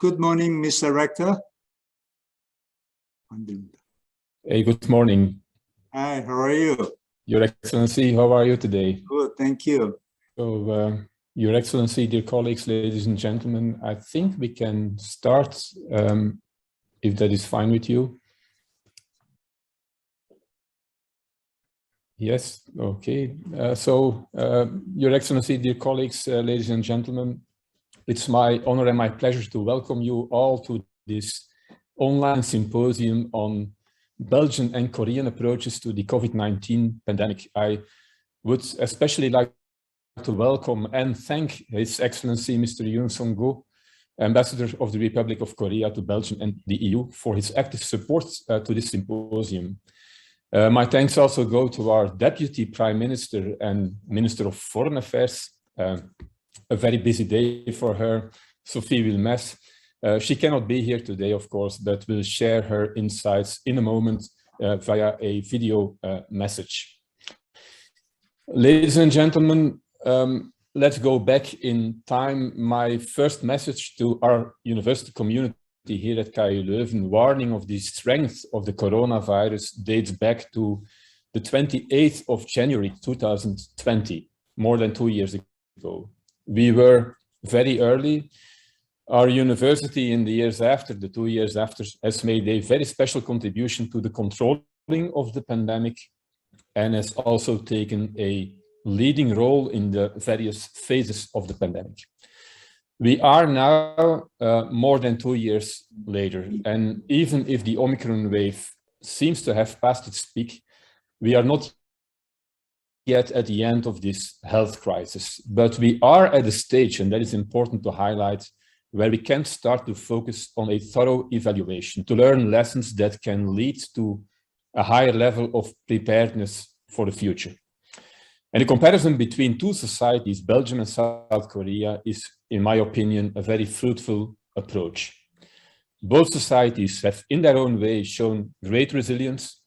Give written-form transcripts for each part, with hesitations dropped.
Good morning, Mr. Rector. Hey, good morning. Hi, how are you? Your Excellency, how are you today? Good, thank you. So, Your Excellency, dear colleagues, ladies and gentlemen, I think we can start, if that is fine with you. Yes, okay. Your Excellency, dear colleagues, ladies and gentlemen, it's my honor and my pleasure to welcome you all to this online symposium on Belgian and Korean approaches to the COVID-19 pandemic. I would especially like to welcome and thank His Excellency Mr. Yoon Sung-go, Ambassador of the Republic of Korea to Belgium and the EU, for his active support to this symposium. My thanks also go to our Deputy Prime Minister and Minister of Foreign Affairs. A very busy day for her, Sophie Wilmès. She cannot be here today, of course, but will share her insights in a moment via a video message. Ladies and gentlemen, let's go back in time. My first message to our university community here at KU Leuven, warning of the strength of the coronavirus, dates back to the 28th of January 2020, more than 2 years ago. We were very early. Our university in the years after, the 2 years after, has made a very special contribution to the controlling of the pandemic and has also taken a leading role in the various phases of the pandemic. We are now more than 2 years later, and even if the Omicron wave seems to have passed its peak, we are not yet at the end of this health crisis, but we are at a stage, and that is important to highlight, where we can start to focus on a thorough evaluation to learn lessons that can lead to a higher level of preparedness for the future. And the comparison between two societies, Belgium and South Korea, is, in my opinion, a very fruitful approach. Both societies have, in their own way, shown great resilience,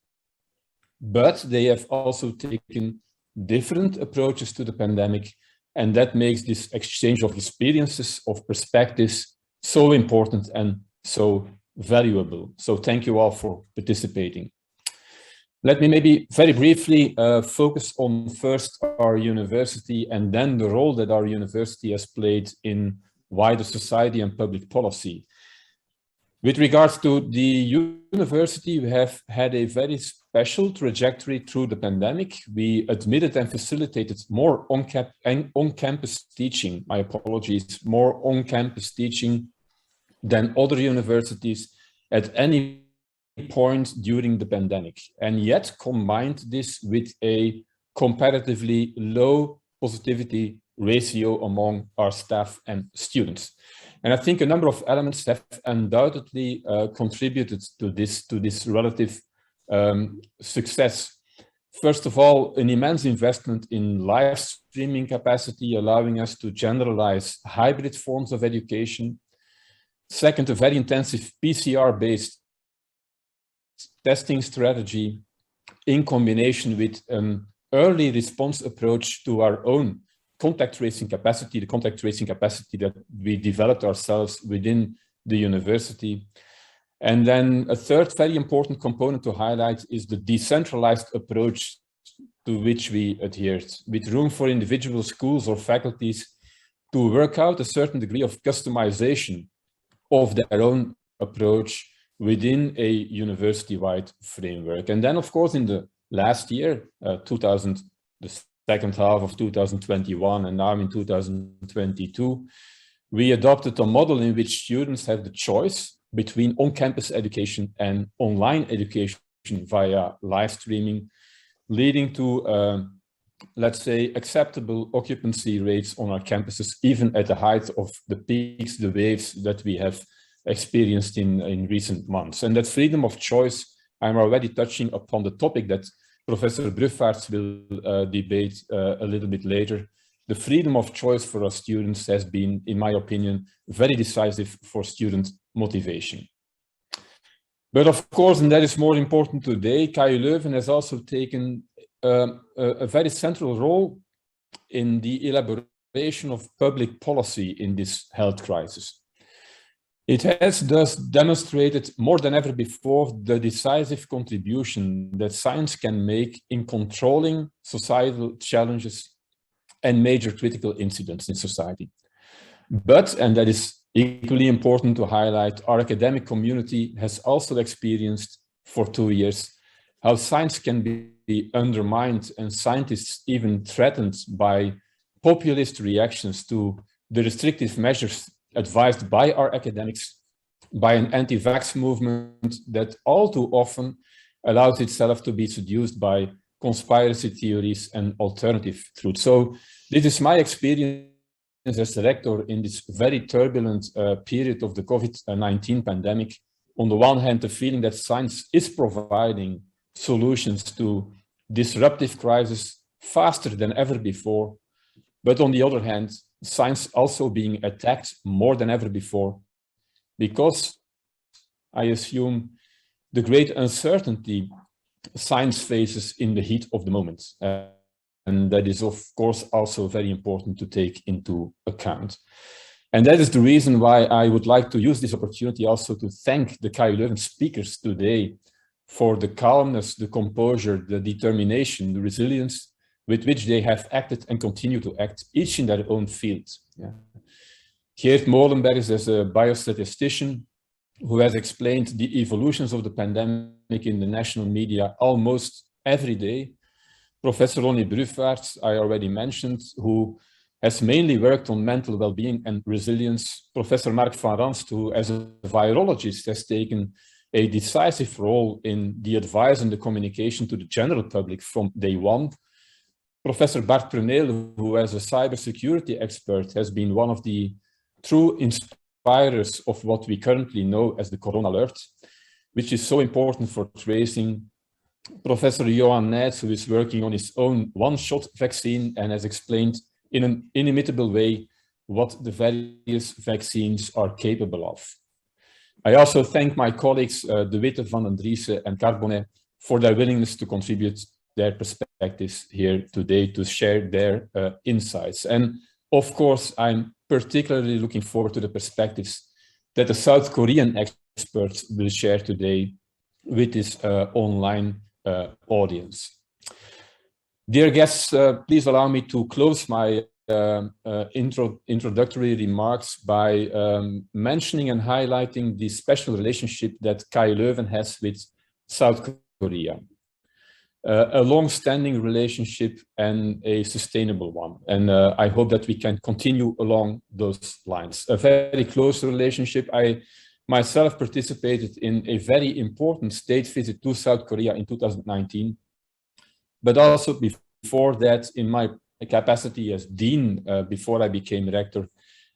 but they have also taken different approaches to the pandemic, and that makes this exchange of experiences, of perspectives, so important and so valuable. So thank you all for participating. Let me maybe very briefly focus on first our university and then the role that our university has played in wider society and public policy. With regards to the university, we have had a very special trajectory through the pandemic. We admitted and facilitated more on-campus teaching, my apologies, more on-campus teaching than other universities at any point during the pandemic, and yet combined this with a comparatively low positivity ratio among our staff and students. And I think a number of elements have undoubtedly contributed to this relative success. First of all, an immense investment in live streaming capacity, allowing us to generalize hybrid forms of education. Second, a very intensive PCR-based testing strategy in combination with an early response approach to our own contact tracing capacity, the contact tracing capacity that we developed ourselves within the university. And then a third very important component to highlight is the decentralized approach to which we adhered, with room for individual schools or faculties to work out a certain degree of customization of their own approach within a university-wide framework. And then, of course, in the last year, the second half of 2021 and now in 2022, we adopted a model in which students have the choice between on-campus education and online education via live streaming, leading to, let's say, acceptable occupancy rates on our campuses, even at the height of the peaks, the waves that we have experienced in recent months. And that freedom of choice, I'm already touching upon the topic that Professor Bruffaerts will debate a little bit later. The freedom of choice for our students has been, in my opinion, very decisive for student motivation. But of course, and that is more important today, KU Leuven has also taken a very central role in the elaboration of public policy in this health crisis. It has thus demonstrated more than ever before the decisive contribution that science can make in controlling societal challenges and major critical incidents in society. But, and that is equally important to highlight, our academic community has also experienced for 2 years how science can be undermined and scientists even threatened by populist reactions to the restrictive measures advised by our academics, by an anti-vax movement that all too often allows itself to be seduced by conspiracy theories and alternative truths. So this is my experience as rector in this very turbulent period of the COVID-19 pandemic. On the one hand, the feeling that science is providing solutions to disruptive crises faster than ever before. But on the other hand, science also being attacked more than ever before, because I assume the great uncertainty science faces in the heat of the moment. And that is, of course, also very important to take into account. And that is the reason why I would like to use this opportunity also to thank the KU Leuven speakers today for the calmness, the composure, the determination, the resilience with which they have acted and continue to act, each in their own field. Yeah. Geert Molenbergs is a biostatistician who has explained the evolutions of the pandemic in the national media almost every day. Professor Ronnie Bruffaerts, I already mentioned, who has mainly worked on mental well-being and resilience. Professor Mark van Ranst, who as a virologist has taken a decisive role in the advice and the communication to the general public from day one. Professor Bart Pruneel, who as a cybersecurity expert has been one of the true inspirers of what we currently know as the Corona Alert, which is so important for tracing. Professor Johan Nijts, who is working on his own one-shot vaccine and has explained in an inimitable way what the various vaccines are capable of. I also thank my colleagues De Witte, Van den Driessen and Carbonet for their willingness to contribute their perspectives here today to share their insights. And of course, I'm particularly looking forward to the perspectives that the South Korean experts will share today with this online audience. Dear guests, please allow me to close my introductory remarks by mentioning and highlighting the special relationship that KU Leuven has with South Korea. A long-standing relationship and a sustainable one. And I hope that we can continue along those lines. A very close relationship. I myself participated in a very important state visit to South Korea in 2019, but also before that, in my capacity as dean, before I became rector,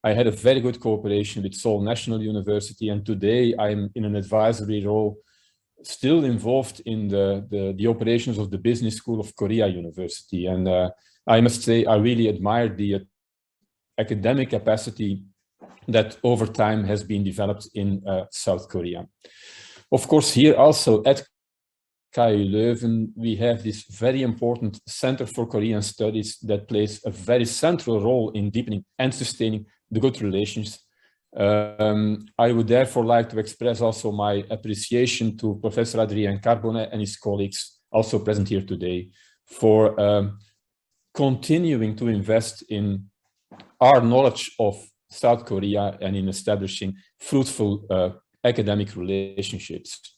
I had a very good cooperation with Seoul National University, and today I'm in an advisory role, still involved in the operations of the Business School of Korea University. And I must say, I really admire the academic capacity that over time has been developed in South Korea. Of course, here also at KU Leuven, we have this very important Center for Korean Studies that plays a very central role in deepening and sustaining the good relations. I would therefore like to express also my appreciation to Professor Adrien Carbonet and his colleagues also present here today for continuing to invest in our knowledge of South Korea and in establishing fruitful academic relationships.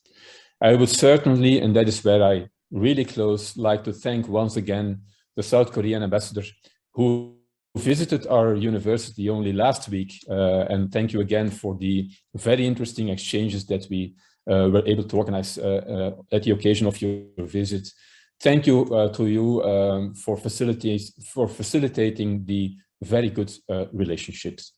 I would certainly, and that is where I really close, like to thank once again the South Korean ambassador who visited our university only last week. And thank you again for the very interesting exchanges that we were able to organize at the occasion of your visit. Thank you to you for facilitating the very good relationships.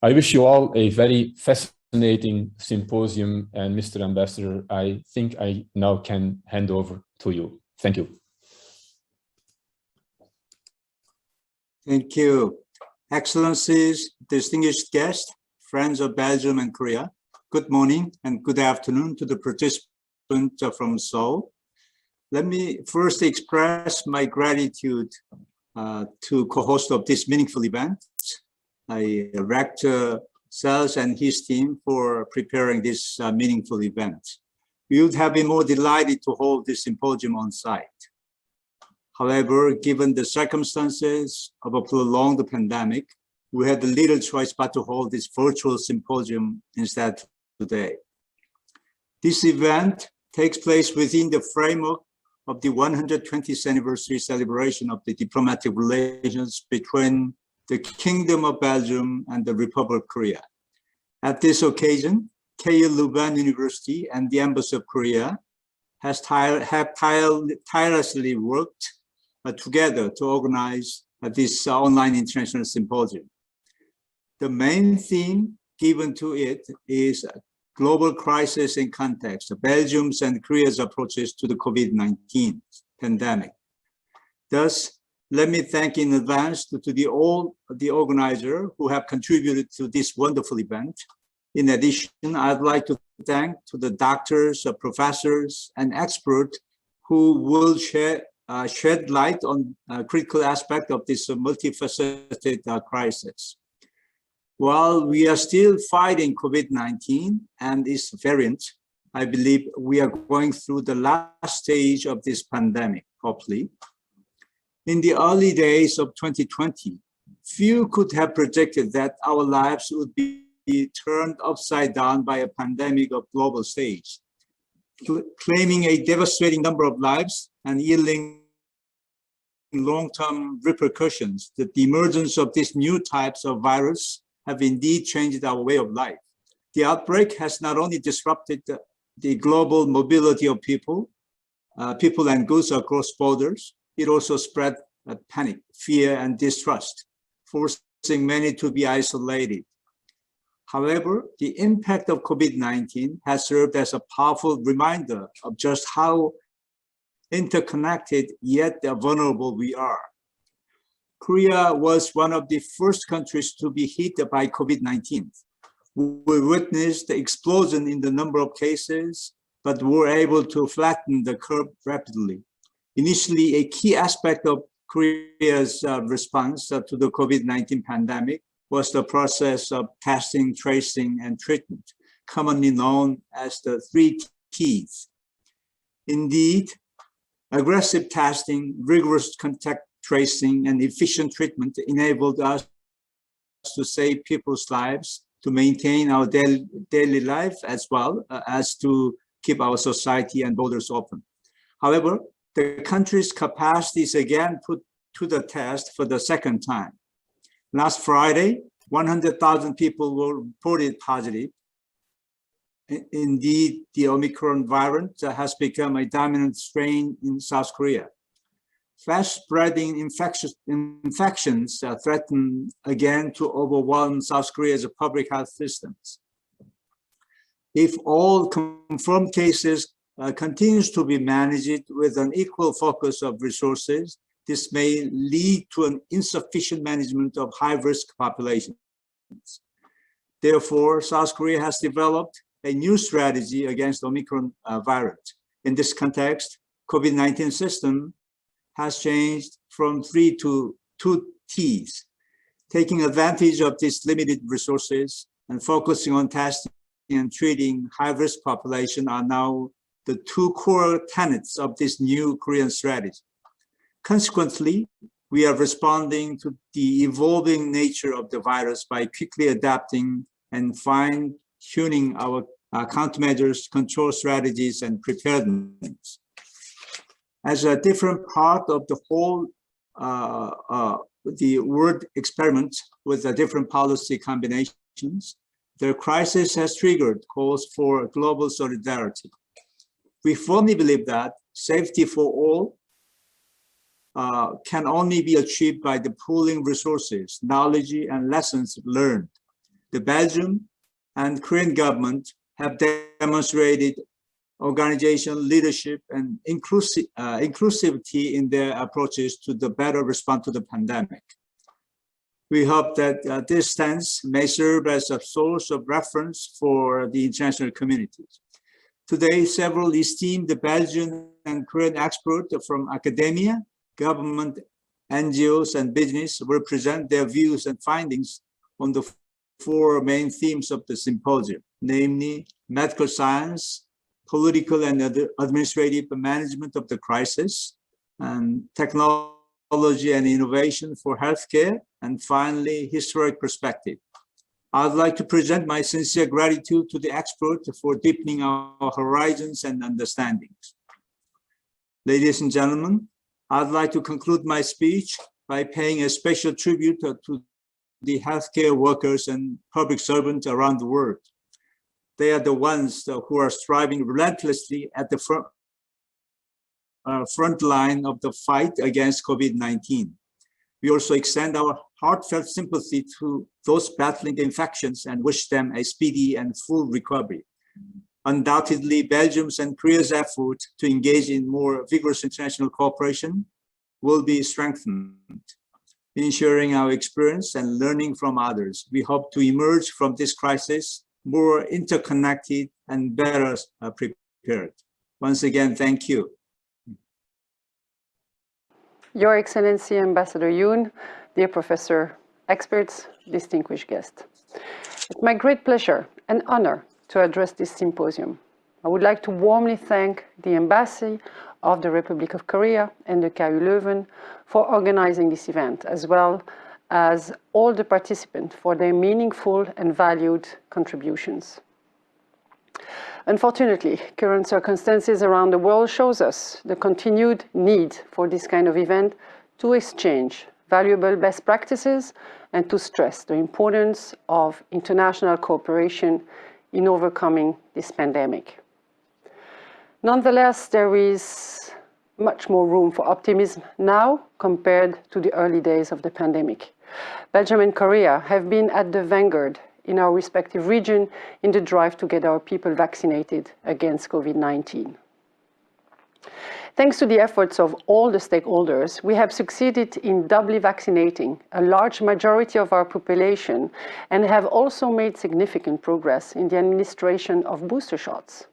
I wish you all a very fascinating symposium, and Mr. Ambassador, I think I now can hand over to you. Thank you. Thank you. Excellencies, distinguished guests, friends of Belgium and Korea, good morning and good afternoon to the participants from Seoul. Let me first express my gratitude to co-host of this meaningful event, Rector Sales and his team for preparing this meaningful event. We would have been more delighted to hold this symposium on site. However, given the circumstances of a prolonged pandemic, we had little choice but to hold this virtual symposium instead today. This event takes place within the framework of the 120th anniversary celebration of the diplomatic relations between the Kingdom of Belgium and the Republic of Korea. At this occasion, KU Leuven University and the Embassy of Korea have tirelessly worked together to organize this online international symposium. The main theme given to it is global crisis in context, Belgium's and Korea's approaches to the COVID-19 pandemic. Thus, let me thank in advance to the organizer who have contributed to this wonderful event. In addition, I'd like to thank to the doctors, professors, and experts who will shed light on a critical aspect of this multifaceted crisis. While we are still fighting COVID-19 and its variant, I believe we are going through the last stage of this pandemic, hopefully. In the early days of 2020, few could have predicted that our lives would be turned upside down by a pandemic of global stage, claiming a devastating number of lives and yielding long-term repercussions. That the emergence of these new types of virus have indeed changed our way of life. The outbreak has not only disrupted the global mobility of people and goods across borders, it also spread panic, fear, and distrust, forcing many to be isolated. However, the impact of COVID-19 has served as a powerful reminder of just how interconnected yet vulnerable we are. Korea was one of the first countries to be hit by COVID-19. We witnessed the explosion in the number of cases, but were able to flatten the curve rapidly. Initially, a key aspect of Korea's response to the COVID-19 pandemic was the process of testing, tracing, and treatment, commonly known as the 3 Ts. Indeed, aggressive testing, rigorous contact tracing, and efficient treatment enabled us to save people's lives, to maintain our daily life, as well as to keep our society and borders open. However, the country's capacity is again put to the test for the second time. Last Friday, 100,000 people were reported positive. Indeed, the Omicron variant has become a dominant strain in South Korea. Fast-spreading infections threaten again to overwhelm South Korea's public health systems. If all confirmed cases continues to be managed with an equal focus of resources, this may lead to an insufficient management of high-risk populations. Therefore, South Korea has developed a new strategy against Omicron variant. In this context, COVID-19 system has changed from 3 to 2 Ts, taking advantage of these limited resources and focusing on testing and treating high-risk population are now the 2 core tenets of this new Korean strategy. Consequently, we are responding to the evolving nature of the virus by quickly adapting and fine-tuning our countermeasures, control strategies, and preparedness. As a different part of the whole the word experiment with the different policy combinations, the crisis has triggered calls for global solidarity. We firmly believe that safety for all can only be achieved by the pooling resources, knowledge, and lessons learned. The Belgian and Korean government have demonstrated organization, leadership, and inclusivity in their approaches to the better response to the pandemic. We hope that this stance may serve as a source of reference for the international communities. Today, several esteemed Belgian and Korean experts from academia, government, NGOs, and business will present their views and findings on the four main themes of the symposium, namely medical science, political and administrative management of the crisis, and technology and innovation for healthcare, and finally, historic perspective. I'd like to present my sincere gratitude to the expert for deepening our horizons and understandings. Ladies and gentlemen, I'd like to conclude my speech by paying a special tribute to the healthcare workers and public servants around the world. They are the ones who are striving relentlessly at the front line of the fight against COVID-19. We also extend our heartfelt sympathy to those battling the infections and wish them a speedy and full recovery. Undoubtedly, Belgium's and Korea's effort to engage in more vigorous international cooperation will be strengthened, ensuring our experience and learning from others. We hope to emerge from this crisis more interconnected and better prepared. Once again, thank you. Your Excellency, Ambassador Yoon, dear Professor, experts, distinguished guests. It's my great pleasure and honor to address this symposium. I would like to warmly thank the Embassy of the Republic of Korea and the KU Leuven for organizing this event, as well as all the participants for their meaningful and valued contributions. Unfortunately, current circumstances around the world shows us the continued need for this kind of event to exchange valuable best practices and to stress the importance of international cooperation in overcoming this pandemic. Nonetheless, there is much more room for optimism now compared to the early days of the pandemic. Belgium and Korea have been at the vanguard in our respective region in the drive to get our people vaccinated against COVID-19. Thanks to the efforts of all the stakeholders, we have succeeded in doubly vaccinating a large majority of our population and have also made significant progress in the administration of booster shots.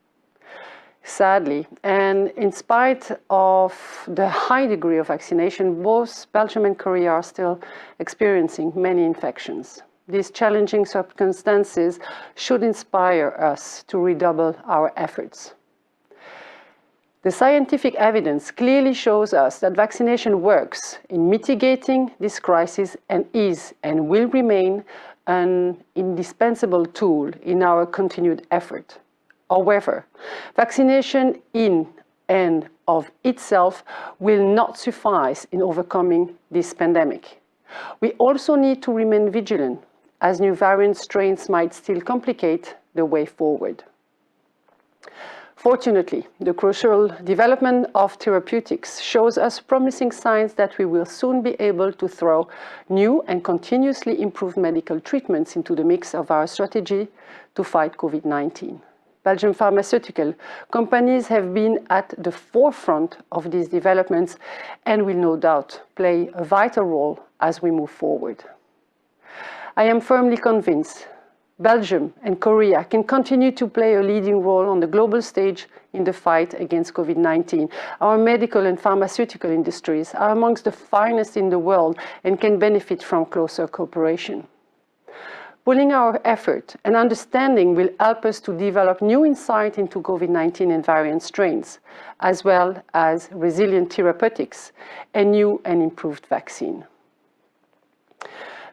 Sadly, and in spite of the high degree of vaccination, both Belgium and Korea are still experiencing many infections. These challenging circumstances should inspire us to redouble our efforts. The scientific evidence clearly shows us that vaccination works in mitigating this crisis and is and will remain an indispensable tool in our continued effort. However, vaccination in and of itself will not suffice in overcoming this pandemic. We also need to remain vigilant, as new variant strains might still complicate the way forward. Fortunately, the crucial development of therapeutics shows us promising signs that we will soon be able to throw new and continuously improved medical treatments into the mix of our strategy to fight COVID-19. Belgian pharmaceutical companies have been at the forefront of these developments and will no doubt play a vital role as we move forward. I am firmly convinced Belgium and Korea can continue to play a leading role on the global stage in the fight against COVID-19. Our medical and pharmaceutical industries are amongst the finest in the world and can benefit from closer cooperation. Pooling our effort and understanding will help us to develop new insight into COVID-19 and variant strains, as well as resilient therapeutics and new and improved vaccine.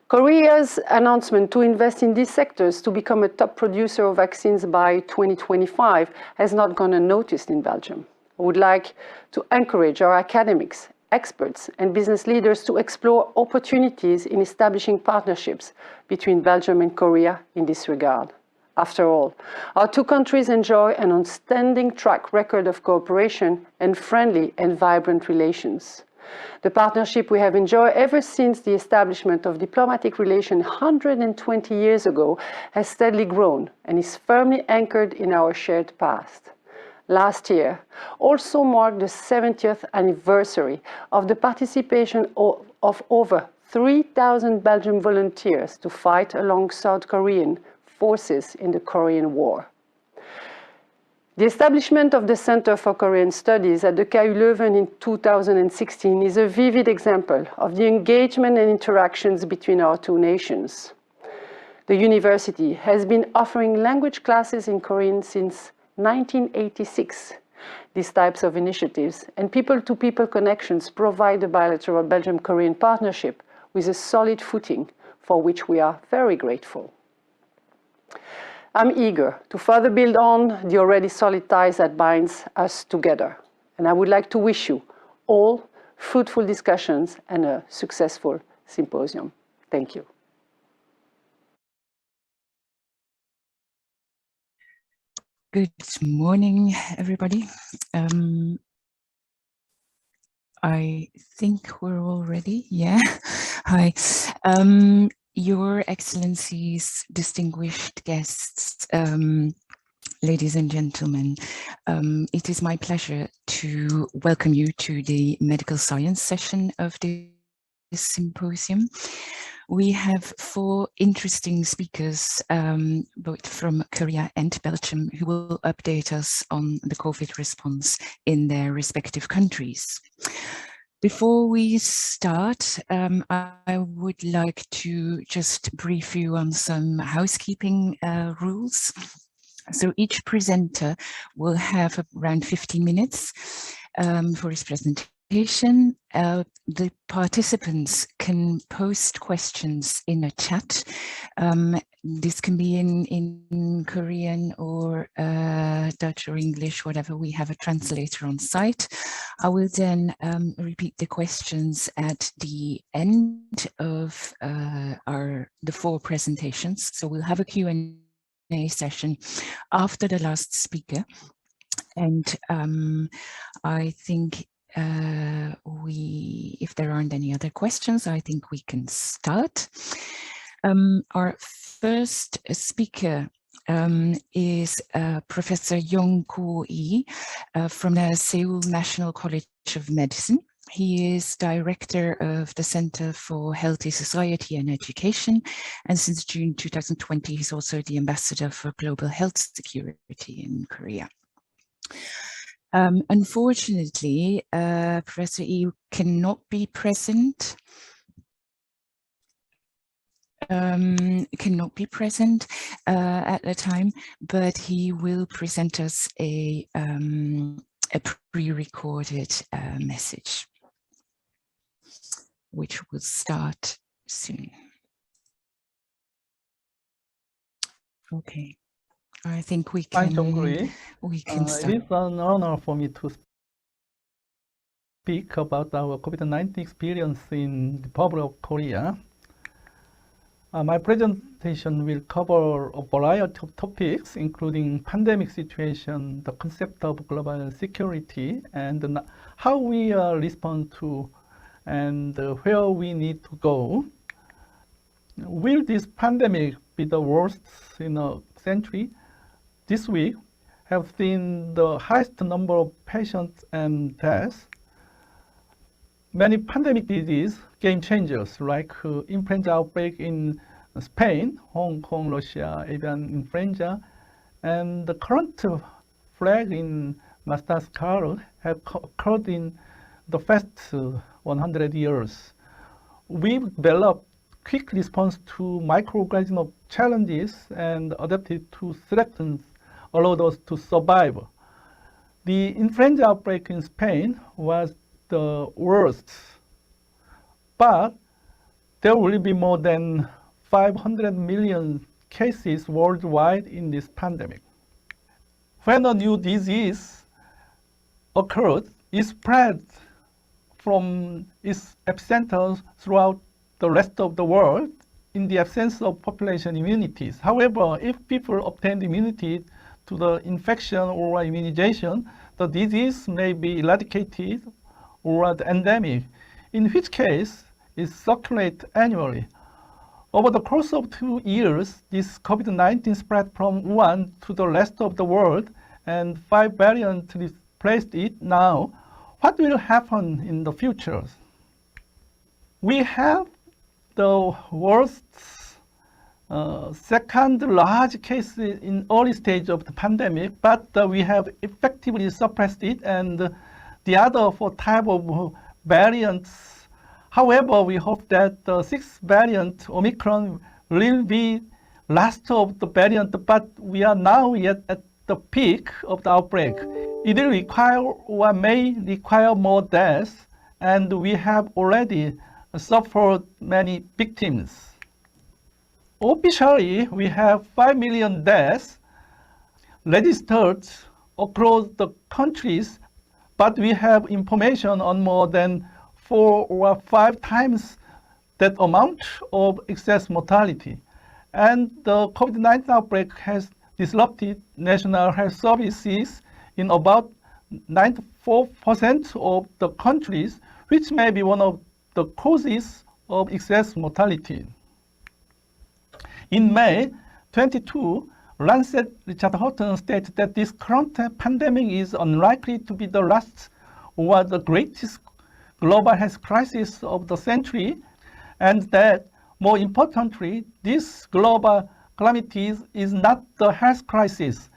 Korea's announcement to invest in these sectors to become a top producer of vaccines by 2025 has not gone unnoticed in Belgium. I would like to encourage our academics, experts and business leaders to explore opportunities in establishing partnerships between Belgium and Korea in this regard. After all, our two countries enjoy an outstanding track record of cooperation and friendly and vibrant relations. The partnership we have enjoyed ever since the establishment of diplomatic relations 120 years ago has steadily grown and is firmly anchored in our shared past. Last year also marked the 70th anniversary of the participation of over 3,000 Belgian volunteers to fight along South Korean forces in the Korean War. The establishment of the Center for Korean Studies at the KU Leuven in 2016 is a vivid example of the engagement and interactions between our two nations. The university has been offering language classes in Korean since 1986. These types of initiatives and people-to-people connections provide the bilateral Belgium-Korean partnership with a solid footing, for which we are very grateful. I'm eager to further build on the already solid ties that binds us together, and I would like to wish you all fruitful discussions and a successful symposium. Thank you. Good morning, everybody. I think we're all ready. Yeah. Hi. Your Excellencies, distinguished guests, ladies and gentlemen, it is my pleasure to welcome you to the medical science session of this symposium. We have 4 interesting speakers, both from Korea and Belgium, who will update us on the COVID response in their respective countries. Before we start, I would like to just brief you on some housekeeping rules. So each presenter will have around 15 minutes for his presentation. The participants can post questions in a chat. This can be in Korean or Dutch or English, whatever. We have a translator on site. I will then repeat the questions at the end of the 4 presentations. So we'll have a Q&A session after the last speaker. And I think if there aren't any other questions, I think we can start. Our first speaker is Professor Yong-Ko Lee from the Seoul National College of Medicine. He is director of the Center for Healthy Society and Education, and since June 2020, he's also the ambassador for global health security in Korea. Unfortunately, Professor Lee cannot be present. At the time, but he will present us a pre-recorded message, which will start soon. Okay, I think we can. Start. It is an honor for me to speak about our COVID-19 experience in the Republic of Korea. My presentation will cover a variety of topics, including pandemic situation, the concept of global security, and how we respond to and where we need to go. Will this pandemic be the worst in a century? This week have seen the highest number of patients and deaths. Many pandemic disease game changers like influenza outbreak in Spain, Hong Kong, Russia, avian influenza, and the current plague in Madagascar have occurred in the past 100 years. We've developed quick response to microorganism challenges and adapted to threats allowed us to survive. The influenza outbreak in Spain was the worst, but there will be more than 500 million cases worldwide in this pandemic. When a new disease occurred, it spread from its epicenter throughout the rest of the world in the absence of population immunities. However, if people obtain immunity to the infection or immunization, the disease may be eradicated or the endemic, in which case it circulates annually. Over the course of 2 years, this COVID-19 spread from Wuhan to the rest of the world, and 5 variants replaced it now. What will happen in the future? We have the worst second large case in early stage of the pandemic, but we have effectively suppressed it, and the other 4 type of variants. However, we hope that the 6th variant, Omicron, will be last of the variant, but we are now yet at the peak of the outbreak. It will require or may require more deaths, and we have already suffered many victims. Officially, we have 5 million deaths registered across the countries, but we have information on more than 4 or 5 times that amount of excess mortality. And the COVID-19 outbreak has disrupted national health services in about 94% of the countries, which may be one of the causes of excess mortality. In May 22, Lancet Richard Houghton stated that this current pandemic is unlikely to be the last or the greatest global health crisis of the century, and that, more importantly, this global calamity is not the health crisis.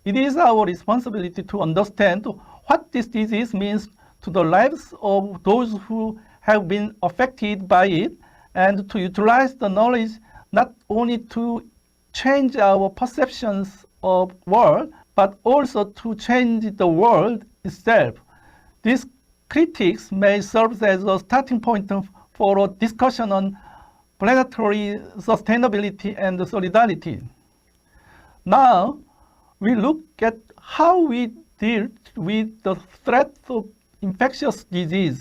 It is our responsibility to understand what this disease means to the lives of those who have been affected by it, and to utilize the knowledge not only to change our perceptions of the world, but also to change the world itself. These critiques may serve as a starting point for a discussion on planetary sustainability and solidarity. Now, we look at how we deal with the threat of infectious disease.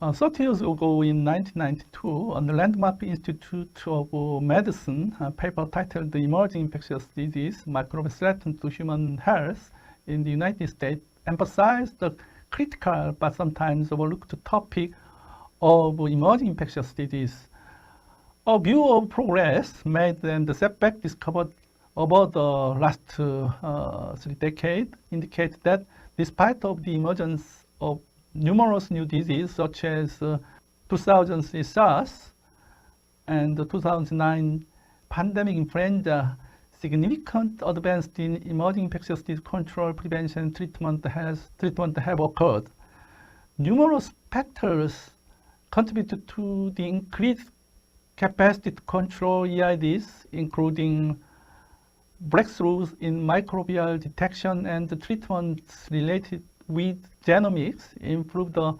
30 years ago, in 1992, on the Landmark Institute of Medicine, a paper titled The Emerging Infectious Disease, Microbial Threat to Human Health in the United States, emphasized the critical but sometimes overlooked topic of emerging infectious disease. A view of progress made and the setback discovered over the last 3 decades indicate that despite of the emergence of numerous new diseases such as 2003 SARS and the 2009 pandemic influenza, significant advances in emerging infectious disease control, prevention, and treatment have occurred. Numerous factors contributed to the increased capacity to control EIDs, including breakthroughs in microbial detection and treatments related with genomics, improved the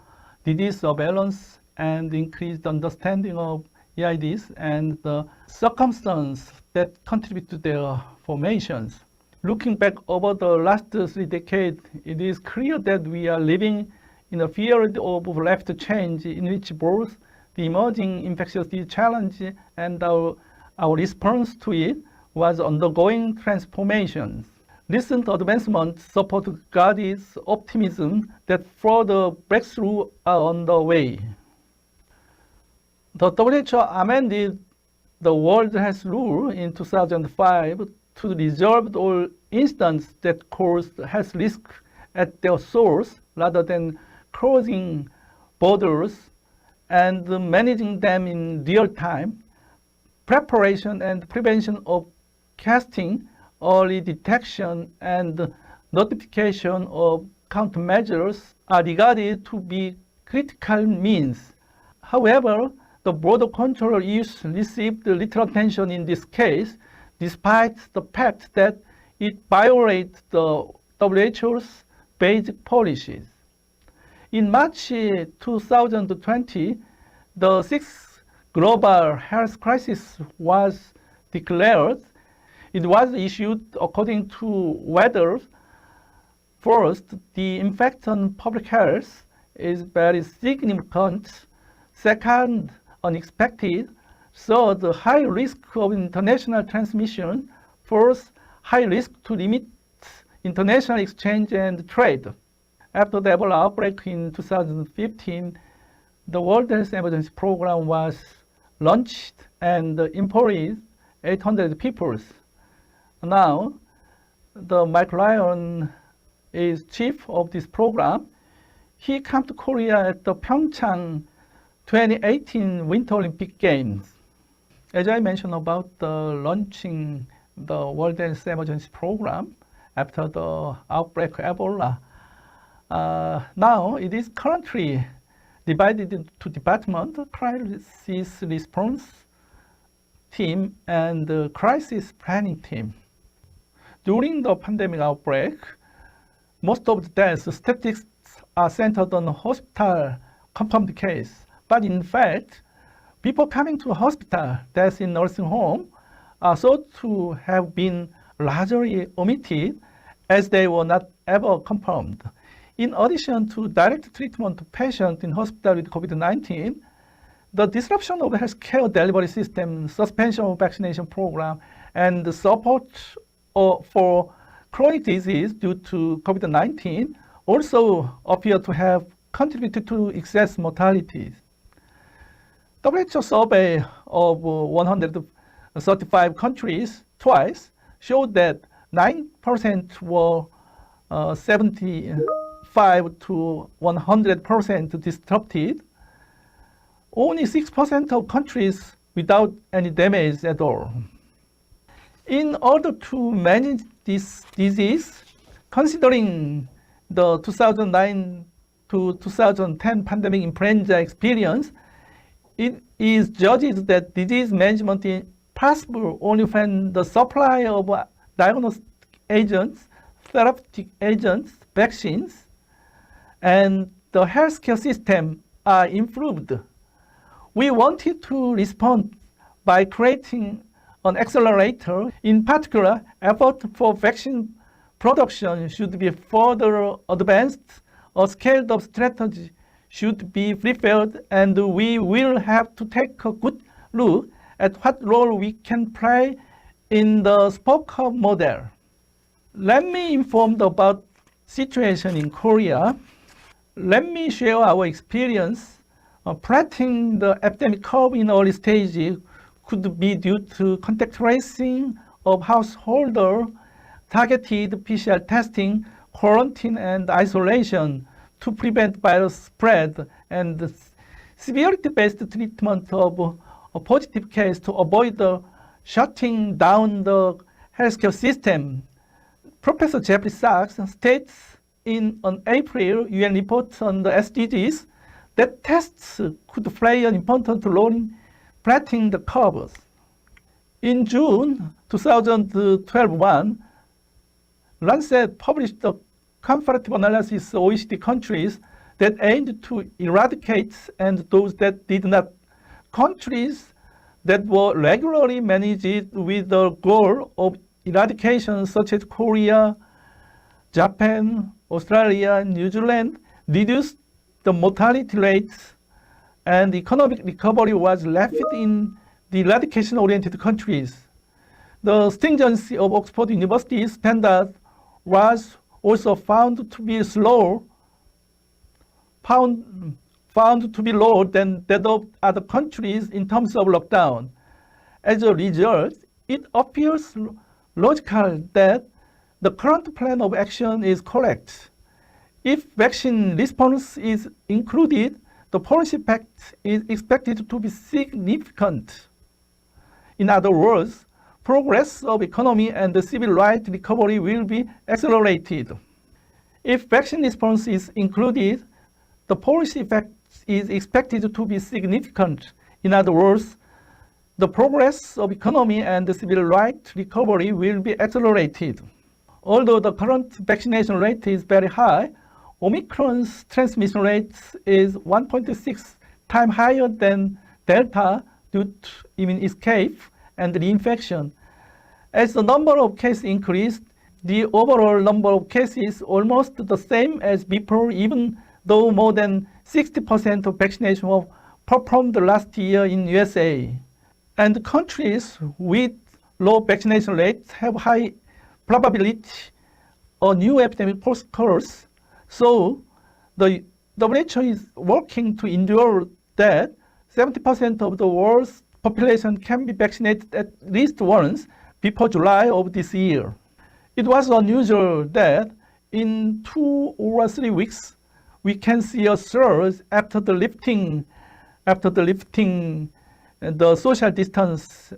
disease surveillance, and increased understanding of EIDs and the circumstances that contribute to their formations. Looking back over the last 3 decades, it is clear that we are living in a period of rapid change in which both the emerging infectious disease challenge and our response to it was undergoing transformations. Recent advancements support Gaddis optimism that further breakthroughs are on the way. The WHO amended the World Health Rule in 2005 to resolve all instances that cause health risk at their source rather than crossing borders and managing them in real time. Preparation and prevention of casting, early detection, and notification of countermeasures are regarded to be critical means. However, the border control use received little attention in this case, despite the fact that it violates the WHO's basic policies. In March 2020, the 6th global health crisis was declared. It was issued according to weather. First, the impact on public health is very significant. Second, unexpected. Third, high risk of international transmission. Fourth, high risk to limit international exchange and trade. After the Ebola outbreak in 2015, the World Health Emergency Program was launched and employed 800 people. Now, Mike Ryan is chief of this program. He came to Korea at the Pyeongchang 2018 Winter Olympic Games. As I mentioned about launching the World Health Emergency Program after the outbreak of Ebola, now it is currently divided into departments: crisis response team and the crisis planning team. During the pandemic outbreak, most of the death statistics are centered on hospital confirmed case. But in fact, people coming to hospital, deaths in nursing home, are thought to have been largely omitted as they were not ever confirmed. In addition to direct treatment of patients in hospital with COVID-19, the disruption of the healthcare delivery system, suspension of vaccination program, and the support for chronic disease due to COVID-19 also appear to have contributed to excess mortality. WHO survey of 135 countries twice showed that 9% were 75 to 100% disrupted. Only 6% of countries without any damage at all. In order to manage this disease, considering the 2009 to 2010 pandemic influenza experience, it is judged that disease management is possible only when the supply of diagnostic agents, therapeutic agents, vaccines, and the healthcare system are improved. We wanted to respond by creating an accelerator. In particular, effort for vaccine production should be further advanced. A scaled-up strategy should be prepared, and we will have to take a good look at what role we can play in the spoke hub model. Let me inform about situation in Korea. Let me share our experience. Flattening the epidemic curve in early stage could be due to contact tracing of householder, targeted PCR testing, quarantine, and isolation to prevent virus spread, and severity-based treatment of a positive case to avoid the shutting down the healthcare system. Professor Jeffrey Sachs states in an April UN report on the SDGs that tests could play an important role in flattening the curves. In June 2012, Lancet published a comparative analysis of OECD countries that aimed to eradicate and those that did not. Countries that were regularly managed with the goal of eradication, such as Korea, Japan, Australia, New Zealand, reduced the mortality rates, and economic recovery was left in the eradication-oriented countries. The stringency of Oxford University standard was also found to be lower than that of other countries in terms of lockdown. As a result, it appears logical that the current plan of action is correct. If vaccine response is included, the policy impact is expected to be significant. In other words, progress of economy and the civil rights recovery will be accelerated. If vaccine response is included, the policy effect is expected to be significant. In other words, the progress of economy and the civil rights recovery will be accelerated. Although the current vaccination rate is very high, Omicron's transmission rate is 1.6 times higher than Delta due to immune escape and reinfection. As the number of cases increased, the overall number of cases is almost the same as before, even though more than 60% of vaccination was performed last year in USA. And countries with low vaccination rates have high probability of new epidemic occurs. So the WHO is working to ensure that 70% of the world's population can be vaccinated at least once before July of this year. It was unusual that in 2 or 3 weeks, we can see a surge after the lifting the social distance,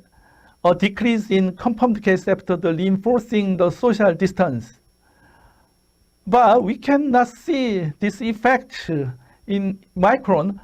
a decrease in confirmed cases after the reinforcing the social distance. But we cannot see this effect in Omicron.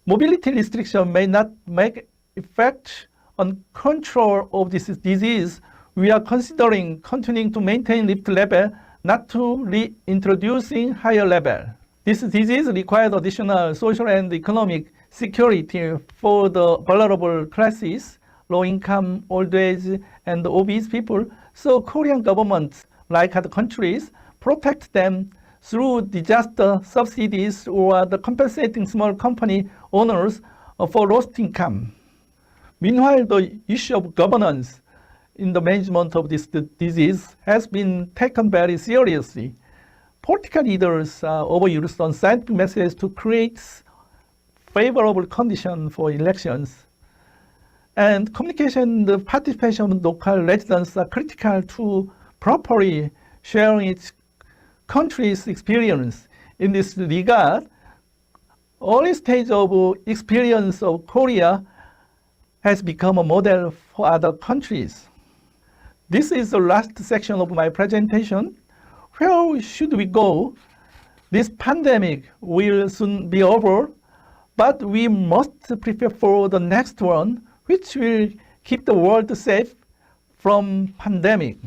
Mobility restriction may not make effect on control of this disease, we are considering continuing to maintain lift level, not to reintroducing higher level. This disease requires additional social and economic security for the vulnerable classes, low-income, old age, and obese people. So Korean government, like other countries, protect them through disaster subsidies or the compensating small company owners for lost income. Meanwhile, the issue of governance in the management of this disease has been taken very seriously. Political leaders overused on scientific methods to create favorable conditions for elections. And communication, the participation of local residents are critical to properly sharing its country's experience. In this regard, early stage of experience of Korea has become a model for other countries. This is the last section of my presentation. Where should we go? This pandemic will soon be over, but we must prepare for the next one, which will keep the world safe from pandemic.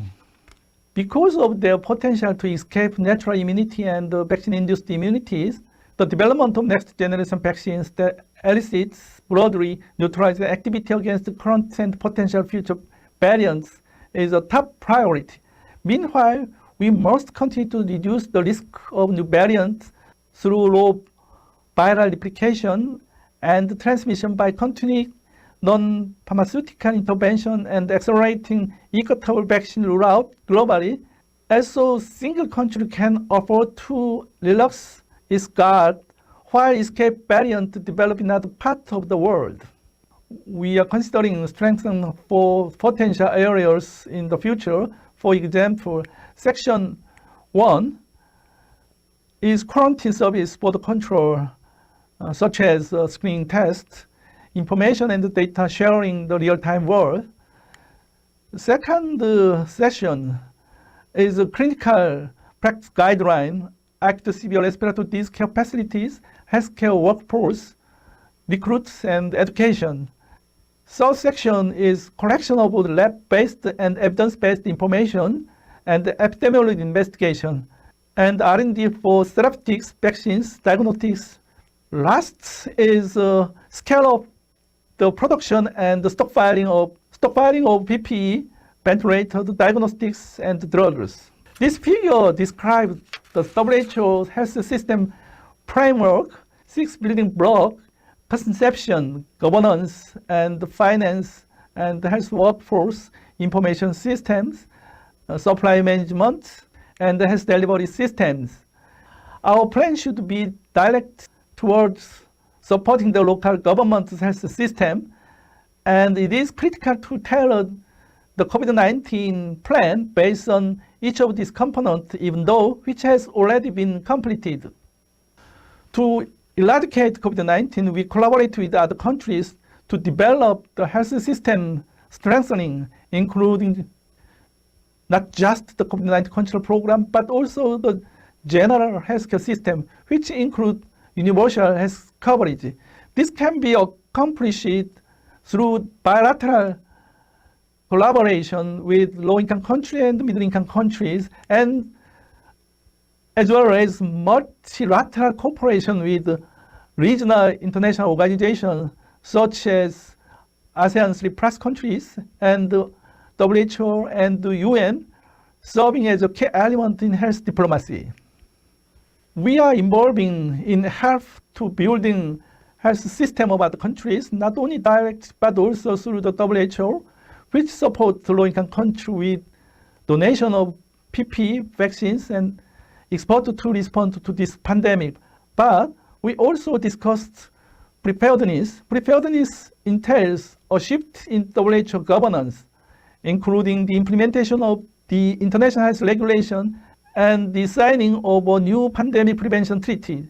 Because of their potential to escape natural immunity and vaccine-induced immunities, the development of next-generation vaccines that elicits broadly neutralizing activity against the current and potential future variants is a top priority. Meanwhile, we must continue to reduce the risk of new variants through low viral replication and transmission by continuing non-pharmaceutical intervention and accelerating equitable vaccine rollout globally. Also, single country can afford to relax its guard while escape variants develop in other parts of the world. We are considering strengthening for potential areas in the future. For example, Section 1 is quarantine service for the control, such as screening tests, information and data sharing in the real-time world. Second section is a clinical practice guideline, active severe respiratory disease care facilities, healthcare workforce, recruits, and education. Third section is collection of lab-based and evidence-based information and epidemiology investigation, and R&D for therapeutics, vaccines, diagnostics. Last is scale up the production and the stockpiling of PPE, ventilator, diagnostics, and drugs. This figure describes the WHO health system framework, 6 building blocks: conception, governance, and finance, and health workforce, information systems, supply management, and health delivery systems. Our plan should be directed towards supporting the local government's health system, and it is critical to tailor the COVID-19 plan based on each of these components, even though which has already been completed. To eradicate COVID-19, we collaborate with other countries to develop the health system strengthening, including not just the COVID-19 control program, but also the general healthcare system, which include universal health coverage. This can be accomplished through bilateral collaboration with low-income countries and middle-income countries, and as well as multilateral cooperation with regional international organizations such as ASEAN 3+ countries and WHO and the UN, serving as a key element in health diplomacy. We are involving in help to building health system of other countries, not only direct, but also through the WHO, which supports low-income countries with donation of PPE, vaccines, and export to respond to this pandemic. But we also discussed preparedness. Preparedness entails a shift in WHO governance, including the implementation of the international health regulation and the signing of a new pandemic prevention treaty.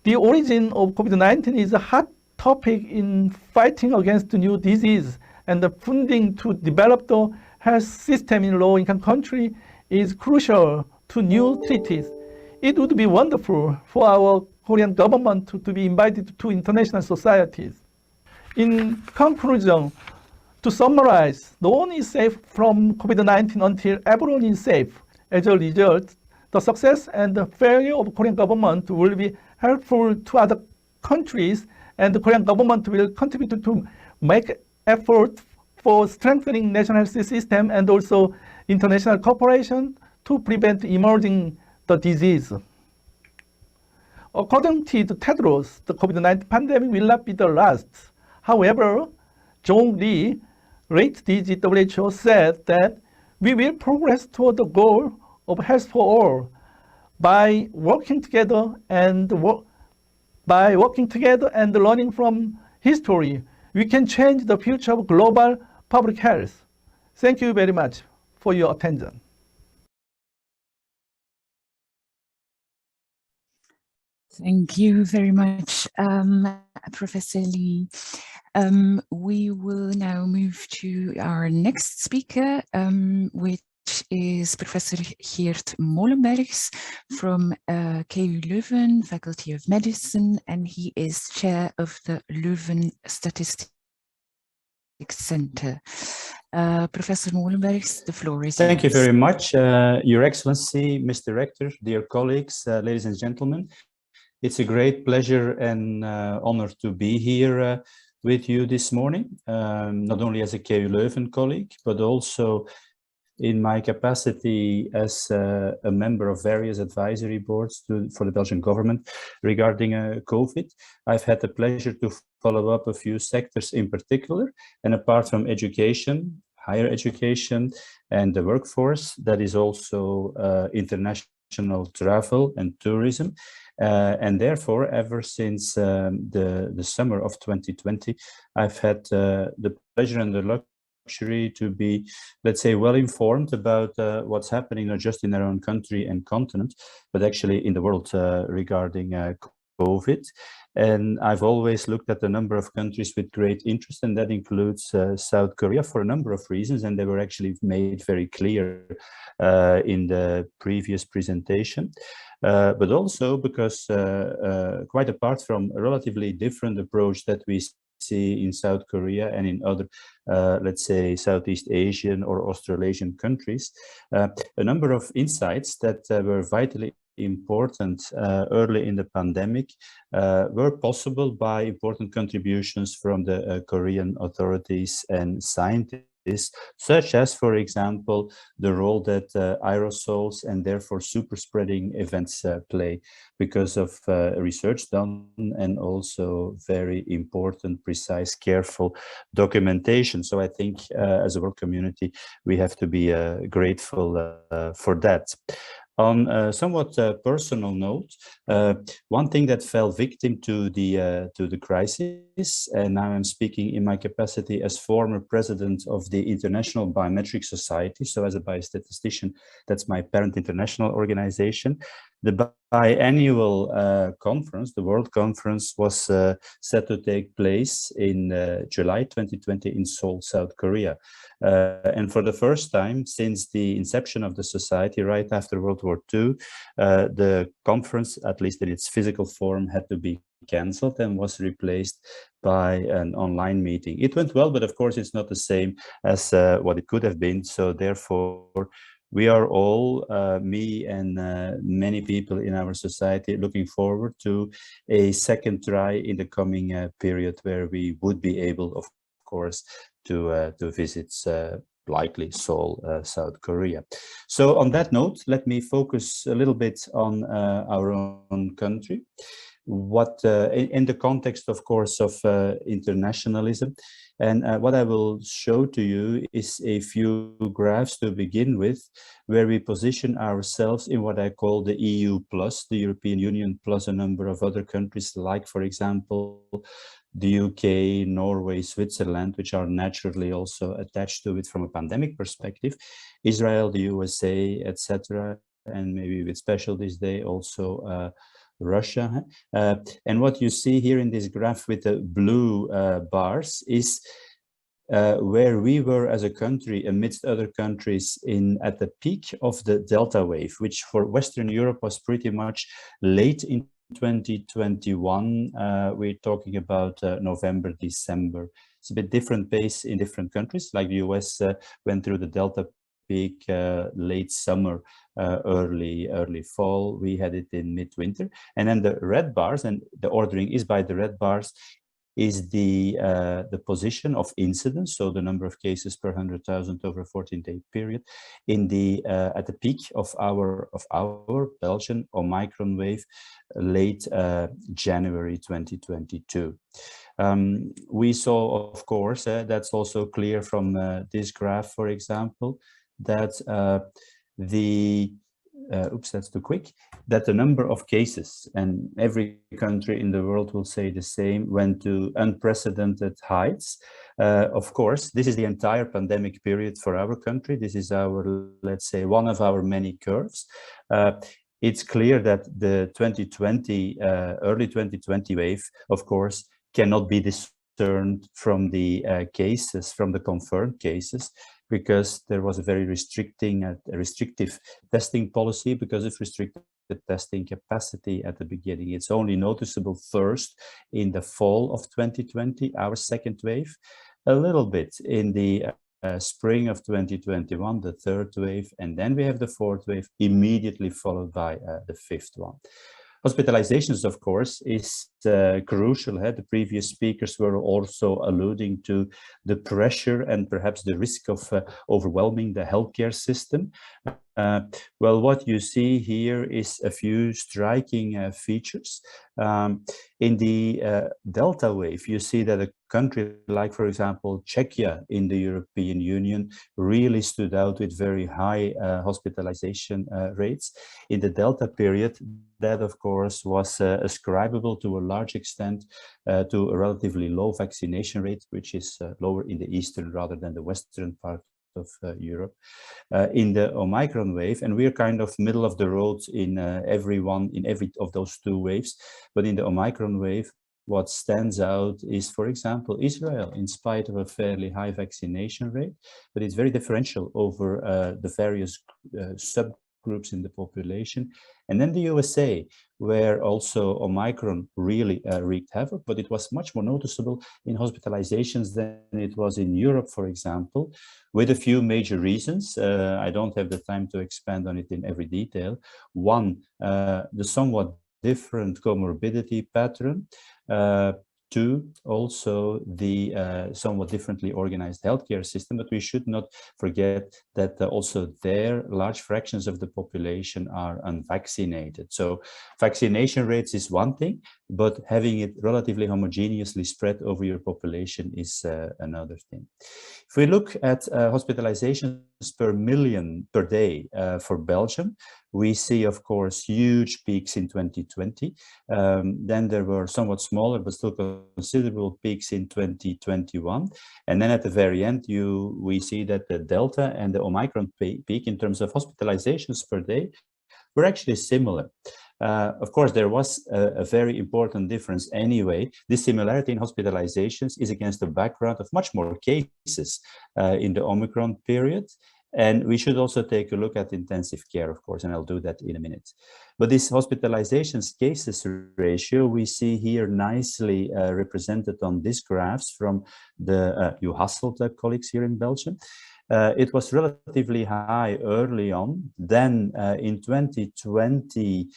The origin of COVID-19 is a hot topic in fighting against the new disease, and the funding to develop the health system in low-income countries is crucial to new treaties. It would be wonderful for our Korean government to be invited to international societies. In conclusion, To summarize, no one is safe from COVID-19 until everyone is safe. As a result, the success and the failure of Korean government will be helpful to other countries, and the Korean government will contribute to make effort for strengthening national health system and also international cooperation to prevent emerging the disease. According to the Tedros, the COVID-19 pandemic will not be the last. However, John Lee, late DG WHO, said that we will progress toward the goal of health for all by working together and learning from history. We can change the future of global public health. Thank you very much for your attention. Thank you very much, Professor Lee. We will now move to our next speaker, which is Professor Geert Molenbergs from KU Leuven, Faculty of Medicine, and he is chair of the Leuven Statistics Center. Professor Molenbergs, the floor is yours. Thank you very much, Your Excellency, Mr. Rector, dear colleagues, ladies and gentlemen. It's a great pleasure and honor to be here with you this morning, not only as a KU Leuven colleague, but also in my capacity as a member of various advisory boards for the Belgian government regarding COVID. I've had the pleasure to follow up a few sectors in particular, and apart from education, higher education, and the workforce, that is also international travel and tourism. And therefore, ever since the summer of 2020, I've had the pleasure and the luxury to be, let's say, well informed about what's happening not just in our own country and continent, but actually in the world regarding COVID. And I've always looked at a number of countries with great interest, and that includes South Korea for a number of reasons, and they were actually made very clear in the previous presentation. But also because quite apart from a relatively different approach that we see in South Korea and in other, let's say, Southeast Asian or Australasian countries, a number of insights that were vitally important early in the pandemic were possible by important contributions from the Korean authorities and scientists, such as, for example, the role that aerosols and therefore super spreading events play because of research done and also very important, precise, careful documentation. So I think as a world community, we have to be grateful for that. On a somewhat personal note, one thing that fell victim to the crisis, and now I'm speaking in my capacity as former president of the International Biometric Society, so as a biostatistician, that's my parent international organization. The biannual conference, the World Conference, was set to take place in July 2020 in Seoul, South Korea. And for the first time since the inception of the society right after World War II, the conference, at least in its physical form, had to be cancelled and was replaced by an online meeting. It went well, but of course it's not the same as what it could have been. So therefore, we are all, me and many people in our society, looking forward to a second try in the coming period where we would be able, of course, to visit likely Seoul, South Korea. So on that note, let me focus a little bit on our own country. What in the context, of course, of internationalism. And what I will show to you is a few graphs to begin with, where we position ourselves in what I call the EU plus, the European Union plus a number of other countries, like, for example, the UK, Norway, Switzerland, which are naturally also attached to it from a pandemic perspective, Israel, the USA, etc., and maybe with special this day also Russia. And what you see here in this graph with the blue bars is where we were as a country amidst other countries at the peak of the Delta wave, which for Western Europe was pretty much late in 2021. We're talking about November, December It's a bit different pace in different countries, like the US went through the Delta peak late summer, early fall. We had it in midwinter. And then the red bars, and the ordering is by the red bars, is the position of incidence, so the number of cases per 100,000 over a 14-day period, in the at the peak of our Belgian Omicron wave, late January 2022. We saw, of course, that's also clear from this graph, for example, that that's too quick, that the number of cases, and every country in the world will say the same, went to unprecedented heights. Of course, this is the entire pandemic period for our country. This is our, let's say, one of our many curves. It's clear that the 2020, early 2020 wave, of course, cannot be discerned from the cases, from the confirmed cases, because there was a very restrictive testing policy because of restricted testing capacity at the beginning. It's only noticeable first in the fall of 2020, our second wave, a little bit in the spring of 2021, the third wave, and then we have the fourth wave, immediately followed by the fifth one. Hospitalizations, of course, is crucial. The previous speakers were also alluding to the pressure and perhaps the risk of overwhelming the healthcare system. Well, what you see here is a few striking features. In the Delta wave, you see that a country like, for example, Czechia in the European Union really stood out with very high hospitalization rates. In the Delta period, that, of course, was ascribable to a large extent to a relatively low vaccination rate, which is lower in the eastern rather than the western part of Europe. In the Omicron wave, and we're kind of middle of the road in every of those two waves, but in the Omicron wave, what stands out is, for example, Israel, in spite of a fairly high vaccination rate, but it's very differential over the various subgroups in the population. And then the USA, where also Omicron really wreaked havoc, but it was much more noticeable in hospitalizations than it was in Europe, for example, with a few major reasons. I don't have the time to expand on it in every detail. One, the somewhat different comorbidity pattern. Two, also the somewhat differently organized healthcare system, but we should not forget that also there large fractions of the population are unvaccinated. So vaccination rates is one thing, but having it relatively homogeneously spread over your population is another thing. If we look at hospitalizations per million per day for Belgium, we see, of course, huge peaks in 2020. Then there were somewhat smaller, but still considerable peaks in 2021. And then at the very end, we see that the Delta and the Omicron peak in terms of hospitalizations per day were actually similar. Of course, there was a very important difference anyway. This similarity in hospitalizations is against the background of much more cases in the Omicron period. And we should also take a look at intensive care, of course, and I'll do that in a minute. But this hospitalizations cases ratio, we see here nicely represented on these graphs from the Hasselt colleagues here in Belgium. It was relatively high early on. Then in 2020,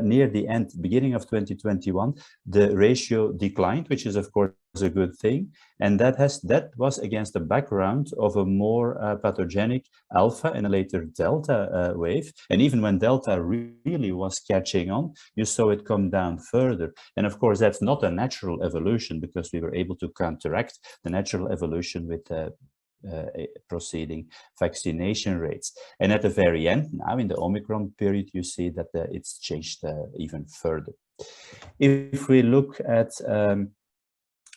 near the end, beginning of 2021, the ratio declined, which is of course a good thing. And that was against the background of a more pathogenic Alpha and a later Delta wave. And even when Delta really was catching on, you saw it come down further. And of course, that's not a natural evolution, because we were able to counteract the natural evolution with proceeding vaccination rates. And at the very end, now in the Omicron period, you see that it's changed even further. If we look at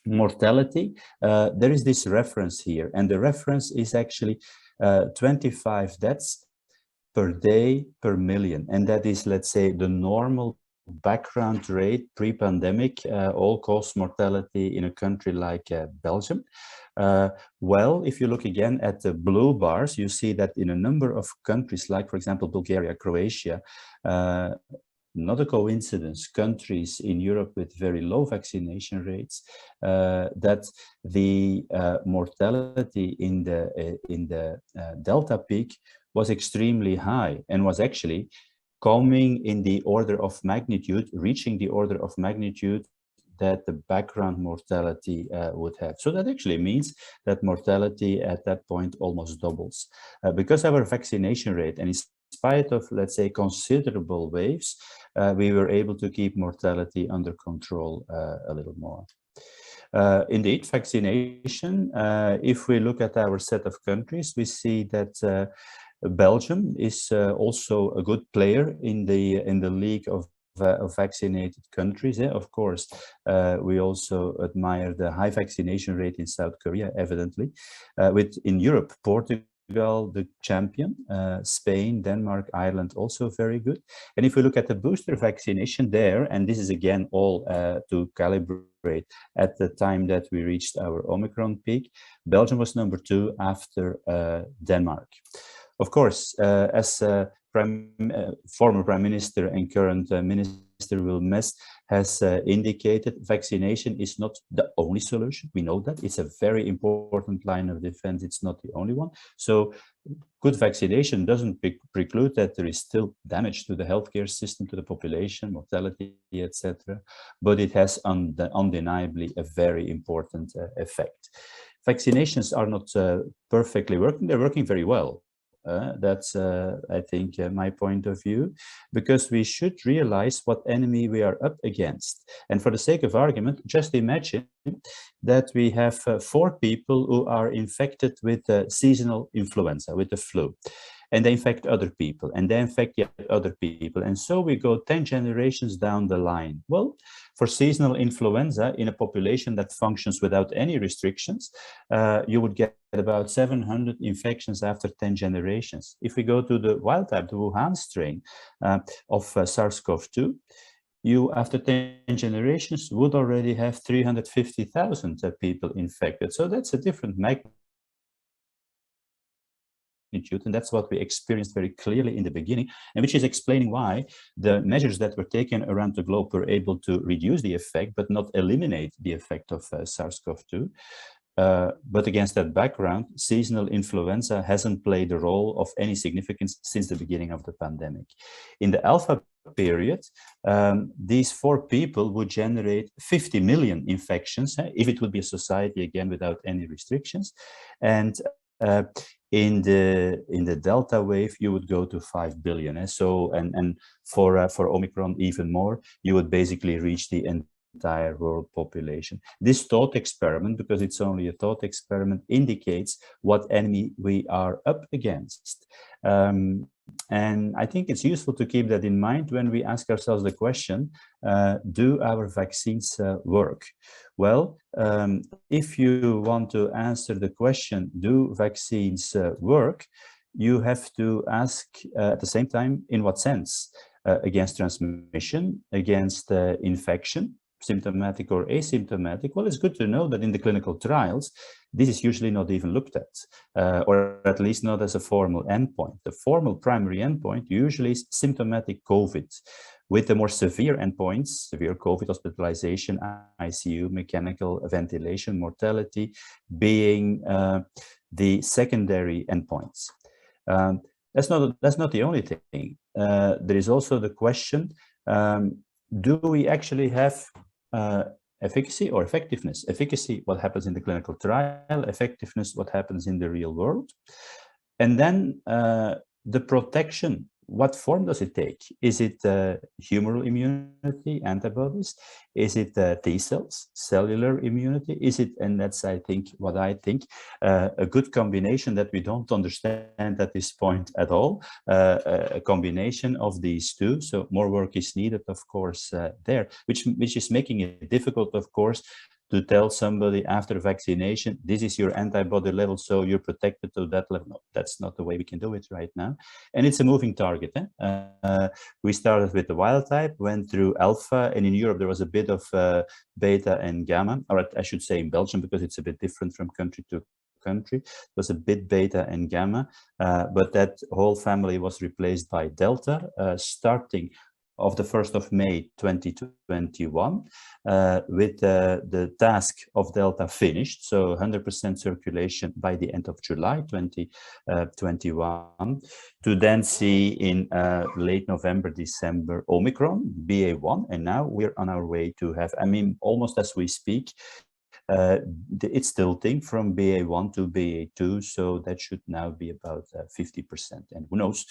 mortality, there is this reference here, and the reference is actually 25 deaths per day per million. And that is, let's say, the normal background rate pre-pandemic, all-cause mortality in a country like Belgium. Well, if you look again at the blue bars, you see that in a number of countries, like, for example, Bulgaria, Croatia, not a coincidence, countries in Europe with very low vaccination rates, that the mortality in the Delta peak was extremely high and was actually coming in the order of magnitude, reaching the order of magnitude that the background mortality would have. So that actually means that mortality at that point almost doubles. Because our vaccination rate, and in spite of, let's say, considerable waves, we were able to keep mortality under control a little more. Indeed, vaccination, if we look at our set of countries, we see that Belgium is also a good player in the league of vaccinated countries. Of course, we also admire the high vaccination rate in South Korea, evidently. In Europe, Portugal, the champion, Spain, Denmark, Ireland, also very good. And if we look at the booster vaccination there, and this is again all to calibrate at the time that we reached our Omicron peak, Belgium was number 2 after Denmark. Of course, as former Prime Minister and current Minister Wilmès has indicated, vaccination is not the only solution. We know that. It's a very important line of defense. It's not the only one. So good vaccination doesn't preclude that there is still damage to the healthcare system, to the population, mortality, etc. But it has undeniably a very important effect. Vaccinations are not perfectly working. They're working very well. That's, I think, my point of view, because we should realize what enemy we are up against. And for the sake of argument, just imagine that we have 4 people who are infected with seasonal influenza, with the flu. And they infect other people, and they infect yet other people. And so we go 10 generations down the line. Well, for seasonal influenza in a population that functions without any restrictions, you would get about 700 infections after 10 generations. If we go to the wild type, the Wuhan strain of SARS-CoV-2, you, after 10 generations, would already have 350,000 people infected. So that's a different magnitude. And that's what we experienced very clearly in the beginning, and which is explaining why the measures that were taken around the globe were able to reduce the effect, but not eliminate the effect of SARS-CoV-2. But against that background, seasonal influenza hasn't played a role of any significance since the beginning of the pandemic. In the Alpha period, these 4 people would generate 50 million infections, if it would be a society again without any restrictions. And in the Delta wave, you would go to 5 billion. So, and for Omicron even more, you would basically reach the entire world population. This thought experiment, because it's only a thought experiment, indicates what enemy we are up against. And I think it's useful to keep that in mind when we ask ourselves the question, do our vaccines work? Well, if you want to answer the question, do vaccines work? You have to ask at the same time, in what sense? Against transmission, against infection, symptomatic or asymptomatic. Well, it's good to know that in the clinical trials, this is usually not even looked at, or at least not as a formal endpoint. The formal primary endpoint usually is symptomatic COVID, with the more severe endpoints, severe COVID hospitalization, ICU, mechanical ventilation, mortality, being the secondary endpoints. That's not the only thing. There is also the question, do we actually have efficacy or effectiveness? Efficacy, what happens in the clinical trial, effectiveness, what happens in the real world. And then the protection, what form does it take? Is it humoral immunity, antibodies? Is it T cells, cellular immunity? Is it, and that's, I think, what I think, a good combination that we don't understand at this point at all, a combination of these two. So more work is needed, of course, there, which is making it difficult, of course, to tell somebody after vaccination, this is your antibody level, so you're protected to that level. No, that's not the way we can do it right now. And it's a moving target. We started with the wild type, went through alpha, and in Europe there was a bit of beta and gamma, or I should say in Belgium, because it's a bit different from country to country. It was a bit beta and gamma, but that whole family was replaced by delta, starting of the 1st of May 2021, with the task of Delta finished, so 100% circulation by the end of July 2021, to then see in late November, December, Omicron, BA1, and now we're on our way to have, I mean, almost as we speak, it's tilting from BA1 to BA2, so that should now be about 50%. And who knows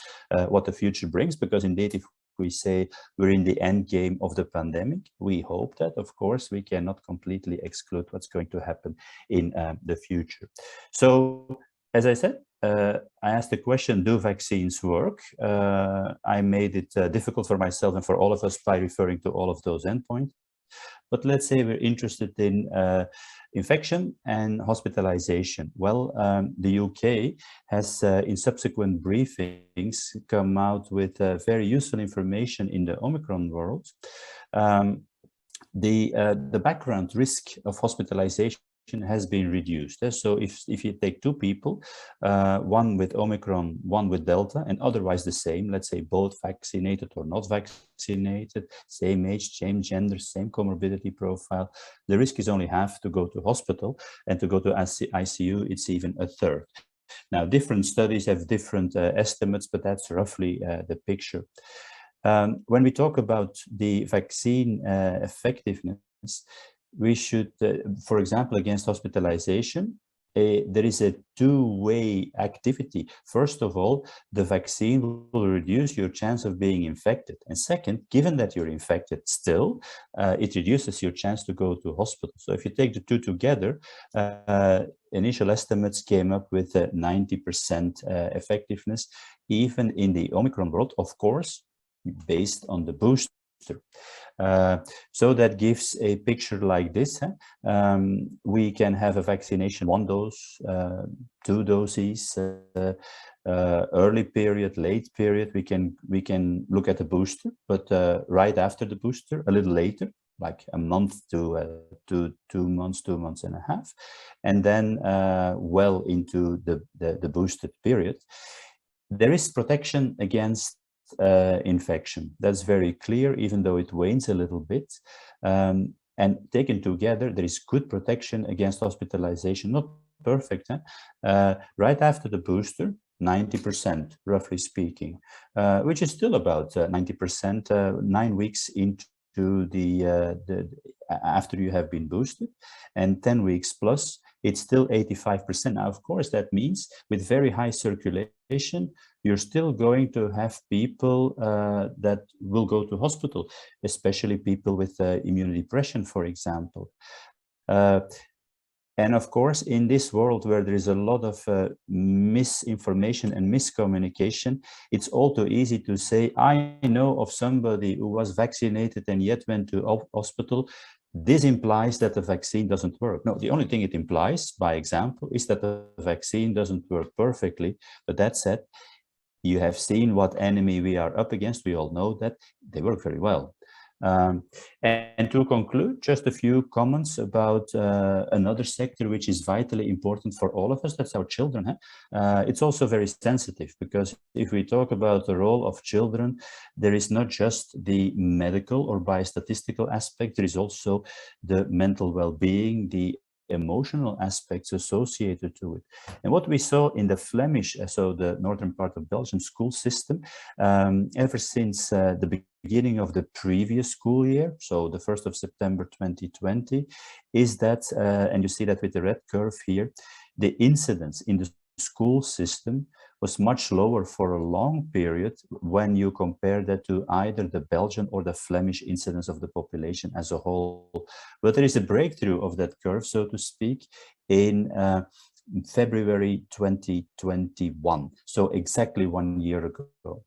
what the future brings, because indeed, if we say we're in the end game of the pandemic, we hope that, of course, we cannot completely exclude what's going to happen in the future. So, as I said, I asked the question, do vaccines work? I made it difficult for myself and for all of us by referring to all of those endpoints. But let's say we're interested in infection and hospitalization. Well, the UK has, in subsequent briefings, come out with very useful information in the Omicron world. The background risk of hospitalization has been reduced. So if you take two people, one with Omicron, one with Delta, and otherwise the same, let's say both vaccinated or not vaccinated, same age, same gender, same comorbidity profile, the risk is only half to go to hospital, and to go to ICU, it's even a third. Now, different studies have different estimates, but that's roughly the picture. When we talk about the vaccine effectiveness, we should, for example, against hospitalization, there is a two-way activity. First of all, the vaccine will reduce your chance of being infected. And second, given that you're infected still, it reduces your chance to go to hospital. So if you take the two together, initial estimates came up with 90% effectiveness, even in the Omicron world, of course, based on the booster. So that gives a picture like this. We can have a vaccination, 1 dose, 2 doses, early period, late period. We can look at the booster, but right after the booster, a little later, like a month to 2 months, 2 months and a half, and then well into the boosted period. There is protection against infection. That's very clear, even though it wanes a little bit. And taken together, there is good protection against hospitalization, not perfect. Right after the booster, 90%, roughly speaking, which is still about 90%, 9 weeks into after you have been boosted, and 10 weeks plus, it's still 85%. Now, of course, that means with very high circulation, you're still going to have people that will go to hospital, especially people with immunodepression, for example. And of course, in this world where there is a lot of misinformation and miscommunication, it's all too easy to say, I know of somebody who was vaccinated and yet went to hospital. This implies that the vaccine doesn't work. No, the only thing it implies, by example, is that the vaccine doesn't work perfectly. But that said, you have seen what enemy we are up against. We all know that they work very well. And to conclude, just a few comments about another sector which is vitally important for all of us. That's our children. It's also very sensitive, because if we talk about the role of children, there is not just the medical or biostatistical aspect, there is also the mental well-being, the emotional aspects associated to it. And what we saw in the Flemish, so the northern part of Belgium school system, ever since the beginning of the previous school year, so the 1st of September 2020, is that, and you see that with the red curve here, the incidence in the school system was much lower for a long period when you compare that to either the Belgian or the Flemish incidence of the population as a whole. But there is a breakthrough of that curve, so to speak, in February 2021, so exactly 1 year ago.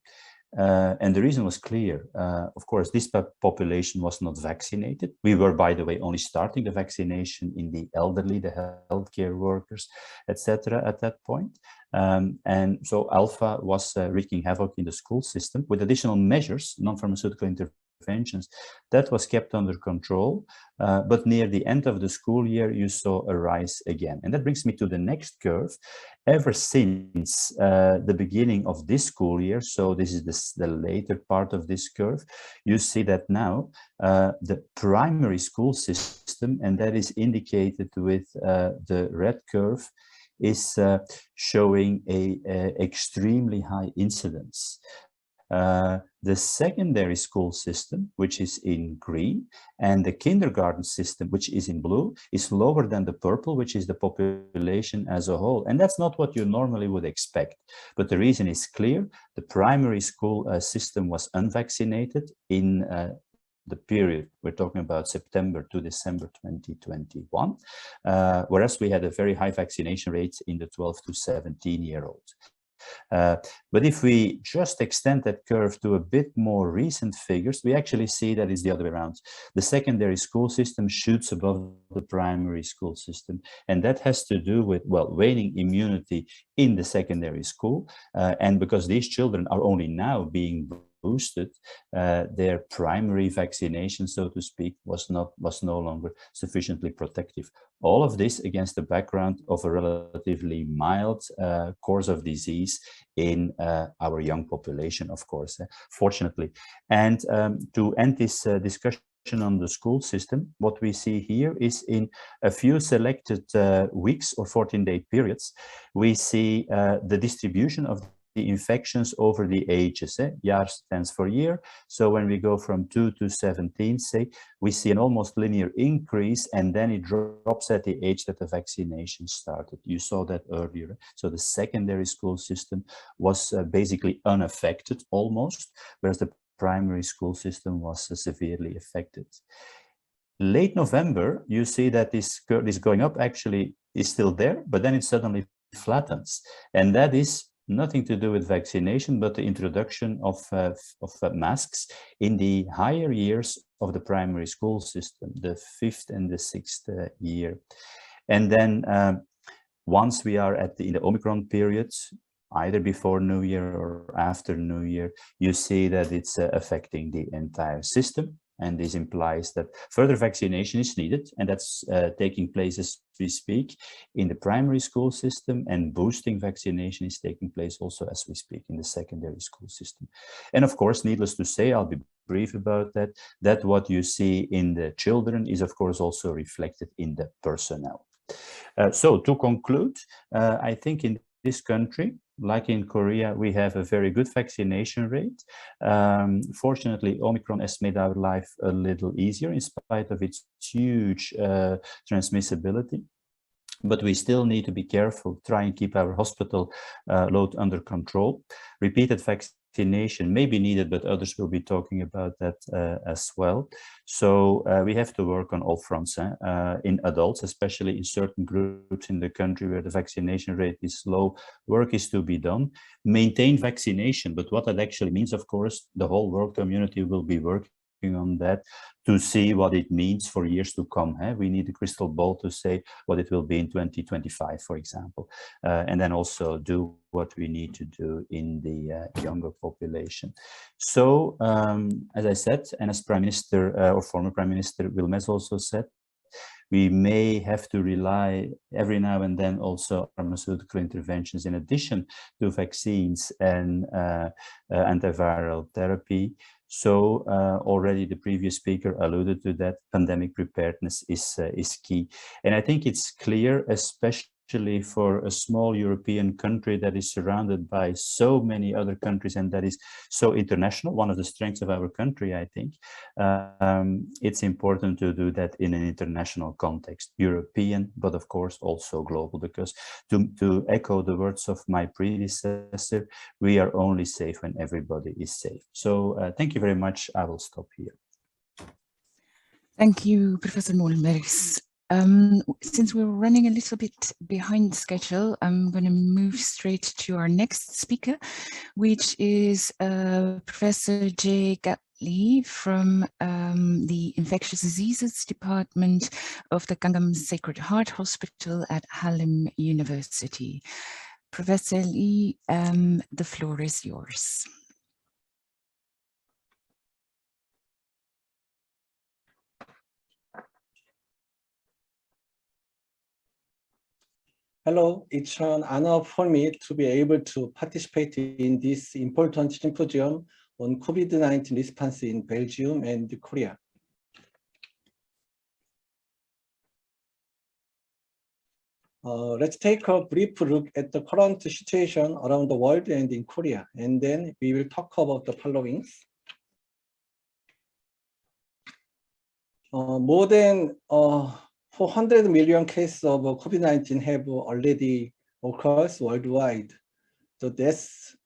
And the reason was clear. Of course, this population was not vaccinated. We were, by the way, only starting the vaccination in the elderly, the healthcare workers, etc. at that point. And so Alpha was wreaking havoc in the school system with additional measures, non-pharmaceutical interventions interventions, that was kept under control. But near the end of the school year, you saw a rise again. And that brings me to the next curve. Ever since the beginning of this school year, so this is the later part of this curve, you see that now the primary school system, and that is indicated with the red curve, is showing a extremely high incidence. The secondary school system, which is in green, and the kindergarten system, which is in blue, is lower than the purple, which is the population as a whole. And that's not what you normally would expect. But the reason is clear. The primary school system was unvaccinated in the period, we're talking about September to December 2021, whereas we had a very high vaccination rates in the 12 to 17-year-olds. But if we just extend that curve to a bit more recent figures, we actually see that it's the other way around. The secondary school system shoots above the primary school system. And that has to do with, well, waning immunity in the secondary school. And because these children are only now being boosted, their primary vaccination, so to speak, was no longer sufficiently protective. All of this against the background of a relatively mild course of disease in our young population, of course, fortunately. And to end this discussion on the school system, what we see here is in a few selected weeks or 14-day periods, we see the distribution of the infections over the ages. Jaar stands for year. So when we go from 2 to 17, say, we see an almost linear increase, and then it drops at the age that the vaccination started. You saw that earlier. So the secondary school system was basically unaffected almost, whereas the primary school system was severely affected. Late November, you see that this curve is going up, actually is still there, but then it suddenly flattens. And that is nothing to do with vaccination, but the introduction of masks in the higher years of the primary school system, the 5th and the 6th year. And then once we are in the Omicron period, either before New Year or after New Year, you see that it's affecting the entire system. And this implies that further vaccination is needed, and that's taking place as we speak in the primary school system, and boosting vaccination is taking place also as we speak in the secondary school system. And of course, needless to say, I'll be brief about that, that what you see in the children is of course also reflected in the personnel. So to conclude, I think in this country, like in Korea, we have a very good vaccination rate. Fortunately, Omicron has made our life a little easier in spite of its huge transmissibility. But we still need to be careful, try and keep our hospital load under control. Repeated vaccination may be needed, but others will be talking about that as well. So we have to work on all fronts in adults, especially in certain groups in the country where the vaccination rate is low. Work is to be done. Maintain vaccination, but what that actually means, of course, the whole world community will be working on that to see what it means for years to come. We need a crystal ball to say what it will be in 2025, for example, and then also do what we need to do in the younger population. So, as I said, and as Prime Minister or former Prime Minister Wilmès also said, we may have to rely every now and then also on pharmaceutical interventions in addition to vaccines and antiviral therapy. So already the previous speaker alluded to that. Pandemic preparedness is key. And I think it's clear, especially for a small European country that is surrounded by so many other countries and that is so international, one of the strengths of our country, I think, it's important to do that in an international context, European, but of course also global, because to echo the words of my predecessor, we are only safe when everybody is safe. So thank you very much. I will stop here. Thank you, Professor Molenbergs. Since we're running a little bit behind schedule, I'm going to move straight to our next speaker, which is Professor Jay Gatley from the Infectious Diseases Department of the Gangnam Sacred Heart Hospital at Hallym University. Professor Lee, the floor is yours. Hello, it's an honor for me to be able to participate in this important symposium on COVID-19 response in Belgium and Korea. Let's take a brief look at the current situation around the world and in Korea, and then we will talk about the following. More than 400 million cases of COVID-19 have already occurred worldwide. The deaths,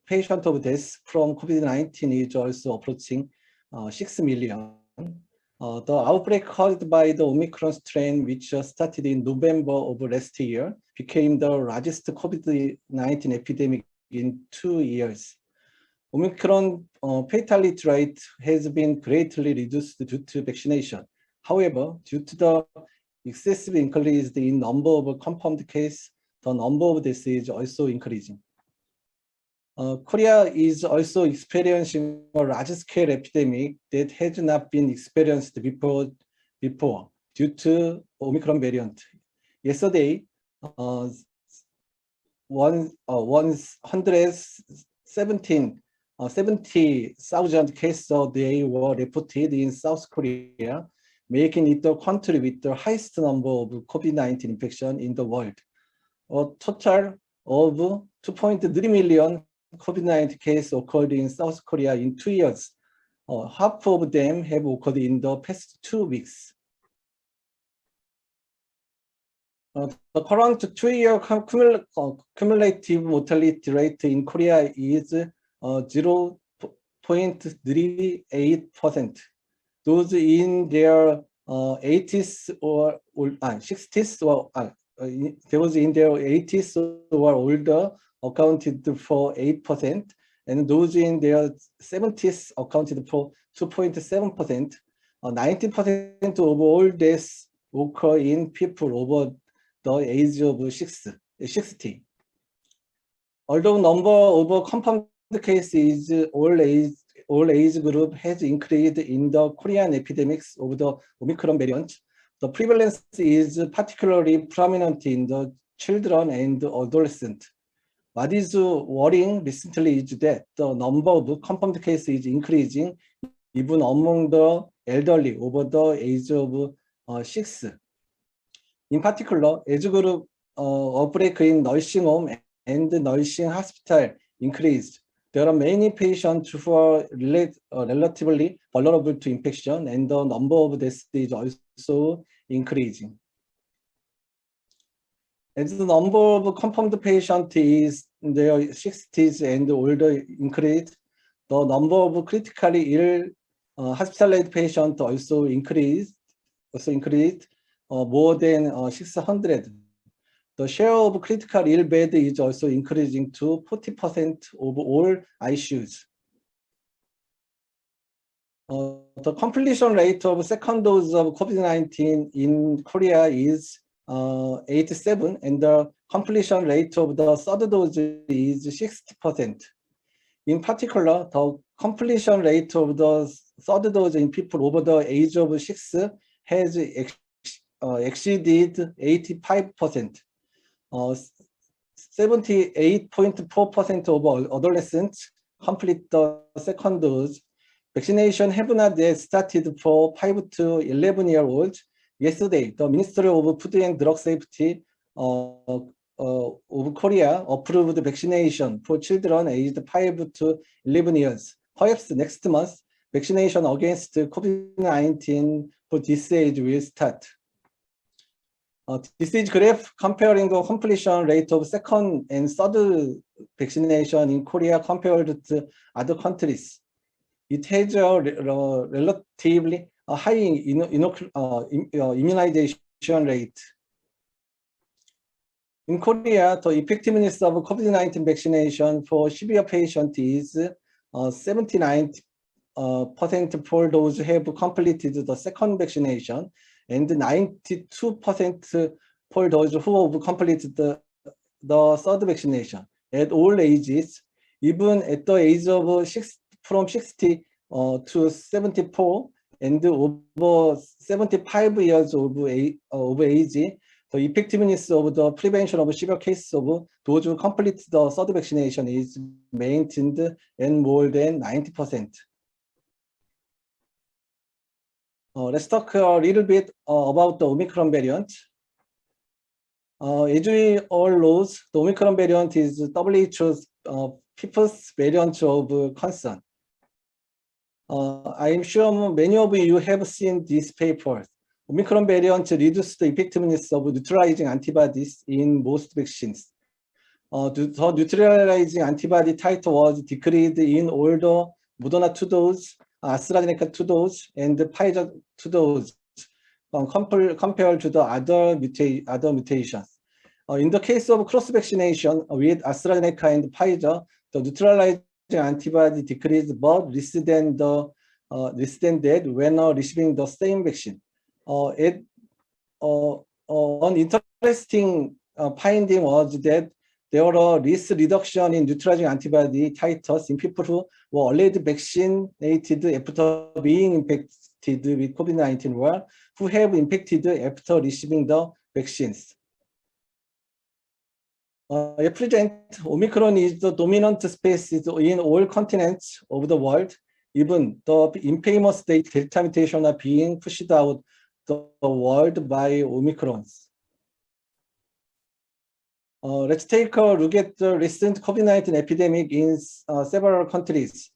patient of deaths from COVID-19 is also approaching 6 million. The outbreak caused by the Omicron strain, which started in November of last year, became the largest COVID-19 epidemic in 2 years. Omicron fatality rate has been greatly reduced due to vaccination. However, due to the excessive increase in number of confirmed cases, the number of deaths is also increasing. Korea is also experiencing a large-scale epidemic that has not been experienced before due to Omicron variant. Yesterday, 70,000 cases a day were reported in South Korea, making it the country with the highest number of COVID-19 infections in the world. A total of 2.3 million COVID-19 cases occurred in South Korea in 2 years. Half of them have occurred in the past 2 weeks. The current 2-year cumulative mortality rate in Korea is 0.38%. Those in their 80s or 60s or those in their 80s or older accounted for 8%, and those in their 70s accounted for 2.7%. 90% of all deaths occur in people over the age of 60. Although number of confirmed cases all age group has increased in the Korean epidemics of the Omicron variant, the prevalence is particularly prominent in the children and adolescents. What is worrying recently is that the number of confirmed cases is increasing even among the elderly over the age of 6. In particular, age group outbreak in nursing home and nursing hospital increased. There are many patients who are relatively vulnerable to infection, and the number of deaths is also increasing. As the number of confirmed patients is in their 60s and older increased, the number of critically ill hospitalized patients also increased more than 600. The share of critical ill bed is also increasing to 40% of all ICUs. The completion rate of second dose of COVID-19 in Korea is 87%, and the completion rate of the third dose is 60%. In particular, the completion rate of the third dose in people over the age of 6 has exceeded 85%. 78.4% of adolescents complete the second dose. Vaccination have not yet started for 5 to 11-year-olds. Yesterday, the Ministry of Food and Drug Safety of Korea approved vaccination for children aged 5 to 11 years. Perhaps next month, vaccination against COVID-19 for this age will start. This is graph comparing the completion rate of second and third vaccination in Korea compared to other countries. It has a relatively high immunization rate. In Korea, the effectiveness of COVID-19 vaccination for severe patients is 79% for those who have completed the second vaccination, and 92% for those who have completed the third vaccination at all ages, even at the age of from 60 to 74 and over 75 years of age. the effectiveness of the prevention of severe cases of those who complete the third vaccination is maintained at more than 90%. Let's talk a little bit about the Omicron variant. As we all know, the Omicron variant is WHO's fifth variant of concern. I'm sure many of you have seen these papers. Omicron variant reduced the effectiveness of neutralizing antibodies in most vaccines. The neutralizing antibody titer was decreased in all the Moderna 2 dose, AstraZeneca 2 dose, and Pfizer 2 dose compared to the other mutations. In the case of cross-vaccination with AstraZeneca and Pfizer, the neutralizing antibody decreased but less than that when receiving the same vaccine. An interesting finding was that there were risk reduction in neutralizing antibody titers in people who were already vaccinated after being infected with COVID-19 or who have infected after receiving the vaccines. At present, Omicron is the dominant species in all continents of the world. Even the infamous Delta mutation are being pushed out the world by Omicrons. Let's take a look at the recent COVID-19 epidemic in several countries.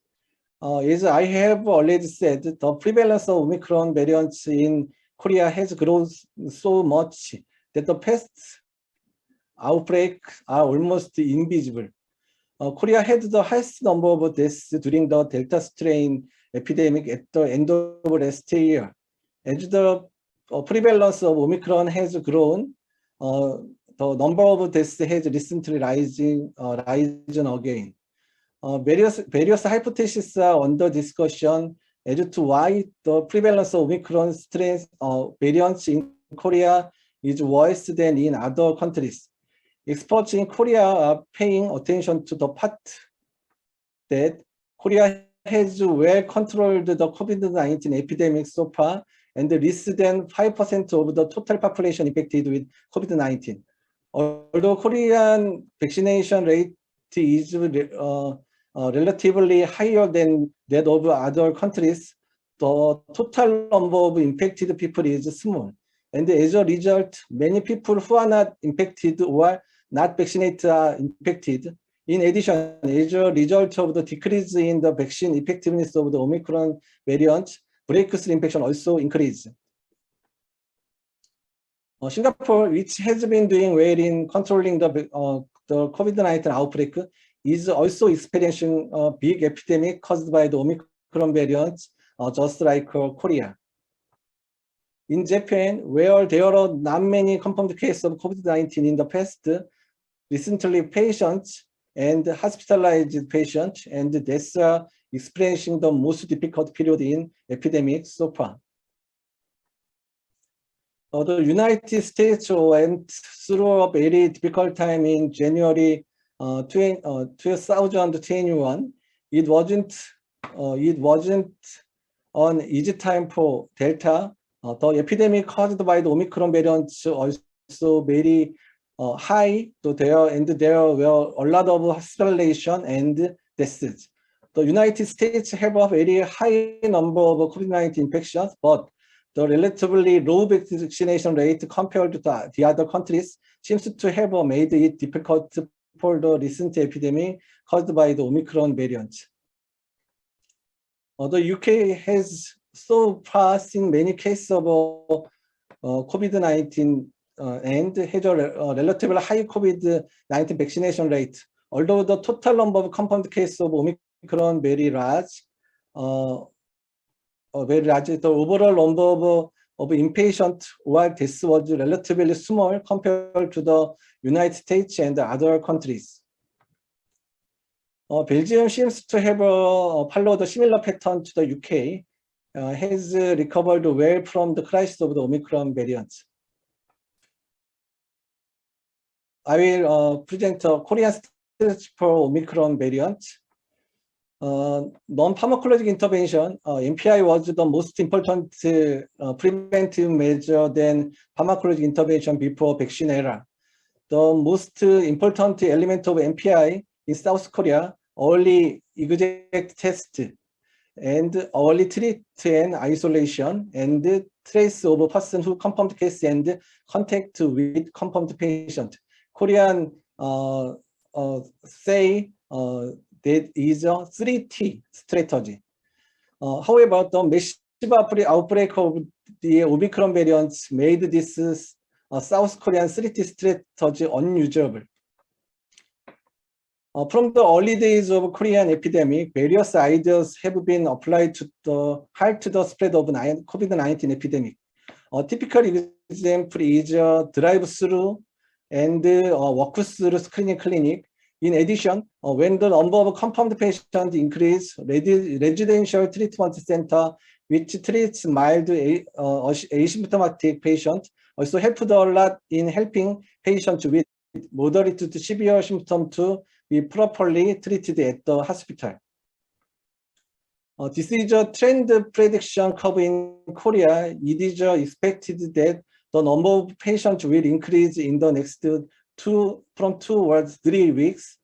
As I have already said, the prevalence of Omicron variants in Korea has grown so much that the past outbreaks are almost invisible. Korea had the highest number of deaths during the Delta strain epidemic at the end of last year. As the prevalence of Omicron has grown, the number of deaths has recently risen again. Various hypotheses are under discussion as to why the prevalence of Omicron strain variants in Korea is worse than in other countries. Experts in Korea are paying attention to the fact that Korea has well controlled the COVID-19 epidemic so far, and less than 5% of the total population infected with COVID-19. Although Korean vaccination rate is relatively higher than that of other countries, the total number of infected people is small. And as a result, many people who are not infected or not vaccinated are infected. In addition, as a result of the decrease in the vaccine effectiveness of the Omicron variant, breakthrough infection also increased. Singapore, which has been doing well in controlling the COVID-19 outbreak, is also experiencing a big epidemic caused by the Omicron variant, just like Korea. In Japan, where there are not many confirmed cases of COVID-19 in the past, recently patients and hospitalized patients and deaths are experiencing the most difficult period in epidemic so far. The United States went through a very difficult time in January 2021. It wasn't an easy time for Delta. The epidemic caused by the Omicron variant also very high. There were a lot of hospitalization and deaths. The United States have a very high number of COVID-19 infections, but the relatively low vaccination rate compared to the other countries seems to have made it difficult for the recent epidemic caused by the Omicron variant. The UK has so far seen many cases of COVID-19 and has a relatively high COVID-19 vaccination rate. Although the total number of confirmed cases of Omicron very large, the overall number of inpatient or deaths was relatively small compared to the United States and other countries. Belgium seems to have followed a similar pattern to the UK, has recovered well from the crisis of the Omicron variant. I will present a Korean strategy for Omicron variant. non-pharmacologic intervention, MPI was the most important preventive measure than pharmacologic intervention before vaccine era. The most important element of MPI in South Korea, early exact test and early treat and isolation and trace of a person who confirmed case and contact with confirmed patient. Korean say that is a 3T strategy. However, the massive outbreak of the Omicron variants made this South Korean 3T strategy unusable. From the early days of Korean epidemic, various ideas have been applied to halt the spread of COVID-19 epidemic. A typical example is drive-through and walk-through screening clinic. In addition, when the number of confirmed patients increase, residential treatment center, which treats mild asymptomatic patients, also helped a lot in helping patients with moderate to severe symptoms to be properly treated at the hospital. This is a trend prediction curve in Korea. It is expected that the number of patients will increase in the next from 2 or 3 weeks.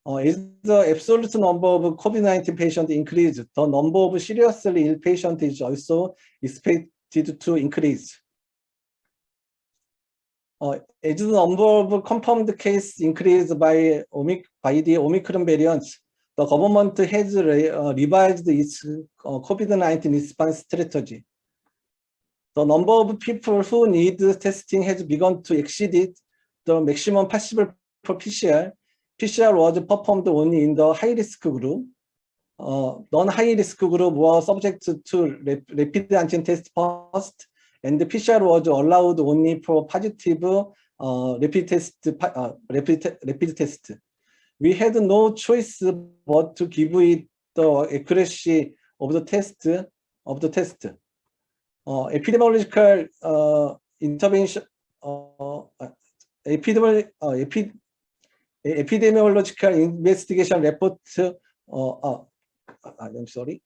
As the absolute number of COVID-19 patients increase, the number of seriously ill patients is also expected to increase. As the number of confirmed cases increase by the Omicron variants, the government has revised its COVID-19 response strategy. The number of people who need testing has begun to exceed the maximum possible for PCR. PCR was performed only in the high-risk group. Non-high-risk group were subject to rapid antigen test first, and the PCR was allowed only for positive rapid test. We had no choice but to give it the accuracy of the test. Epidemiological intervention. Epidemiological investigation report. I'm sorry.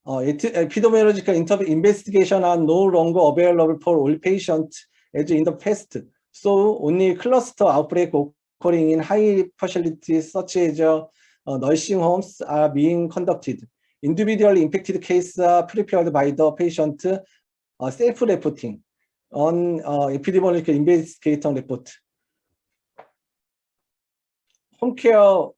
Epidemiological investigation are no longer available for all patients as in the past. So only cluster outbreak occurring in high facilities such as nursing homes are being conducted. Individually impacted cases are prepared by the patient self-reporting on epidemiological investigator report. Home care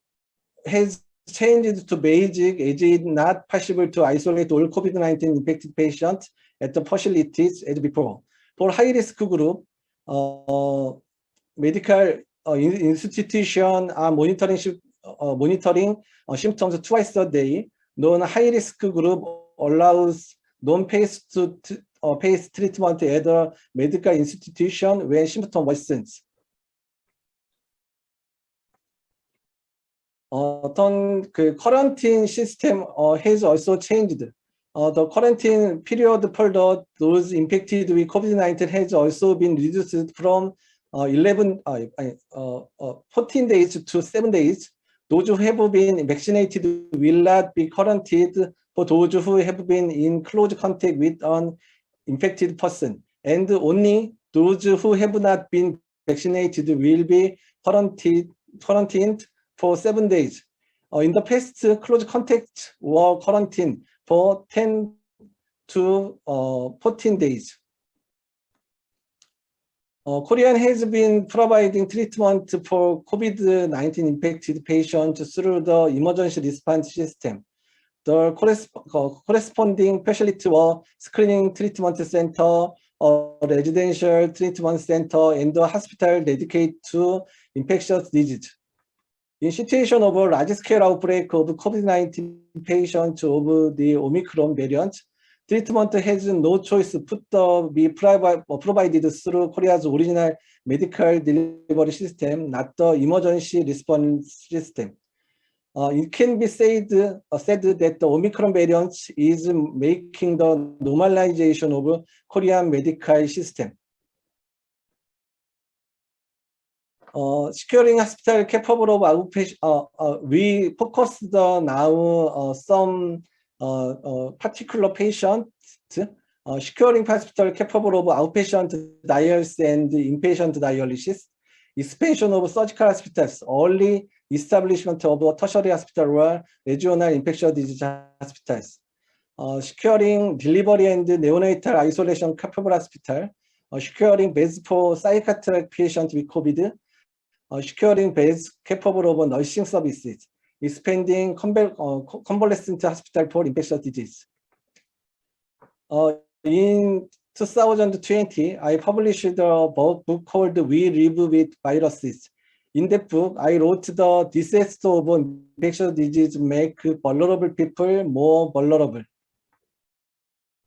has changed to basic as it is not possible to isolate all COVID-19 infected patients at the facilities as before. For high-risk group, medical institutions are monitoring symptoms twice a day. Non-high-risk group allows non-paced treatment at a medical institution when symptoms worsens. Quarantine system has also changed. The quarantine period for those infected with COVID-19 has also been reduced from 14 days to 7 days. Those who have been vaccinated will not be quarantined for those who have been in close contact with an infected person. And only those who have not been vaccinated will be quarantined for 7 days. In the past, close contacts were quarantined for 10 to 14 days. Korea has been providing treatment for COVID-19 infected patients through the emergency response system. The corresponding facility were screening treatment center, residential treatment center, and the hospital dedicated to infectious disease. In situation of a large-scale outbreak of COVID-19 patients of the Omicron variant, treatment has no choice but be provided through Korea's original medical delivery system, not the emergency response system. It can be said that the Omicron variant is making the normalization of Korean medical system. securing hospital capable of outpatient, we focused now some particular patients, securing hospital capable of outpatient dialysis and inpatient dialysis, expansion of surgical hospitals, early establishment of tertiary hospital or regional infectious disease hospitals, securing delivery and neonatal isolation capable hospital, securing beds for psychiatric patients with COVID, securing beds capable of nursing services, expanding convalescent hospital for infectious disease. In 2020, I published a book called We Live with Viruses. In that book, I wrote the disaster of infectious disease make vulnerable people more vulnerable.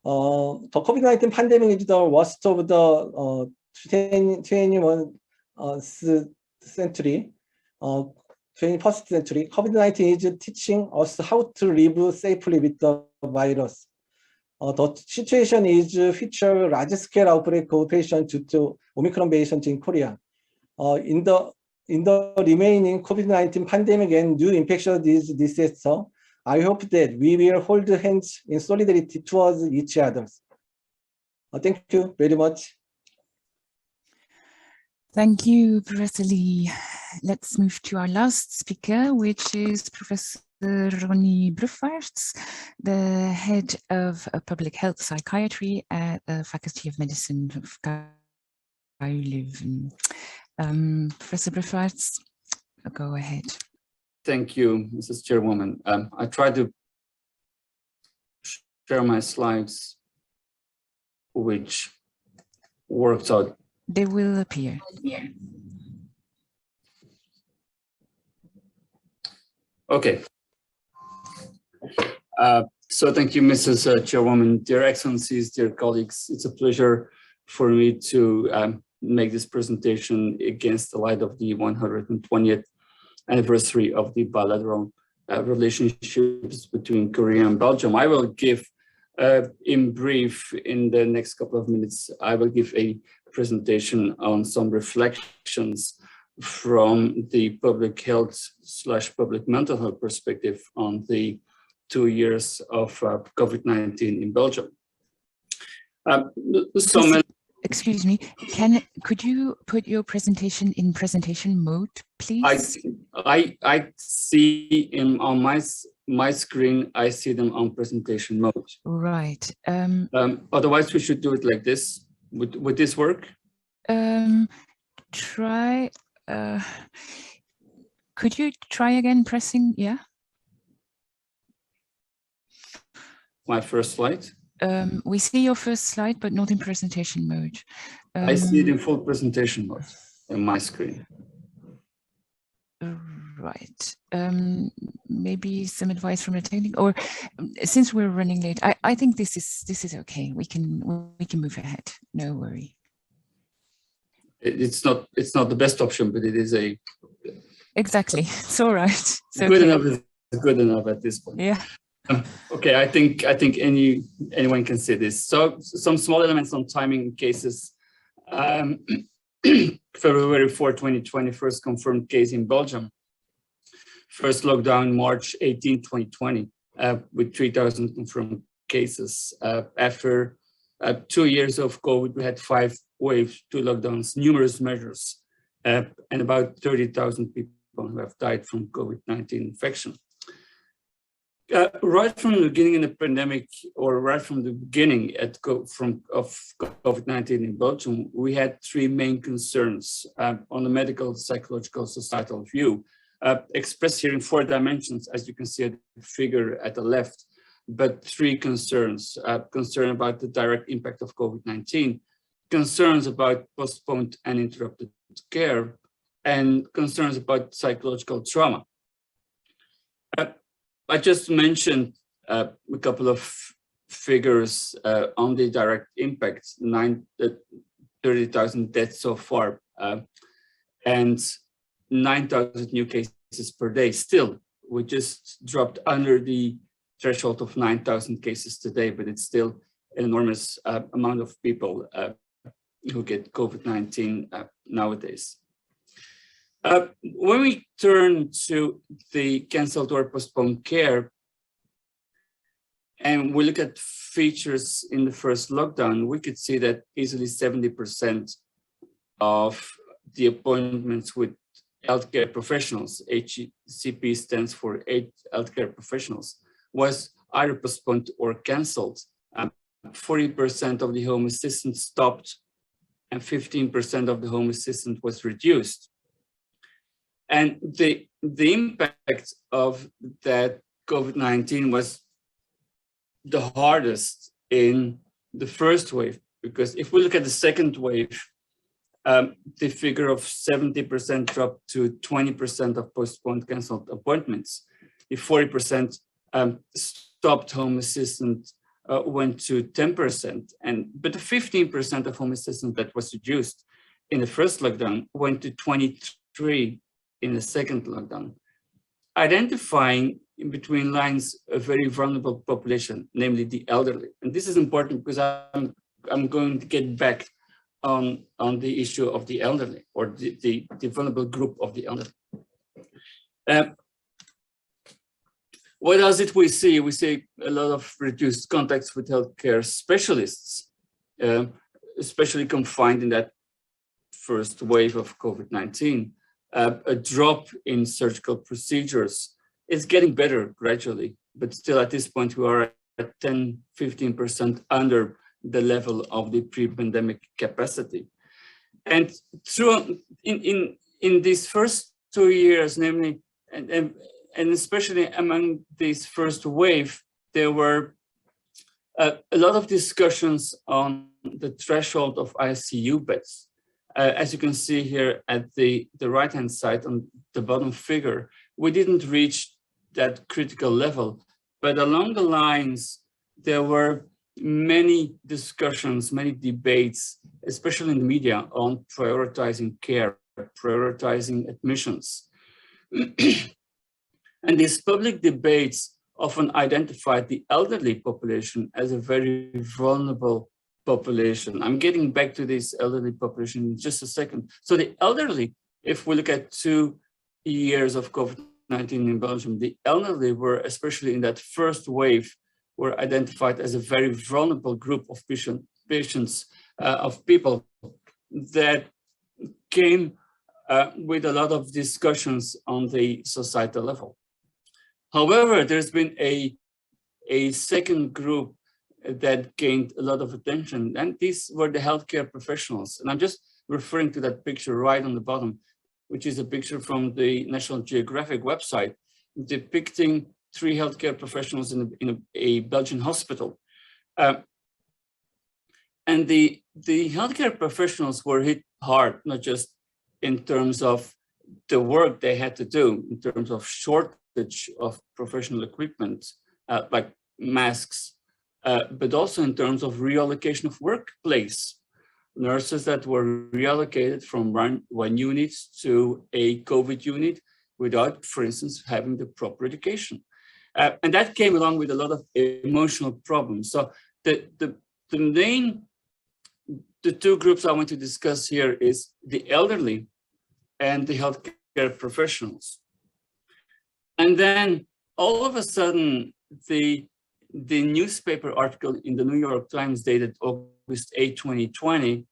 The COVID-19 pandemic is the worst of the 21st century. COVID-19 is teaching us how to live safely with the virus. The situation is feature large-scale outbreak of patients due to Omicron variant in Korea. In the remaining COVID-19 pandemic and new infectious disease disaster, I hope that we will hold hands in solidarity towards each other. Thank you very much. Thank you, Professor Lee. Let's move to our last speaker, which is Professor Ronnie Bruffaerts, the head of public health psychiatry at the Faculty of Medicine of Leuven. Professor Bruffaerts, go ahead. Thank you, Mrs. Chairwoman. I tried to share my slides, which worked out. They will appear. Okay. So thank you, Mrs. Chairwoman, dear Excellencies, dear colleagues. It's a pleasure for me to make this presentation against the light of the 120th anniversary of the bilateral relationships between Korea and Belgium. I will give, in brief, in the next couple of minutes, I will give a presentation on some reflections from the public health / public mental health perspective on the 2 years of COVID-19 in Belgium. Excuse me, could you put your presentation in presentation mode, please? I see on my screen, I see them on presentation mode. Right. Otherwise, we should do it like this. Would this work? Try. Could you try again pressing? Yeah. My first slide. We see your first slide, but not in presentation mode. I see it in full presentation mode on my screen. Right. Maybe some advice from the technical, or since we're running late, I think this is okay. We can move ahead. No worry. It's not the best option, but it is a. Exactly. It's all right. It's good enough is good enough at this point. Yeah. Okay, I think anyone can see this. So some small elements on timing cases. February 4, 2020, first confirmed case in Belgium. First lockdown March 18, 2020, with 3,000 confirmed cases. After 2 years of COVID, we had 5 waves, 2 lockdowns, numerous measures, and about 30,000 people who have died from COVID-19 infection. Right from the beginning in the pandemic, or right from the beginning of COVID-19 in Belgium, we had 3 main concerns on the medical, psychological, societal view, expressed here in 4 dimensions, as you can see at the figure at the left, but 3 concerns: concern about the direct impact of COVID-19, concerns about postponed and interrupted care, and concerns about psychological trauma. I just mentioned a couple of figures on the direct impact, 30,000 deaths so far, and 9,000 new cases per day. Still, we just dropped under the threshold of 9,000 cases today, but it's still an enormous amount of people who get COVID-19 nowadays. When we turn to the cancelled or postponed care, and we look at features in the first lockdown, we could see that easily 70% of the appointments with healthcare professionals, HCP stands for 8 healthcare professionals, was either postponed or cancelled. 40% of the home assistant stopped and 15% of the home assistant was reduced. And the impact of that COVID-19 was the hardest in the first wave, because if we look at the second wave, the figure of 70% dropped to 20% of postponed cancelled appointments. The 40% stopped home assistant went to 10%, but the 15% of home assistant that was reduced in the first lockdown went to 23 in the second lockdown, identifying in between lines a very vulnerable population, namely the elderly. And this is important because I'm going to get back on the issue of the elderly, or the vulnerable group of the elderly. What else did we see? We see a lot of reduced contacts with healthcare specialists, especially confined in that first wave of COVID-19. A drop in surgical procedures. It's getting better gradually, but still at this point we are at 10–15% under the level of the pre-pandemic capacity. And through in these first 2 years, namely, and especially among this first wave, there were a lot of discussions on the threshold of ICU beds. As you can see here at the right-hand side on the bottom figure, we didn't reach that critical level, but along the lines, there were many discussions, many debates, especially in the media, on prioritizing care, prioritizing admissions. And these public debates often identified the elderly population as a very vulnerable population. I'm getting back to this elderly population in just a second. So the elderly, if we look at 2 years of COVID-19 in Belgium, the elderly were, especially in that first wave, were identified as a very vulnerable group of patients, of people that came with a lot of discussions on the societal level. However, there's been a second group that gained a lot of attention, and these were the healthcare professionals. And I'm just referring to that picture right on the bottom, which is a picture from the National Geographic website depicting 3 healthcare professionals in a Belgian hospital. And the healthcare professionals were hit hard, not just in terms of the work they had to do, in terms of shortage of professional equipment, like masks, but also in terms of reallocation of workplace. Nurses that were reallocated from one unit to a COVID unit without, for instance, having the proper education. And that came along with a lot of emotional problems. So the 2 groups I want to discuss here is the elderly and the healthcare professionals. And then all of a sudden, the newspaper article in the New York Times dated August 8, 2020,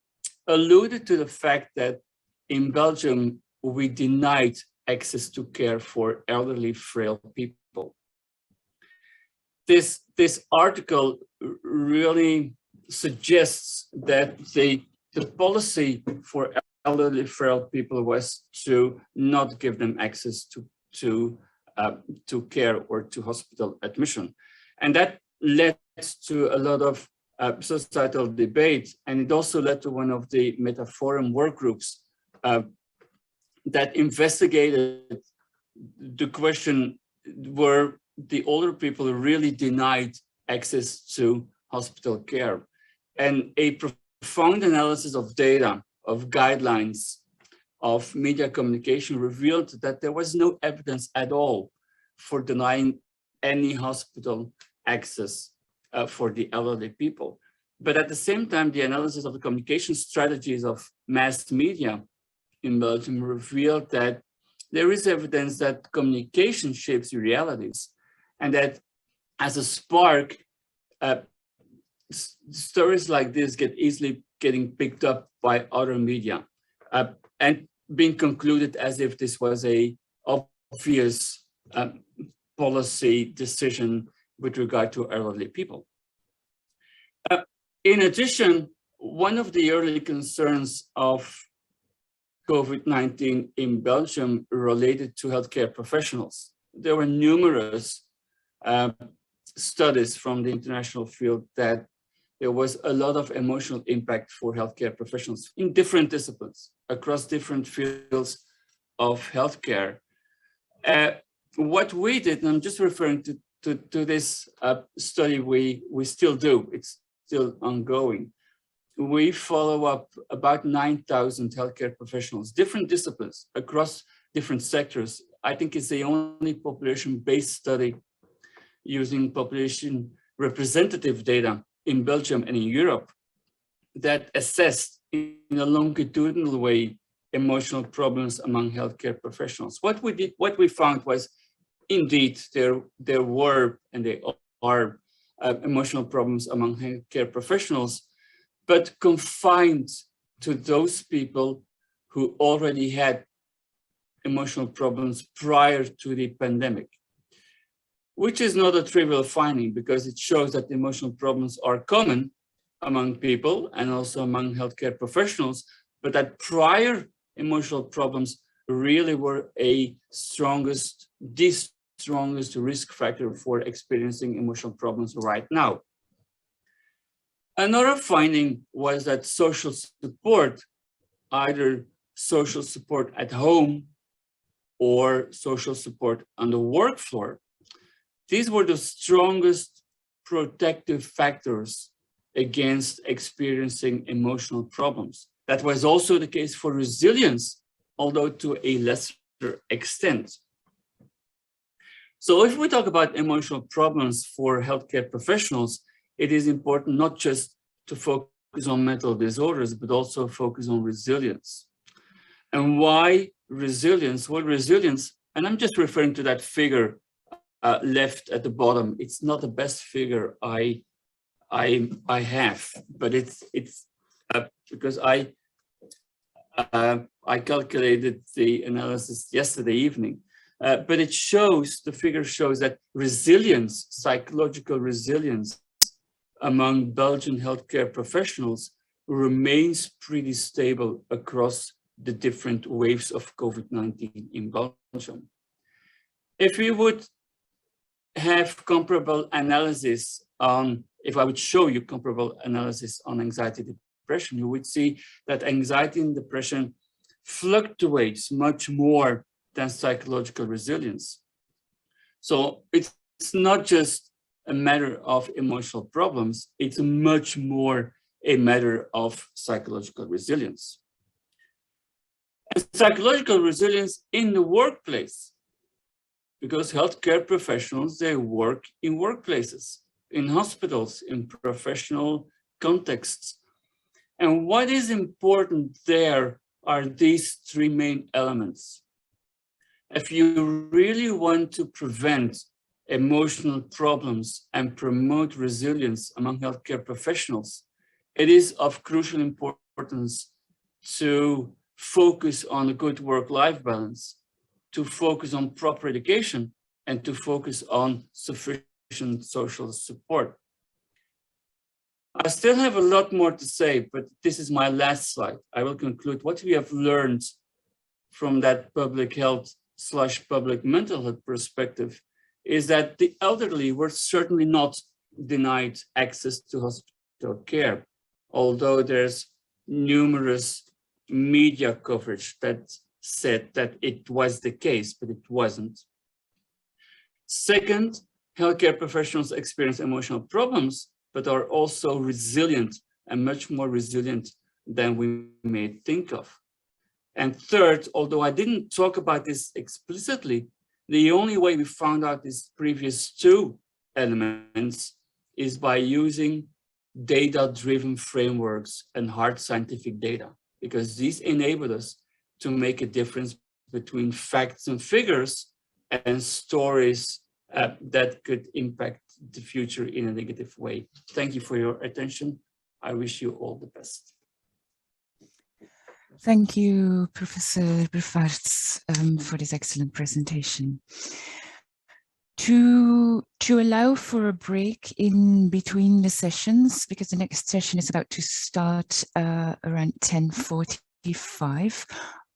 alluded to the fact that in Belgium, we denied access to care for elderly, frail people. This article really suggests that the policy for elderly, frail people was to not give them access to care or to hospital admission. And that led to a lot of societal debate, and it also led to one of the Metaforum work groups that investigated the question, were the older people really denied access to hospital care? And a profound analysis of data, of guidelines, of media communication revealed that there was no evidence at all for denying any hospital access for the elderly people. But at the same time, the analysis of the communication strategies of mass media in Belgium revealed that there is evidence that communication shapes realities, and that as a spark, stories like this get easily getting picked up by other media and being concluded as if this was a obvious policy decision with regard to elderly people. In addition, one of the early concerns of COVID-19 in Belgium related to healthcare professionals. There were numerous studies from the international field that there was a lot of emotional impact for healthcare professionals in different disciplines, across different fields of healthcare. What we did, and I'm just referring to this study we still do, it's still ongoing. We follow up about 9,000 healthcare professionals, different disciplines across different sectors. I think it's the only population-based study using population representative data in Belgium and in Europe that assessed in a longitudinal way emotional problems among healthcare professionals. What we found was, indeed, there were and there are emotional problems among healthcare professionals, but confined to those people who already had emotional problems prior to the pandemic, which is not a trivial finding because it shows that emotional problems are common among people and also among healthcare professionals, but that prior emotional problems really were the strongest risk factor for experiencing emotional problems right now. Another finding was that social support, either social support at home or social support on the work floor, these were the strongest protective factors against experiencing emotional problems. That was also the case for resilience, although to a lesser extent. So if we talk about emotional problems for healthcare professionals, it is important not just to focus on mental disorders, but also focus on resilience. And why resilience? Well, resilience, and I'm just referring to that figure left at the bottom. It's not the best figure I have, but it's because I calculated the analysis yesterday evening. But it shows, the figure shows that resilience, psychological resilience among Belgian healthcare professionals remains pretty stable across the different waves of COVID-19 in Belgium. If we would have comparable analysis on, if I would show you comparable analysis on anxiety and depression, you would see that anxiety and depression fluctuates much more than psychological resilience. So it's not just a matter of emotional problems, it's much more a matter of psychological resilience. And psychological resilience in the workplace, because healthcare professionals, they work in workplaces, in hospitals, in professional contexts. And what is important there are these three main elements. If you really want to prevent emotional problems and promote resilience among healthcare professionals, it is of crucial importance to focus on a good work-life balance, to focus on proper education, and to focus on sufficient social support. I still have a lot more to say, but this is my last slide. I will conclude what we have learned from that public health / public mental health perspective is that the elderly were certainly not denied access to hospital care, although there's numerous media coverage that said that it was the case, but it wasn't. Second, healthcare professionals experience emotional problems, but are also resilient and much more resilient than we may think of. And third, although I didn't talk about this explicitly, the only way we found out these previous two elements is by using data-driven frameworks and hard scientific data, because these enable us to make a difference between facts and figures and stories that could impact the future in a negative way. Thank you for your attention. I wish you all the best. Thank you, Professor Bruffarts, for this excellent presentation. To allow for a break in between the sessions, because the next session is about to start around 10:45,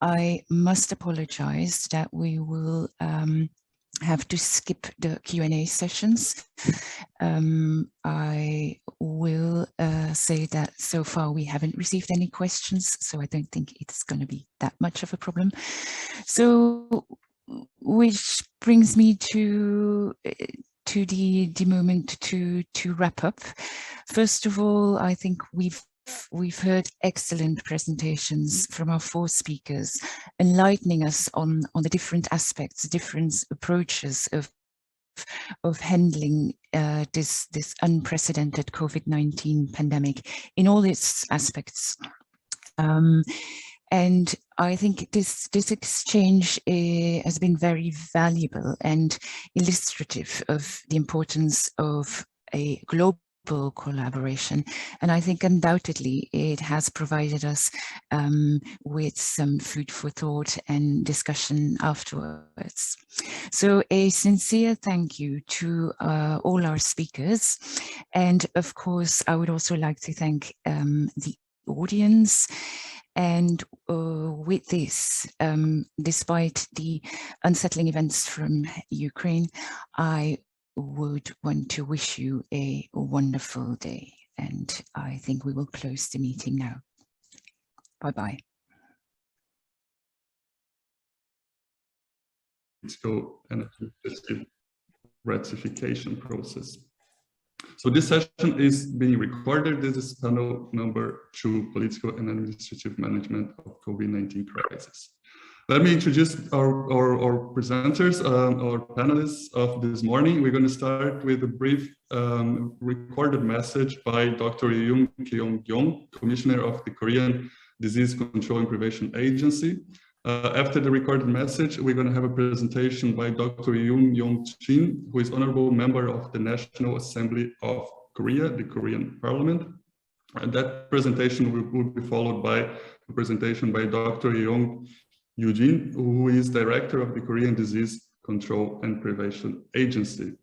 I must apologize that we will have to skip the Q&A sessions. I will say that so far we haven't received any questions, so I don't think it's going to be that much of a problem. So, which brings me to the moment to wrap up. First of all, I think we've heard excellent presentations from our 4 speakers, enlightening us on the different aspects, different approaches of handling this unprecedented COVID-19 pandemic in all its aspects. And I think this exchange has been very valuable and illustrative of the importance of a global collaboration, and I think undoubtedly it has provided us with some food for thought and discussion afterwards. So a sincere thank you to all our speakers, and of course I would also like to thank the audience. And with this, despite the unsettling events from Ukraine, I would want to wish you a wonderful day, and I think we will close the meeting now. Bye-bye. And ratification process. So this session is being recorded. This is panel number 2, Political and Administrative Management of COVID-19 Crisis. Let me introduce our presenters, our panelists of this morning. We're going to start with a brief recorded message by Dr. Yoon Kyung-yong, Commissioner of the Korean Disease Control and Prevention Agency. After the recorded message, we're going to have a presentation by Dr. Yoon Yong-chin, who is Honorable Member of the National Assembly of Korea, the Korean Parliament. And that presentation will be followed by a presentation by Dr. Yong Yoo-jin, who is Director of the Korean Disease Control and Prevention Agency.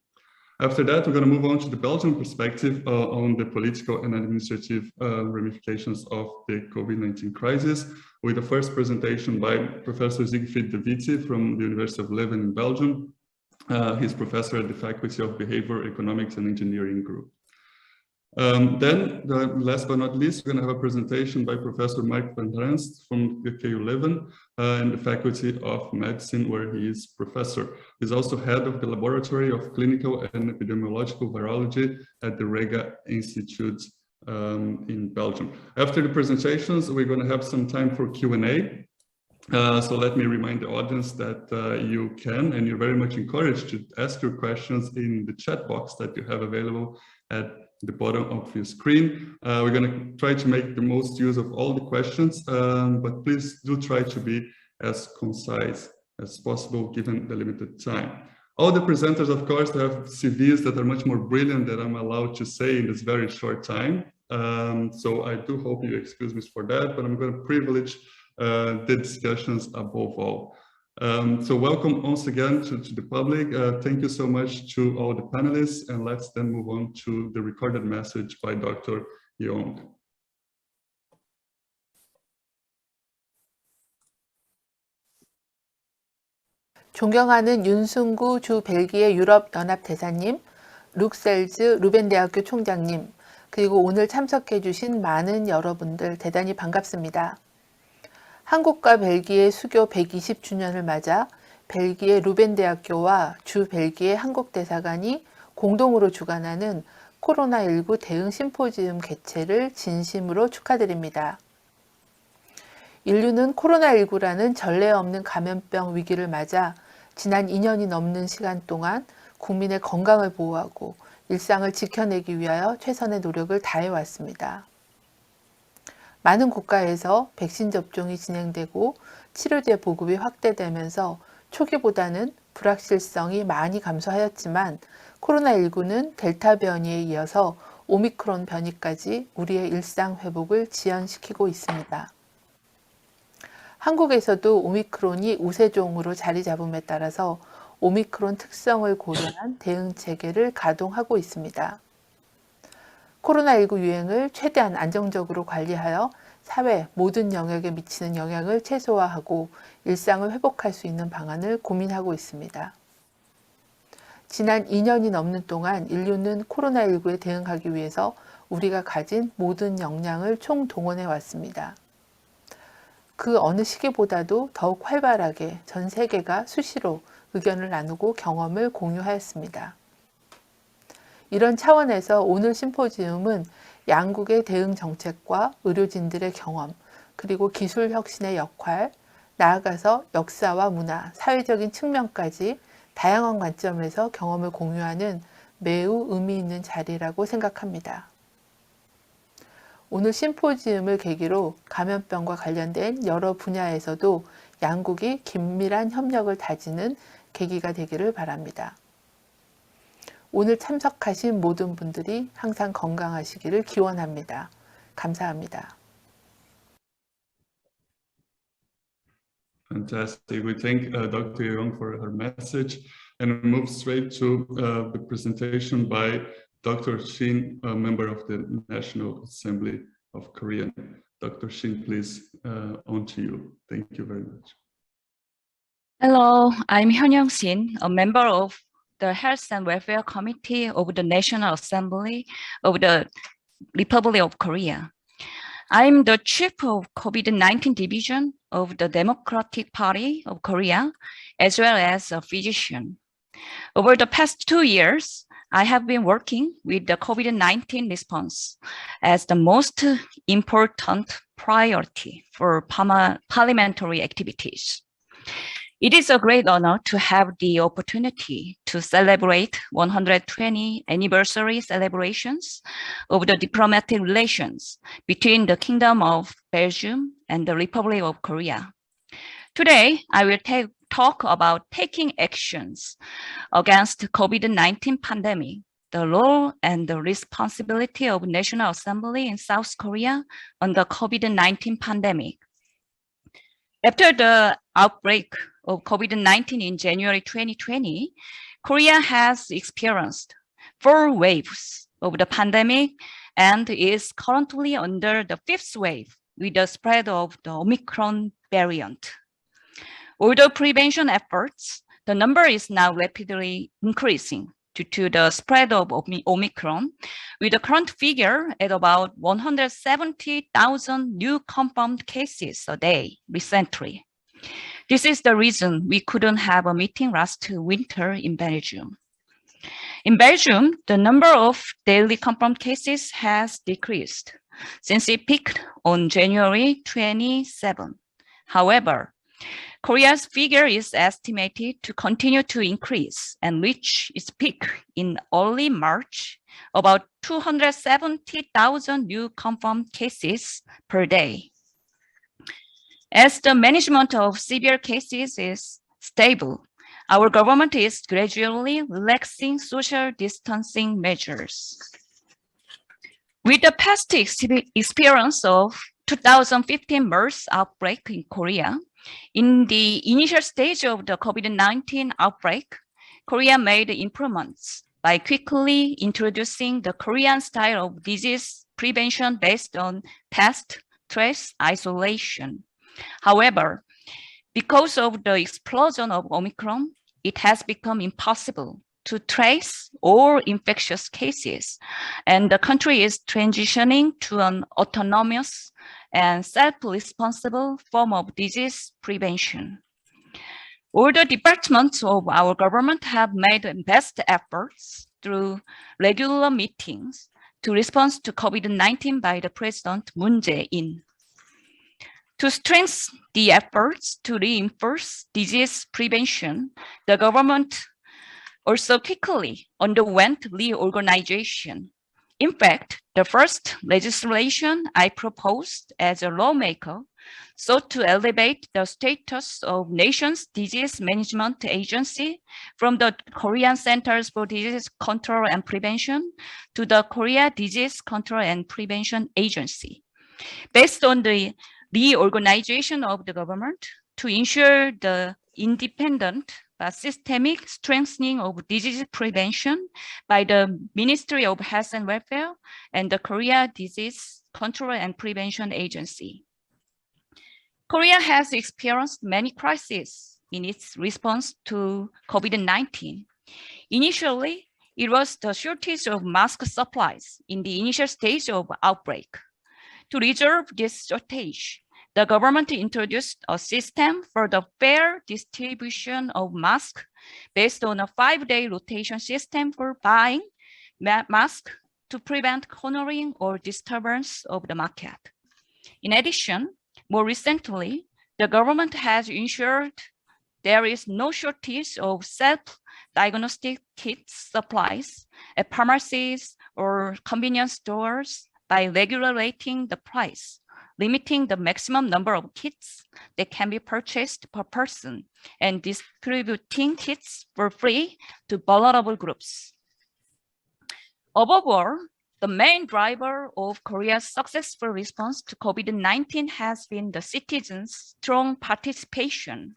After that, we're going to move on to the Belgian perspective on the political and administrative ramifications of the COVID-19 crisis, with the first presentation by Professor Siegfried de Witte from the University of Leuven in Belgium. He's professor at the Faculty of Behavior, Economics and Engineering Group. Then, last but not least, we're going to have a presentation by Professor Mark van Ranst from the KU Leuven and the Faculty of Medicine, where he is professor. He's also head of the Laboratory of Clinical and Epidemiological Virology at the Rega Institute in Belgium. After the presentations, we're going to have some time for Q&A. So let me remind the audience that you can, and you're very much encouraged to ask your questions in the chat box that you have available at the bottom of your screen. We're going to try to make the most use of all the questions, but please do try to be as concise as possible given the limited time. All the presenters, of course, have CVs that are much more brilliant than I'm allowed to say in this very short time. So I do hope you excuse me for that, but I'm going to privilege the discussions above all. So welcome once again to the public. Thank you so much to all the panelists, and let's then move on to the recorded message by Dr. Yong. 존경하는 윤승구 주 벨기에 유럽연합 대사님, 룩셀즈 루벤 대학교 총장님, 그리고 오늘 참석해 주신 많은 여러분들 대단히 반갑습니다. 한국과 벨기에 수교 120주년을 맞아 벨기에 루벤 대학교와 주 벨기에 한국 대사관이 공동으로 주관하는 코로나19 대응 심포지움 개최를 진심으로 축하드립니다. 인류는 코로나19라는 전례 없는 감염병 위기를 맞아 지난 2년이 넘는 시간 동안 국민의 건강을 보호하고 일상을 지켜내기 위하여 최선의 노력을 다해왔습니다. 많은 국가에서 백신 접종이 진행되고 치료제 보급이 확대되면서 초기보다는 불확실성이 많이 감소하였지만 코로나19는 델타 변이에 이어서 오미크론 변이까지 우리의 일상 회복을 지연시키고 있습니다. 한국에서도 오미크론이 우세종으로 자리 잡음에 따라서 오미크론 특성을 고려한 대응 체계를 가동하고 있습니다. 코로나19 유행을 최대한 안정적으로 관리하여 사회 모든 영역에 미치는 영향을 최소화하고 일상을 회복할 수 있는 방안을 고민하고 있습니다. 지난 2년이 넘는 동안 인류는 코로나19에 대응하기 위해서 우리가 가진 모든 역량을 총동원해 왔습니다. 그 어느 시기보다도 더욱 활발하게 전 세계가 수시로 의견을 나누고 경험을 공유하였습니다. 이런 차원에서 오늘 심포지움은 양국의 대응 정책과 의료진들의 경험, 그리고 기술 혁신의 역할, 나아가서 역사와 문화, 사회적인 측면까지 다양한 관점에서 경험을 공유하는 매우 의미 있는 자리라고 생각합니다. 오늘 심포지움을 계기로 감염병과 관련된 여러 분야에서도 양국이 긴밀한 협력을 다지는 계기가 되기를 바랍니다. 오늘 참석하신 모든 분들이 항상 건강하시기를 기원합니다. 감사합니다. Fantastic. We thank Dr. Young for her message and move straight to the presentation by Dr. Shin, a member of the National Assembly of Korea. Dr. Shin, please, on to you. Thank you very much. Hello, I'm Hyun Shin, a member of the Health and Welfare Committee of the National Assembly of the Republic of Korea. I'm the chief of COVID-19 division of the Democratic Party of Korea, as well as a physician. Over the past 2 years, I have been working with the COVID-19 response as the most important priority for parliamentary activities. It is a great honor to have the opportunity to celebrate 120 anniversary celebrations of the diplomatic relations between the Kingdom of Belgium and the Republic of Korea. Today, I will talk about taking actions against the COVID-19 pandemic, the role and the responsibility of National Assembly in South Korea on the COVID-19 pandemic. After the outbreak of COVID-19 in January 2020, Korea has experienced 4 waves of the pandemic and is currently under the 5th wave with the spread of the Omicron variant. Although prevention efforts, the number is now rapidly increasing due to the spread of Omicron, with the current figure at about 170,000 new confirmed cases a day recently. This is the reason we couldn't have a meeting last winter in Belgium. In Belgium, the number of daily confirmed cases has decreased since it peaked on January 27. However, Korea's figure is estimated to continue to increase and reach its peak in early March, about 270,000 new confirmed cases per day. As the management of severe cases is stable, our government is gradually relaxing social distancing measures. With the past experience of 2015 MERS outbreak in Korea, in the initial stage of the COVID-19 outbreak, Korea made improvements by quickly introducing the Korean style of disease prevention based on test, trace, isolation. However, because of the explosion of Omicron, it has become impossible to trace all infectious cases, and the country is transitioning to an autonomous and self-responsible form of disease prevention. All the departments of our government have made best efforts through regular meetings to respond to COVID-19 by the President Moon Jae-in. To strengthen the efforts to reinforce disease prevention, the government also quickly underwent reorganization. In fact, the first legislation I proposed as a lawmaker sought to elevate the status of nation's disease management agency from the Korean Centers for Disease Control and Prevention to the Korea Disease Control and Prevention Agency, based on the reorganization of the government to ensure the independent but systemic strengthening of disease prevention by the Ministry of Health and Welfare and the Korea Disease Control and Prevention Agency. Korea has experienced many crises in its response to COVID-19. Initially, it was the shortage of mask supplies in the initial stage of outbreak. To resolve this shortage, the government introduced a system for the fair distribution of masks based on a 5-day rotation system for buying masks to prevent cornering or disturbance of the market. In addition, more recently, the government has ensured there is no shortage of self-diagnostic kit supplies at pharmacies or convenience stores by regulating the price, limiting the maximum number of kits that can be purchased per person, and distributing kits for free to vulnerable groups. Above all, the main driver of Korea's successful response to COVID-19 has been the citizens' strong participation.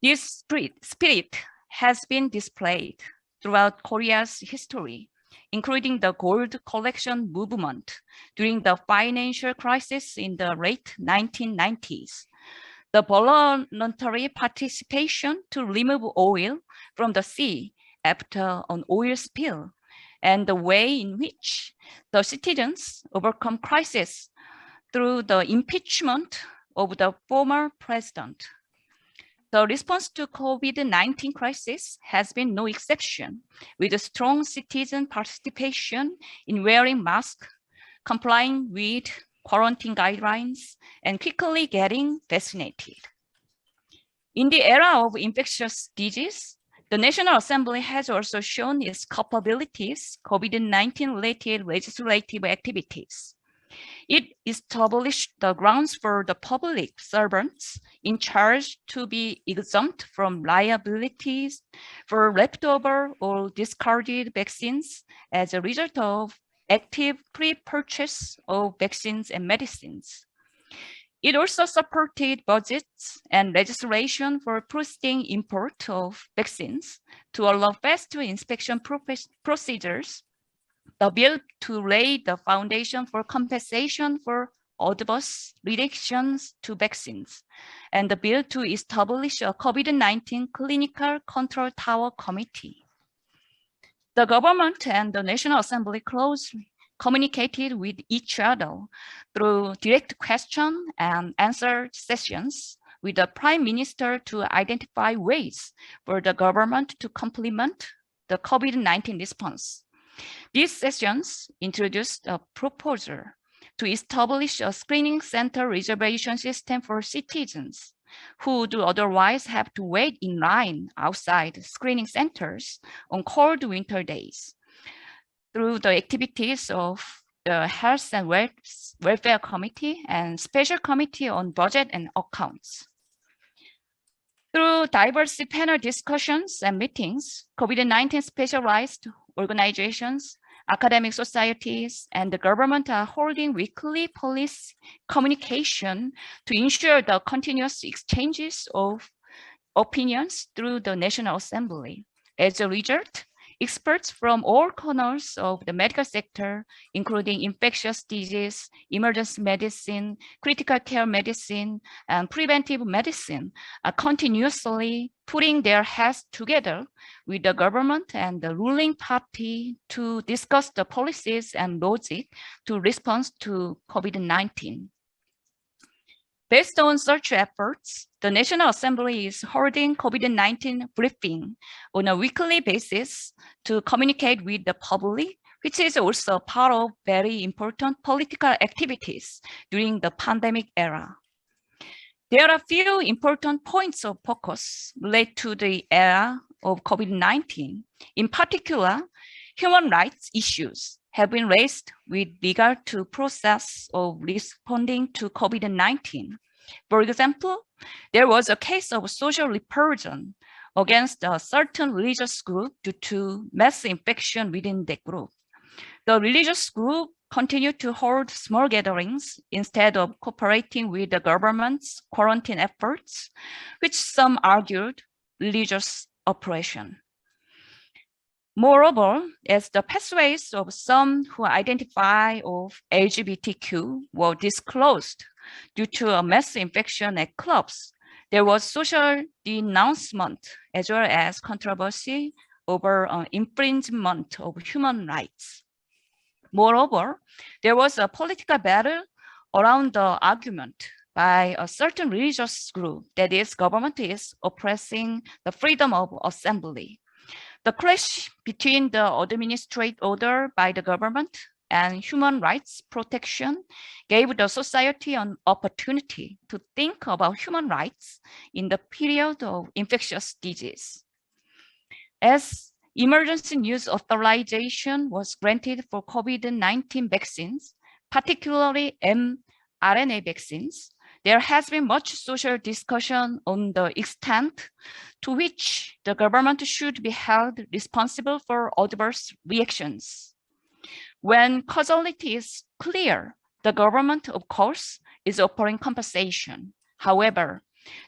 This spirit has been displayed throughout Korea's history, including the gold collection movement during the financial crisis in the late 1990s, the voluntary participation to remove oil from the sea after an oil spill, and the way in which the citizens overcome crisis through the impeachment of the former president. The response to COVID-19 crisis has been no exception, with a strong citizen participation in wearing masks, complying with quarantine guidelines, and quickly getting vaccinated. In the era of infectious disease, the National Assembly has also shown its capabilities COVID-19 related legislative activities. It established the grounds for the public servants in charge to be exempt from liabilities for leftover or discarded vaccines as a result of active pre-purchase of vaccines and medicines. It also supported budgets and legislation for proceeding import of vaccines to allow faster inspection procedures, the bill to lay the foundation for compensation for adverse reactions to vaccines, and the bill to establish a COVID-19 Clinical Control Tower Committee. The government and the National Assembly closely communicated with each other through direct question and answer sessions with the Prime Minister to identify ways for the government to complement the COVID-19 response. These sessions introduced a proposal to establish a screening center reservation system for citizens who would otherwise have to wait in line outside screening centers on cold winter days. Through the activities of the Health and Welfare Committee and Special Committee on Budget and Accounts. Through diverse panel discussions and meetings, COVID-19 specialized organizations, academic societies, and the government are holding weekly policy communication to ensure the continuous exchanges of opinions through the National Assembly. As a result, experts from all corners of the medical sector, including infectious disease, emergency medicine, critical care medicine, and preventive medicine, are continuously putting their heads together with the government and the ruling party to discuss the policies and logic to respond to COVID-19. Based on such efforts, the National Assembly is holding COVID-19 briefing on a weekly basis to communicate with the public, which is also part of very important political activities during the pandemic era. There are few important points of focus related to the era of COVID-19, in particular, human rights issues have been raised with regard to process of responding to COVID-19. For example, there was a case of social reprisal against a certain religious group due to mass infection within that group. The religious group continued to hold small gatherings instead of cooperating with the government's quarantine efforts, which some argued religious oppression. Moreover, as the pathways of some who identify of LGBTQ were disclosed due to a mass infection at clubs, there was social denouncement as well as controversy over infringement of human rights. Moreover, there was a political battle around the argument by a certain religious group that is government is oppressing the freedom of assembly. The clash between the administrative order by the government and human rights protection gave the society an opportunity to think about human rights in the period of infectious disease. As emergency use authorization was granted for COVID-19 vaccines, particularly mRNA vaccines, there has been much social discussion on the extent to which the government should be held responsible for adverse reactions. When causality is clear, the government, of course, is offering compensation. However,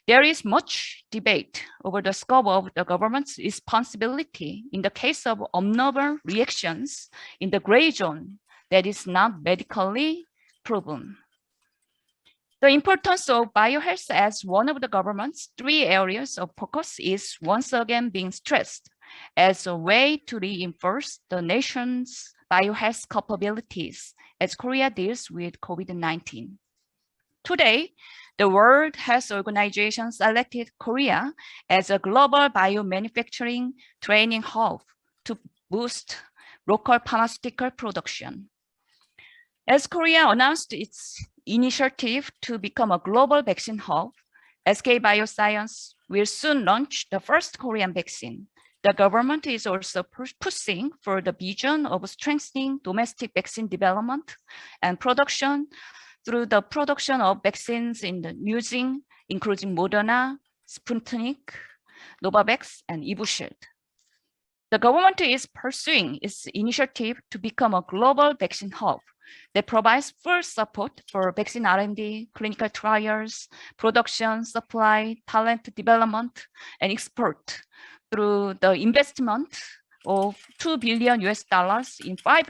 there is much debate over the scope of the government's responsibility in the case of abnormal reactions in the gray zone that is not medically proven. The importance of biohealth as one of the government's 3 areas of focus is once again being stressed as a way to reinforce the nation's biohealth capabilities as Korea deals with COVID-19. Today, the World Health Organization selected Korea as a global biomanufacturing training hub to boost local pharmaceutical production. As Korea announced its initiative to become a global vaccine hub, SK Bioscience will soon launch the first Korean vaccine. The government is also pushing for the vision of strengthening domestic vaccine development and production through the production of vaccines in the lezing, including Moderna, Sputnik, Novavax, and Evusheld. The government is pursuing its initiative to become a global vaccine hub that provides full support for vaccine R&D, clinical trials, production, supply, talent development, and export through the investment of $2 billion in 5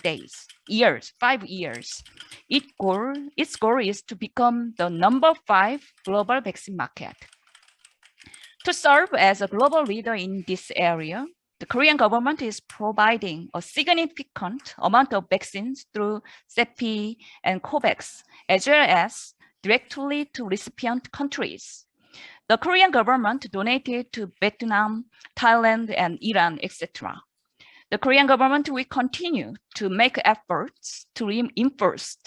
years. Its goal is to become the number 5 global vaccine market. To serve as a global leader in this area, the Korean government is providing a significant amount of vaccines through CEPI and COVAX, as well as directly to recipient countries. The Korean government donated to Vietnam, Thailand, and Iran, etc. The Korean government will continue to make efforts to reinforce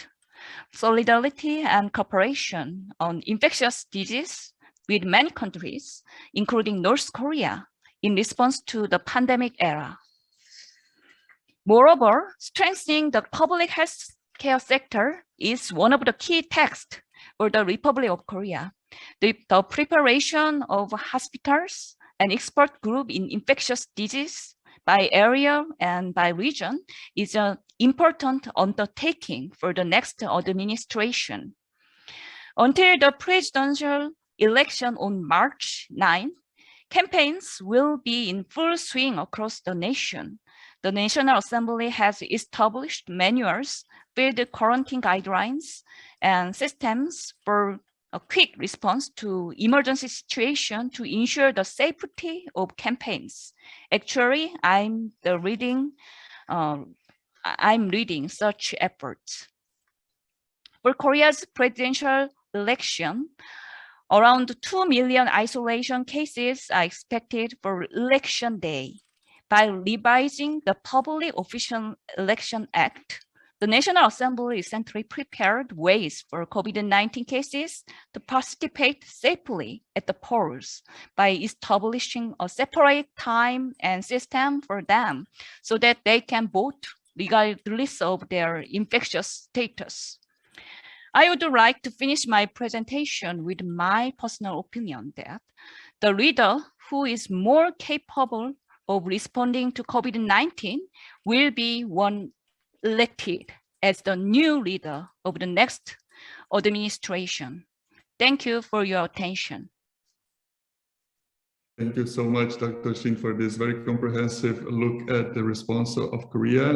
solidarity and cooperation on infectious disease with many countries, including North Korea, in response to the pandemic era. Moreover, strengthening the public health care sector is one of the key tasks for the Republic of Korea. The preparation of hospitals and expert group in infectious disease by area and by region is an important undertaking for the next administration. Until the presidential election on March 9, campaigns will be in full swing across the nation. The National Assembly has established manuals, field quarantine guidelines, and systems for a quick response to emergency situation to ensure the safety of campaigns. Actually, I'm reading such efforts. For Korea's presidential election, around 2 million isolation cases are expected for election day. By revising the Public Official Election Act, the National Assembly recently prepared ways for COVID-19 cases to participate safely at the polls by establishing a separate time and system for them so that they can vote regardless of their infectious status. I would like to finish my presentation with my personal opinion that the leader who is more capable of responding to COVID-19 will be one elected as the new leader of the next administration. Thank you for your attention. Thank you so much, Dr. Shin, for this very comprehensive look at the response of Korea.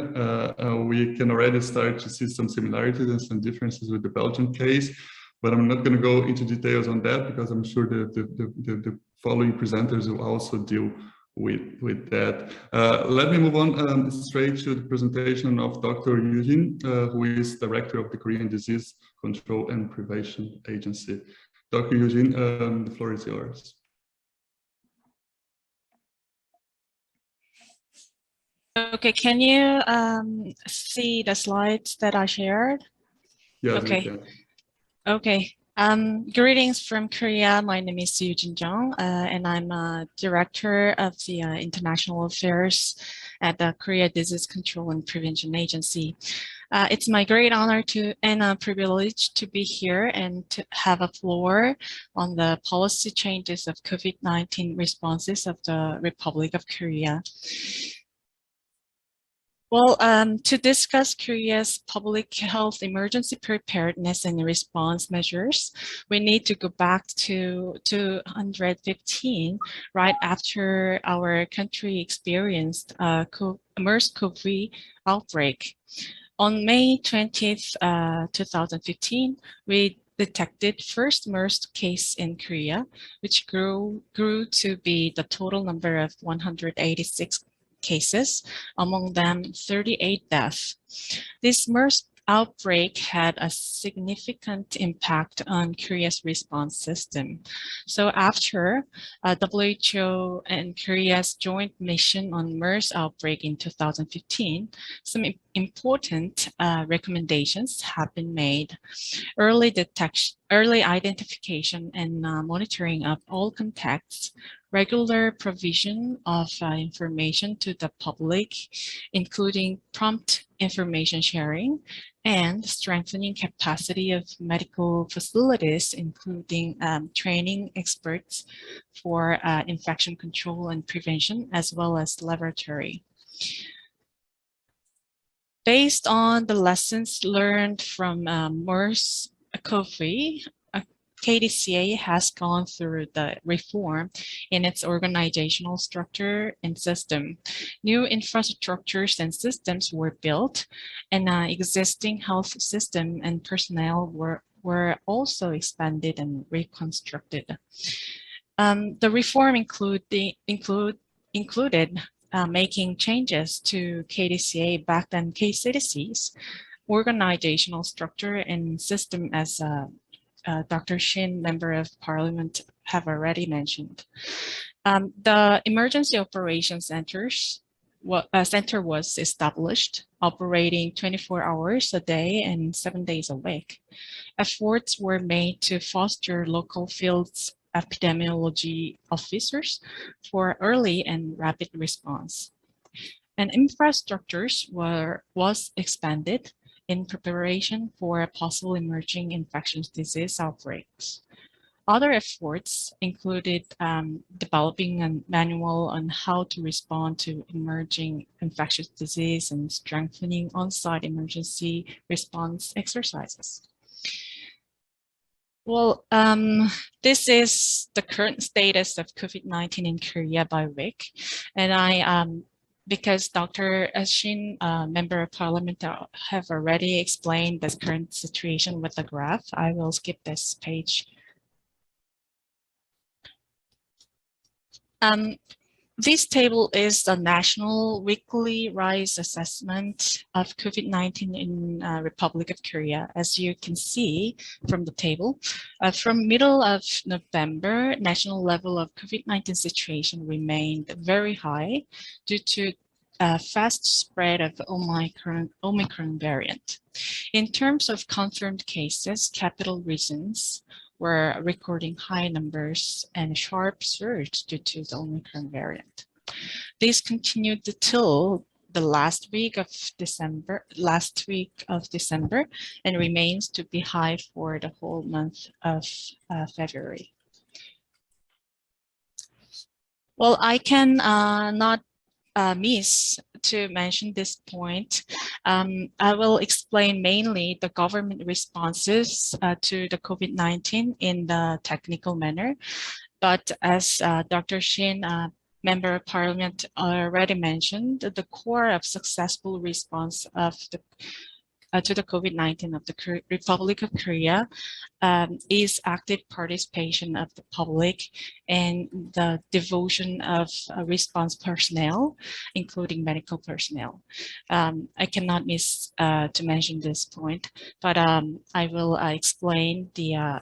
We can already start to see some similarities and some differences with the Belgian case, but I'm not going to go into details on that because I'm sure the following presenters will also deal with that. Let me move on straight to the presentation of Dr. Yoo Jin, who is Director of the Korean Disease Control and Prevention Agency. Dr. Yoo Jin, the floor is yours. Okay, can you see the slides that I shared? Yes, okay. We can. Okay. Greetings from Korea. My name is Yoo-jin Jung, and I'm a director of the International Affairs at the Korea Disease Control and Prevention Agency. It's my great honor and a privilege to be here and to have a floor on the policy changes of COVID-19 responses of the Republic of Korea. Well, to discuss Korea's public health emergency preparedness and response measures, we need to go back to 2015, right after our country experienced a MERS-CoV outbreak. On May 20th, 2015, we detected first MERS case in Korea, which grew to be the total number of 186 cases, among them 38 deaths. This MERS outbreak had a significant impact on Korea's response system. So after WHO and Korea's joint mission on MERS outbreak in 2015, some important recommendations have been made. Early detection, early identification and monitoring of all contacts, regular provision of information to the public, including prompt information sharing, and strengthening capacity of medical facilities, including training experts for infection control and prevention, as well as laboratory. Based on the lessons learned from MERS-CoV, KDCA has gone through the reform in its organizational structure and system. New infrastructures and systems were built, and existing health system and personnel were also expanded and reconstructed. The reform included making changes to KDCA back then KCDC's organizational structure and system, as Dr. Shin, Member of Parliament, have already mentioned. The Emergency Operations Center was established, operating 24 hours a day and 7 days a week. Efforts were made to foster local fields epidemiology officers for early and rapid response. And infrastructures was expanded in preparation for possible emerging infectious disease outbreaks. Other efforts included developing a manual on how to respond to emerging infectious disease and strengthening on-site emergency response exercises. Well, this is the current status of COVID-19 in Korea by week, and because Dr. Shin, Member of Parliament, have already explained the current situation with the graph, I will skip this page. This table is the national weekly rise assessment of COVID-19 in Republic of Korea. As you can see from the table, from middle of November, national level of COVID-19 situation remained very high due to fast spread of Omicron variant. In terms of confirmed cases, capital regions were recording high numbers and sharp surge due to the Omicron variant. This continued until the last week of December, and remains to be high for the whole month of February. Well, I can not miss to mention this point. I will explain mainly the government responses to the COVID-19 in the technical manner. But as Dr. Shin, Member of Parliament, already mentioned, the core of successful response of the to the COVID-19 of the Republic of Korea is active participation of the public and the devotion of response personnel, including medical personnel. I cannot miss to mention this point, but I will explain the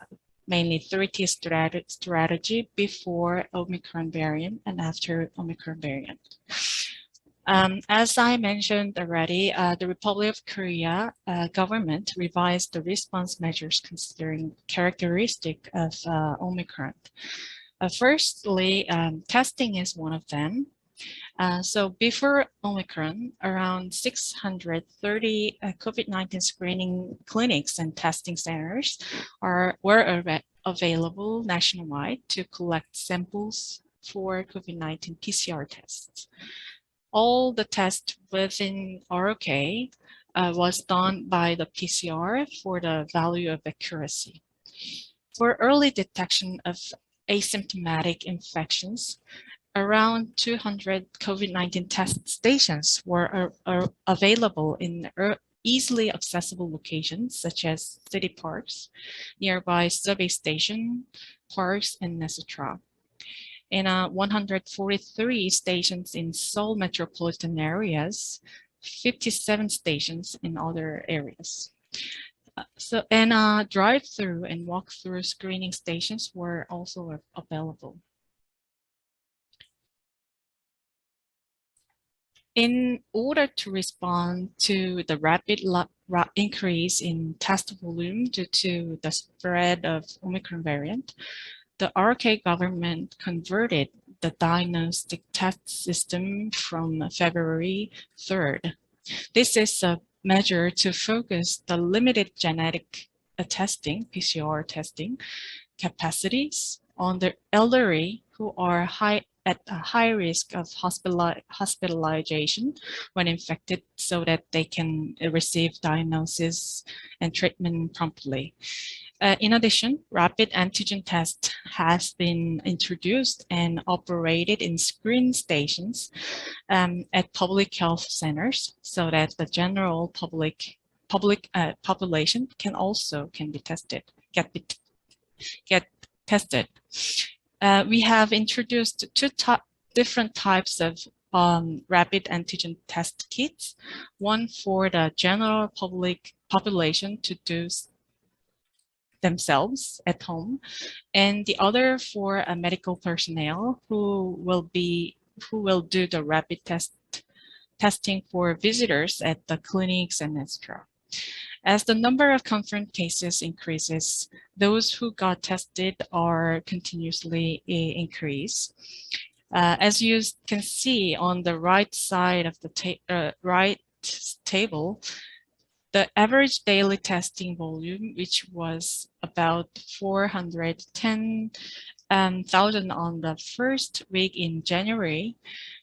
mainly 3T strategy before Omicron variant and after Omicron variant. As I mentioned already, the Republic of Korea government revised the response measures considering characteristic of Omicron. Firstly, testing is one of them. So before Omicron, around 630 COVID-19 screening clinics and testing centers were available nationwide to collect samples for COVID-19 PCR tests. All the tests within ROK was done by the PCR for the value of accuracy. For early detection of asymptomatic infections, around 200 COVID-19 test stations were available in easily accessible locations such as city parks, nearby subway station, parks, and etc. In 143 stations in Seoul metropolitan areas, 57 stations in other areas. Drive-through and walk-through screening stations were also available. In order to respond to the rapid increase in test volume due to the spread of Omicron variant, the RK government converted the diagnostic test system from February 3rd. This is a measure to focus the limited genetic testing, PCR testing, capacities on the elderly who are at a high risk of hospitalization when infected so that they can receive diagnosis and treatment promptly. In addition, rapid antigen test has been introduced and operated in screen stations at public health centers so that the general population can be tested, get tested. We have introduced two different types of rapid antigen test kits, one for the general population to do themselves at home, and the other for a medical personnel who will do the rapid testing for visitors at the clinics and etc. As the number of confirmed cases increases, those who got tested are continuously increase. As you can see on the right side of the table, the average daily testing volume, which was about 410,000 on the first week in January,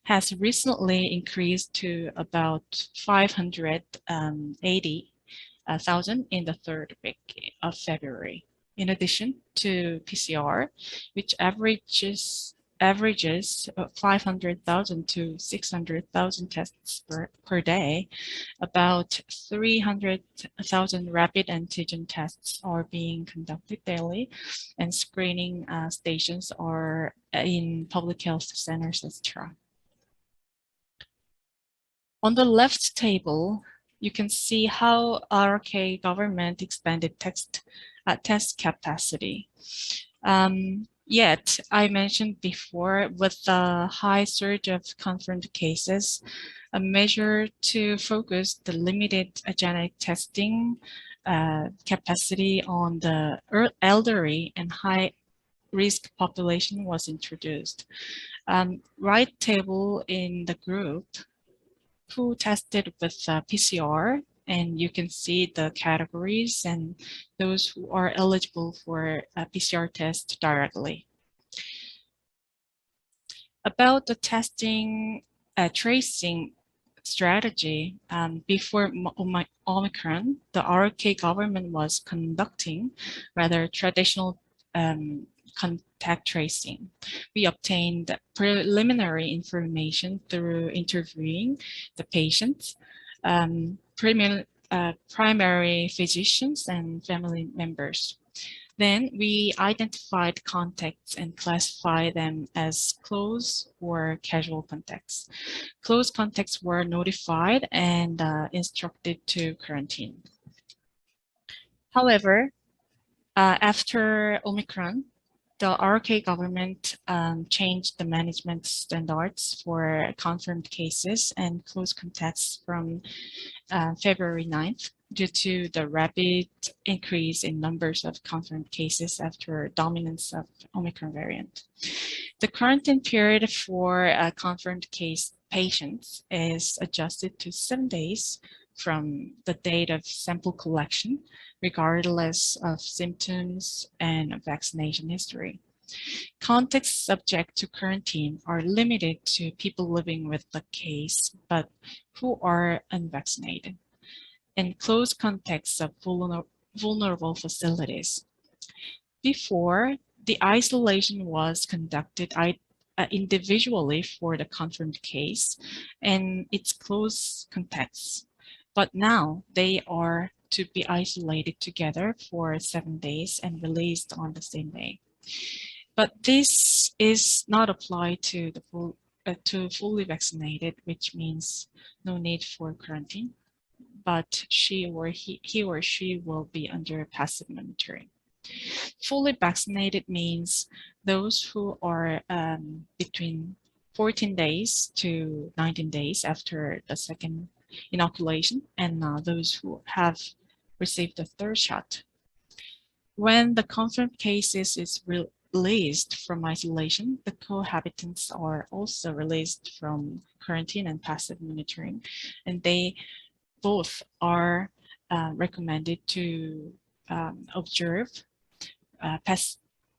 has recently increased to about 580,000 in the third week of February. In addition to PCR, which averages 500,000 to 600,000 tests per day, about 300,000 rapid antigen tests are being conducted daily, and screening stations are in public health centers, etc. On the left table, you can see how RK government expanded test capacity. Yet, I mentioned before, with the high surge of confirmed cases, a measure to focus the limited genetic testing capacity on the elderly and high-risk population was introduced. Right table in the group who tested with PCR, and you can see the categories and those who are eligible for a PCR test directly. About the testing tracing strategy, before Omicron, the RK government was conducting rather traditional contact tracing. We obtained preliminary information through interviewing the patients, primary physicians and family members. Then we identified contacts and classified them as close or casual contacts. Close contacts were notified and instructed to quarantine. However, after Omicron, the RK government changed the management standards for confirmed cases and close contacts from February 9th due to the rapid increase in numbers of confirmed cases after dominance of Omicron variant. The quarantine period for confirmed case patients is adjusted to 7 days from the date of sample collection, regardless of symptoms and vaccination history. Contacts subject to quarantine are limited to people living with the case, but who are unvaccinated, and close contacts of vulnerable facilities. Before, the isolation was conducted individually for the confirmed case and its close contacts, but now they are to be isolated together for 7 days and released on the same day. But this is not applied to the fully vaccinated, which means no need for quarantine, but he or she will be under passive monitoring. Fully vaccinated means those who are between 14 days to 19 days after the second inoculation, and those who have received the third shot. When the confirmed cases is released from isolation, the cohabitants are also released from quarantine and passive monitoring, and they both are recommended to observe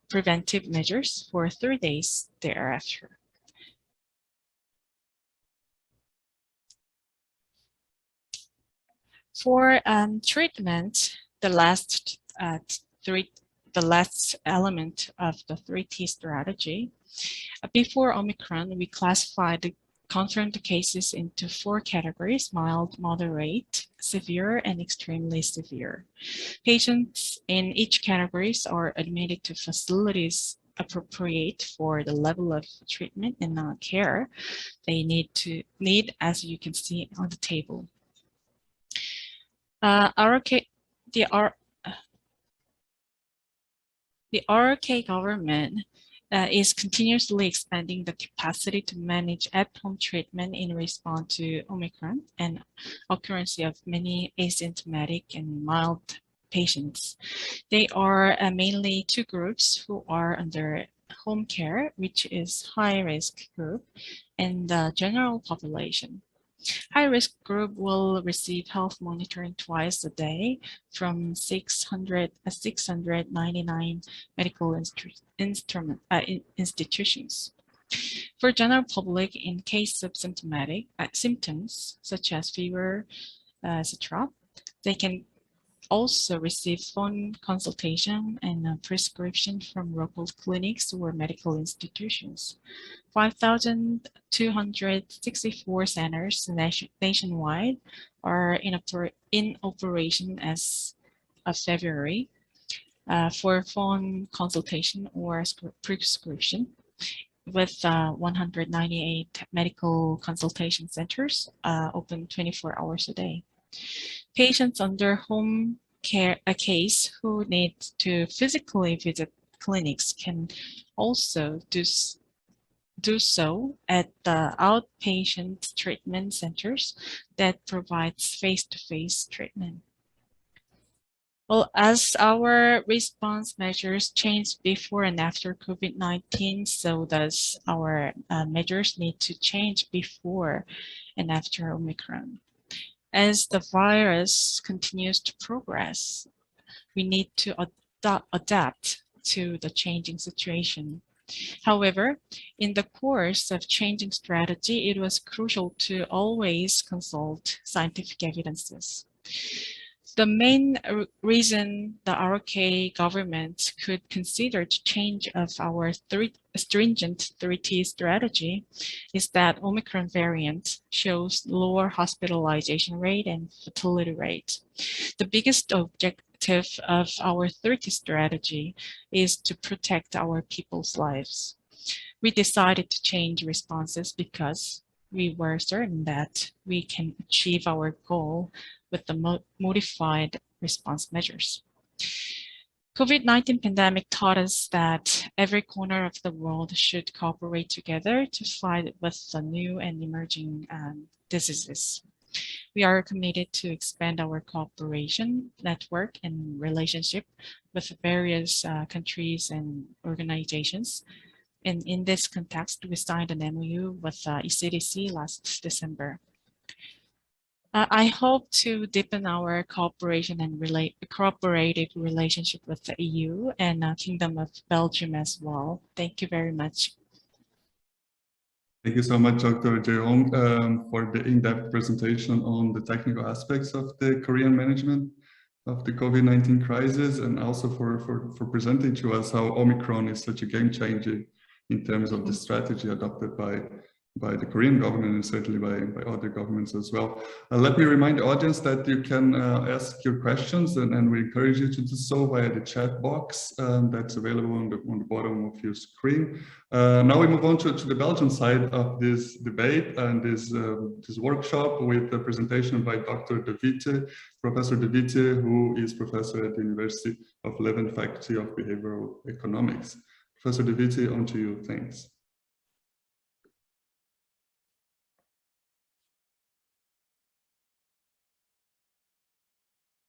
preventive measures for 3 days thereafter. For treatment, the last element of the 3T strategy. Before Omicron, we classified the confirmed cases into 4 categories: mild, moderate, severe, and extremely severe. Patients in each categories are admitted to facilities appropriate for the level of treatment and care they need, as you can see on the table. The RK government is continuously expanding the capacity to manage at-home treatment in response to Omicron and occurrence of many asymptomatic and mild patients. They are mainly 2 groups who are under home care, which is high-risk group, and the general population. High-risk group will receive health monitoring twice a day from 699 medical institutions. For general public, in case of symptomatic symptoms such as fever, etc., they can also receive phone consultation and a prescription from local clinics or medical institutions. 5,264 centers nationwide are in operation as of February for phone consultation or prescription, with 198 medical consultation centers open 24 hours a day. Patients under home care case who need to physically visit clinics can also do so at the outpatient treatment centers that provides face-to-face treatment. Well, as our response measures change before and after COVID-19, so does our measures need to change before and after Omicron. As the virus continues to progress, we need to adapt to the changing situation. However, in the course of changing strategy, it was crucial to always consult scientific evidences. The main reason the RK government could consider the change of our stringent 3T strategy is that Omicron variant shows lower hospitalization rate and fatality rate. The biggest objective of our 3T strategy is to protect our people's lives. We decided to change responses because we were certain that we can achieve our goal with the modified response measures. COVID-19 pandemic taught us that every corner of the world should cooperate together to fight with the new and emerging diseases. We are committed to expand our cooperation network and relationship with various countries and organizations. And in this context, we signed an MOU with ECDC last December. I hope to deepen our cooperation and cooperative relationship with the EU and Kingdom of Belgium as well. Thank you very much. Thank you so much, Dr. Jeong, for the in-depth presentation on the technical aspects of the Korean management of the COVID-19 crisis, and also for presenting to us how Omicron is such a game changer in terms of the strategy adopted by the Korean government and certainly by other governments as well. Let me remind the audience that you can ask your questions, and we encourage you to do so via the chat box that's available on the bottom of your screen. Now we move on to the Belgian side of this debate and this workshop with a presentation by Dr. De Witte, Professor De Witte, who is professor at the University of Leuven Faculty of Behavioral Economics. Professor De Witte, on to you. Thanks.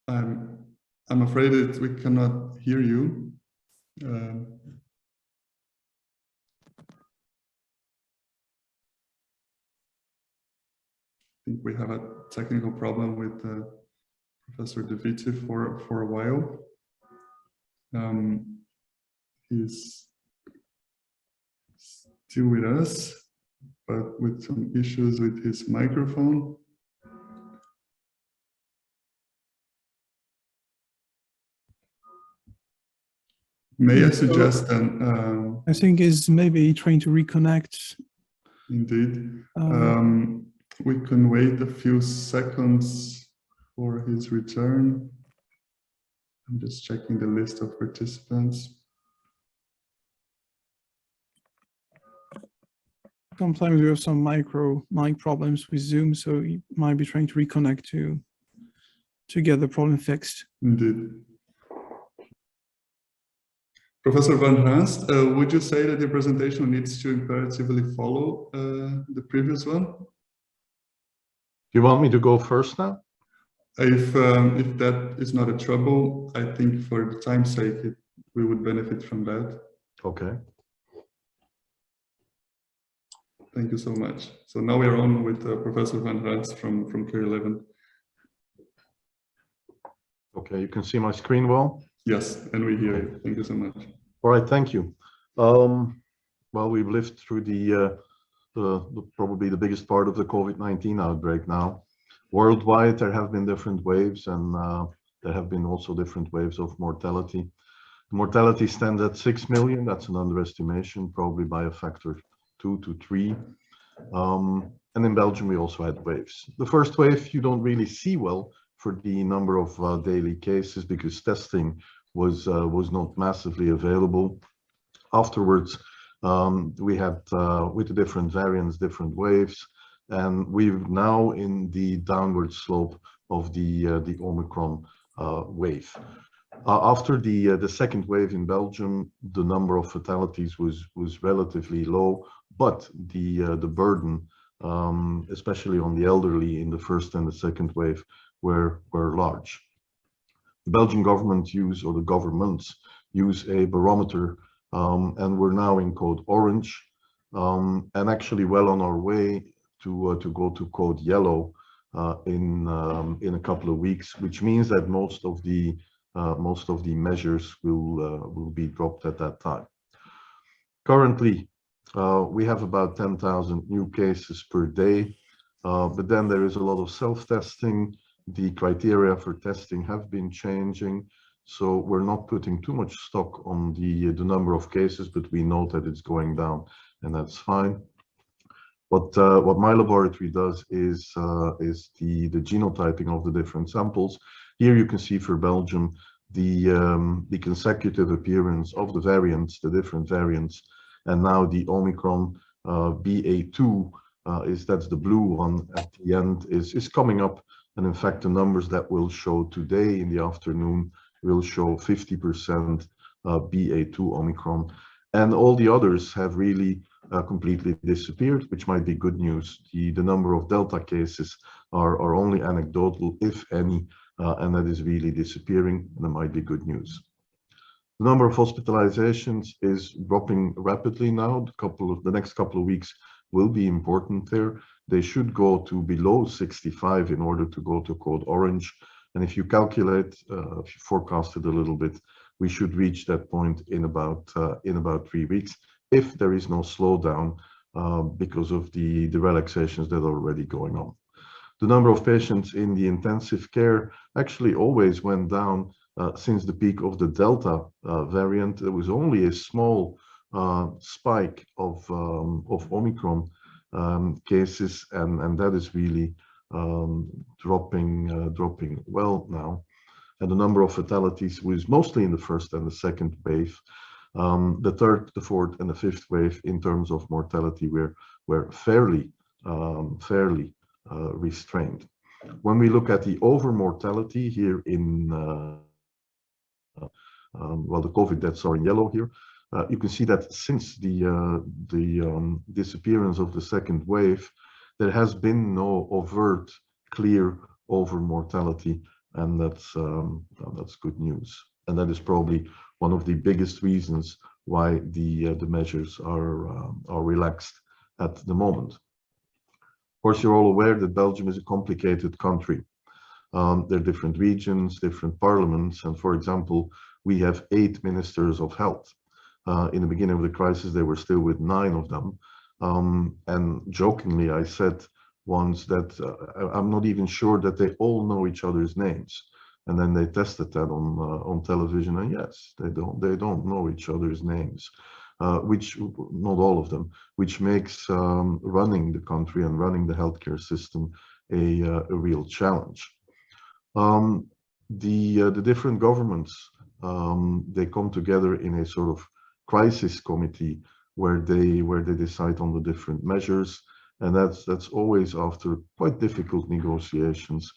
I'm afraid we cannot hear you. I think we have a technical problem with Professor De Witte for a while. He's still with us, but with some issues with his microphone. May I suggest then? I think is maybe trying to reconnect. Indeed. We can wait a few seconds for his return. I'm just checking the list of participants. Sometimes we have some mic problems with Zoom, so you might be trying to reconnect to get the problem fixed. Indeed. Professor Van Ranst, would you say that the presentation needs to imperatively follow the previous one? You want me to go first now? If that is not a trouble, I think for the time's sake, we would benefit from that. Okay. Thank you so much. So now we're on with Professor Van Ranst from KU Leuven. Okay, you can see my screen well? Yes, and we hear you. Thank you so much. All right, thank you. Well, we've lived through the probably the biggest part of the COVID-19 outbreak now. Worldwide, there have been different waves, and there have been also different waves of mortality. Mortality stands at 6 million. That's an underestimation, probably by a factor 2 to 3. And in Belgium, we also had waves. The first wave, you don't really see well for the number of daily cases because testing was not massively available. Afterwards, we had with the different variants, different waves, and we're now in the downward slope of the Omicron wave. After the second wave in Belgium, the number of fatalities was relatively low, but the burden, especially on the elderly in the first and the second wave, were large. the Belgian government or the governments use a barometer, and we're now in code orange, and actually well on our way to go to code yellow in a couple of weeks, which means that most of the measures will be dropped at that time. Currently, we have about 10,000 new cases per day, but then there is a lot of self-testing. The criteria for testing have been changing, so we're not putting too much stock on the number of cases, but we know that it's going down, and that's fine. What my laboratory does is the genotyping of the different samples. Here you can see for Belgium the consecutive appearance of the variants, the different variants, and now the Omicron BA2 that's the blue one at the end is coming up, and in fact the numbers that will show today in the afternoon will show 50% BA2 Omicron, and all the others have really completely disappeared, which might be good news. The number of Delta cases are only anecdotal, if any, and that is really disappearing, and that might be good news. The number of hospitalizations is dropping rapidly now. The next couple of weeks will be important there. They should go to below 65 in order to go to code orange. And if you calculate, if you forecast it a little bit, we should reach that point in about 3 weeks, if there is no slowdown because of the relaxations that are already going on. The number of patients in the intensive care actually always went down since the peak of the Delta variant. There was only a small spike of Omicron cases, and that is really dropping well now. And the number of fatalities was mostly in the first and the second wave. The third, the fourth, and the fifth wave in terms of mortality were fairly restrained. When we look at the over mortality here in the COVID deaths are in yellow here. You can see that since the disappearance of the second wave, there has been no overt, clear over mortality, and that's good news. And that is probably one of the biggest reasons why the measures are relaxed at the moment. Of course, you're all aware that Belgium is a complicated country. There are different regions, different parliaments, and for example, we have 8 ministers of health. In the beginning of the crisis, they were still with 9 of them. And jokingly, I said once that I'm not even sure that they all know each other's names. And then they tested that on television, and yes, they don't know each other's names, which not all of them, which makes running the country and running the healthcare system a real challenge. The different governments, they come together in a sort of crisis committee where they decide on the different measures, and that's always after quite difficult negotiations.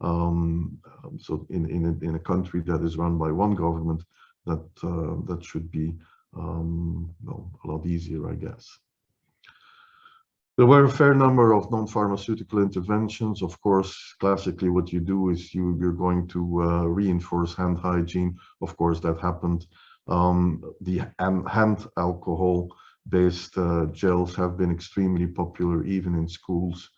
So in a country that is run by one government, that should be well, a lot easier, I guess. There were a fair number of non-pharmaceutical interventions. Of course, classically, what you do is you're going to reinforce hand hygiene. Of course, that happened. The hand alcohol-based gels have been extremely popular, even in schools.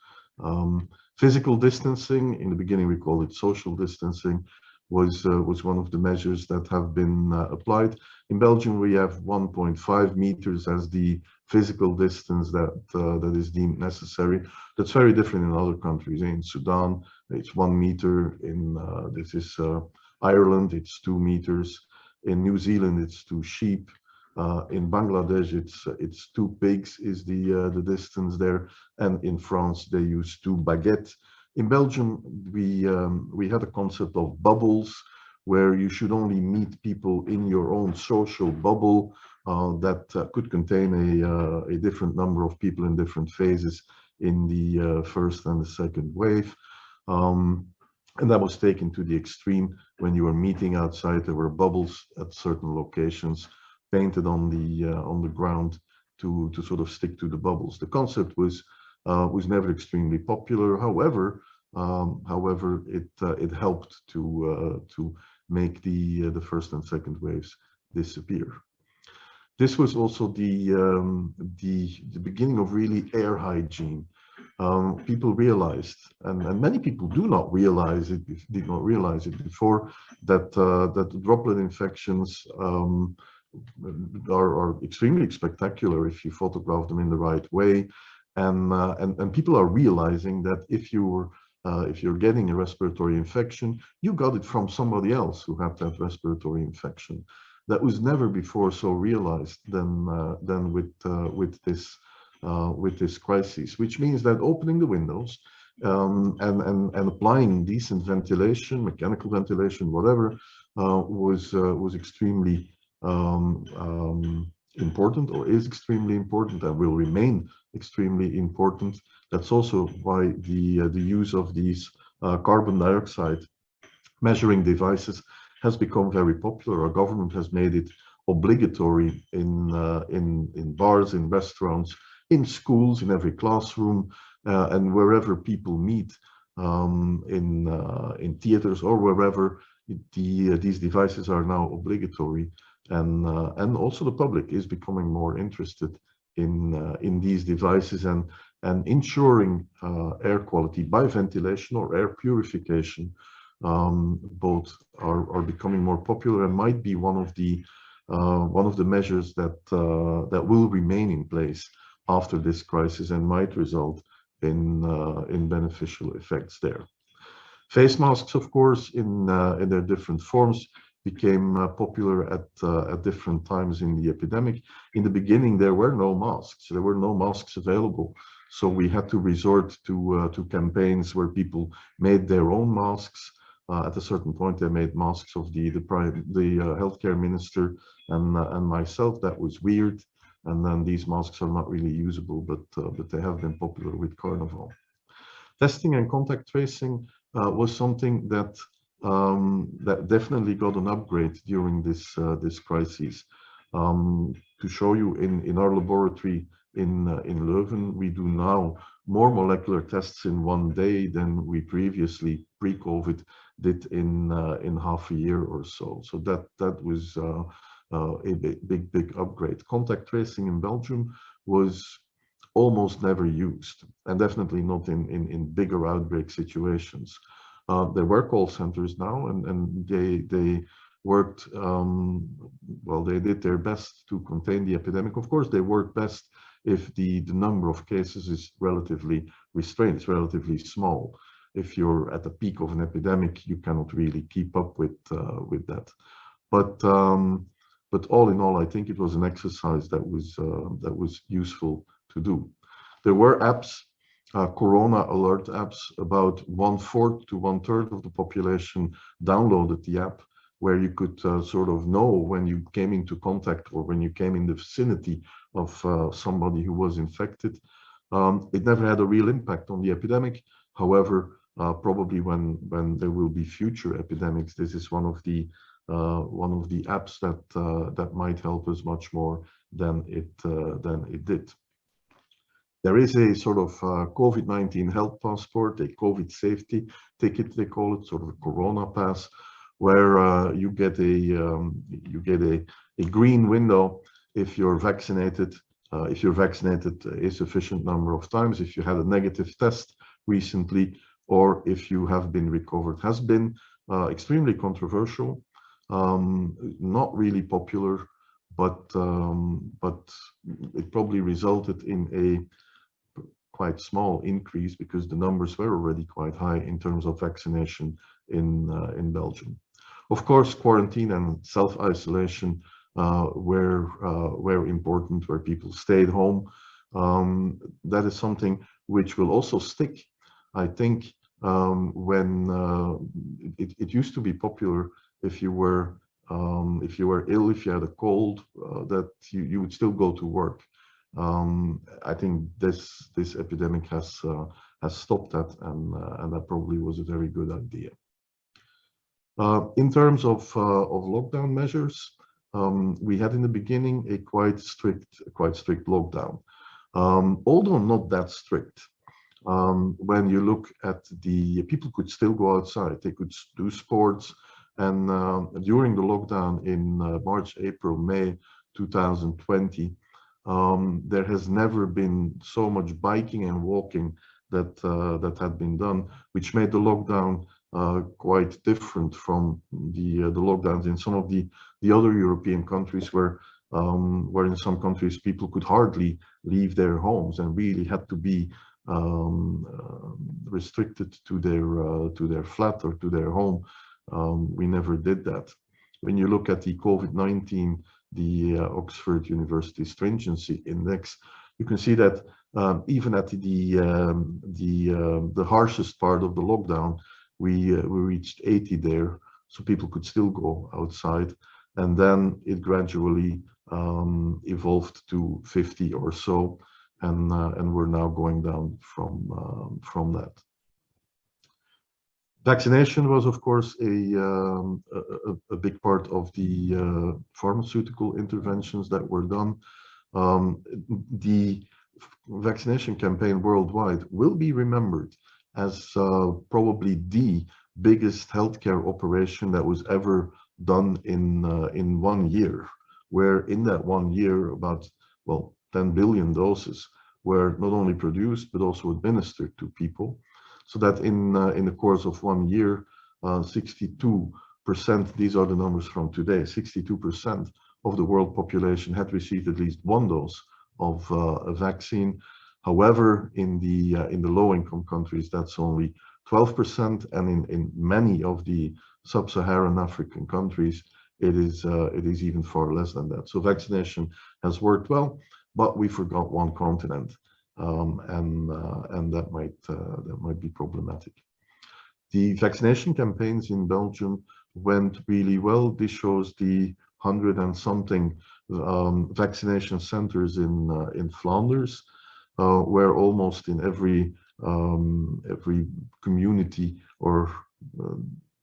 Physical distancing, in the beginning we called it social distancing, was one of the measures that have been applied. In Belgium, we have 1.5 meters as the physical distance that is deemed necessary. That's very different in other countries. In Sudan, it's 1 meter. In this is Ireland, it's 2 meters. In New Zealand, it's 2 sheep. In Bangladesh, it's 2 pigs is the distance there, and in France they use 2 baguettes. In Belgium, we had a concept of bubbles, where you should only meet people in your own social bubble that could contain a different number of people in different phases in the first and the second wave. And that was taken to the extreme. When you were meeting outside, there were bubbles at certain locations painted on the ground to sort of stick to the bubbles. The concept was never extremely popular. However, it helped to make the first and second waves disappear. This was also the beginning of really air hygiene. People realized, and many people do not realize it, did not realize it before, that that droplet infections are extremely spectacular if you photograph them in the right way, and people are realizing that if you're getting a respiratory infection, you got it from somebody else who had that respiratory infection. That was never before so realized than with this crisis, which means that opening the windows and applying decent ventilation, mechanical ventilation, whatever, was extremely important, or is extremely important, and will remain extremely important. That's also why the use of these carbon dioxide measuring devices has become very popular. Our government has made it obligatory in bars, in restaurants, in schools, in every classroom, and wherever people meet, in theaters or wherever. These devices are now obligatory, and also the public is becoming more interested in these devices, and ensuring air quality by ventilation or air purification. Both are becoming more popular, and might be one of the measures that will remain in place after this crisis, and might result in beneficial effects there. Face masks, of course, in their different forms, became popular at different times in the epidemic. In the beginning, there were no masks. There were no masks available, so we had to resort to campaigns where people made their own masks. At a certain point, they made masks of the healthcare minister and myself. That was weird, and then these masks are not really usable, but they have been popular with Carnival. Testing and contact tracing was something that definitely got an upgrade during this crisis. To show you, in our laboratory in Leuven, we do now more molecular tests in one day than we previously, pre-COVID, did in half a year or so. So that was a big upgrade. Contact tracing in Belgium was almost never used, and definitely not in bigger outbreak situations. There were call centers now, and they worked, well, they did their best to contain the epidemic. Of course, they work best if the number of cases is relatively restrained, it's relatively small. If you're at the peak of an epidemic, you cannot really keep up with that. But all in all, I think it was an exercise that was useful to do. There were apps, Corona alert apps. About 1/4 to 1/3 of the population downloaded the app, where you could sort of know when you came into contact or when you came in the vicinity of somebody who was infected. It never had a real impact on the epidemic. However, probably when there will be future epidemics, this is one of the apps that might help us much more than it did. There is a sort of COVID-19 health passport, a COVID safety ticket, they call it, sort of a Corona pass, where you get a green window if you're vaccinated. If you're vaccinated a sufficient number of times, if you had a negative test recently, or if you have been recovered. Has been extremely controversial, not really popular, but it probably resulted in a quite small increase, because the numbers were already quite high in terms of vaccination in Belgium. Of course, quarantine and self-isolation were important, where people stayed home. That is something which will also stick. I think when it used to be popular, if you were ill, if you had a cold, that you would still go to work. I think this epidemic has stopped that, and that probably was a very good idea. In terms of lockdown measures, we had in the beginning a quite strict lockdown, although not that strict. When you look at the people could still go outside, they could do sports, And during the lockdown in March, April, May 2020, there has never been so much biking and walking that had been done, which made the lockdown quite different from the lockdowns in some of the other European countries, where in some countries people could hardly leave their homes and really had to be restricted to their flat or to their home. We never did that. When you look at the COVID-19, the Oxford University Stringency Index, you can see that even at the harshest part of the lockdown, we reached 80 there, so people could still go outside, and then it gradually evolved to 50 or so, and we're now going down from that. Vaccination was, of course, a big part of the pharmaceutical interventions that were done. The vaccination campaign worldwide will be remembered as probably the biggest healthcare operation that was ever done in 1 year, where in that 1 year about 10 billion doses were not only produced but also administered to people, so that in the course of 1 year, 62%, these are the numbers from today, 62% of the world population had received at least one dose of a vaccine. However, in the low-income countries, that's only 12%, and in many of the sub-Saharan African countries, it is even far less than that. So vaccination has worked well, but we forgot one continent, and that might be problematic. The vaccination campaigns in Belgium went really well. This shows the 100 and something vaccination centers in Flanders, where almost in every community, or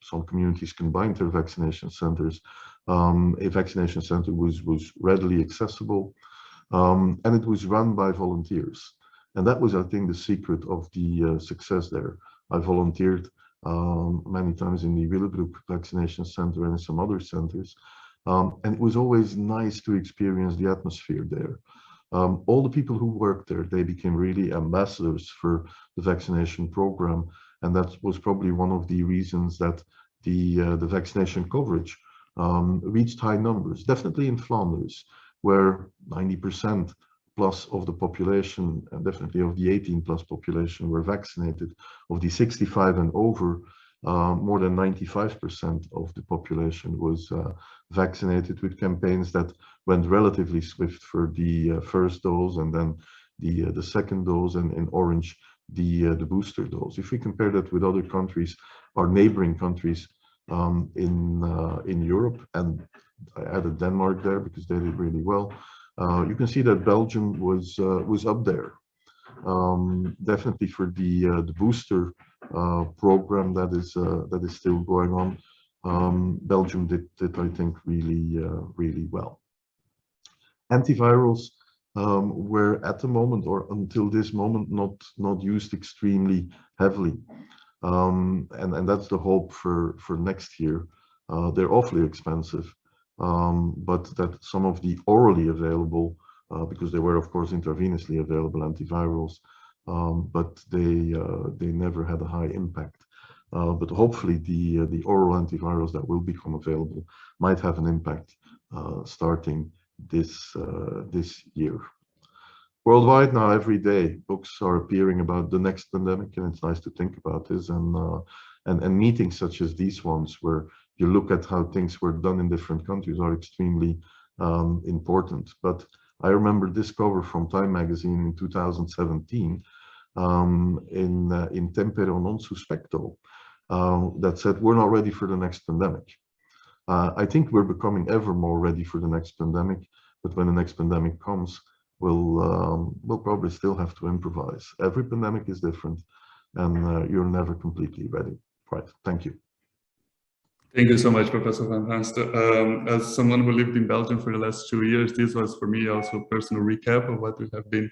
some communities combined their vaccination centers, a vaccination center was readily accessible, and it was run by volunteers. And that was, I think, the secret of the success there. I volunteered many times in the Willebroek Vaccination Center and in some other centers, and it was always nice to experience the atmosphere there. All the people who worked there, they became really ambassadors for the vaccination program, and that was probably one of the reasons that the vaccination coverage reached high numbers, definitely in Flanders, where 90% plus of the population, and definitely of the 18 plus population, were vaccinated. Of the 65 and over, more than 95% of the population was vaccinated, with campaigns that went relatively swift for the first dose, and then the second dose, and in orange, the booster dose. If we compare that with other countries, our neighboring countries in Europe, and I added Denmark there because they did really well, you can see that Belgium was up there. Definitely for the booster program that is still going on. Belgium did I think really well. Antivirals were at the moment, or until this moment, not used extremely heavily, and that's the hope for next year. They're awfully expensive, but that some of the orally available, because they were of course intravenously available antivirals, but they never had a high impact. But hopefully the oral antivirals that will become available might have an impact starting this year. Worldwide now, every day, books are appearing about the next pandemic, and it's nice to think about this, and meetings such as these ones, where you look at how things were done in different countries, are extremely important. But I remember this cover from Time magazine in 2017 in Tempero non suspecto, that said, we're not ready for the next pandemic. I think we're becoming ever more ready for the next pandemic, but when the next pandemic comes, we'll probably still have to improvise. Every pandemic is different, and you're never completely ready. Right, thank you. Thank you so much, Professor Van Vanst. As someone who lived in Belgium for the last 2 years, this was for me also a personal recap of what we have been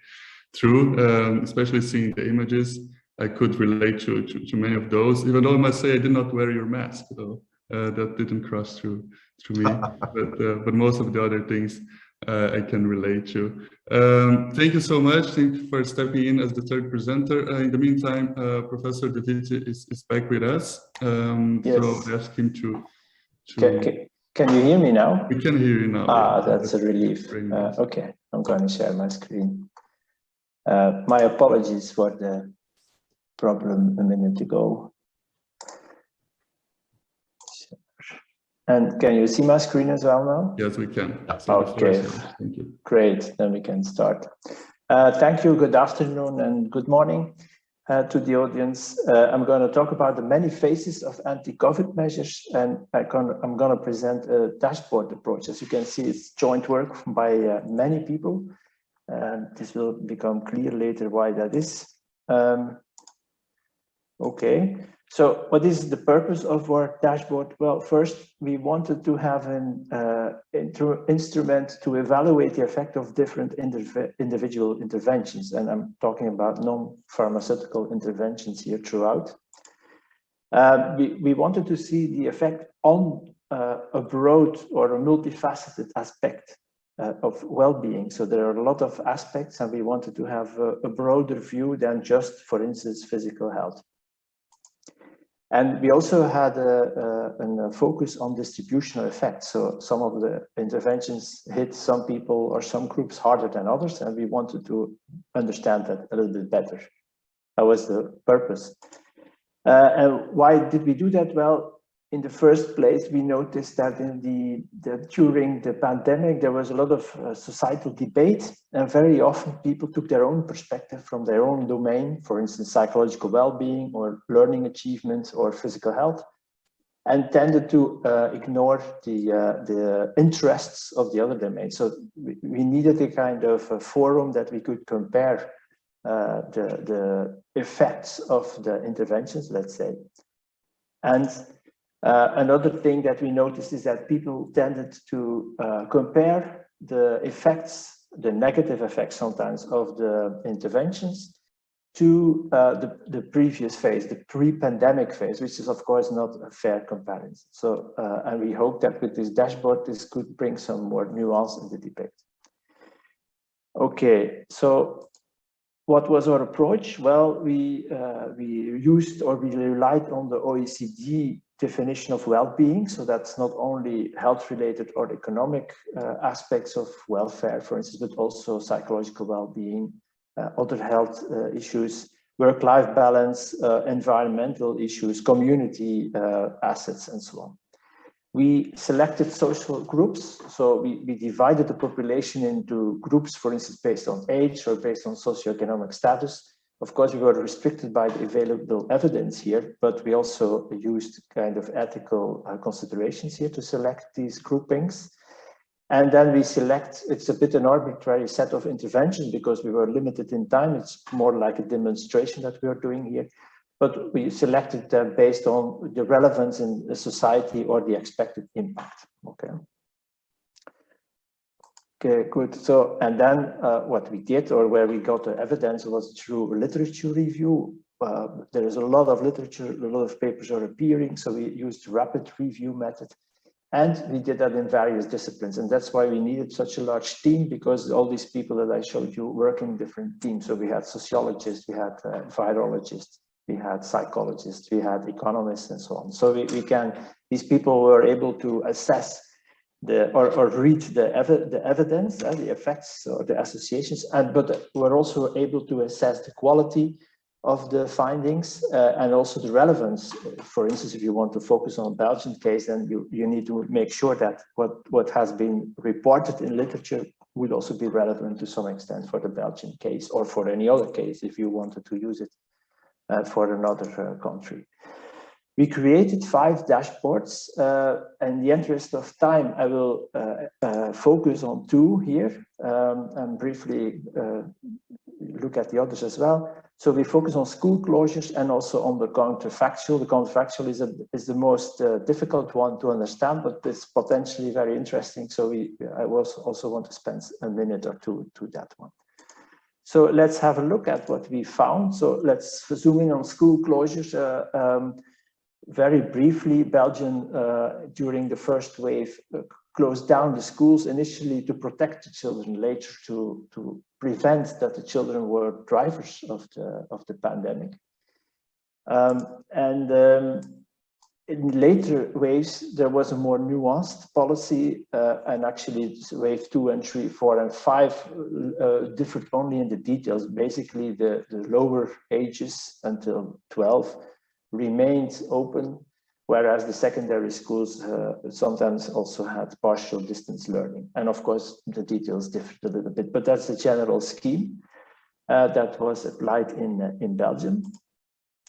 through, especially seeing the images. I could relate to many of those, even though I must say I did not wear your mask, though. that didn't cross through me, but most of the other things I can relate to. Thank you so much. Thank you for stepping in as the third presenter. In the meantime, Professor De Witte is back with us. Yes. So I ask him to can you hear me now? We can hear you now. Ah, that's a relief. Okay, I'm going to share my screen. My apologies for the problem a minute ago. And can you see my screen as well now? Yes, we can. So okay, thank you. Great, then we can start. Thank you, good afternoon and good morning to the audience. I'm going to talk about the many phases of anti-COVID measures, and I'm going to present a dashboard approach. As you can see, it's joint work by many people. This will become clear later why that is. Okay, so what is the purpose of our dashboard? Well, first, we wanted to have an instrument to evaluate the effect of different individual interventions. And I'm talking about non-pharmaceutical interventions here throughout. We wanted to see the effect on a broad or a multifaceted aspect of well-being. So there are a lot of aspects, and we wanted to have a broader view than just, for instance, physical health. And we also had a focus on distributional effects. So some of the interventions hit some people or some groups harder than others, and we wanted to understand that a little bit better. That was the purpose. And why did we do that? Well, in the first place, we noticed that during the pandemic, there was a lot of societal debate, and very often people took their own perspective from their own domain, for instance, psychological well-being or learning achievements or physical health, and tended to ignore the interests of the other domain. So we needed a kind of a forum that we could compare the effects of the interventions, let's say. And another thing that we noticed is that people tended to compare the effects, the negative effects sometimes of the interventions to the previous phase, the pre-pandemic phase, which is of course not a fair comparison. So, and we hope that with this dashboard, this could bring some more nuance in the debate. Okay, so what was our approach? Well, we relied on the OECD definition of well-being. So that's not only health-related or economic aspects of welfare, for instance, but also psychological well-being, other health issues, work-life balance, environmental issues, community assets, and so on. We selected social groups. So we divided the population into groups, for instance, based on age or based on socioeconomic status. Of course, we were restricted by the available evidence here, but we also used kind of ethical considerations here to select these groupings. And then we select, it's a bit an arbitrary set of interventions because we were limited in time. It's more like a demonstration that we are doing here. But we selected them based on the relevance in the society or the expected impact. Okay. Okay, good. So, and then what we did, or where we got the evidence, was through literature review. There is a lot of literature, a lot of papers are appearing, so we used rapid review method. And we did that in various disciplines. And that's why we needed such a large team, because all these people that I showed you work in different teams. So we had sociologists, we had virologists, we had psychologists, we had economists, and so on. So these people were able to assess or read the evidence, the effects or the associations, but we're also able to assess the quality of the findings and also the relevance. For instance, if you want to focus on a Belgian case, then you need to make sure that what has been reported in literature would also be relevant to some extent for the Belgian case or for any other case if you wanted to use it for another country. We created 5 dashboards. In the interest of time, I will focus on 2 here and briefly look at the others as well. So we focus on school closures and also on the counterfactual. The counterfactual is the most difficult one to understand, but it's potentially very interesting. So I also want to spend a minute or 2 to that one. So let's have a look at what we found. So let's zoom in on school closures. Very briefly, Belgium, during the first wave, closed down the schools initially to protect the children, later to prevent that the children were drivers of the pandemic. In later waves, there was a more nuanced policy, and actually wave 2 and 3, 4, and 5 differed only in the details. Basically, the lower ages until 12 remained open, whereas the secondary schools sometimes also had partial distance learning. And of course, the details differed a little bit, but that's the general scheme that was applied in Belgium.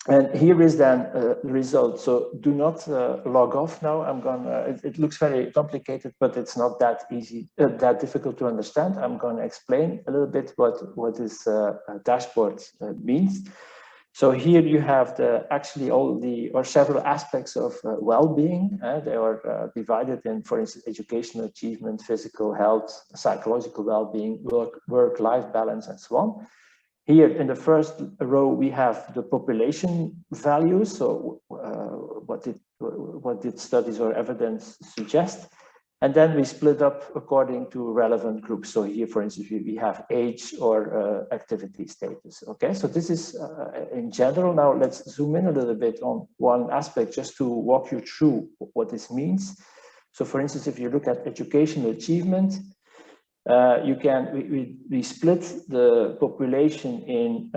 And here is then the result. So do not log off now. I'm gonna, it looks very complicated, but it's not that easy, that difficult to understand. I'm gonna explain a little bit what this dashboard means. So here you have actually all the, or several aspects of well-being. They are divided in, for instance, educational achievement, physical health, psychological well-being, work-life balance, and so on. Here in the first row, we have the population values. So what did studies or evidence suggest? And then we split up according to relevant groups. So here, for instance, we have age or activity status. Okay, so this is in general. Now let's zoom in a little bit on one aspect just to walk you through what this means. So for instance, if you look at educational achievement, we split the population in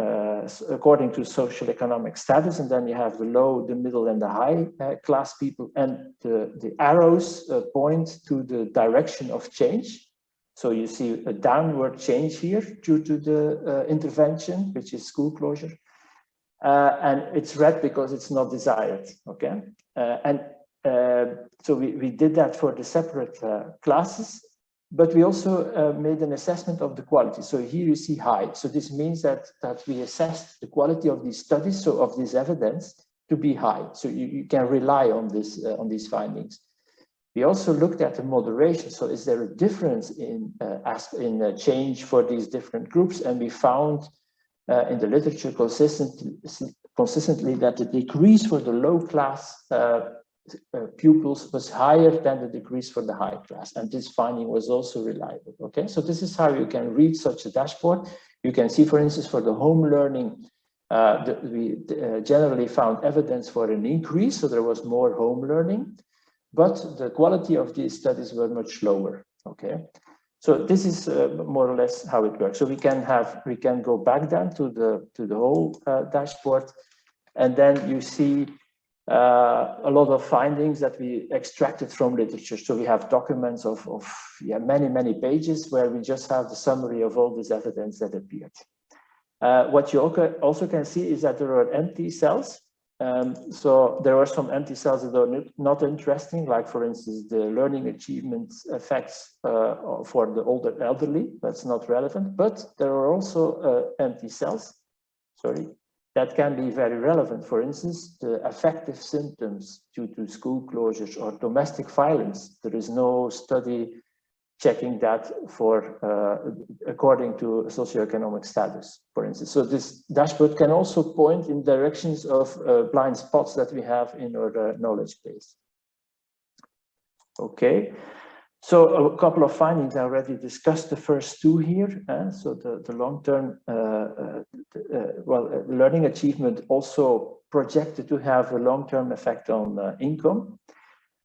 according to social economic status, and then you have the low, the middle, and the high class people, and the arrows point to the direction of change. So you see a downward change here due to the intervention, which is school closure, and it's red because it's not desired. Okay, so we did that for the separate classes. But we also made an assessment of the quality. So here you see high. So this means that we assessed the quality of these studies, so of this evidence, to be high. So you can rely on this on these findings. We also looked at the moderation. So is there a difference in change for these different groups? And we found in the literature consistently that the decrease for the low class pupils was higher than the decrease for the high class, and this finding was also reliable. Okay, so this is how you can read such a dashboard. You can see, for instance, for the home learning, we generally found evidence for an increase, so there was more home learning, but the quality of these studies were much lower. Okay, so this is more or less how it works. So we can go back then to the whole dashboard, and then you see a lot of findings that we extracted from literature. So we have documents of many pages where we just have the summary of all this evidence that appeared. What you also can see is that there are empty cells. So there are some empty cells that are not interesting, like for instance, the learning achievement effects for the older elderly, that's not relevant, but there are also empty cells, that can be very relevant. For instance, the affective symptoms due to school closures or domestic violence. There is no study checking that for according to socioeconomic status, for instance. So this dashboard can also point in directions of blind spots that we have in our knowledge base. Okay. So a couple of findings. I already discussed the first two here. So the long-term, learning achievement also projected to have a long-term effect on income.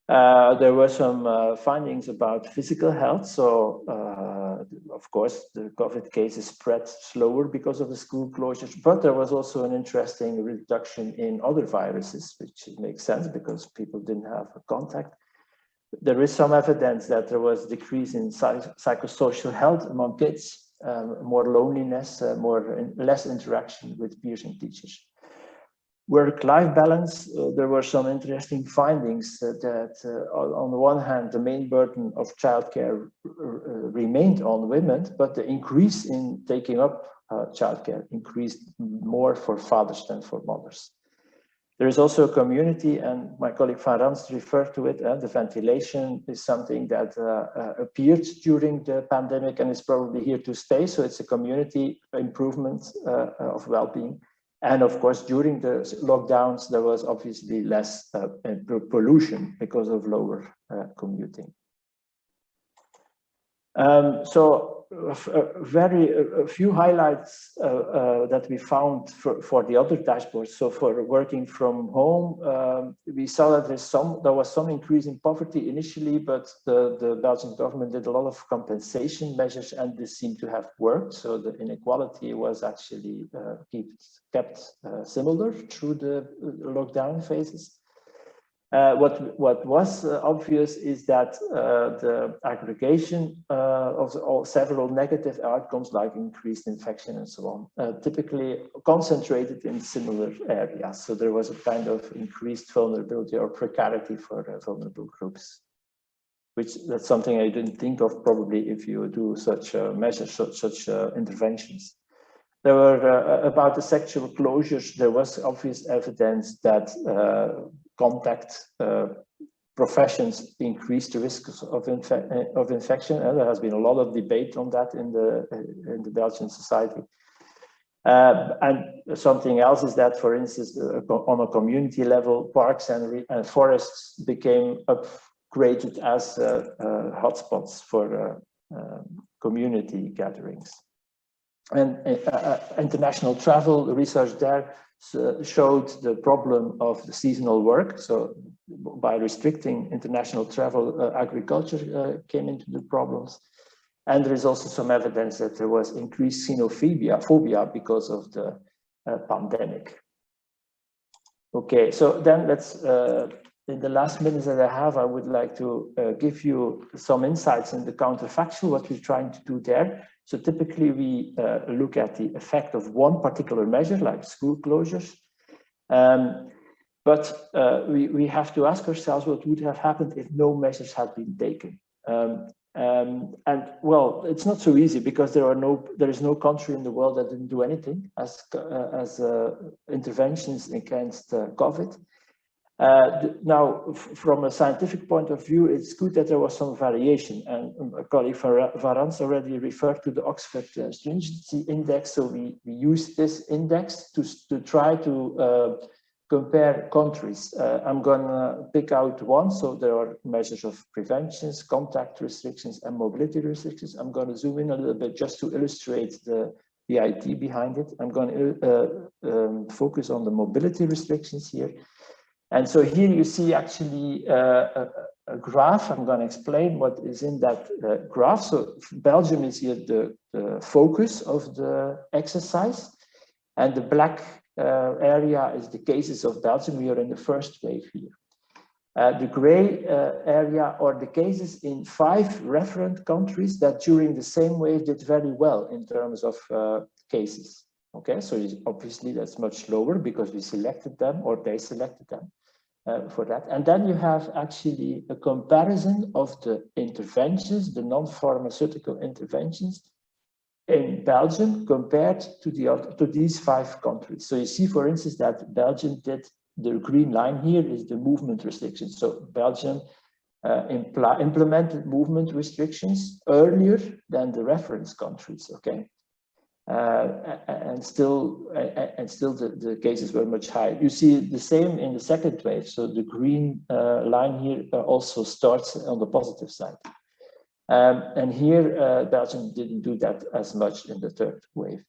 There were some findings about physical health. So of course, the COVID cases spread slower because of the school closures, but there was also an interesting reduction in other viruses, which makes sense because people didn't have a contact. There is some evidence that there was decrease in psychosocial health among kids, more loneliness, less interaction with peers and teachers. Work-life balance, there were some interesting findings that on the one hand, the main burden of childcare remained on women, but the increase in taking up childcare increased more for fathers than for mothers. There is also a community, and my colleague Van Rans referred to it, the ventilation is something that appeared during the pandemic and is probably here to stay. So it's a community improvement of well-being. And of course, during the lockdowns, there was obviously less pollution because of lower commuting. So a few highlights that we found for the other dashboards. So for working from home, we saw that there was some increase in poverty initially, but the Belgian government did a lot of compensation measures, and this seemed to have worked. So the inequality was actually kept similar through the lockdown phases. What was obvious is that the aggregation of several negative outcomes like increased infection and so on, typically concentrated in similar areas. So there was a kind of increased vulnerability or precarity for vulnerable groups, that's something I didn't think of probably if you do such measures, such interventions. There were about the sexual closures, there was obvious evidence that contact professions increase the risks of infection. There has been a lot of debate on that in the Belgian society. And something else is that, for instance, on a community level, parks and forests became upgraded as hotspots for community gatherings. And international travel, the research there showed the problem of the seasonal work. So by restricting international travel, agriculture came into the problems. And there is also some evidence that there was increased xenophobia because of the pandemic. Okay, so then let's, in the last minutes that I have, I would like to give you some insights in the counterfactual, what we're trying to do there. So typically we look at the effect of one particular measure, like school closures. But we have to ask ourselves what would have happened if no measures had been taken. And well, it's not so easy because there is no country in the world that didn't do anything as interventions against COVID. Now, from a scientific point of view, it's good that there was some variation, and my colleague Varans already referred to the Oxford Stringency Index. So we use this index to try to compare countries. I'm going to pick out one. So there are measures of preventions, contact restrictions, and mobility restrictions. I'm going to zoom in a little bit just to illustrate the idea behind it. I'm going to focus on the mobility restrictions here. And so here you see actually a graph. I'm going to explain what is in that graph. So Belgium is here the focus of the exercise, and the black area is the cases of Belgium. We are in the first wave here. The gray area are the cases in 5 referent countries that during the same wave did very well in terms of cases. Okay, so obviously that's much lower because we selected them, or they selected them. For that. And then you have actually a comparison of the interventions, the non-pharmaceutical interventions in Belgium compared to these 5 countries. So you see, for instance, that Belgium did, the green line here is the movement restrictions. So Belgium implemented movement restrictions earlier than the reference countries, okay? And still the cases were much higher. You see the same in the second wave. So the green line here also starts on the positive side. And here Belgium didn't do that as much in the third wave.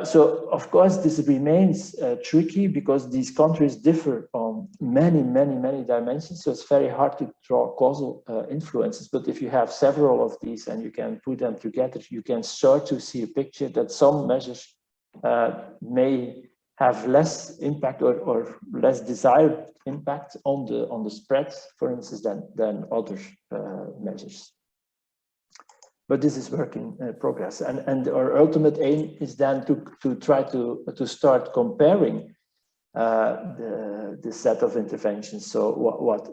So of course this remains tricky because these countries differ on many dimensions. So it's very hard to draw causal influences. But if you have several of these and you can put them together, you can start to see a picture that some measures may have less impact or less desired impact on the spread, for instance, than other measures. But this is work in progress, and our ultimate aim is then to try to start comparing the set of interventions. So what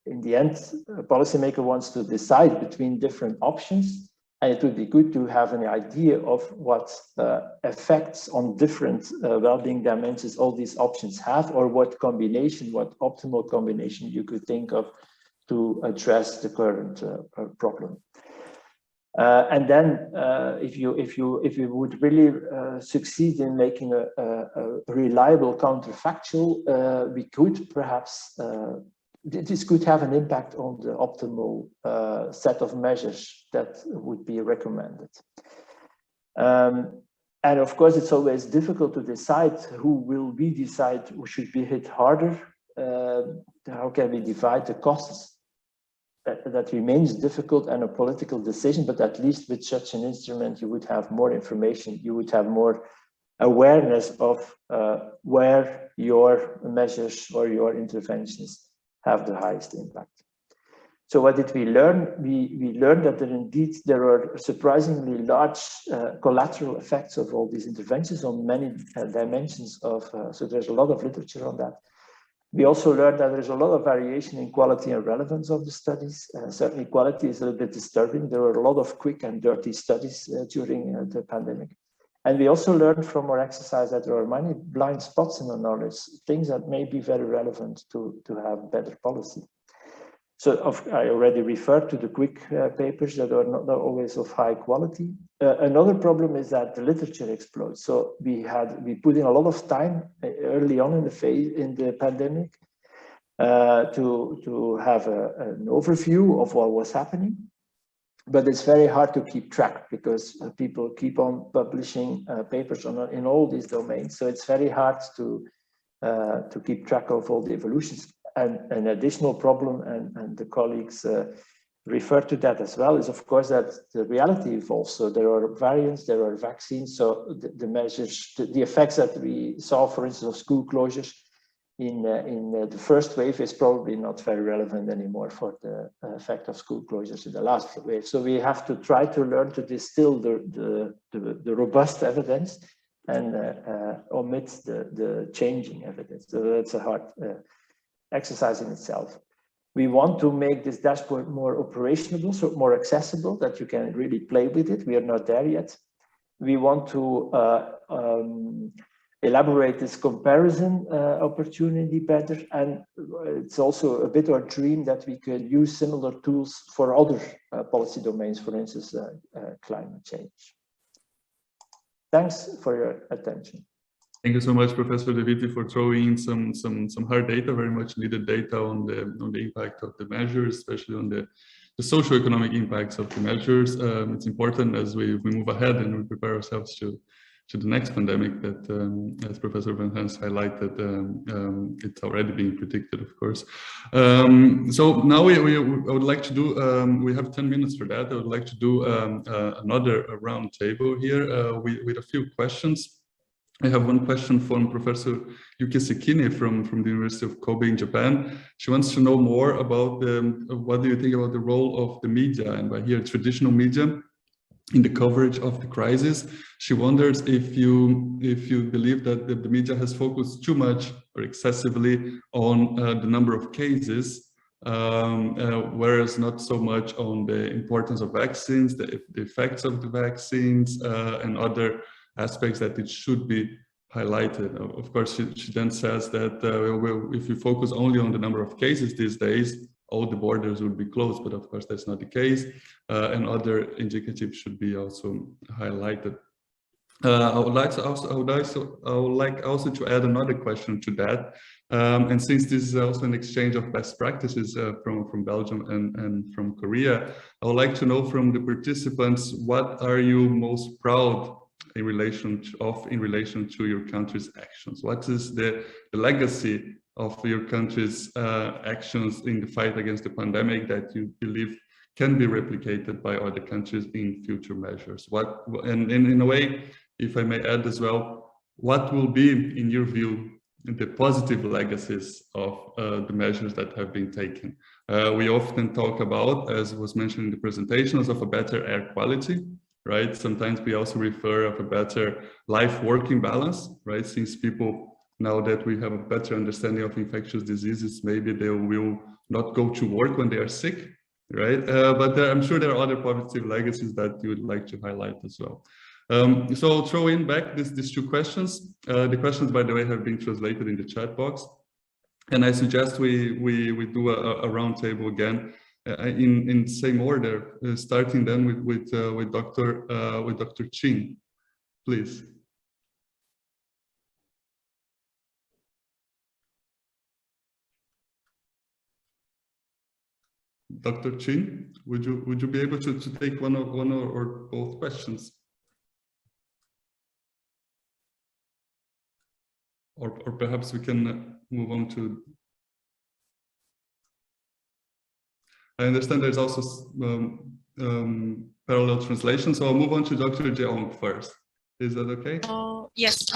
in the end, a policymaker wants to decide between different options, and it would be good to have an idea of what effects on different well-being dimensions all these options have, or what optimal combination you could think of to address the current problem. And then if you would really succeed in making a reliable counterfactual, we could perhaps, this could have an impact on the optimal set of measures that would be recommended. And of course, it's always difficult to decide who should be hit harder. How can we divide the costs? That remains difficult and a political decision, but at least with such an instrument, you would have more information, you would have more awareness of where your measures or your interventions have the highest impact. So what did we learn? We learned that there are surprisingly large collateral effects of all these interventions on many dimensions of, so there's a lot of literature on that. We also learned that there's a lot of variation in quality and relevance of the studies. Certainly quality is a little bit disturbing. There were a lot of quick and dirty studies during the pandemic. And we also learned from our exercise that there are many blind spots in our knowledge, things that may be very relevant to have better policy. So I already referred to the quick papers that are not always of high quality. Another problem is that the literature explodes. So we put in a lot of time early on in the pandemic to have an overview of what was happening. But it's very hard to keep track because people keep on publishing papers in all these domains. So it's very hard to keep track of all the evolutions. And an additional problem, and the colleagues refer to that as well, is of course that the reality evolves. So there are variants, there are vaccines. So the measures, the effects that we saw, for instance, of school closures in the first wave is probably not very relevant anymore for the effect of school closures in the last wave. So we have to try to learn to distill the robust evidence and omit the changing evidence. So that's a hard exercise in itself. We want to make this dashboard more operational, so more accessible, that you can really play with it. We are not there yet. We want to elaborate this comparison opportunity better. And it's also a bit our dream that we can use similar tools for other policy domains, for instance, climate change. Thanks for your attention. Thank you so much, Professor De Witte, for throwing some hard data, very much needed data on the impact of the measures, especially on the socioeconomic impacts of the measures. It's important as we move ahead and we prepare ourselves to the next pandemic that, as Professor Van Hans highlighted, it's already being predicted, of course. So now I would like to do, we have 10 minutes for that. I would like to do another round table here with a few questions. I have one question from Professor Yuki Sekine from the University of Kobe in Japan. She wants to know more about what do you think about the role of the media, and by here traditional media, in the coverage of the crisis. She wonders if you believe that the media has focused too much or excessively on the number of cases, whereas not so much on the importance of vaccines, the effects of the vaccines, and other aspects that it should be highlighted. Of course, she then says that if you focus only on the number of cases these days, all the borders would be closed, but of course that's not the case, and other indicatives should be also highlighted. I would like also to add another question to that, and since this is also an exchange of best practices from Belgium and from Korea, I would like to know from the participants, what are you most proud in relation to your country's actions? What is the legacy of your country's actions in the fight against the pandemic that you believe can be replicated by other countries in future measures? And in a way, if I may add as well, what will be, in your view, the positive legacies of the measures that have been taken? We often talk about, as was mentioned in the presentations, of a better air quality, right? Sometimes we also refer of a better life-working balance, right? Since people, now that we have a better understanding of infectious diseases, maybe they will not go to work when they are sick, right? But I'm sure there are other positive legacies that you would like to highlight as well. So I'll throw in back these two questions. The questions, by the way, have been translated in the chat box. And I suggest we do a round table again in same order, starting then with Dr. Chin, please. Dr. Chin, would you be able to take one or both questions? Or perhaps we can move on to. I understand there's also parallel translation, so I'll move on to Dr. Jeong first. Is that okay? Yes.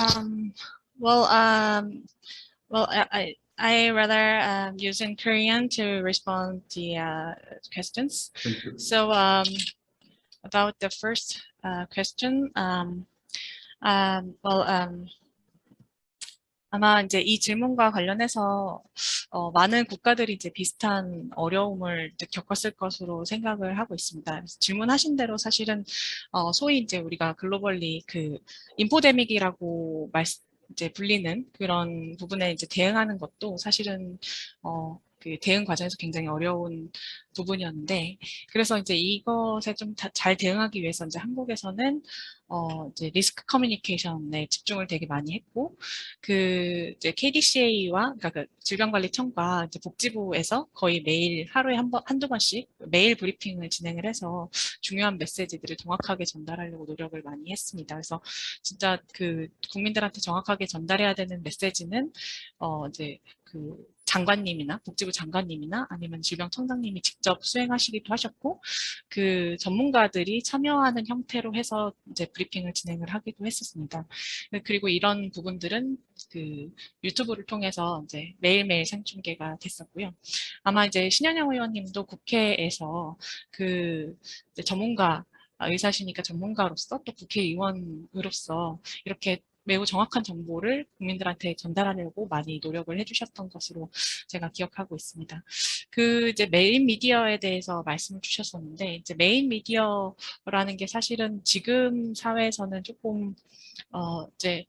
I rather use in Korean to respond the questions. Thank you. So about the first question, 아마 이제 이 질문과 관련해서 많은 국가들이 이제 비슷한 어려움을 이제 겪었을 것으로 생각을 하고 있습니다. 그래서 질문하신 대로 사실은 소위 이제 우리가 글로벌리 그 인포데믹이라고 이제 불리는 그런 부분에 이제 대응하는 것도 사실은 그 대응 과정에서 굉장히 어려운 부분이었는데, 그래서 이제 이것에 좀 잘 대응하기 위해서 이제 한국에서는 이제 리스크 커뮤니케이션에 집중을 되게 많이 했고, 그 이제 KDCA와 그러니까 그 질병관리청과 이제 복지부에서 거의 매일 하루에 한두 번씩 메일 브리핑을 진행을 해서 중요한 메시지들을 정확하게 전달하려고 노력을 많이 했습니다. 그래서 진짜 그 국민들한테 정확하게 전달해야 되는 메시지는 이제 그 장관님이나 복지부 장관님이나 아니면 질병청장님이 직접 수행하시기도 하셨고, 그 전문가들이 참여하는 형태로 해서 이제 브리핑을 진행을 하기도 했었습니다. 그리고 이런 부분들은 그 유튜브를 통해서 이제 매일매일 생중계가 됐었고요. 아마 이제 신현영 의원님도 국회에서 그 이제 전문가 의사시니까 전문가로서 또 국회의원으로서 이렇게 매우 정확한 정보를 국민들한테 전달하려고 많이 노력을 해주셨던 것으로 제가 기억하고 있습니다. 그 이제 메인 미디어에 대해서 말씀을 주셨었는데, 이제 메인 미디어라는 게 사실은 지금 사회에서는 조금 이제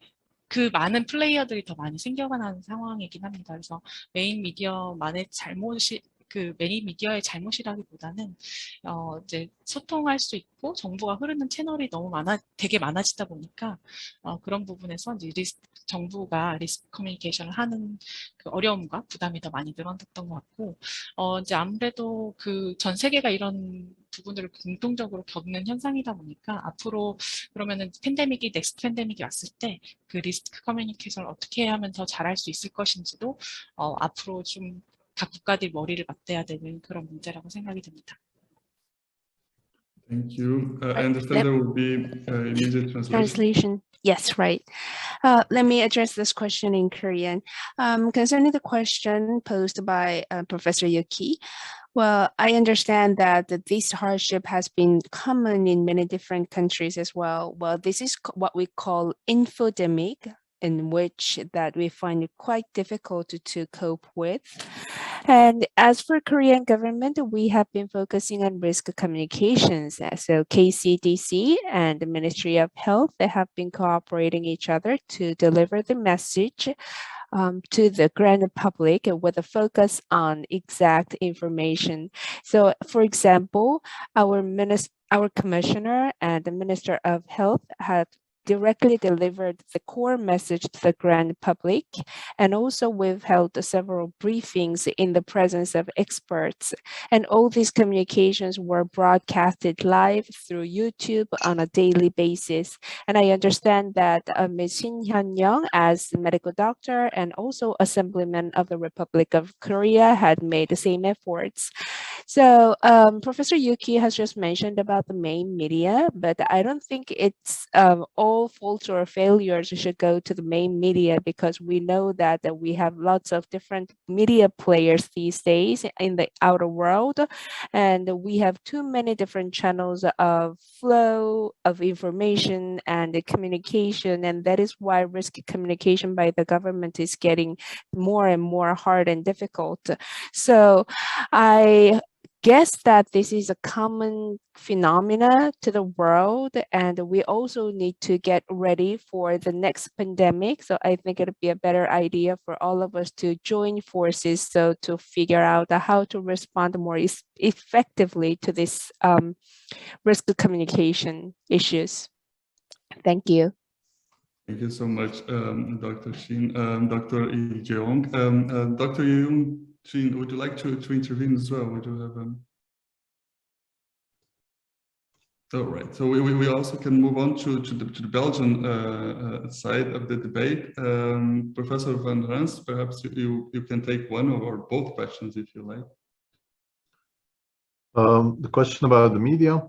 그 많은 플레이어들이 더 많이 생겨가는 상황이긴 합니다. 그래서 메인 미디어만의 잘못이 그 메인 미디어의 잘못이라기보다는 이제 소통할 수 있고 정보가 흐르는 채널이 너무 되게 많아지다 보니까 그런 부분에서 이제 정부가 리스크 커뮤니케이션을 하는 그 어려움과 부담이 더 많이 늘어났던 것 같고, 이제 아무래도 그 전 세계가 이런 부분들을 공통적으로 겪는 현상이다 보니까 앞으로 그러면은 넥스트 팬데믹이 왔을 때 그 리스크 커뮤니케이션을 어떻게 하면 더 잘할 수 있을 것인지도 앞으로 좀 각 국가들이 머리를 맞대야 되는 그런 문제라고 생각이 듭니다. Thank you. I understand there will be immediate translation. Yes, right. Let me address this question in Korean. Concerning the question posed by Professor Yuki, well, I understand that this hardship has been common in many different countries as well. Well, this is what we call infodemic, in which that we find it quite difficult to cope with. And as for Korean government, we have been focusing on risk communications. So KCDC and the Ministry of Health, they have been cooperating each other to deliver the message to the grand public with a focus on exact information. So, for example, our commissioner and the Minister of Health have directly delivered the core message to the grand public, and also we've held several briefings in the presence of experts, and all these communications were broadcasted live through YouTube on a daily basis. And I understand that Ms. Shin Hyun-young, as a medical doctor and also Assemblyman of the Republic of Korea, had made the same efforts. So Professor Yuki has just mentioned about the main media, but I don't think it's all faults or failures should go to the main media, because we know that we have lots of different media players these days in the outer world, and we have too many different channels of flow of information and communication, and that is why risk communication by the government is getting more and more hard and difficult. So I guess that this is a common phenomena to the world, and we also need to get ready for the next pandemic. So I think it'd be a better idea for all of us to join forces, so to figure out how to respond more effectively to this risk communication issues. Thank you. Thank you so much, Dr. Shin. Dr. Lee Jeong. Dr. Young Shin, would you like to intervene as well? Would you have all right, so we also can move on to the Belgian side of the debate. Professor Van Rans, perhaps you can take one or both questions if you like. The question about the media.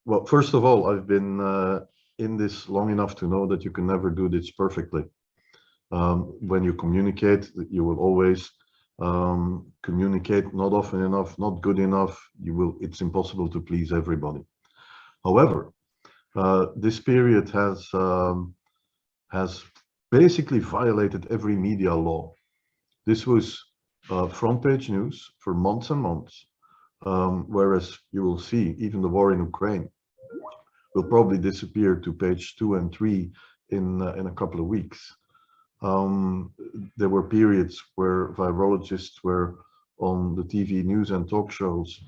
Well, first of all, I've been in this long enough to know that you can never do this perfectly. When you communicate, you will always communicate not often enough, not good enough. It's impossible to please everybody. However, this period has basically violated every media law. This was front page news for months and months, whereas you will see even the war in Ukraine will probably disappear to page 2 and 3 in a couple of weeks. There were periods where virologists were on the TV news and talk shows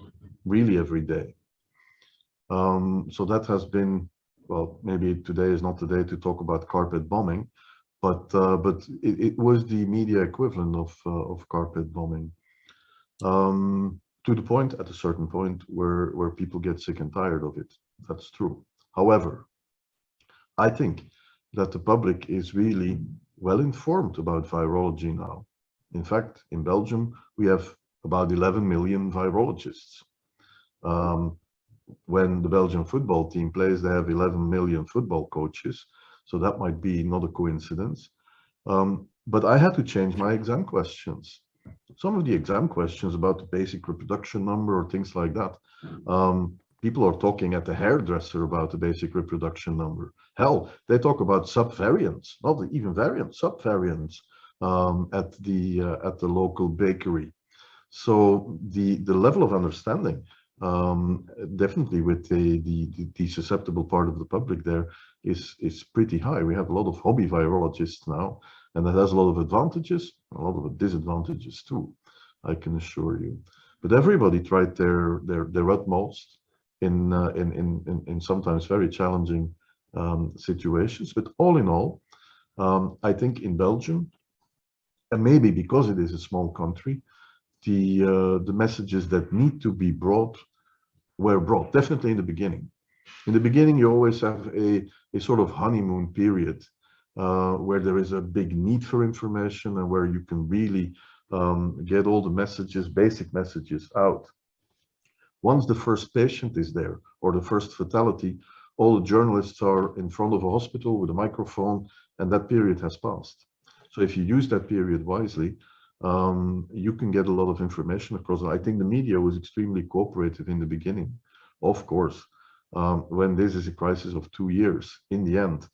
really every day. So that has been, well, maybe today is not the day to talk about carpet bombing, but it was the media equivalent of carpet bombing, to the point, at a certain point, where people get sick and tired of it. That's true. However, I think that the public is really well informed about virology now. In fact, in Belgium, we have about 11 million virologists. When the Belgian football team plays, they have 11 million football coaches. So that might be not a coincidence. But I had to change my exam questions. Some of the exam questions about the basic reproduction number or things like that. People are talking at the hairdresser about the basic reproduction number. Hell, they talk about subvariants, not even variants, subvariants at the local bakery. So the level of understanding, definitely with the susceptible part of the public there is pretty high. We have a lot of hobby virologists now, and that has a lot of advantages, a lot of disadvantages too, I can assure you. But everybody tried their utmost in sometimes very challenging situations. But all in all, I think in Belgium, and maybe because it is a small country, the messages that need to be brought were brought, definitely in the beginning. In the beginning, you always have a sort of honeymoon period where there is a big need for information and where you can really get all the messages, basic messages out. Once the first patient is there or the first fatality, all the journalists are in front of a hospital with a microphone, and that period has passed. So if you use that period wisely, you can get a lot of information across. I think the media was extremely cooperative in the beginning. Of course, when this is a crisis of 2 years, in the end,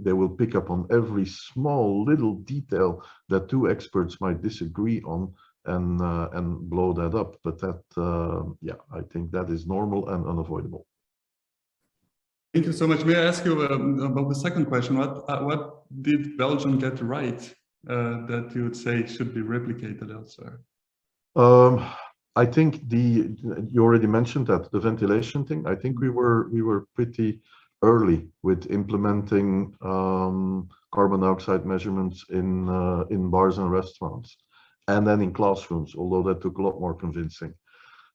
they will pick up on every small little detail that two experts might disagree on and blow that up. But that, yeah, I think that is normal and unavoidable. Thank you so much. May I ask you about the second question? What did Belgium get right that you would say should be replicated elsewhere? I think you already mentioned that the ventilation thing. I think we were pretty early with implementing carbon dioxide measurements in bars and restaurants, and then in classrooms, although that took a lot more convincing.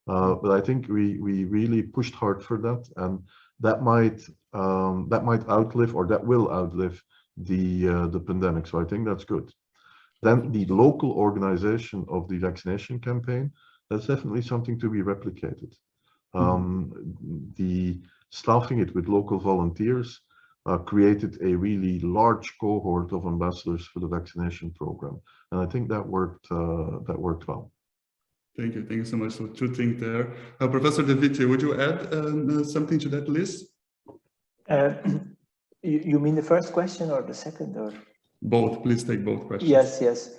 But I think we really pushed hard for that, and that might outlive, or that will outlive the pandemic. So I think that's good. Then the local organization of the vaccination campaign, that's definitely something to be replicated. The staffing it with local volunteers created a really large cohort of ambassadors for the vaccination program, and I think that worked well. Thank you so much. So two things there. Professor De Witte, would you add something to that list? You mean the first question or the second, or? Both, please take both questions. Yes.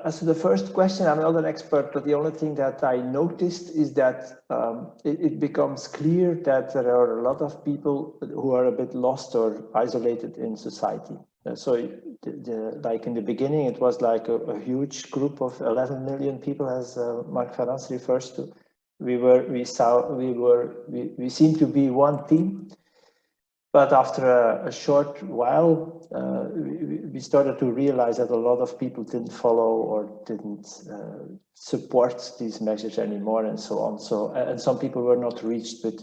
As to the first question, I'm not an expert, but the only thing that I noticed is that it becomes clear that there are a lot of people who are a bit lost or isolated in society. So like in the beginning, it was like a huge group of 11 million people, as Mark Ferrans refers to. We seemed to be one team. But after a short while, we started to realize that a lot of people didn't follow or didn't support these measures anymore, and so on. So, and some people were not reached with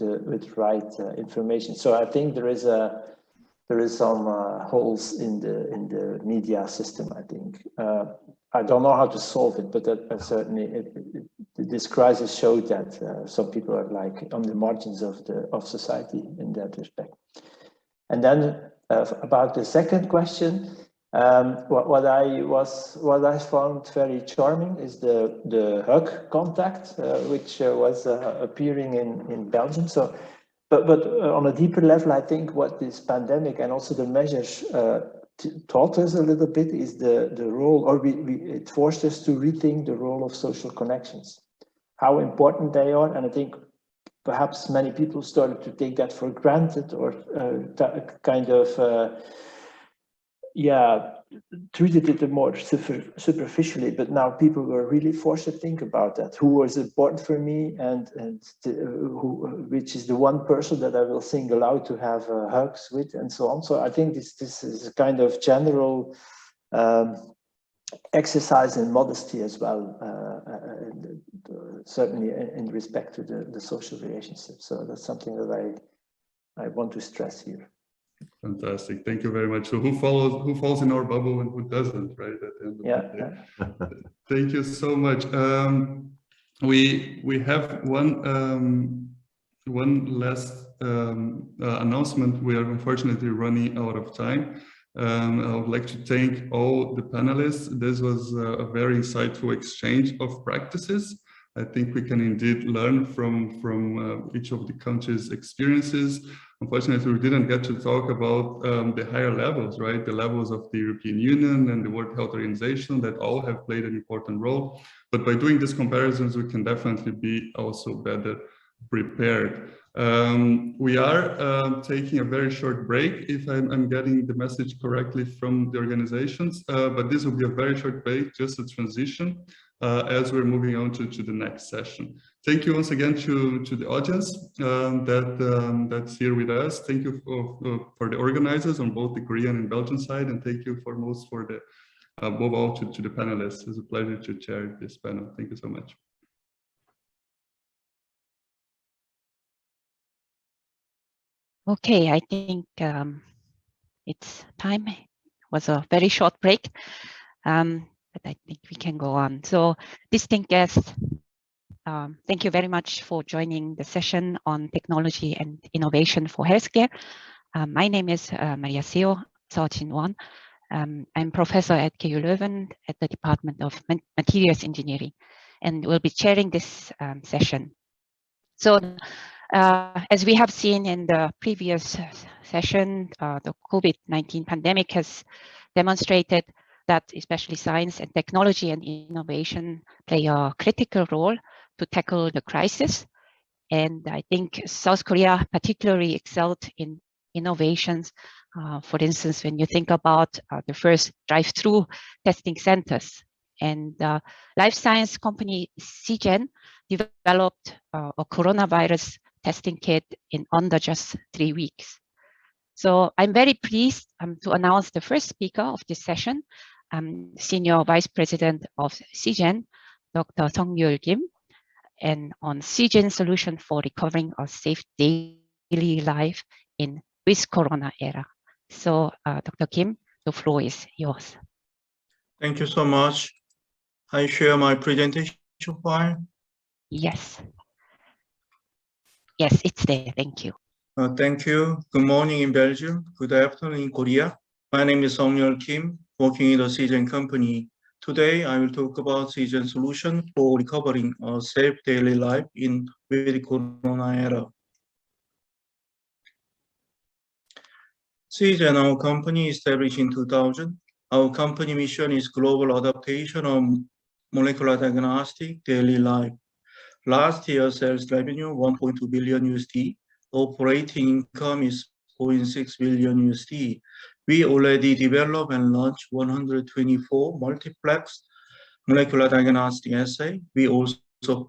right information. So I think there is some holes in the media system. I think I don't know how to solve it, but certainly this crisis showed that some people are like on the margins of society in that respect. And then about the second question, what I found very charming is the hug contact, which was appearing in Belgium. So, but on a deeper level, I think what this pandemic and also the measures taught us a little bit is the role, or it forced us to rethink the role of social connections, how important they are, and I think perhaps many people started to take that for granted, or kind of, treated it more superficially. But now people were really forced to think about that. Who was important for me, and which is the one person that I will single out to have hugs with, and so on. So I think this is a kind of general exercise in modesty as well, certainly in respect to the social relationship. So that's something that I want to stress here. Fantastic, thank you very much. So who falls in our bubble and who doesn't, right? At the end of the day. Thank you so much. We have one last announcement. We are unfortunately running out of time. I would like to thank all the panelists. This was a very insightful exchange of practices. I think we can indeed learn from each of the countries' experiences. Unfortunately, we didn't get to talk about the higher levels, right? The levels of the European Union and the World Health Organization that all have played an important role. But by doing these comparisons, we can definitely be also better prepared. We are taking a very short break, if I'm getting the message correctly from the organizations, but this will be a very short break, just a transition, as we're moving on to the next session. Thank you once again to the audience that's here with us. Thank you for the organizers on both the Korean and Belgian side, and thank you foremost for the above all to the panelists. It's a pleasure to chair this panel. Thank you so much. Okay, I think it's time. It was a very short break, but I think we can go on. So, distinct guests, thank you very much for joining the session on technology and innovation for healthcare. My name is Maria Seo Jin-won. I'm professor at KU Leuven at the Department of Materials Engineering, and will be chairing this session. So, as we have seen in the previous session, the COVID-19 pandemic has demonstrated that especially science and technology and innovation play a critical role to tackle the crisis. And I think South Korea particularly excelled in innovations. For instance, when you think about the first drive-through testing centers, and life science company Seagen developed a coronavirus testing kit in under just 3 weeks. So I'm very pleased to announce the first speaker of this session, Senior Vice President of Seagen, Dr. Sung-Yul Kim, and on Seagen solution for recovering a safe daily life in with Corona era. So Dr. Kim, the floor is yours. Thank you so much. I share my presentation file. Yes. Yes, it's there. Thank you. Thank you. Good morning in Belgium. Good afternoon in Korea. My name is Sung-Yul Kim, working in the Seagen company. Today, I will talk about Seagen solution for recovering a safe daily life in with Corona era. Seagen, our company, established in 2000. Our company mission is global adaptation of molecular diagnostic daily life. Last year, sales revenue 1.2 billion USD. Operating income is 0.6 billion USD. We already developed and launched 124 multiplex molecular diagnostic assay. We also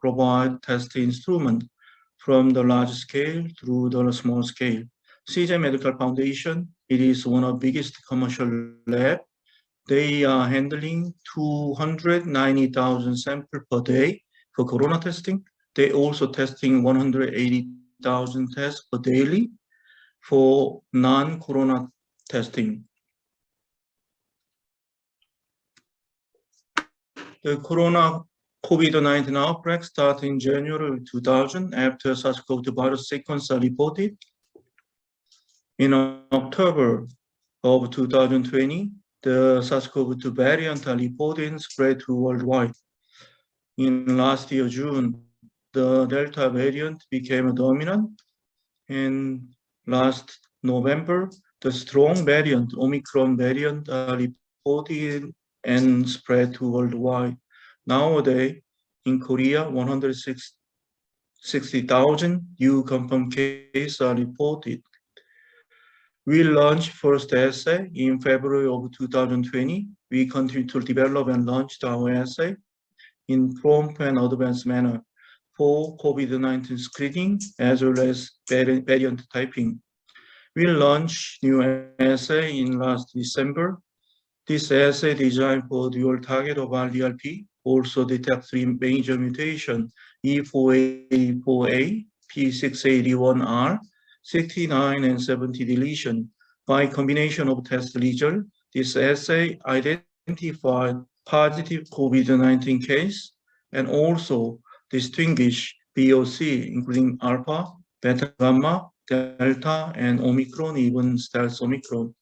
provide test instrument from the large scale through the small scale. CJ Medical Foundation, it is one of the biggest commercial lab. They are handling 290,000 samples per day for corona testing. They also testing 180,000 tests per daily for non-corona testing. The corona COVID-19 outbreak started in January 2000 after SARS-CoV-2 virus sequence are reported. In October of 2020, the SARS-CoV-2 variant are reported and spread to worldwide. In last year, June, the Delta variant became dominant. And last November, the strong variant, Omicron variant, are reported and spread to worldwide. Nowadays, in Korea, 160,000 new confirmed cases are reported. We launched first assay in February of 2020. We continue to develop and launch our assay in prompt and advanced manner for COVID-19 screening as well as variant typing. We launched new assay in last December. This assay designed for dual target of RDRP also detect three major mutations, E484A, P681R, 69 and 70 deletion. By combination of test result, this assay identified positive COVID-19 case and also distinguish VOC, including alpha, beta, gamma, delta, and Omicron, even stealth Omicron.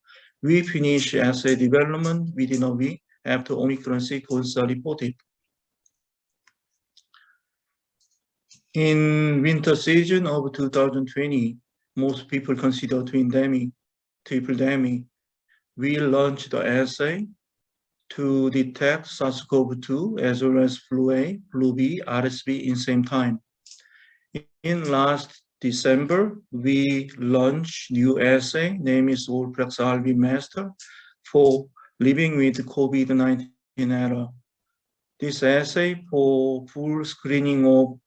We finished assay development within a week after Omicron sequence are reported. In winter season of 2020, most people consider twindemic, tripledemic. We launched the assay to detect SARS-CoV-2 as well as flu A, flu B, RSV in same time. In last December, we launched new assay, name is Allplex RV Master, for living with COVID-19 era. This assay for full screening of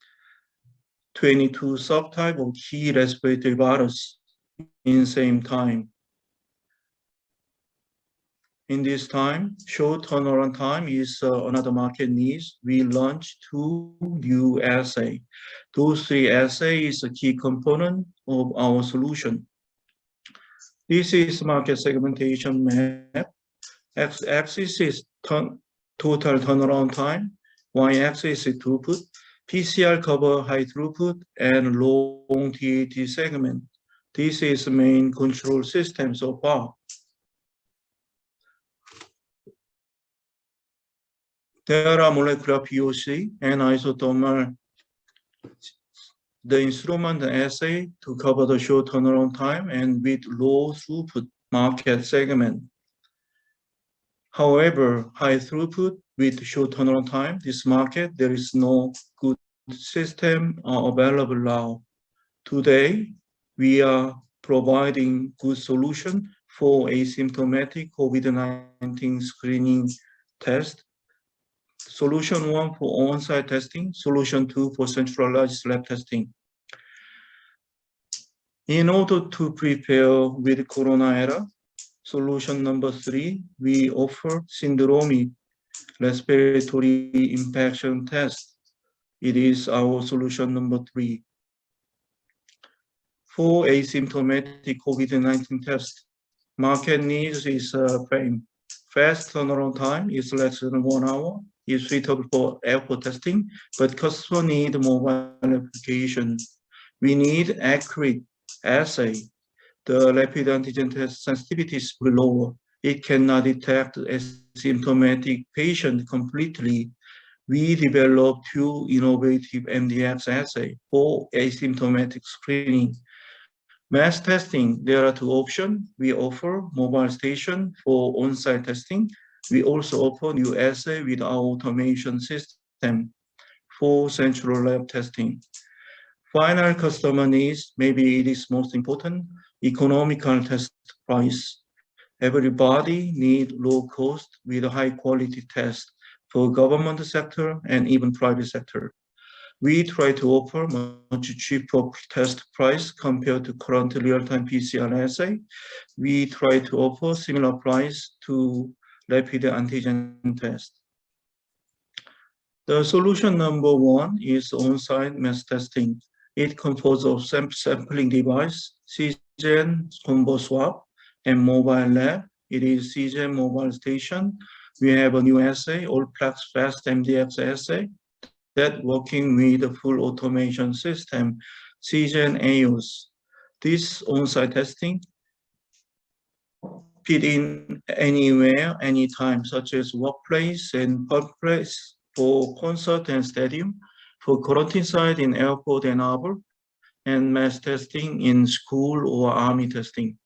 22 subtype of key respiratory virus in same time. In this time, short turnaround time is another market needs. We launched 2 new assays. Those 3 assays is a key component of our solution. This is market segmentation map. X-axis is total turnaround time. Y-axis is throughput. PCR cover high throughput and long TAT segment. This is the main control system so far. There are molecular POC and isotomal, the instrument assay to cover the short turnaround time and with low throughput market segment. However, high throughput with short turnaround time, this market, there is no good system available now. Today, we are providing good solution for asymptomatic COVID-19 screening test. Solution 1 for on-site testing, solution 2 for centralized lab testing. In order to prepare with corona era, solution number 3, we offer syndromic respiratory infection test. It is our solution number 3. For asymptomatic COVID-19 test, market needs is fast turnaround time is less than 1 hour, is suitable for airport testing, but customer need mobile application. We need accurate assay. The rapid antigen test sensitivity is lower. It cannot detect asymptomatic patient completely. We developed 2 innovative MDX assay for asymptomatic screening. Mass testing, there are 2 options. We offer mobile station for on-site testing We also offer new assay with our automation system for central lab testing. Final customer needs, maybe it is most important, economical test price. Everybody need low cost with a high quality test for government sector and even private sector. We try to offer much cheaper test price compared to current real-time PCR assay. We try to offer similar price to rapid antigen test. The solution number one is on-site mass testing. It composed of sampling device, CGen combo swab, and mobile lab. It is CGen mobile station. We have a new assay, all-plex fast MDX assay, that working with the full automation system, CGen AOS. This on-site testing fit in anywhere, anytime, such as workplace and public place, for concert and stadium, for quarantine site in airport and harbor, and mass testing in school or army testing.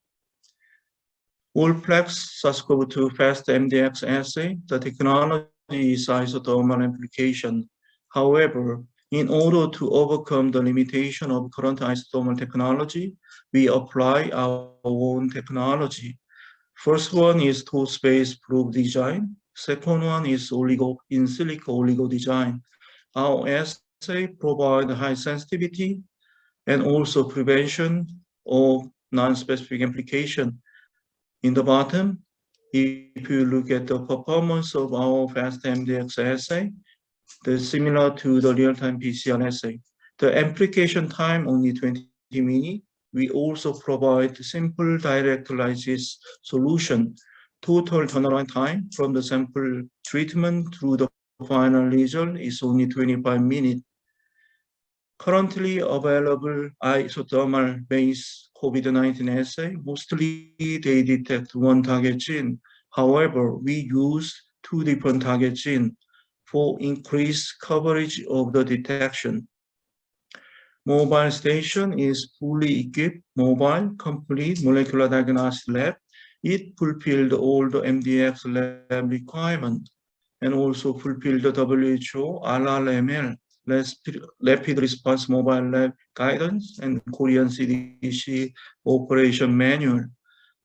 All-plex SARS-CoV-2 fast MDX assay, the technology is isothermal amplification. However, in order to overcome the limitation of current isothermal technology, we apply our own technology. First one is two space probe design. Second one is in silico oligo design. Our assay provide high sensitivity and also prevention of non-specific amplification. In the bottom, if you look at the performance of our fast MDX assay, they're similar to the real-time PCR assay. The amplification time only 20 minutes. We also provide simple direct lysis solution. Total turnaround time from the sample treatment through the final result is only 25 minutes. Currently available isothermal-based COVID-19 assay, mostly they detect one target gene. However, we use two different target genes for increased coverage of the detection. Mobile station is fully equipped, mobile, complete molecular diagnostic lab. It fulfilled all the MDX lab requirement and also fulfilled the WHO RRML, Rapid Response Mobile Lab guidance and Korean CDC operation manual.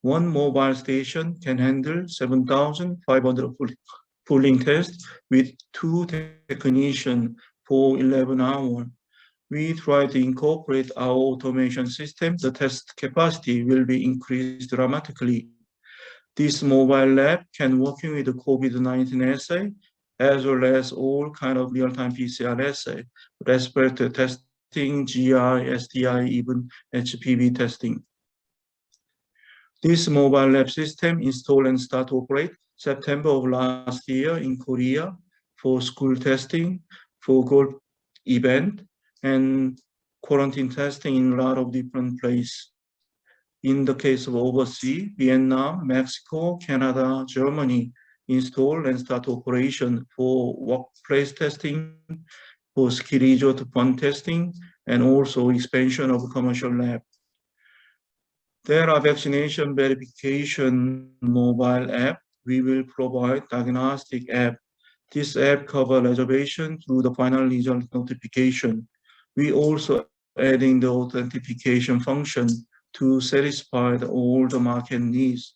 One mobile station can handle 7,500 pooling tests with 2 technicians for 11 hours. We try to incorporate our automation system. The test capacity will be increased dramatically. This mobile lab can work with the COVID-19 assay as well as all kind of real-time PCR assay, respiratory testing, GI, STI, even HPV testing. This mobile lab system installed and start to operate September of last year in Korea for school testing, for golf event, and quarantine testing in a lot of different places. In the case of overseas, Vietnam, Mexico, Canada, Germany install and start operation for workplace testing, for ski resort fund testing, and also expansion of commercial lab. There are vaccination verification mobile app. We will provide diagnostic app. This app covers reservation through the final result notification. We also adding the authentication function to satisfy all the market needs.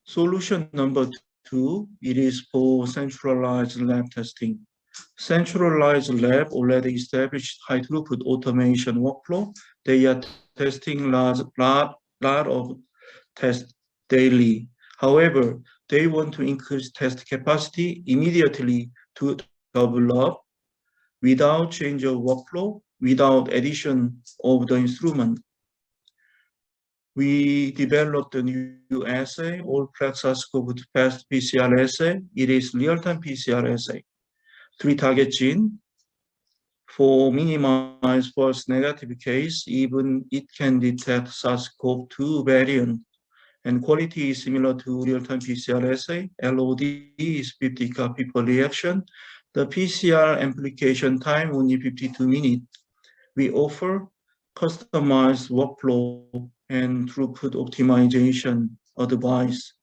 Solution number 2, it is for centralized lab testing. Centralized lab already established high throughput automation workflow. They are testing lot of tests daily. However, they want to increase test capacity immediately to double up without change of workflow, without addition of the instrument. We developed a new assay, all-plex SARS-CoV-2 fast PCR assay. It is real-time PCR assay. 3 target gene. For minimize false negative case, even it can detect SARS-CoV-2 variant. And quality is similar to real-time PCR assay. LOD is 50 copy per reaction. The PCR amplification time only 52 minutes. We offer customized workflow and throughput optimization advice.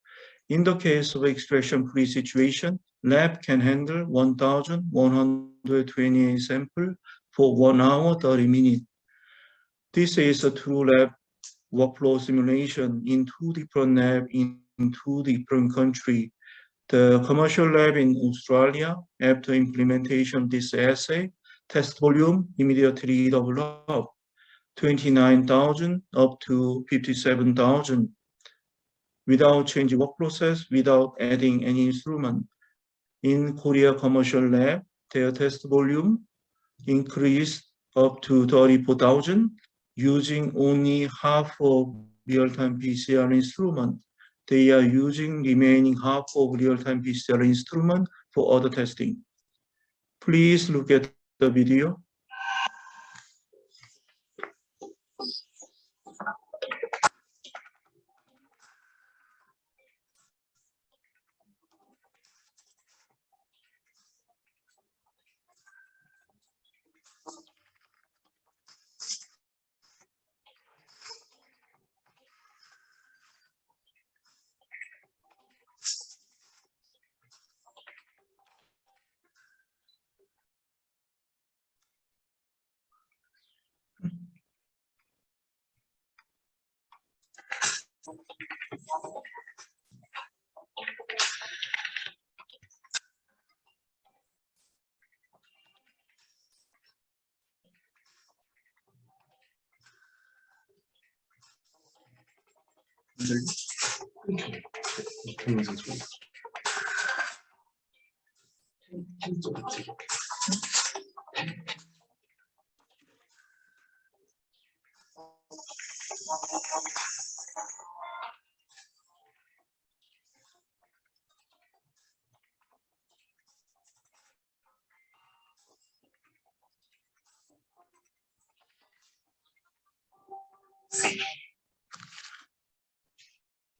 In the case of expression-free situation, lab can handle 1,128 samples for 1 hour, 30 minutes. This is a true lab workflow simulation in 2 different labs in 2 different countries. The commercial lab in Australia, after implementation of this assay, test volume immediately doubled up, 29,000 up to 57,000, without changing work process, without adding any instrument. In Korea commercial lab, their test volume increased up to 34,000 using only half of real-time PCR instrument. They are using remaining half of real-time PCR instrument for other testing. Please look at the video.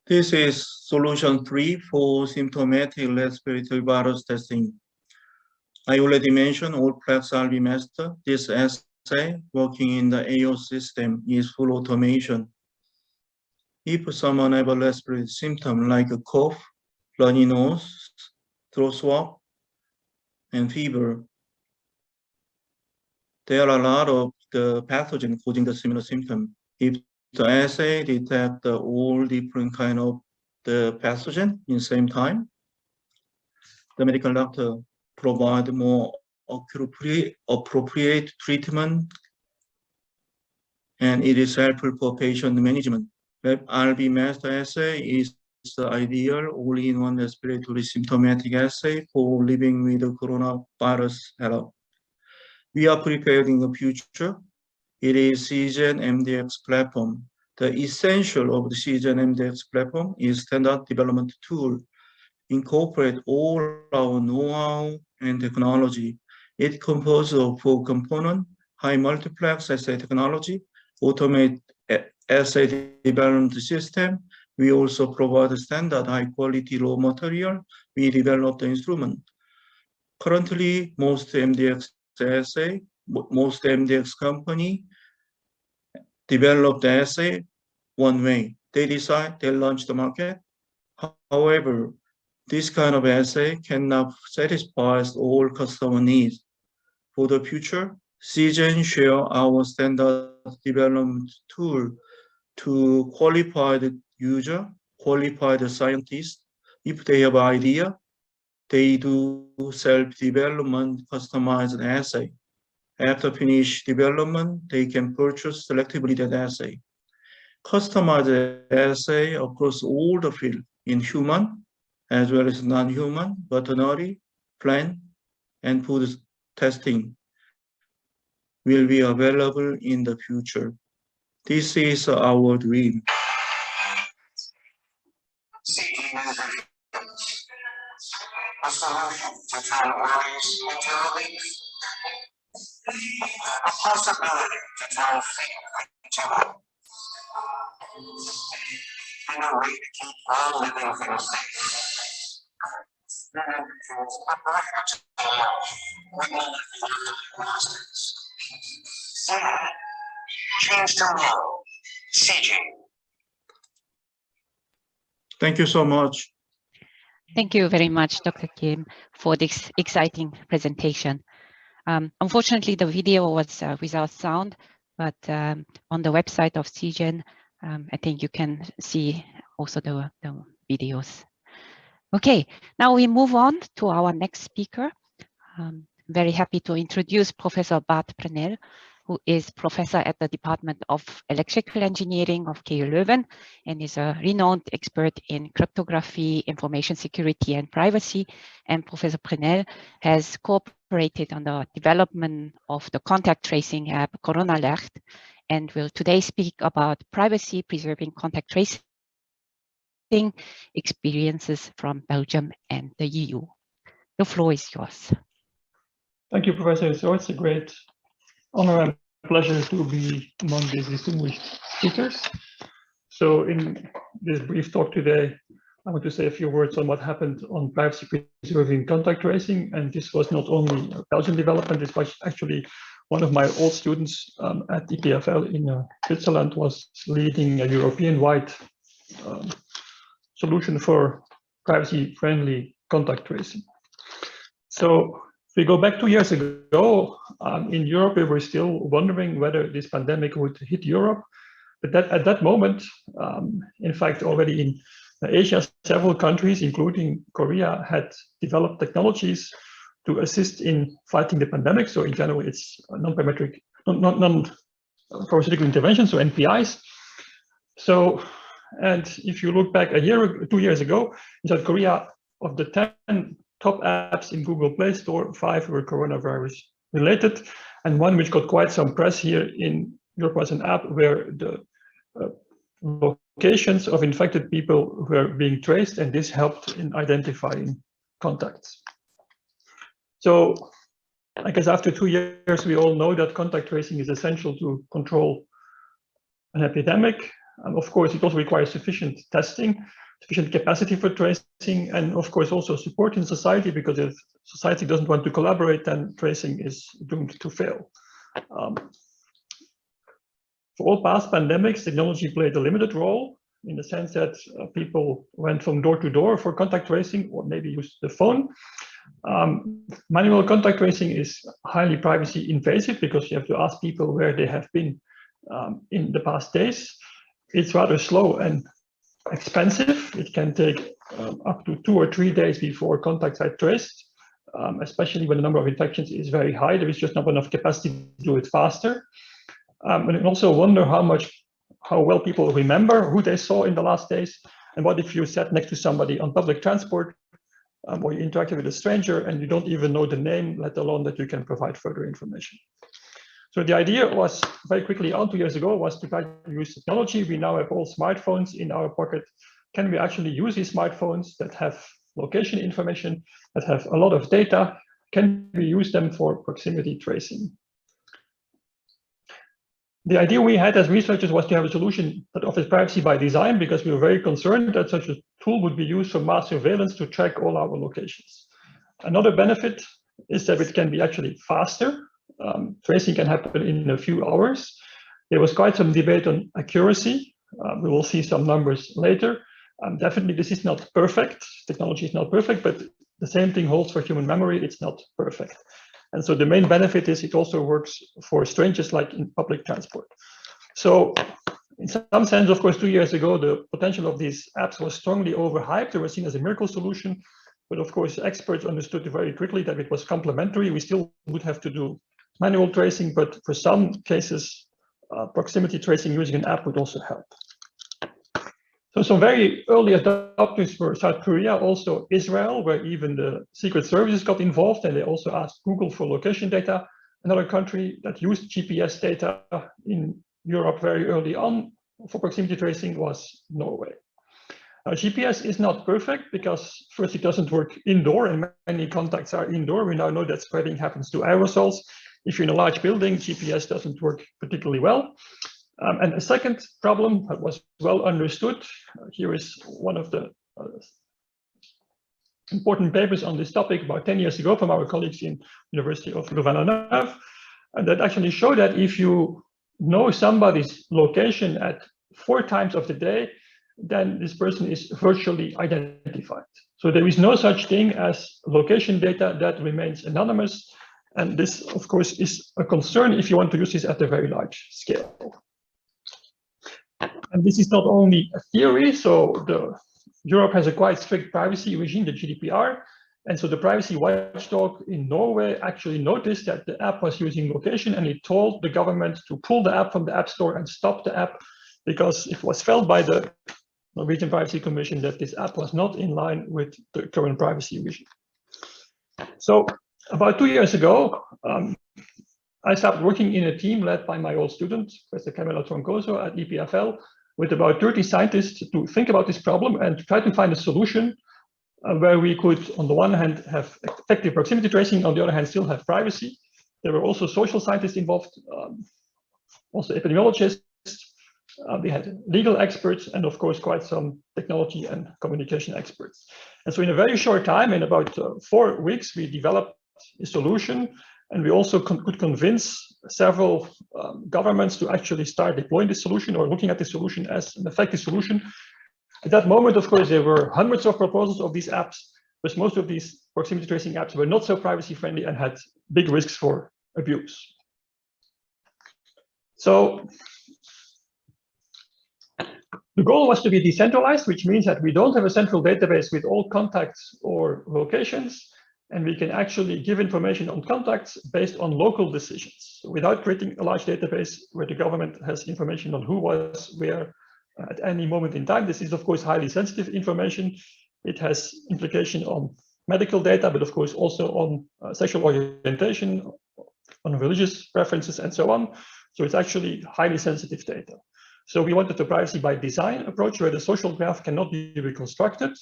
This is solution 3 for symptomatic respiratory virus testing. I already mentioned all plex RB master. This assay working in the AO system is full automation. If someone has a respiratory symptom like a cough, runny nose, throat swab, and fever, there are a lot of the pathogen causing the similar symptom. If the assay detects all different kind of the pathogen in the same time, the medical doctor provide more appropriate treatment, and it is helpful for patient management. RB master assay is the ideal all-in-one respiratory symptomatic assay for living with the coronavirus era. We are prepared in the future. It is CGen MDX platform. The essential of the CGen MDX platform is standard development tool, incorporate all our know-how and technology. It composes of 4 components: high multiplex assay technology, automate assay development system. We also provide a standard high-quality raw material. We develop the instrument. Currently, most MDX company develop the assay one way. They decide, they launch the market. However, this kind of assay cannot satisfy all customer needs. For the future, CGen share our standard development tool to qualify the user, qualify the scientist. If they have an idea, they do self-development customized assay. After finish development, they can purchase selectively that assay. Customized assay across all the field in human as well as non-human, veterinary, plant, and food testing will be available in the future. This is our dream. A solution to turn worries into relief. A possibility to turn fear into hope. And a way to keep all living things safe. A brighter tomorrow. We need diagnostics. Change tomorrow. CG. Thank you so much. Thank you very much, Dr. Kim, for this exciting presentation. Unfortunately, the video was without sound, but on the website of CGEN, I think you can see also the videos. Okay, now we move on to our next speaker. Very happy to introduce Professor Bart Preneel, who is professor at the Department of Electrical Engineering of KU Leuven and is a renowned expert in cryptography, information security, and privacy. And Professor Preneel has cooperated on the development of the contact tracing app CoronaAlert and will today speak about privacy preserving contact tracing experiences from Belgium and the EU. The floor is yours. Thank you, Professor. So it's a great honor and pleasure to be among these distinguished speakers. So in this brief talk today, I want to say a few words on what happened on privacy preserving contact tracing. And this was not only a Belgian development, this was actually one of my old students at EPFL in Switzerland was leading a European-wide solution for privacy-friendly contact tracing. So if we go back 2 years ago, in Europe, we were still wondering whether this pandemic would hit Europe. But at that moment, in fact, already in Asia, several countries, including Korea, had developed technologies to assist in fighting the pandemic. So in general, it's non-pharmaceutical interventions, so NPIs. So, and if you look back 2 years ago, in South Korea, of the 10 top apps in Google Play Store, 5 were coronavirus related, and one which got quite some press here in Europe was an app where the locations of infected people were being traced, and this helped in identifying contacts. So I guess after 2 years, we all know that contact tracing is essential to control an epidemic. Of course, it also requires sufficient testing, sufficient capacity for tracing, and of course also support in society, because if society doesn't want to collaborate, then tracing is doomed to fail. For all past pandemics, technology played a limited role in the sense that people went from door to door for contact tracing or maybe used the phone. Manual contact tracing is highly privacy invasive because you have to ask people where they have been in the past days. It's rather slow and expensive. It can take up to 2 or 3 days before contacts are traced, especially when the number of infections is very high. There is just not enough capacity to do it faster. And you also wonder how well people remember who they saw in the last days. And what if you sat next to somebody on public transport or you interacted with a stranger and you don't even know the name, let alone that you can provide further information. So the idea was very quickly 2 years ago was to try to use technology. We now have all smartphones in our pocket. Can we actually use these smartphones that have location information, that have a lot of data? Can we use them for proximity tracing? The idea we had as researchers was to have a solution that offers privacy by design, because we were very concerned that such a tool would be used for mass surveillance to track all our locations. Another benefit is that it can be actually faster. Tracing can happen in a few hours. There was quite some debate on accuracy. We will see some numbers later. Definitely this is not perfect. Technology is not perfect, but the same thing holds for human memory. It's not perfect. And so the main benefit is it also works for strangers, like in public transport. So in some sense, of course, 2 years ago, the potential of these apps was strongly overhyped. They were seen as a miracle solution. But of course, experts understood very quickly that it was complementary. We still would have to do manual tracing, but for some cases, proximity tracing using an app would also help. So some very early adopters were South Korea, also Israel, where even the secret services got involved, and they also asked Google for location data. Another country that used GPS data in Europe very early on for proximity tracing was Norway. Now, GPS is not perfect because first it doesn't work indoor, and many contacts are indoor. We now know that spreading happens to aerosols. If you're in a large building, GPS doesn't work particularly well. And a second problem that was well understood, here is one of the important papers on this topic about 10 years ago from our colleagues in University of Leuven, and that actually show that if you know somebody's location at 4 times of the day, then this person is virtually identified. So there is no such thing as location data that remains anonymous. And this, of course, is a concern if you want to use this at a very large scale. And this is not only a theory. So Europe has a quite strict privacy regime, the GDPR. And so the privacy watchdog in Norway actually noticed that the app was using location, and it told the government to pull the app from the App Store and stop the app, because it was felt by the Norwegian Privacy Commission that this app was not in line with the current privacy regime. So about 2 years ago, I started working in a team led by my old student, Professor Camilla Troncoso at EPFL, with about 30 scientists to think about this problem and to try to find a solution where we could, on the one hand, have effective proximity tracing, on the other hand, still have privacy. There were also social scientists involved, also epidemiologists. We had legal experts, and of course, quite some technology and communication experts. And so in a very short time, in about 4 weeks, we developed a solution, and we also could convince several governments to actually start deploying this solution or looking at this solution as an effective solution. At that moment, of course, there were hundreds of proposals of these apps, but most of these proximity tracing apps were not so privacy friendly and had big risks for abuse. So the goal was to be decentralized, which means that we don't have a central database with all contacts or locations, and we can actually give information on contacts based on local decisions, without creating a large database where the government has information on who was where at any moment in time. This is, of course, highly sensitive information. It has implication on medical data, but of course also on sexual orientation, on religious preferences, and so on. So it's actually highly sensitive data. So we wanted a privacy by design approach where the social graph cannot be reconstructed.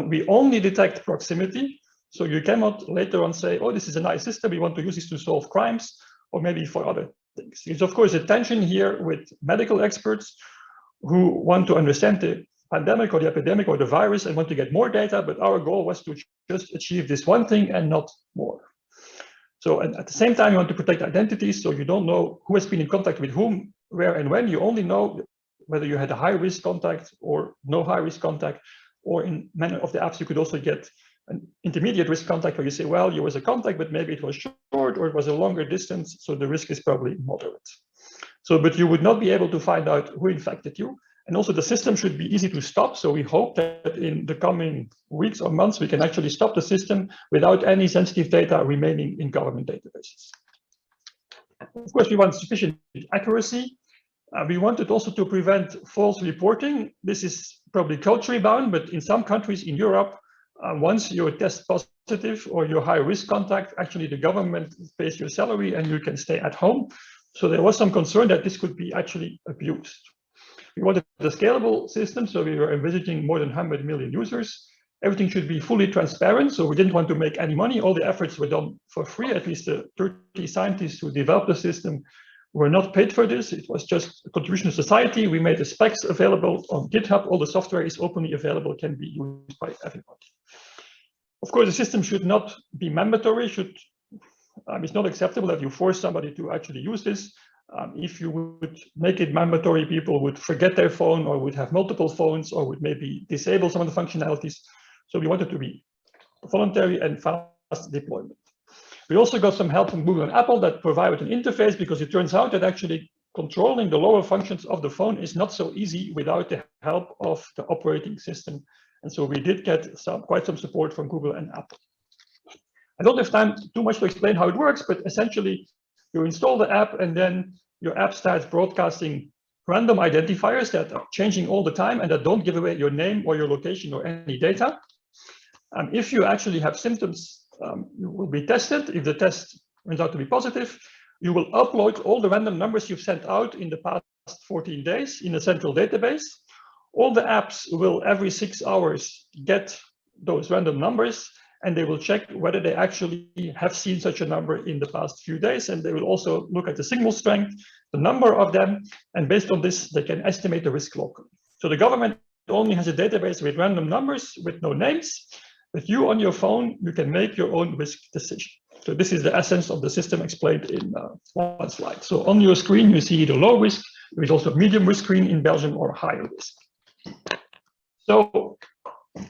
We only detect proximity. So you cannot later on say, oh, this is a nice system, we want to use this to solve crimes, or maybe for other things. There's, of course, a tension here with medical experts who want to understand the pandemic or the epidemic or the virus and want to get more data, but our goal was to just achieve this one thing and not more. So and at the same time, you want to protect identities, so you don't know who has been in contact with whom, where and when. You only know whether you had a high-risk contact or no high-risk contact, or in many of the apps, you could also get an intermediate risk contact where you say, well, you was a contact, but maybe it was short or it was a longer distance, so the risk is probably moderate. So, but you would not be able to find out who infected you. And also the system should be easy to stop. So we hope that in the coming weeks or months, we can actually stop the system without any sensitive data remaining in government databases. Of course, we want sufficient accuracy. We wanted also to prevent false reporting. This is probably culturally bound, but in some countries in Europe, once you test positive or your high-risk contact, actually the government pays your salary and you can stay at home. So there was some concern that this could be actually abused. We wanted a scalable system, so we were envisaging more than 100 million users. Everything should be fully transparent, so we didn't want to make any money. All the efforts were done for free. At least the 30 scientists who developed the system were not paid for this. It was just a contribution to society. We made the specs available on GitHub. All the software is openly available, can be used by everybody. Of course, the system should not be mandatory. It's not acceptable that you force somebody to actually use this. If you would make it mandatory, people would forget their phone or would have multiple phones or would maybe disable some of the functionalities. So we want it to be voluntary and fast deployment. We also got some help from Google and Apple that provided an interface, because it turns out that actually controlling the lower functions of the phone is not so easy without the help of the operating system. And so we did get quite some support from Google and Apple. I don't have time too much to explain how it works, but essentially you install the app and then your app starts broadcasting random identifiers that are changing all the time and that don't give away your name or your location or any data. If you actually have symptoms, you will be tested. If the test turns out to be positive, you will upload all the random numbers you've sent out in the past 14 days in a central database. All the apps will every 6 hours get those random numbers, and they will check whether they actually have seen such a number in the past few days. And they will also look at the signal strength, the number of them, and based on this, they can estimate the risk locally. So the government only has a database with random numbers with no names, but you on your phone, you can make your own risk decision. So this is the essence of the system explained in one slide. So on your screen, you see the low risk. There is also a medium risk screen in Belgium or higher risk. So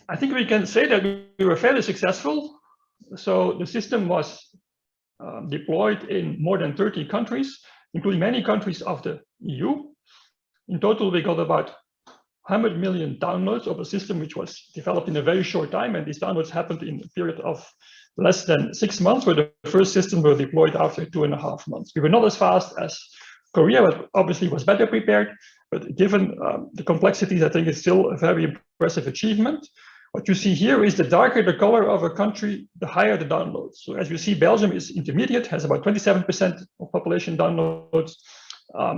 I think we can say that we were fairly successful. So the system was deployed in more than 30 countries, including many countries of the EU. In total, we got about 100 million downloads of a system which was developed in a very short time, and these downloads happened in a period of less than 6 months, where the first system were deployed after 2.5 months. We were not as fast as Korea, but obviously was better prepared. But given the complexities, I think it's still a very impressive achievement. What you see here is the darker the color of a country, the higher the downloads. So as you see, Belgium is intermediate, has about 27% of population downloads.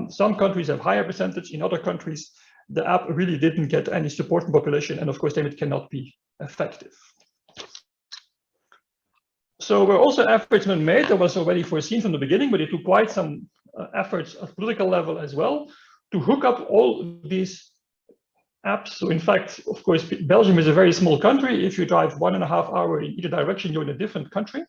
Some countries have higher percentage. In other countries, the app really didn't get any support from population, and of course, then it cannot be effective. So were also efforts been made that was already foreseen from the beginning, but it took quite some efforts at political level as well to hook up all these apps. So in fact, of course, Belgium is a very small country. If you drive 1.5 hours in either direction, you're in a different country.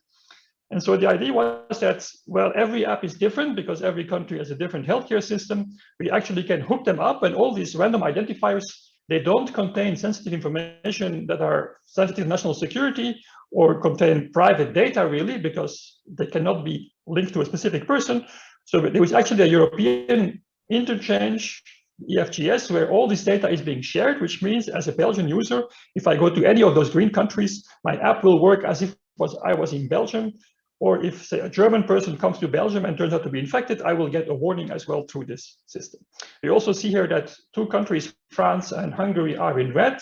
And so the idea was that, well, every app is different because every country has a different healthcare system. We actually can hook them up, and all these random identifiers, they don't contain sensitive information that are sensitive to national security or contain private data really, because they cannot be linked to a specific person. So there was actually a European interchange, EFGS, where all this data is being shared, which means as a Belgian user, if I go to any of those green countries, my app will work as if I was in Belgium. Or if, say, a German person comes to Belgium and turns out to be infected, I will get a warning as well through this system. You also see here that 2 countries, France and Hungary, are in red.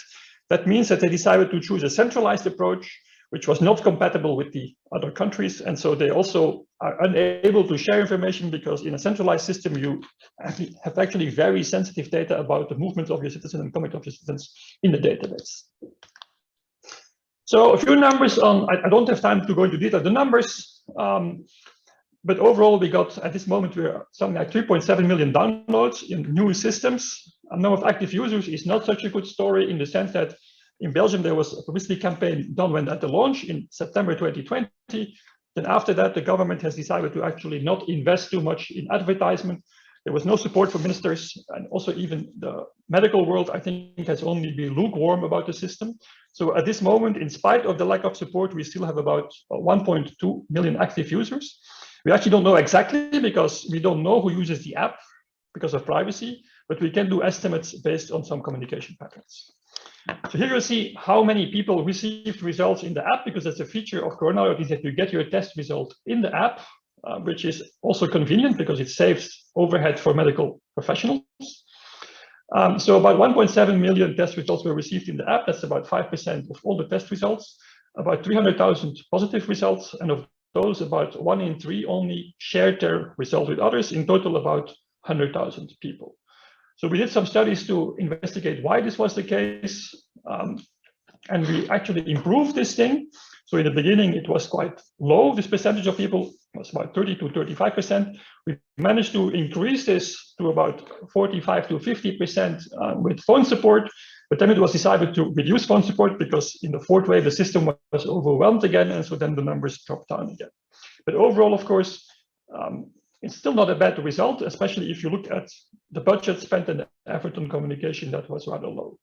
That means that they decided to choose a centralized approach, which was not compatible with the other countries. And so they also are unable to share information because in a centralized system, you have actually very sensitive data about the movement of your citizens and conduct of your citizens in the database. So a few numbers on, I don't have time to go into detail the numbers, but overall we got, at this moment, we're something like 3.7 million downloads in new systems. A number of active users is not such a good story in the sense that in Belgium, there was a publicity campaign done at the launch in September 2020. Then after that, the government has decided to actually not invest too much in advertisement. There was no support for ministers, and also even the medical world, I think, has only been lukewarm about the system. So at this moment, in spite of the lack of support, we still have about 1.2 million active users. We actually don't know exactly because we don't know who uses the app because of privacy, but we can do estimates based on some communication patterns. So here you see how many people received results in the app, because that's a feature of coronavirus, that you get your test result in the app, which is also convenient because it saves overhead for medical professionals. So about 1.7 million test results were received in the app. That's about 5% of all the test results, about 300,000 positive results. And of those, about 1 in 3 only shared their result with others, in total about 100,000 people. So we did some studies to investigate why this was the case. And we actually improved this thing. So in the beginning, it was quite low. This percentage of people was about 30 to 35%. We managed to increase this to about 45 to 50% with phone support. But then it was decided to reduce phone support because in the 4th wave, the system was overwhelmed again. And so then the numbers dropped down again. But overall, of course, it's still not a bad result, especially if you look at the budget spent and the effort on communication that was rather low.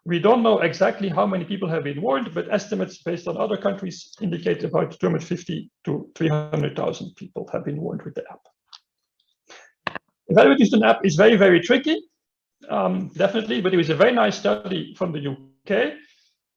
We don't know exactly how many people have been warned, but estimates based on other countries indicate about 250 to 300,000 people have been warned with the app. Evaluating an app is very, very tricky, definitely, but it was a very nice study from the UK,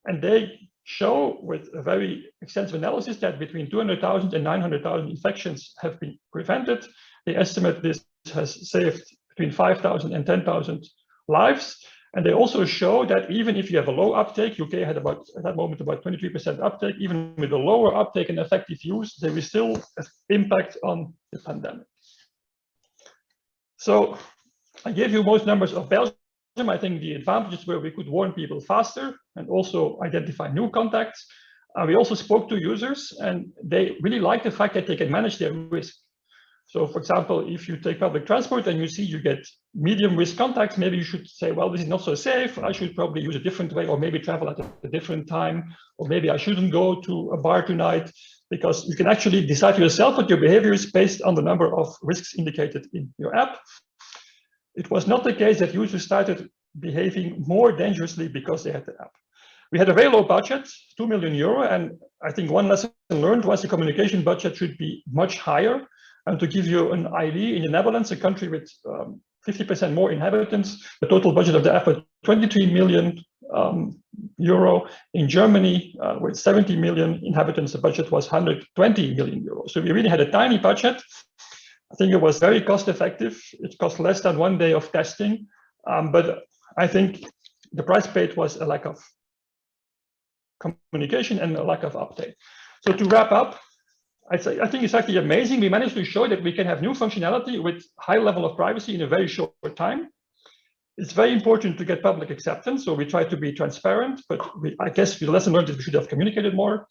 and they show with a very extensive analysis that between 200,000 and 900,000 infections have been prevented. They estimate this has saved between 5,000 and 10,000 lives. And they also show that even if you have a low uptake, UK had about, at that moment, about 23% uptake, even with a lower uptake and effective use, there is still an impact on the pandemic. So I gave you most numbers of Belgium. I think the advantages were we could warn people faster and also identify new contacts. We also spoke to users, and they really like the fact that they can manage their risk. So for example, if you take public transport and you see you get medium risk contacts, maybe you should say, well, this is not so safe. I should probably use a different way, or maybe travel at a different time, or maybe I shouldn't go to a bar tonight, because you can actually decide for yourself what your behavior is based on the number of risks indicated in your app. It was not the case that users started behaving more dangerously because they had the app. We had a very low budget, €2 million, and I think one lesson learned was the communication budget should be much higher. And to give you an idea, in the Netherlands, a country with 50% more inhabitants, the total budget of the app was €23 million. In Germany, with 70 million inhabitants, the budget was €120 million. So we really had a tiny budget. I think it was very cost effective. It cost less than 1 day of testing, but I think the price paid was a lack of communication and a lack of update. So to wrap up, I think it's actually amazing. We managed to show that we can have new functionality with high level of privacy in a very short time. It's very important to get public acceptance, so we try to be transparent, but I guess the lesson learned is we should have communicated more.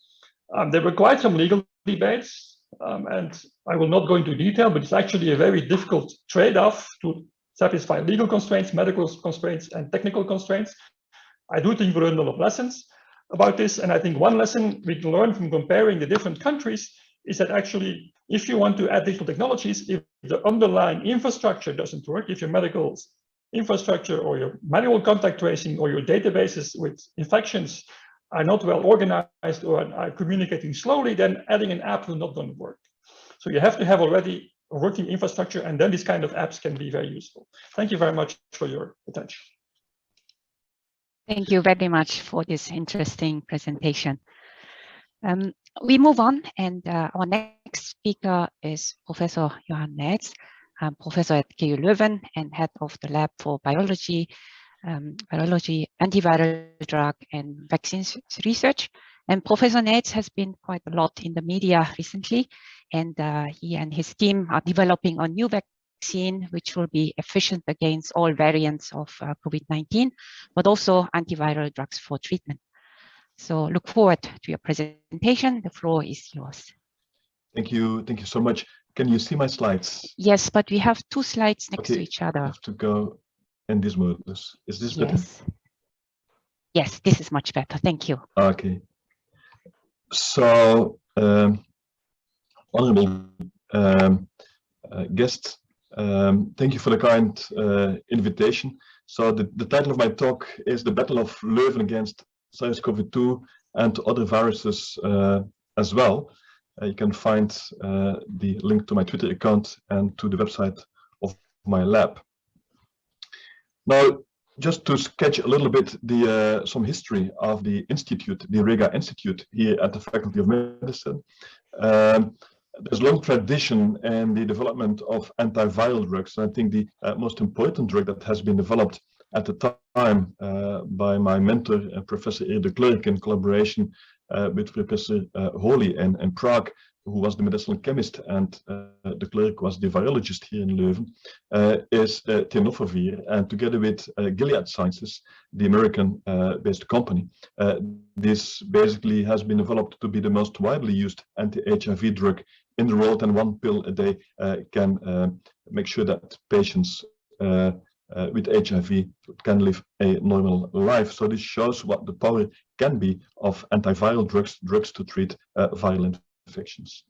There were quite some legal debates, and I will not go into detail, but it's actually a very difficult trade-off to satisfy legal constraints, medical constraints, and technical constraints. I do think we learned a lot of lessons about this, and I think one lesson we can learn from comparing the different countries is that actually, if you want to add digital technologies, if the underlying infrastructure doesn't work, if your medical infrastructure or your manual contact tracing or your databases with infections are not well organized or are communicating slowly, then adding an app will not going to work. So you have to have already a working infrastructure, and then these kind of apps can be very useful. Thank you very much for your attention. Thank you very much for this interesting presentation. We move on, and our next speaker is Professor Johan Nets, professor at KU Leuven and head of the lab for biology, antiviral drug and vaccines research. And Professor Nets has been quite a lot in the media recently, and he and his team are developing a new vaccine which will be efficient against all variants of COVID-19, but also antiviral drugs for treatment. So look forward to your presentation. The floor is yours. Thank you so much. Can you see my slides? Yes, but we have two slides next to each other. I have to go in this mode. Is this better? Yes, this is much better. Thank you. Okay. So, honorable guests, thank you for the kind invitation. So the title of my talk is The Battle of Leuven Against SARS-CoV-2 and Other Viruses as well. You can find the link to my Twitter account and to the website of my lab. Now, just to sketch a little bit some history of the institute, the Rega Institute here at the Faculty of Medicine. There's a long tradition in the development of antiviral drugs. And I think the most important drug that has been developed at the time by my mentor, Professor de Klerk, in collaboration with Professor Holy in Prague, who was the medicinal chemist, and de Klerk was the virologist here in Leuven, is tenofovir, and together with Gilead Sciences, the American-based company, this basically has been developed to be the most widely used anti-HIV drug in the world, and one pill a day can make sure that patients with HIV can live a normal life. So this shows what the power can be of antiviral drugs to treat viral infections.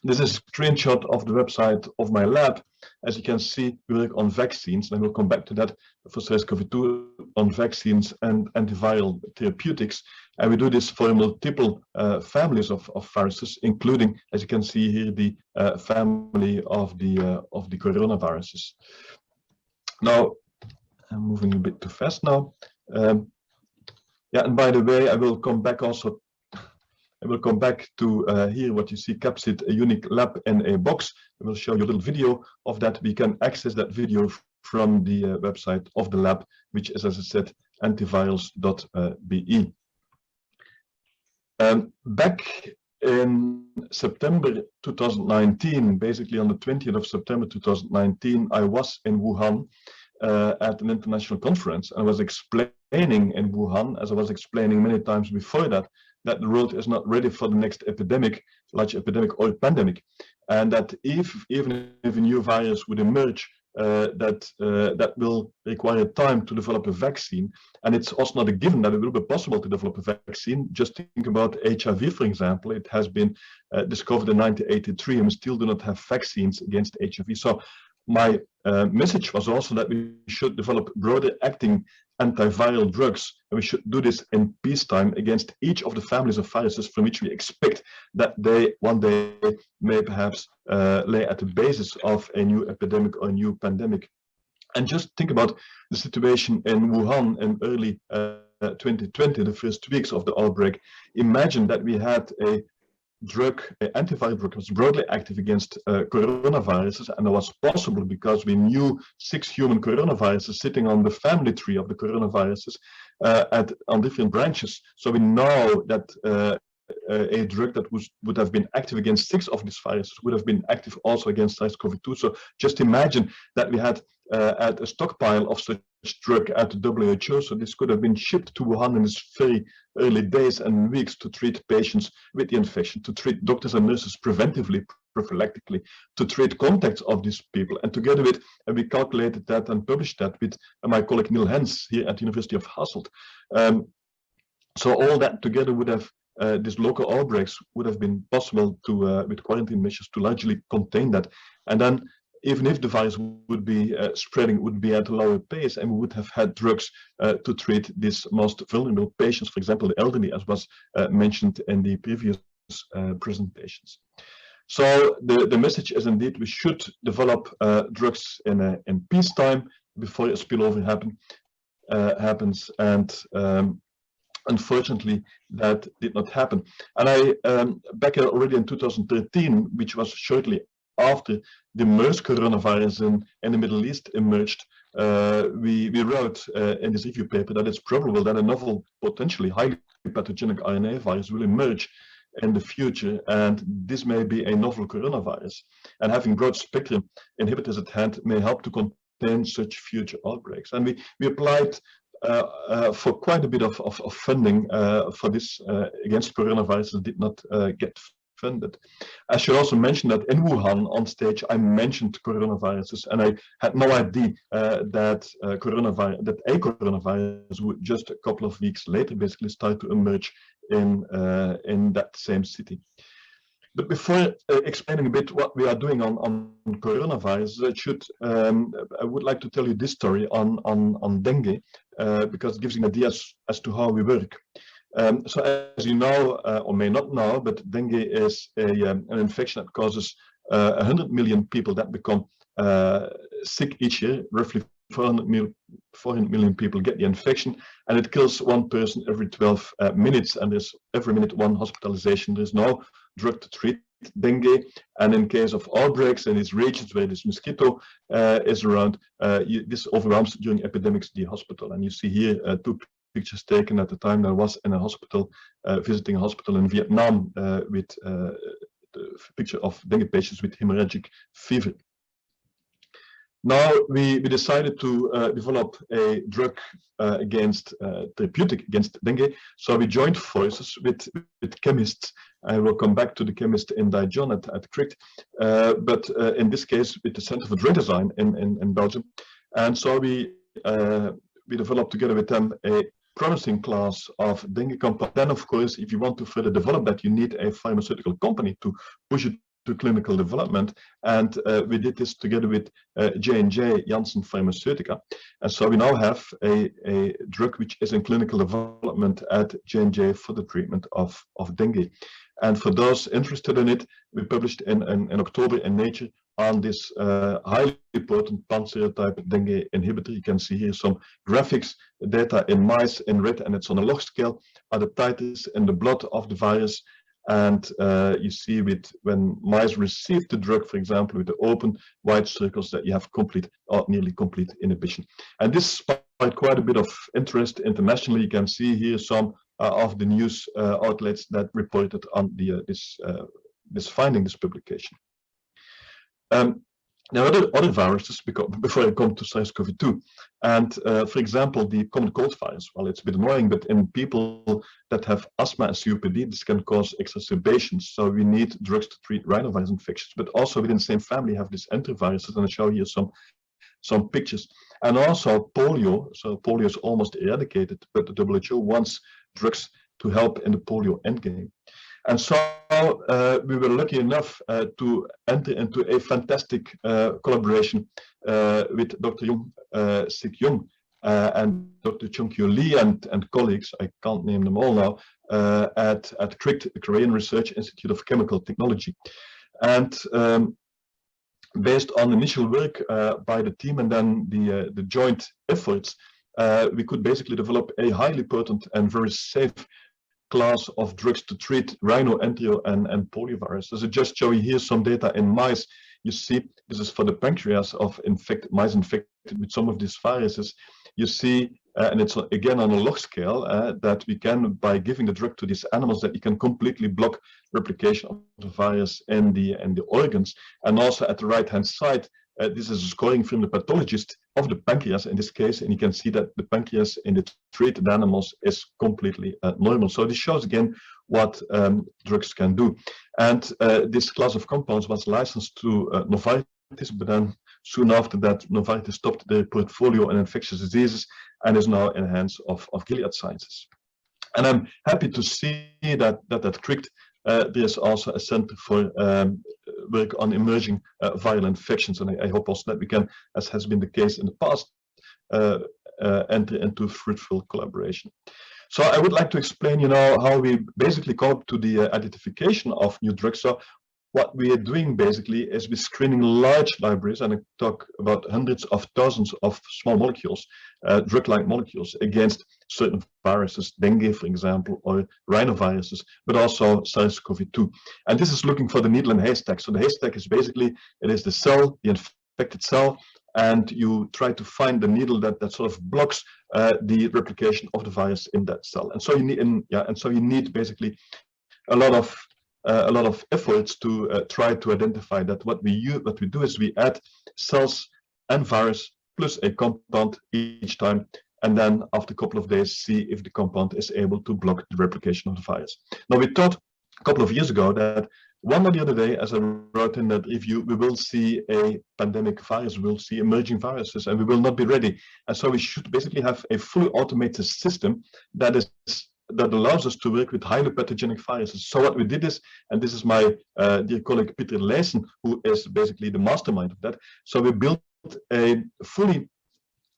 This is a screenshot of the website of my lab. As you can see, we work on vaccines, and we'll come back to that for SARS-CoV-2, on vaccines and antiviral therapeutics. And we do this for multiple families of viruses, including, as you can see here, the family of the coronaviruses. Now, I'm moving a bit too fast now. Yeah, and by the way, I will come back also. I will come back to here what you see, Capsid, a unique lab in a box. I will show you a little video of that. We can access that video from the website of the lab, which is, as I said, antivirals.be. Back in September 2019, basically on the 20th of September 2019, I was in Wuhan at an international conference. I was explaining in Wuhan, as I was explaining many times before that the world is not ready for the next epidemic, large epidemic or pandemic, and that even if a new virus would emerge, that will require time to develop a vaccine. And it's also not a given that it will be possible to develop a vaccine. Just think about HIV, for example. It has been discovered in 1983, and we still do not have vaccines against HIV. So my message was also that we should develop broader acting antiviral drugs, and we should do this in peacetime against each of the families of viruses from which we expect that they one day may perhaps lay at the basis of a new epidemic or a new pandemic. And just think about the situation in Wuhan in early 2020, the first weeks of the outbreak. Imagine that we had a drug, an antiviral drug, was broadly active against coronaviruses, and it was possible because we knew 6 human coronaviruses sitting on the family tree of the coronaviruses on different branches. So we know that a drug that would have been active against 6 of these viruses would have been active also against SARS-CoV-2. So just imagine that we had a stockpile of such drug at the WHO. So this could have been shipped to Wuhan in its very early days and weeks to treat patients with the infection, to treat doctors and nurses preventively, prophylactically, to treat contacts of these people. And together with, and we calculated that and published that with my colleague Neil Hens here at the University of Hasselt. So all that together would have these local outbreaks would have been possible to, with quarantine measures, to largely contain that. And then, even if the virus would be spreading, would be at a lower pace, and we would have had drugs to treat these most vulnerable patients, for example, the elderly, as was mentioned in the previous presentations. So the message is indeed we should develop drugs in peacetime before a spillover happens, and unfortunately, that did not happen. And I, back already in 2013, which was shortly after the MERS coronavirus in the Middle East emerged, we wrote in this review paper that it's probable that a novel, potentially highly pathogenic RNA virus will emerge in the future, and this may be a novel coronavirus. And having broad spectrum inhibitors at hand may help to contain such future outbreaks. And we applied for quite a bit of funding for this against coronavirus, did not get funded. I should also mention that in Wuhan on stage I mentioned coronaviruses, and I had no idea that a coronavirus would just a couple of weeks later basically start to emerge in that same city. But before explaining a bit what we are doing on coronavirus, I would like to tell you this story on dengue, because it gives you an idea as to how we work. So as you know, or may not know, but dengue is an infection that causes 100 million people that become sick each year. Roughly 400 million people get the infection, and it kills 1 person every 12 minutes, and there's every minute 1 hospitalization. There's no drug to treat dengue, and in case of outbreaks in these regions where this mosquito is around, this overwhelms during epidemics the hospital. And you see here 2 pictures taken at the time I was in a hospital, visiting a hospital in Vietnam with the picture of dengue patients with hemorrhagic fever. Now we decided to develop a drug therapeutic against dengue. So we joined forces with chemists. I will come back to the chemist in Dijon at CRICT, but in this case with the Center for Drug Design in Belgium. And so we developed together with them a promising class of dengue compound. Then, of course, if you want to further develop that, you need a pharmaceutical company to push it to clinical development, and we did this together with J&J, Janssen Pharmaceutica. And so we now have a drug which is in clinical development at J&J for the treatment of dengue. And for those interested in it, we published in October in Nature on this highly potent pan-serotype dengue inhibitor. You can see here some graphics, data in mice in red, and it's on a log scale, are the titers in the blood of the virus. And you see when mice receive the drug, for example, with the open white circles, that you have complete or nearly complete inhibition. And this sparked quite a bit of interest internationally. You can see here some of the news outlets that reported on this finding, this publication. There are other viruses, before I come to SARS-CoV-2, and for example, the common cold virus. Well, it's a bit annoying, but in people that have asthma and COPD, this can cause exacerbations. So we need drugs to treat rhinovirus infections, but also within the same family have these enteroviruses, and I show here some pictures. And also polio. So polio is almost eradicated, but the WHO wants drugs to help in the polio endgame. And so we were lucky enough to enter into a fantastic collaboration with Dr. Sik Young and Dr. Chung-Kyu Lee and colleagues, I can't name them all now, at CRICT, the Korean Research Institute of Chemical Technology. And based on initial work by the team and then the joint efforts, we could basically develop a highly potent and very safe class of drugs to treat rhino, enteral, and poliovirus. As I just show you here some data in mice, you see this is for the pancreas of mice infected with some of these viruses. You see, and it's again on a log scale, that we can, by giving the drug to these animals, that you can completely block replication of the virus in the organs. And also at the right-hand side, this is a scoring from the pathologist of the pancreas in this case, and you can see that the pancreas in the treated animals is completely normal. So this shows again what drugs can do. And this class of compounds was licensed to Novartis, but then soon after that, Novartis stopped their portfolio in infectious diseases and is now in the hands of Gilead Sciences. And I'm happy to see that at CRICT, there's also a center for work on emerging viral infections, and I hope also that we can, as has been the case in the past, enter into fruitful collaboration. So I would like to explain, how we basically come up to the identification of new drugs. So what we are doing basically is we're screening large libraries, and I talk about hundreds of thousands of small molecules, drug-like molecules against certain viruses, dengue, for example, or rhinoviruses, but also SARS-CoV-2. And this is looking for the needle in the haystack. So the haystack is basically, it is the cell, the infected cell, and you try to find the needle that sort of blocks the replication of the virus in that cell. And so you need, basically a lot of efforts to try to identify that. What we do is we add cells and virus plus a compound each time, and then after a couple of days see if the compound is able to block the replication of the virus. Now, we thought a couple of years ago that one or the other day, as I wrote in that review, we will see a pandemic virus, we will see emerging viruses, and we will not be ready. And so we should basically have a fully automated system that allows us to work with highly pathogenic viruses. So what we did is, and this is my dear colleague Peter Lezing, who is basically the mastermind of that. So we built a fully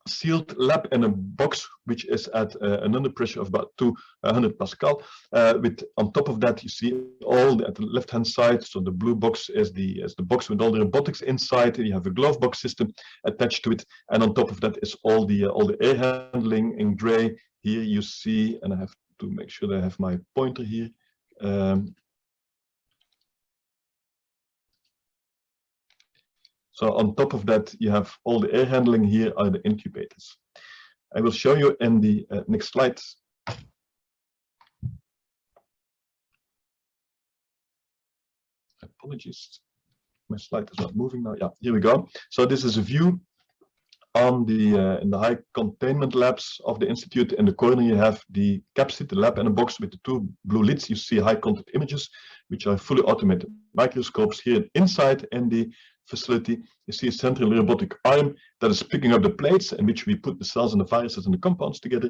sealed lab in a box, which is at an under pressure of about 200 Pascal. With on top of that, you see all at the left-hand side. So the blue box is the box with all the robotics inside. You have a glove box system attached to it, and on top of that is all the air handling in gray. Here you see, and I have to make sure that I have my pointer here. So on top of that, you have all the air handling. Here are the incubators. I will show you in the next slide. Apologies, my slide is not moving now. Yeah, here we go. So this is a view on the in the high containment labs of the institute. In the corner, you have the capsid, the lab in a box with the two blue lids. You see high contact images, which are fully automated microscopes. Here inside in the facility, you see a central robotic arm that is picking up the plates in which we put the cells and the viruses and the compounds together.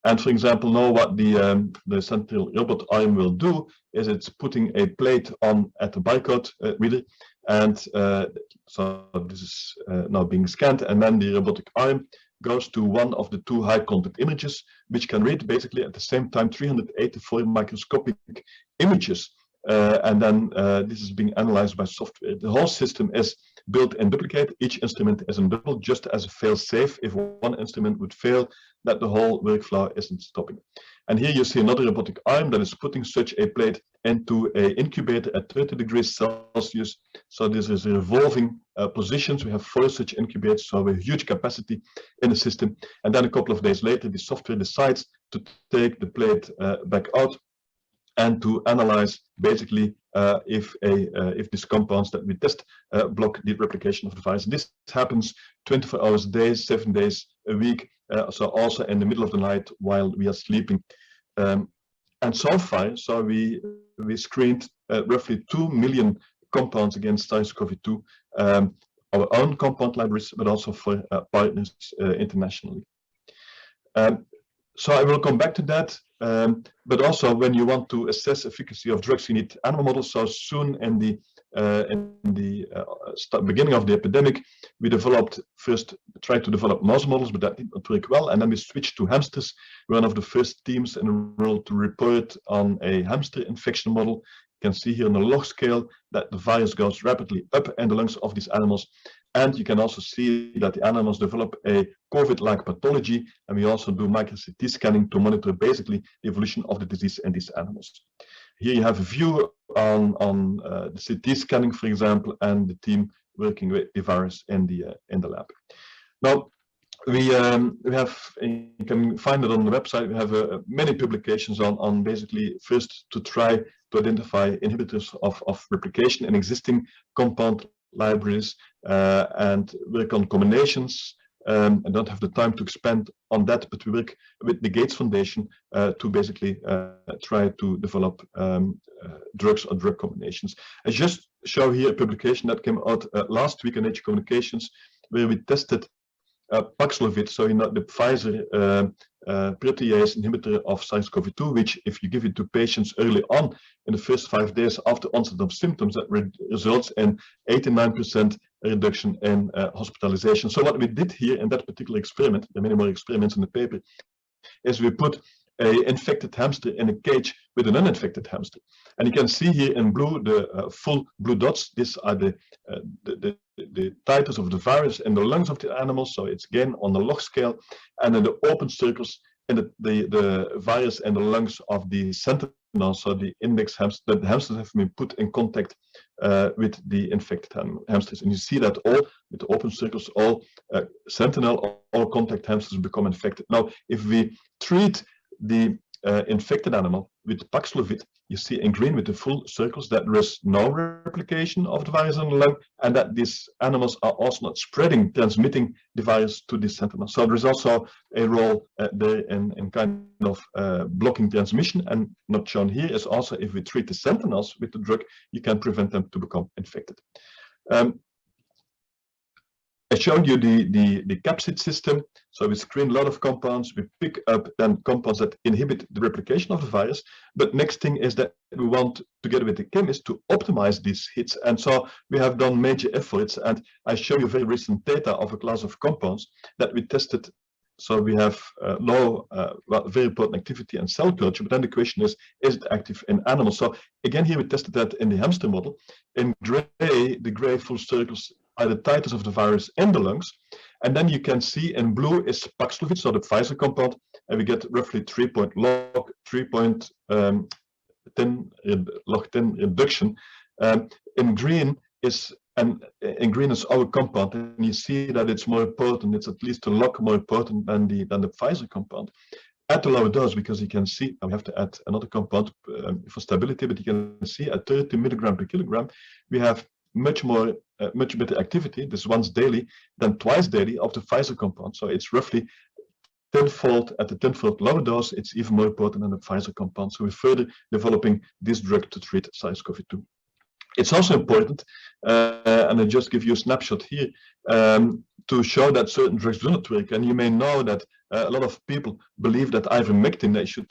And for example, now what the central robot arm will do is it's putting a plate on at the barcode reader, and so this is now being scanned, and then the robotic arm goes to one of the two high contact images, which can read basically at the same time 384 microscopic images. And then this is being analyzed by software. The whole system is built in duplicate. Each instrument is in double, just as a fail-safe. If one instrument would fail, that the whole workflow isn't stopping. And here you see another robotic arm that is putting such a plate into an incubator at 30 degrees Celsius. So this is revolving positions. We have 4 such incubators, so a huge capacity in the system. And then a couple of days later, the software decides to take the plate back out and to analyze basically if these compounds that we test block the replication of the virus. This happens 24 hours a day, 7 days a week, so also in the middle of the night while we are sleeping. And so far, so we screened roughly 2 million compounds against SARS-CoV-2, our own compound libraries, but also for partners internationally. So I will come back to that. But also when you want to assess efficacy of drugs, you need animal models. So soon in the beginning of the epidemic, we tried to develop mouse models, but that did not work well. And then we switched to hamsters. We're one of the first teams in the world to report on a hamster infection model. You can see here on the log scale that the virus goes rapidly up in the lungs of these animals. And you can also see that the animals develop a COVID-like pathology. And we also do micro-CT scanning to monitor basically the evolution of the disease in these animals. Here you have a view on the CT scanning, for example, and the team working with the virus in the lab. Now, we have, you can find it on the website, we have many publications on basically first to try to identify inhibitors of replication in existing compound libraries and work on combinations. I don't have the time to expand on that, but we work with the Gates Foundation to basically try to develop drugs or drug combinations. I just show here a publication that came out last week in Nature Communications, where we tested Paxlovid, so the Pfizer protease inhibitor of SARS-CoV-2, which if you give it to patients early on in the first 5 days after onset of symptoms, that results in 89% reduction in hospitalization. So what we did here in that particular experiment, there are many more experiments in the paper, is we put an infected hamster in a cage with an uninfected hamster. And you can see here in blue the full blue dots. These are the titers of the virus in the lungs of the animals. So it's again on the log scale. And then the open circles in the virus in the lungs of the sentinel. So the index hamster, the hamsters have been put in contact with the infected hamsters. And you see that all with the open circles, all sentinel, all contact hamsters become infected. Now, if we treat the infected animal with Paxlovid, you see in green with the full circles that there is no replication of the virus in the lung, and that these animals are also not transmitting the virus to the sentinel. So there is also a role there in kind of blocking transmission, and not shown here is also if we treat the sentinels with the drug, you can prevent them to become infected. I showed you the capsid system. So we screen a lot of compounds. We pick up then compounds that inhibit the replication of the virus. But next thing is that we want, together with the chemists, to optimize these hits. And so we have done major efforts. And I show you very recent data of a class of compounds that we tested. So we have low, very potent activity in cell culture. But then the question is it active in animals? So again, here we tested that in the hamster model. In gray, the gray full circles are the titers of the virus in the lungs. And then you can see in blue is Paxlovid, so the Pfizer compound, and we get roughly 3.10 log 10 reduction. In green is our compound, and you see that it's more potent. It's at least a log more potent than the Pfizer compound. At the lower dose, because you can see, I have to add another compound for stability, but you can see at 30 milligram per kilogram, we have much better activity, this once daily, than twice daily of the Pfizer compound. So it's roughly tenfold at the tenfold lower dose, it's even more potent than the Pfizer compound. So we're further developing this drug to treat SARS-CoV-2. It's also important, and I just give you a snapshot here, to show that certain drugs do not work. And you may know that a lot of people believe that ivermectin, they should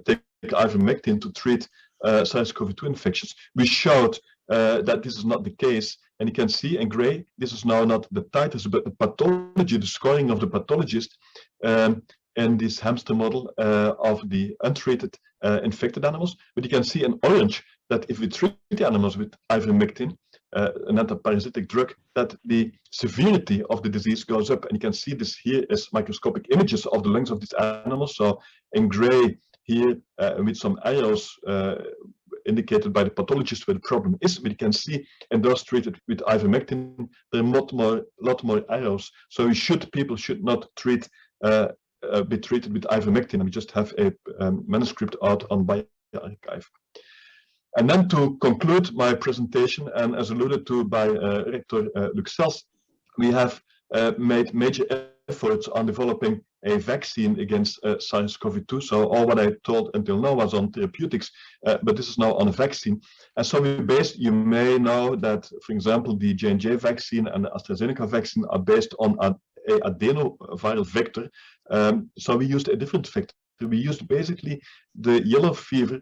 take ivermectin to treat SARS-CoV-2 infections. We showed that this is not the case, and you can see in gray, this is now not the titers, but the pathology, the scoring of the pathologist in this hamster model of the untreated infected animals. But you can see in orange that if we treat the animals with ivermectin, an antiparasitic drug, that the severity of the disease goes up. And you can see this here as microscopic images of the lungs of these animals. So in gray here with some arrows indicated by the pathologist where the problem is, but you can see in those treated with ivermectin, there are lot more arrows. So people should not be treated with ivermectin. And we just have a manuscript out on bioarchive. And then to conclude my presentation, and as alluded to by Rector Luxels, we have made major efforts on developing a vaccine against SARS-CoV-2. So all what I told until now was on therapeutics, but this is now on a vaccine. And so you may know that, for example, the J&J vaccine and the AstraZeneca vaccine are based on an adenoviral vector. So we used a different vector, We used basically the yellow fever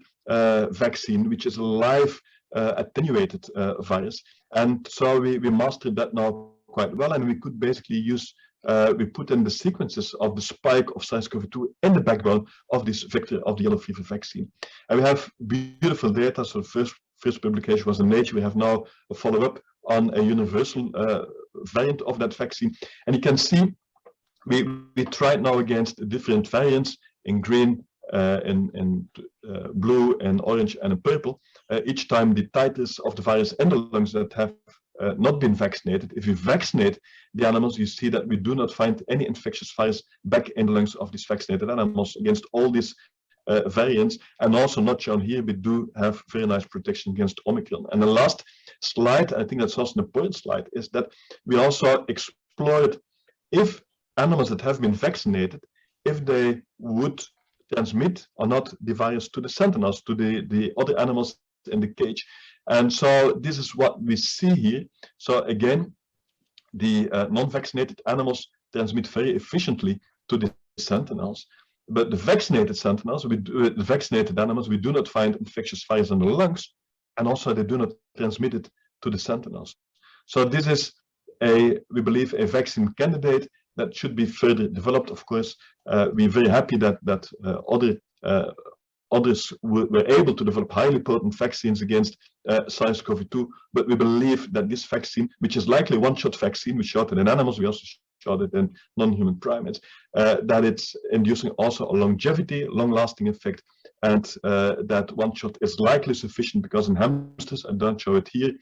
vaccine, which is a live attenuated virus. And so we mastered that now quite well, and we could basically use, we put in the sequences of the spike of SARS-CoV-2 in the backbone of this vector of the yellow fever vaccine. And we have beautiful data. So the first publication was in Nature. We have now a follow-up on a universal variant of that vaccine. And you can see we tried now against different variants in green, in blue, and orange, and in purple. Each time the titers of the virus in the lungs that have not been vaccinated. If you vaccinate the animals, you see that we do not find any infectious virus back in the lungs of these vaccinated animals against all these variants. And also not shown here, we do have very nice protection against Omicron. And the last slide, I think that's also an important slide, is that we also explored if animals that have been vaccinated, if they would transmit or not the virus to the sentinels, to the other animals in the cage. And so this is what we see here. So again, the non-vaccinated animals transmit very efficiently to the sentinels, but the vaccinated sentinels, the vaccinated animals, we do not find infectious virus in the lungs, and also they do not transmit it to the sentinels. So this is we believe, a vaccine candidate that should be further developed. Of course, we're very happy that others were able to develop highly potent vaccines against SARS-CoV-2, but we believe that this vaccine, which is likely one-shot vaccine, we showed it in animals, we also showed it in non-human primates, that it's inducing also a longevity, long-lasting effect, and that one-shot is likely sufficient because in hamsters, I don't show it here,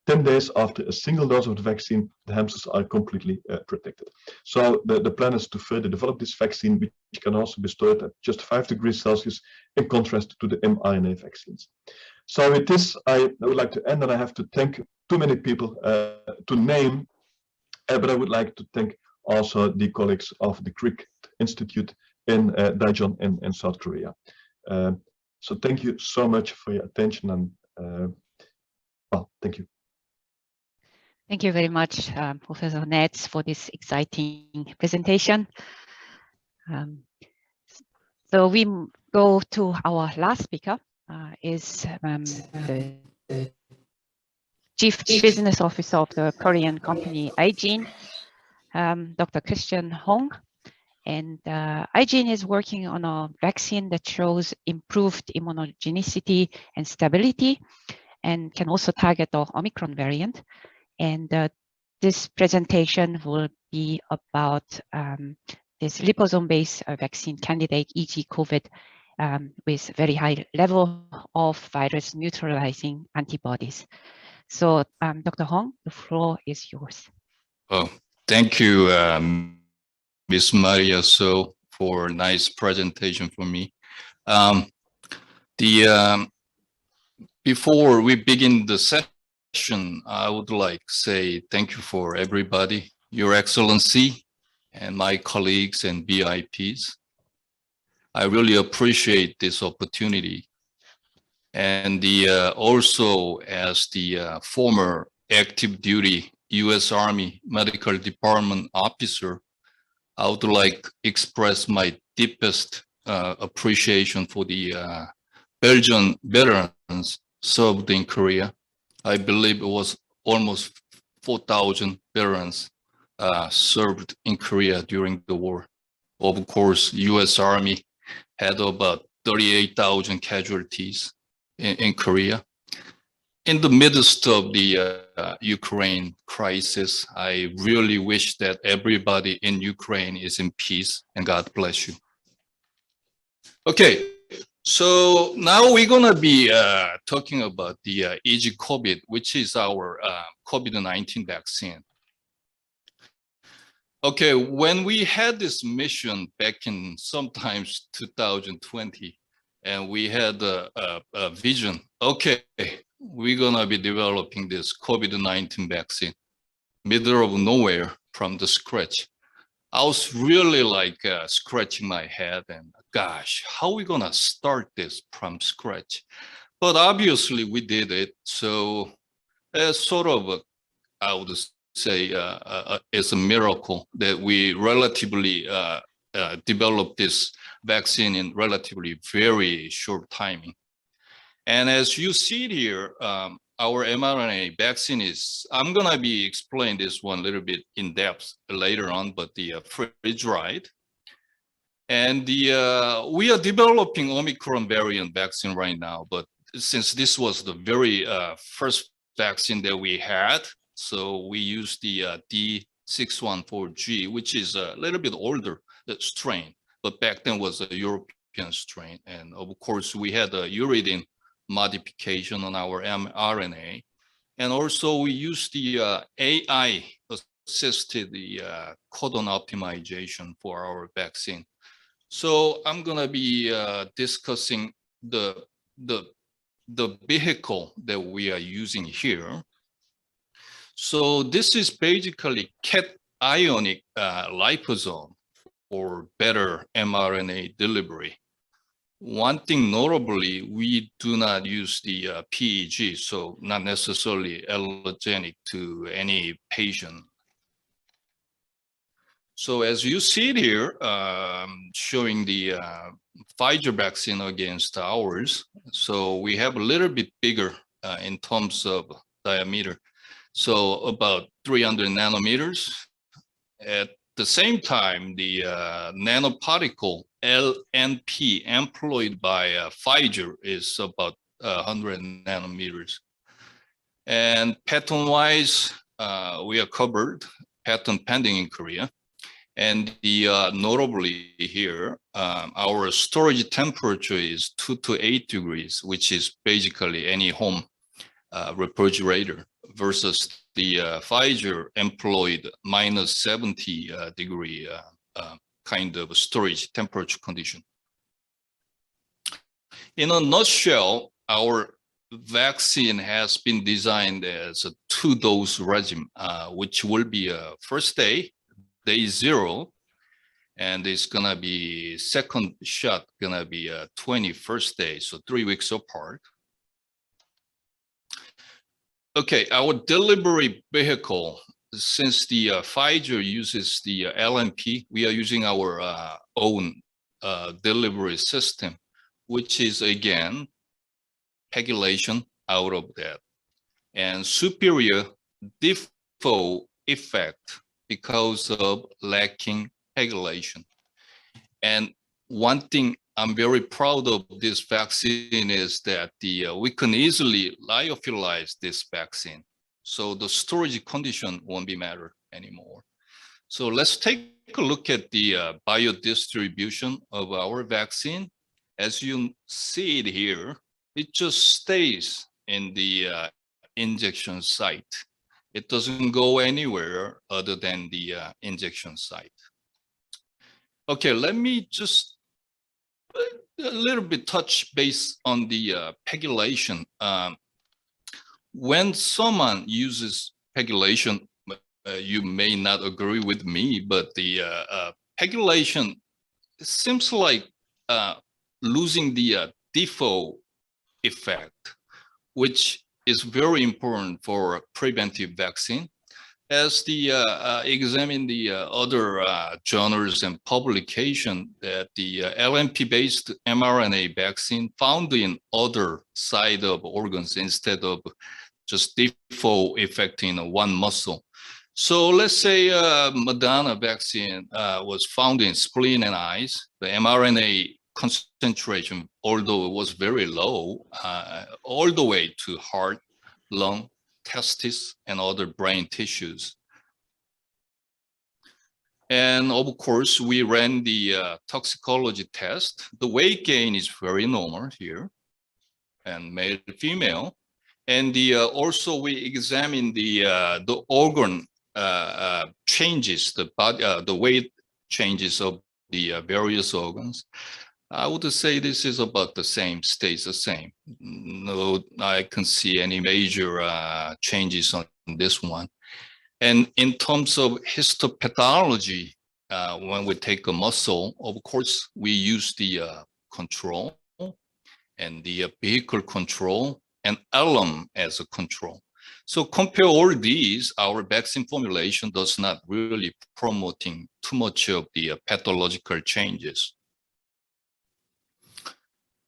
10 days after a single dose of the vaccine, the hamsters are completely protected. So the plan is to further develop this vaccine, which can also be stored at just 5 degrees Celsius, in contrast to the mRNA vaccines. So with this, I would like to end, and I have to thank too many people to name, but I would like to thank also the colleagues of the Crick Institute in Daejeon in South Korea. So thank you so much for your attention, and well, thank you. Thank you very much, Professor Netz, for this exciting presentation. So we go to our last speaker, is the Chief Business Officer of the Korean company iGene, Dr. Christian Hong. And iGene is working on a vaccine that shows improved immunogenicity and stability, and can also target the Omicron variant. And this presentation will be about this liposome-based vaccine candidate, e.g. Covet, with very high level of virus neutralizing antibodies. So Dr. Hong, the floor is yours. Oh, thank you, Ms. Maria, so for a nice presentation for me. Before we begin the session, I would like to say thank you for everybody, Your Excellency, and my colleagues and VIPs. I really appreciate this opportunity. And also, as the former active duty U.S. Army Medical Department officer, I would like to express my deepest appreciation for the Belgian veterans served in Korea. I believe it was almost 4,000 veterans served in Korea during the war. Of course, U.S. Army had about 38,000 casualties in Korea. In the midst of the Ukraine crisis, I really wish that everybody in Ukraine is in peace, and God bless you. Okay. So now we're going to be talking about the e.g. Covet, which is our COVID-19 vaccine. Okay, when we had this mission back in sometimes 2020, and we had a vision, okay, we're going to be developing this COVID-19 vaccine, middle of nowhere from the scratch. I was really like scratching my head and gosh, how are we gonna start this from scratch? But obviously we did it. So it's sort of, I would say, it's a miracle that we relatively developed this vaccine in relatively very short timing. And as you see here, our mRNA vaccine is, I'm gonna be explaining this one a little bit in depth later on, but the freeze-dried. And we are developing Omicron variant vaccine right now, but since this was the very first vaccine that we had, so we used the D614G, which is a little bit older strain, but back then was a European strain. And of course, we had a uridine modification on our mRNA. And also we used the AI assisted the codon optimization for our vaccine. So I'm gonna be discussing the vehicle that we are using here. So this is basically cationic liposome for better mRNA delivery. One thing notably, we do not use the PEG, so not necessarily allergenic to any patient. So as you see it here, showing the Pfizer vaccine against ours. So we have a little bit bigger in terms of diameter. So about 300 nanometers. At the same time, the nanoparticle LNP employed by Pfizer is about 100 nanometers. And patent-wise, we are covered, patent pending in Korea. And the notably here, our storage temperature is 2 to 8 degrees, which is basically any home refrigerator, versus the Pfizer employed minus 70 degree kind of storage temperature condition. In a nutshell, our vaccine has been designed as a 2-dose regimen, which will be a first day 0, and it's gonna be second shot gonna be 21st day, so 3 weeks apart. Okay, our delivery vehicle, since the Pfizer uses the LNP, we are using our own delivery system, which is again pegylation out of that, and superior default effect because of lacking pegylation. And one thing I'm very proud of this vaccine is that we can easily lyophilize this vaccine. So the storage condition won't be matter anymore. So let's take a look at the biodistribution of our vaccine. As you see it here, it just stays in the injection site. It doesn't go anywhere other than the injection site. Okay, let me just a little bit touch base on the pegylation. When someone uses pegylation, you may not agree with me, but the pegylation seems like losing the default effect, which is very important for preventive vaccine. As the examine the other journals and publication, that the LNP-based mRNA vaccine found in other side of organs instead of just default affecting one muscle. So let's say Moderna vaccine was found in spleen and eyes. The mRNA concentration, although it was very low, all the way to heart, lung, testis, and other brain tissues. And of course, we ran the toxicology test. The weight gain is very normal here, and male, female. And also we examined the organ changes, the weight changes of the various organs. I would say this is about the same, stays the same. No, I can see any major changes on this one. And in terms of histopathology, when we take a muscle, of course, we use the control and the vehicle control and alum as a control. So compare all these, our vaccine formulation does not really promoting too much of the pathological changes.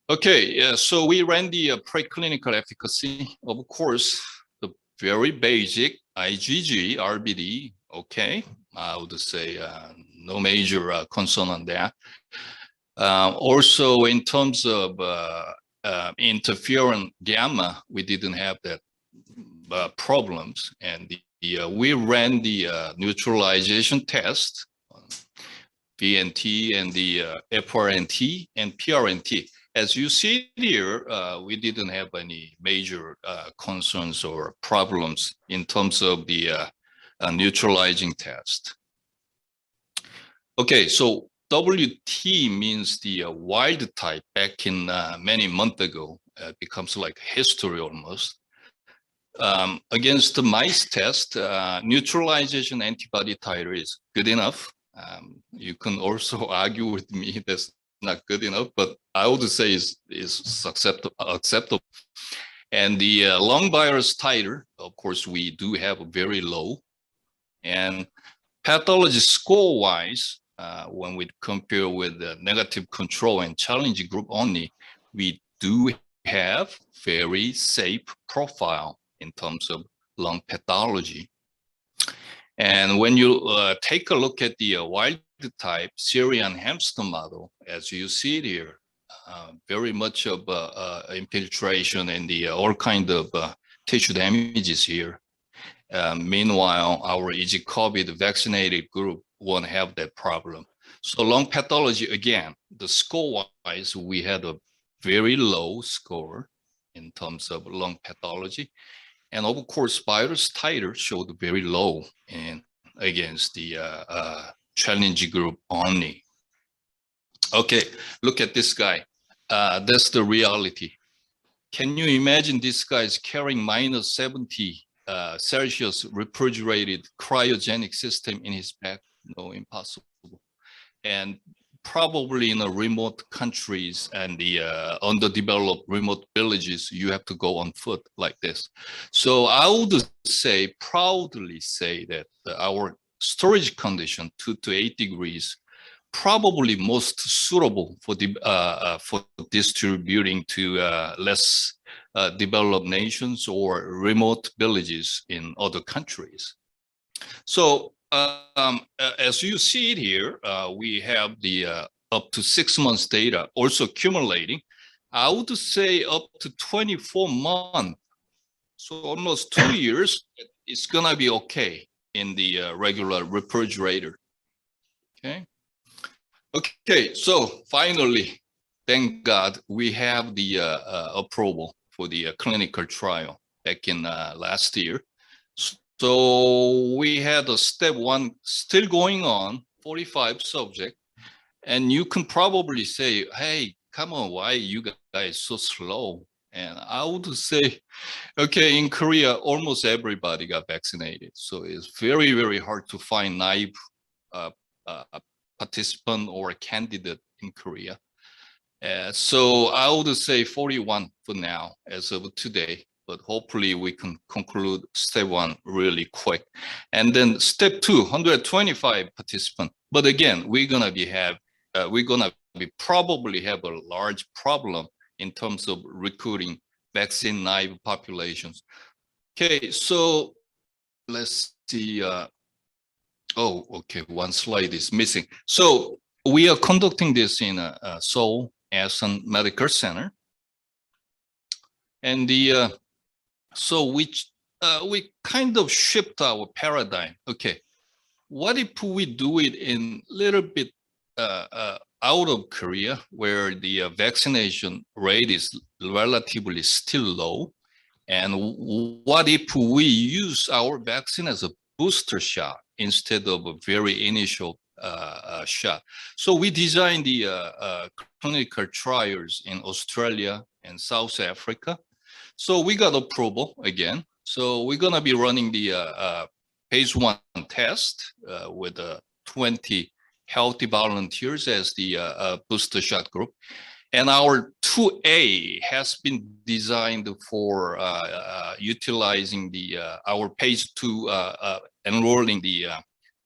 Okay, yeah, so we ran the preclinical efficacy, of course, the very basic IgG, RBD, okay. I would say no major concern on that. Also, in terms of interferon gamma, we didn't have that problems. And we ran the neutralization test, VNT and the FRNT and PRNT. As you see here, we didn't have any major concerns or problems in terms of the neutralizing test. Okay, so WT means the wild type back in many months ago. Becomes like history almost. Against the mice test, neutralization antibody titer is good enough. You can also argue with me that's not good enough, but I would say is acceptable. And the lung virus titer, of course, we do have a very low. And pathology score-wise, when we compare with the negative control and challenge group only, we do have very safe profile in terms of lung pathology. And when you take a look at the wild type Syrian hamster model, as you see it here, very much of infiltration and the all kind of tissue damages here. Meanwhile, our EG COVID vaccinated group won't have that problem. So lung pathology, again, the score-wise, we had a very low score in terms of lung pathology. And of course, virus titer showed very low and against the challenge group only. Okay, look at this guy. That's the reality. Can you imagine this guy is carrying minus 70 Celsius refrigerated cryogenic system in his back? No, impossible. And probably in the remote countries and the underdeveloped remote villages, you have to go on foot like this. So I would say, proudly say that our storage condition, 2 to 8 degrees, probably most suitable for distributing to less developed nations or remote villages in other countries. So as you see it here, we have the up to 6 months data also accumulating. I would say up to 24 months, so almost 2 years, it's gonna be okay in the regular refrigerator. Okay. Okay, so finally, thank God, we have the approval for the clinical trial back in last year. So we had a step 1 still going on, 45 subjects, and you can probably say, hey, come on, why you guys so slow? And I would say, okay, in Korea, almost everybody got vaccinated. So it's very, very hard to find naive participant or a candidate in Korea. So I would say 41 for now as of today, but hopefully we can conclude step 1 really quick. And then step 2, 125 participants. But again, we're gonna probably have a large problem in terms of recruiting vaccine naive populations. Okay, so let's see. Oh, okay, one slide is missing. So we are conducting this in Seoul Asan Medical Center. And so we kind of shift our paradigm. Okay, what if we do it in a little bit out of Korea, where the vaccination rate is relatively still low? And what if we use our vaccine as a booster shot instead of a very initial shot? So we designed the clinical trials in Australia and South Africa. So we got approval again. So we're gonna be running the phase 1 test with 20 healthy volunteers as the booster shot group. And our 2A has been designed for utilizing the our phase 2, enrolling the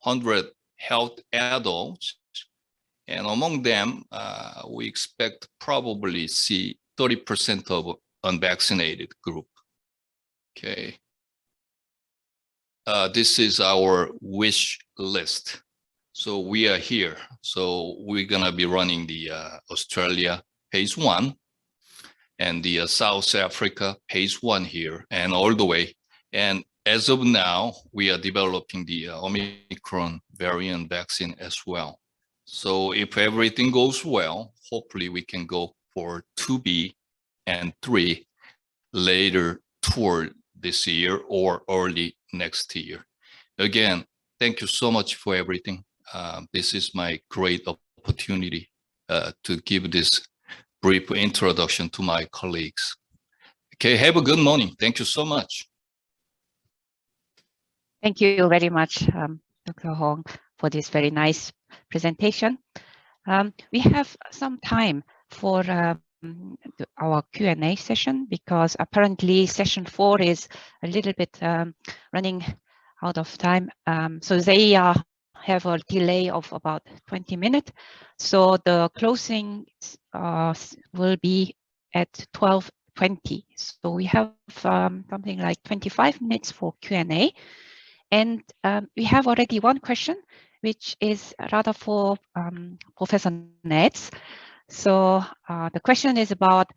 100 health adults And among them, we expect probably see 30% of unvaccinated group. Okay. This is our wish list. So we are here. So we're gonna be running the Australia phase 1 and the South Africa phase 1 here and all the way. And as of now, we are developing the Omicron variant vaccine as well. So if everything goes well, hopefully we can go for 2B and 3 later toward this year or early next year. Again, thank you so much for everything. This is my great opportunity to give this brief introduction to my colleagues. Okay, have a good morning. Thank you so much. Thank you very much, Dr. Hong, for this very nice presentation. We have some time for our Q&A session because apparently session 4 is a little bit running out of time. So they have a delay of about 20 minutes. So the closing will be at 12:20. So we have something like 25 minutes for Q&A. And we have already one question, which is rather for Professor Nets. So the question is about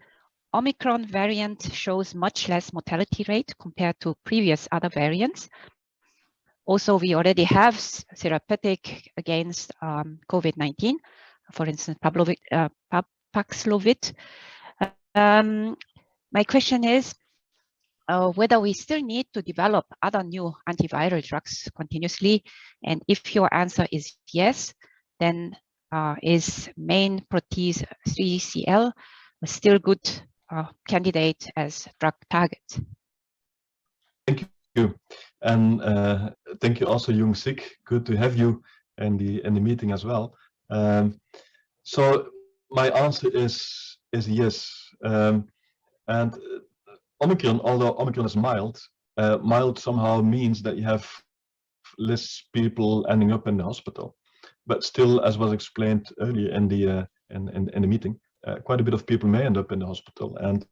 Omicron variant shows much less mortality rate compared to previous other variants. Also, we already have therapeutic against COVID-19, for instance, Paxlovid. My question is whether we still need to develop other new antiviral drugs continuously. And if your answer is yes, then is main protease 3CL a still good candidate as drug target? Thank you. And thank you also, Jung Sik. Good to have you in the meeting as well. So my answer is yes. And Omicron, although Omicron is mild, mild somehow means that you have less people ending up in the hospital. But still, as was explained earlier in the meeting, quite a bit of people may end up in the hospital, and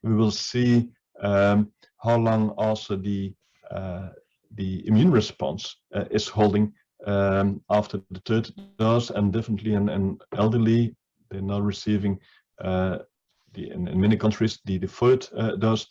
we will see how long also the immune response is holding after the 3rd dose, and definitely in elderly, they're now receiving in many countries the 4th dose.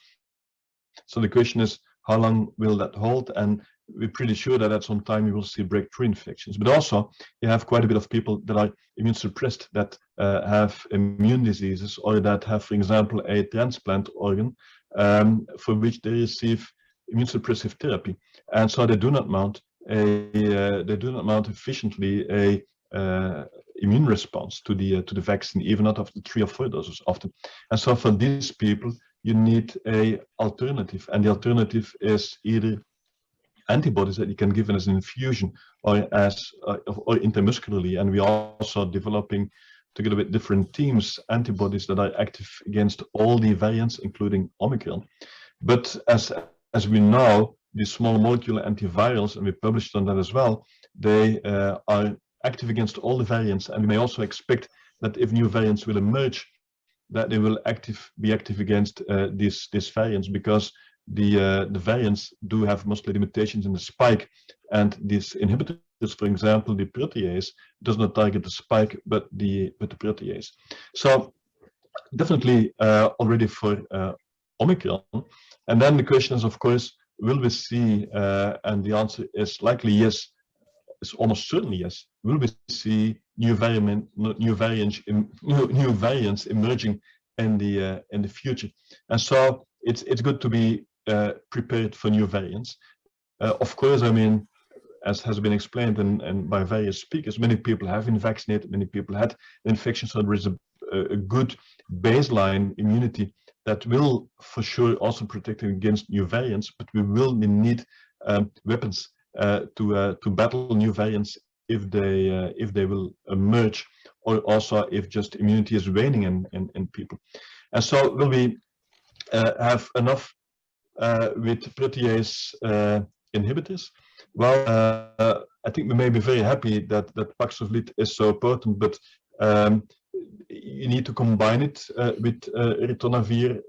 So the question is, how long will that hold? And we're pretty sure that at some time we will see breakthrough infections. But also, you have quite a bit of people that are immune suppressed, that have immune diseases, or that have, for example, a transplant organ for which they receive immune suppressive therapy, and so they do not mount efficiently a immune response to the vaccine, even not after 3 or 4 doses often. And so for these people, you need a alternative, and the alternative is either antibodies that you can give as an infusion or as or intramuscularly. And we are also developing, together with different teams, antibodies that are active against all the variants, including Omicron. But as we know, the small molecule antivirals, and we published on that as well, they are active against all the variants, and we may also expect that if new variants will emerge, that they will be active against these variants, because the variants do have mostly limitations in the spike, and these inhibitors, for example, the protease, does not target the spike but the protease. So definitely already for Omicron. And then the question is, of course, will we see, and the answer is likely yes, it's almost certainly yes, will we see new variants emerging in the future? And so it's good to be prepared for new variants. Of course, I mean, as has been explained and by various speakers, many people have been vaccinated, many people had infection, so there is a good baseline immunity that will for sure also protect against new variants, but we will need weapons to battle new variants if they will emerge, or also if just immunity is waning in people. And so will we have enough with protease inhibitors? Well, I think we may be very happy that Paxlovid is so potent, but you need to combine it with ritonavir.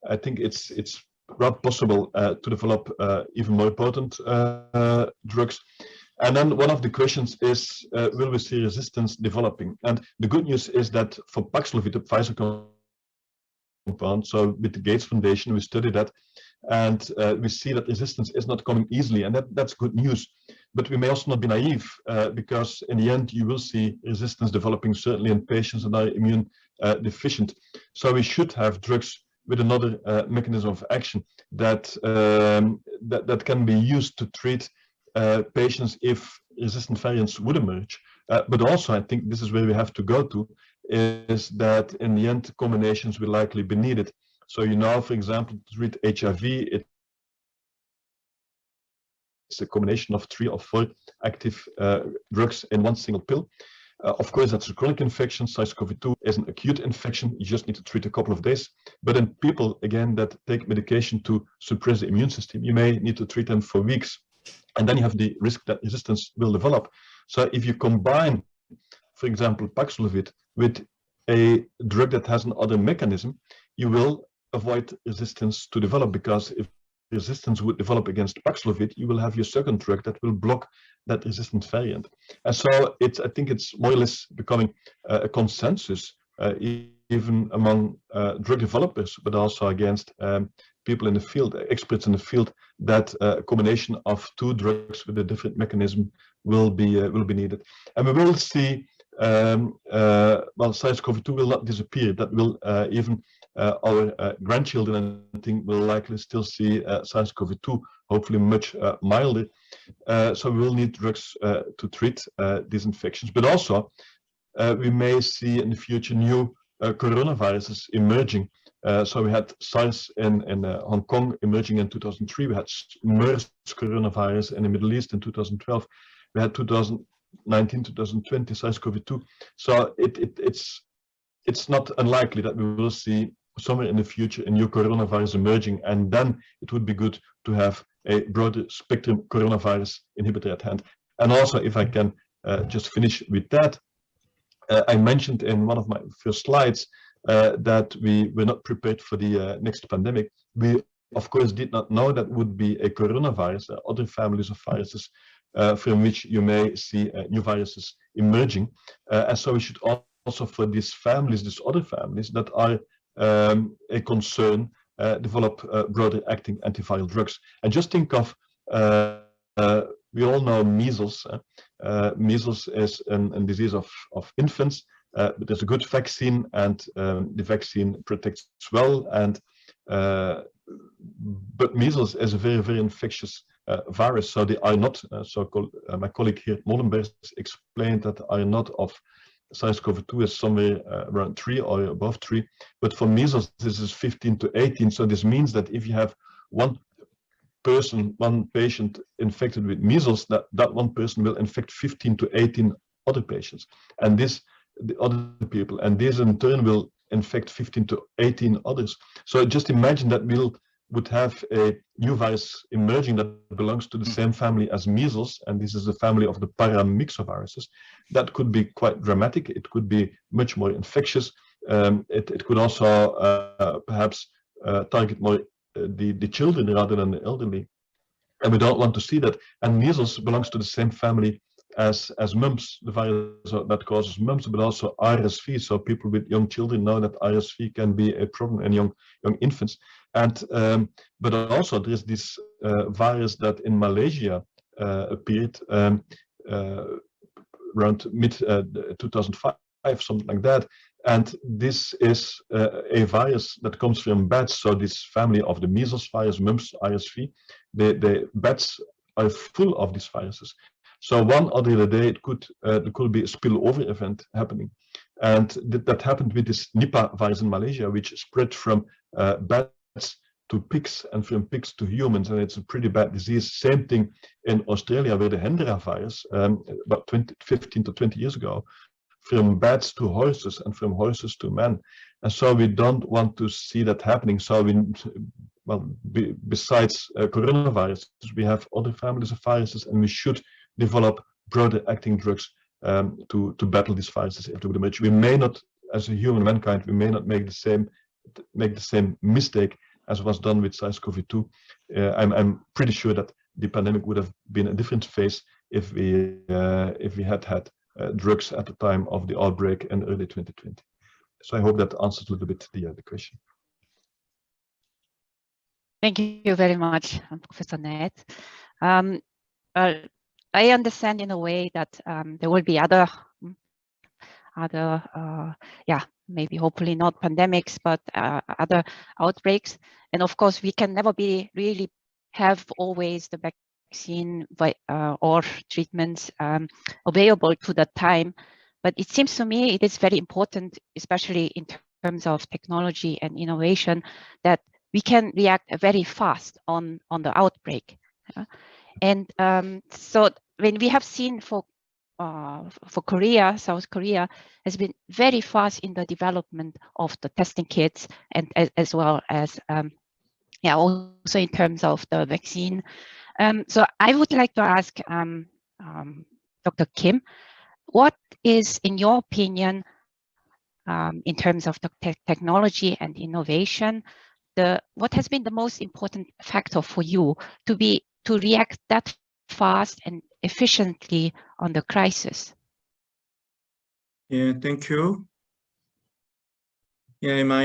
I think it's not possible to develop even more potent drugs. And then one of the questions is, will we see resistance developing? And the good news is that for Paxlovid, the Pfizer compound, so with the Gates Foundation, we studied that, and we see that resistance is not coming easily, and that's good news. But we may also not be naive, because in the end, you will see resistance developing, certainly in patients that are immune deficient. So we should have drugs with another mechanism of action that that can be used to treat patients if resistant variants would emerge. But also, I think this is where we have to go to, is that in the end, combinations will likely be needed. So you know, for example, to treat HIV, it's a combination of 3 or 4 active drugs in one single pill. Of course, that's a chronic infection. SARS-CoV-2 is an acute infection. You just need to treat a couple of days. But in people, again, that take medication to suppress the immune system, you may need to treat them for weeks. And then you have the risk that resistance will develop. So if you combine, for example, Paxlovid with a drug that has another mechanism, you will avoid resistance to develop, because if resistance would develop against Paxlovid, you will have your second drug that will block that resistant variant. And so I think it's more or less becoming a consensus, even among drug developers, but also against people in the field, experts in the field, that a combination of 2 drugs with a different mechanism will be needed. And we will see, well, SARS-CoV-2 will not disappear. That will even our grandchildren, I think, will likely still see SARS-CoV-2, hopefully much milder. So we will need drugs to treat these infections. But also, we may see in the future new coronaviruses emerging. So we had SARS in Hong Kong emerging in 2003. We had MERS coronavirus in the Middle East in 2012. We had 2019, 2020 SARS-CoV-2. So it's not unlikely that we will see somewhere in the future a new coronavirus emerging, and then it would be good to have a broader spectrum coronavirus inhibitor at hand. And also, if I can just finish with that, I mentioned in one of my first slides that we were not prepared for the next pandemic. We, of course, did not know that would be a coronavirus, other families of viruses from which you may see new viruses emerging. And so we should also, for these families, these other families that are a concern, develop broader acting antiviral drugs. And just think of, we all know measles. Measles is a disease of infants, but there's a good vaccine, and the vaccine protects well. And but measles is a very, very infectious virus. So they are not so-called. My colleague here, Molenberg, explained that are not of SARS-CoV-2 is somewhere around 3 or above 3, but for measles this is 15 to 18. So this means that if you have one patient infected with measles, that one person will infect 15 to 18 other patients, and the other people, and this in turn will infect 15 to 18 others. So just imagine that would have a new virus emerging that belongs to the same family as measles, and this is the family of the paramyxoviruses. That could be quite dramatic. It could be much more infectious. It could also perhaps target more the children rather than the elderly, and we don't want to see that. And measles belongs to the same family as mumps, the virus that causes mumps, but also RSV. So people with young children know that RSV can be a problem in young infants. And but also there is this virus that in Malaysia appeared around mid 2005, something like that. And this is a virus that comes from bats. So this family of the measles virus, mumps, RSV, the bats are full of these viruses. So one or the other day, there could be a spillover event happening. And that happened with this Nipah virus in Malaysia, which spread from bats to pigs and from pigs to humans. And it's a pretty bad disease. Same thing in Australia, where the Hendra virus, about 15 to 20 years ago, from bats to horses and from horses to men. And so we don't want to see that happening. So besides coronavirus, we have other families of viruses, and we should develop broader acting drugs to battle these viruses if they would emerge. We may not, as a human mankind, we may not make the same mistake as was done with SARS-CoV-2. I'm pretty sure that the pandemic would have been a different phase if we had drugs at the time of the outbreak in early 2020. So I hope that answers a little bit the question. Thank you very much, Professor Ned. I understand in a way that there will be other, maybe hopefully not pandemics, but other outbreaks. And of course, we can never be really have always the vaccine or treatments available to that time. But it seems to me it is very important, especially in terms of technology and innovation, that we can react very fast on the outbreak. And so when we have seen for Korea, South Korea has been very fast in the development of the testing kits, and as well as also in terms of the vaccine. So I would like to ask Dr. Kim, what is, in your opinion, in terms of the technology and innovation, what has been the most important factor for you to react that fast and efficiently on the crisis? Yeah, thank you. Yeah, in my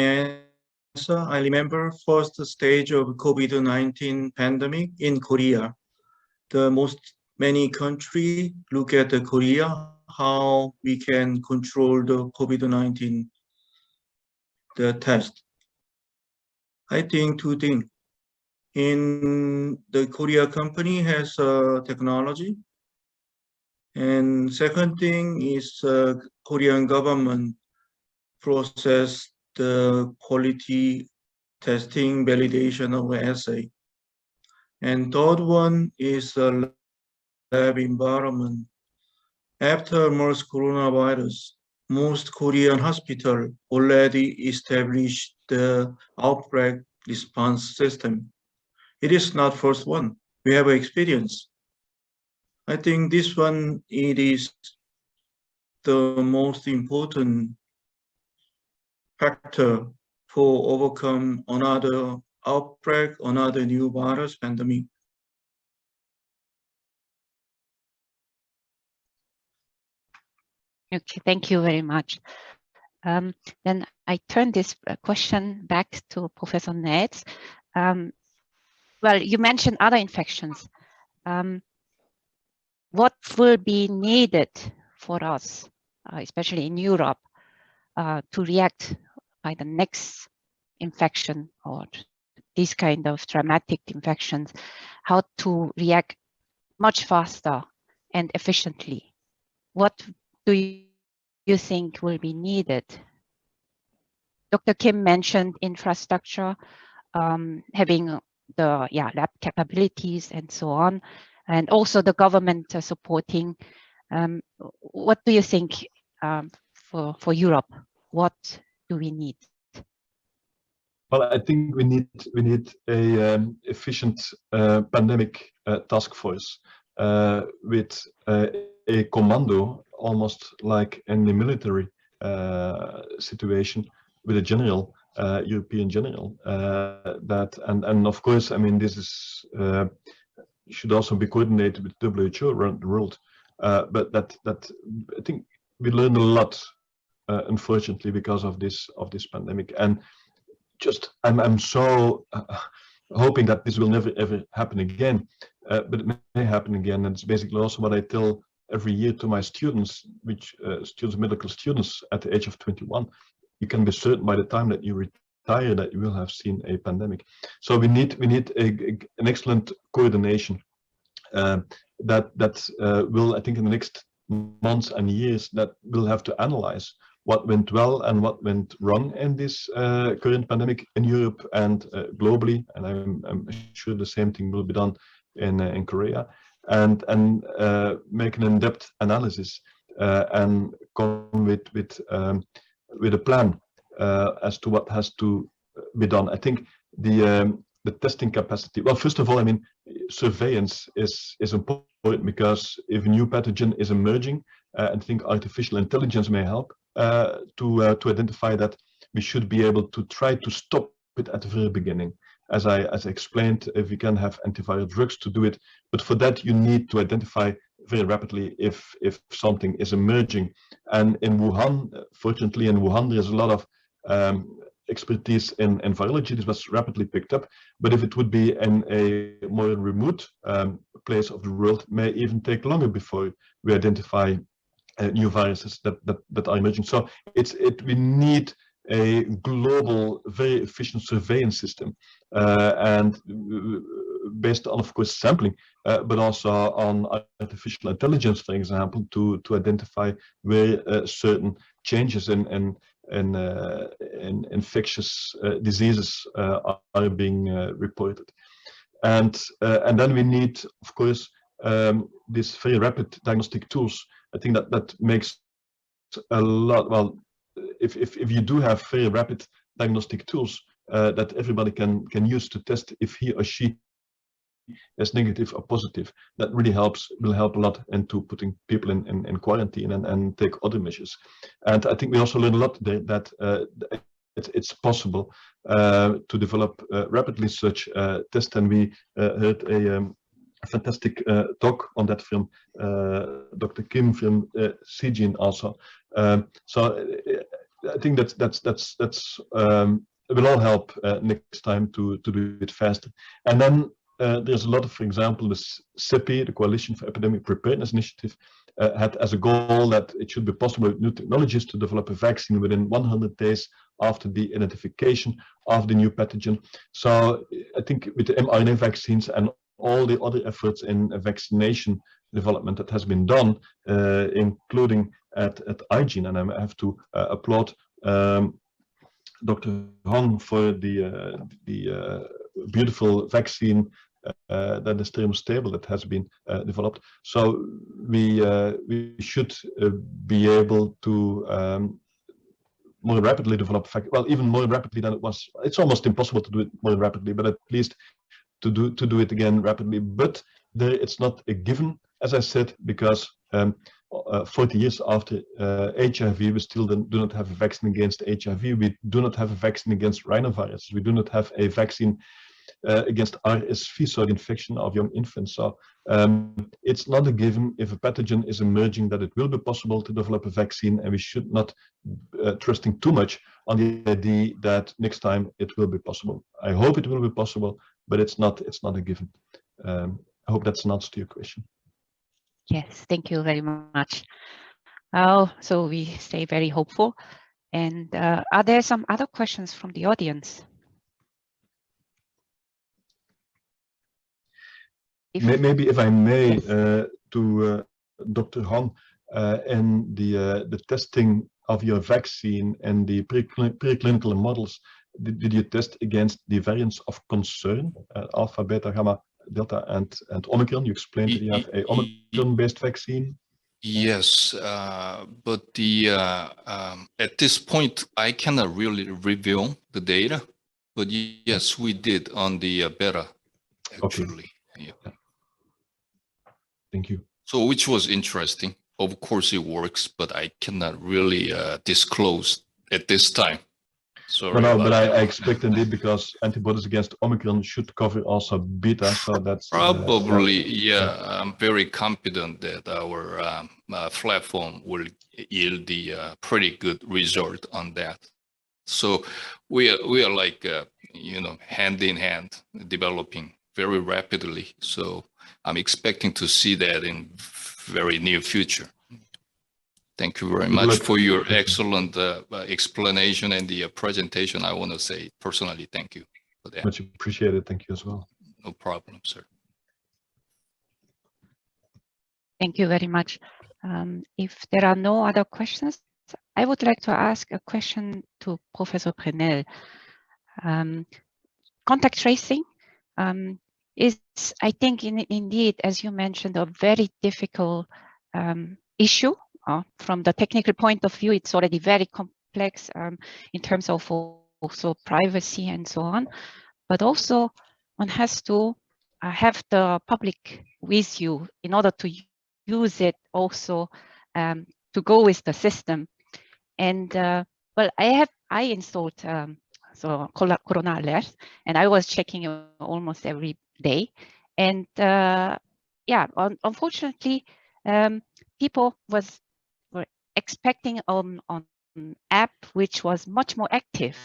answer, I remember first stage of COVID-19 pandemic in Korea. Many countries look at Korea, how we can control the COVID-19, the test. I think two things. In the Korea company has technology, and second thing is Korean government process the quality testing validation of assay, and third one is lab environment. After MERS coronavirus, most Korean hospitals already established the outbreak response system. It is not first one. We have experience. I think this one, it is the most important factor for overcome another outbreak, another new virus pandemic. Okay, thank you very much. Then I turn this question back to Professor Ned. Well, you mentioned other infections. What will be needed for us, especially in Europe, to react by the next infection or these kind of dramatic infections, how to react much faster and efficiently? What do you think will be needed? Dr. Kim mentioned infrastructure, having the lab capabilities and so on, and also the government supporting. What do you think for Europe? What do we need? Well, I think we need a efficient pandemic task force with a commando, almost like in the military situation, with a general, European general. And of course, I mean, this is should also be coordinated with WHO around the world. But that I think we learned a lot, unfortunately, because of this pandemic. And just I'm so hoping that this will never ever happen again. But it may happen again. And it's basically also what I tell every year to my students, which medical students at the age of 21. You can be certain by the time that you retire that you will have seen a pandemic. So we need an excellent coordination that will, I think, in the next months and years, that will have to analyze what went well and what went wrong in this current pandemic in Europe and globally. And I'm sure the same thing will be done in Korea, and make an in-depth analysis and come with a plan as to what has to be done. I think the the testing capacity. Well, first of all, I mean, surveillance is important because if a new pathogen is emerging, I think artificial intelligence may help to identify that. We should be able to try to stop it at the very beginning. As I explained, if we can have antiviral drugs to do it, but for that you need to identify very rapidly if something is emerging. And in Wuhan, fortunately in Wuhan, there's a lot of expertise in virology. This was rapidly picked up, but if it would be in a more remote place of the world, it may even take longer before we identify new viruses that are emerging. So we need a global, very efficient surveillance system, and based on, of course, sampling, but also on artificial intelligence, for example, to identify where certain changes in infectious diseases are being reported, and then we need, of course, these very rapid diagnostic tools. I think that makes a lot. Well, if you do have very rapid diagnostic tools that everybody can use to test if he or she is negative or positive, that really will help a lot into putting people in quarantine and take other measures. And I think we also learned a lot today that it's possible to develop rapidly such tests, and we heard a fantastic talk on that from Dr. Kim from CGN also. So I think that's will all help next time to do it faster. And then there's a lot of, for example, the CEPI, the Coalition for Epidemic Preparedness Initiative, had as a goal that it should be possible with new technologies to develop a vaccine within 100 days after the identification of the new pathogen. So I think with the mRNA vaccines and all the other efforts in vaccination development that has been done, including at IGN, and I have to applaud Dr. Hong for the beautiful vaccine that is thermostable that has been developed. So we should be able to more rapidly develop, well, even more rapidly than it was. It's almost impossible to do it more rapidly, but at least to do it again rapidly. But there, it's not a given, as I said, because 40 years after HIV, we still do not have a vaccine against HIV. We do not have a vaccine against rhinovirus. We do not have a vaccine against RSV, so the infection of young infants. So it's not a given if a pathogen is emerging that it will be possible to develop a vaccine, and we should not trusting too much on the idea that next time it will be possible. I hope it will be possible, but it's not a given. I hope that's an answer to your question. Yes, thank you very much. So we stay very hopeful. And are there some other questions from the audience? Maybe if I may, to Dr. Hong, and the testing of your vaccine and the preclinical models, did you test against the variants of concern, alpha, beta, gamma, delta, and Omicron? You explained that you have a Omicron-based vaccine. Yes, but at this point, I cannot really reveal the data. But yes, we did on the beta, actually. Okay. Yeah. Thank you. So, which was interesting. Of course, it works, but I cannot really disclose at this time. Sorry. No, but I expect indeed, because antibodies against Omicron should cover also beta, so that's probably yeah. I'm very confident that our platform will yield the pretty good result on that. So we are like hand in hand developing very rapidly. So I'm expecting to see that in very near future. Thank you very much for your excellent explanation and the presentation. I want to say personally, thank you for that. Much appreciated. Thank you as well. No problem, sir. Thank you very much. If there are no other questions, I would like to ask a question to Professor Prenel. Contact tracing is, I think, indeed, as you mentioned, a very difficult issue. From the technical point of view, it's already very complex in terms of also privacy and so on. But also, one has to have the public with you in order to use it also to go with the system. And well, I installed so Corona Alert, and I was checking it almost every day. And yeah, unfortunately, people were expecting on app which was much more active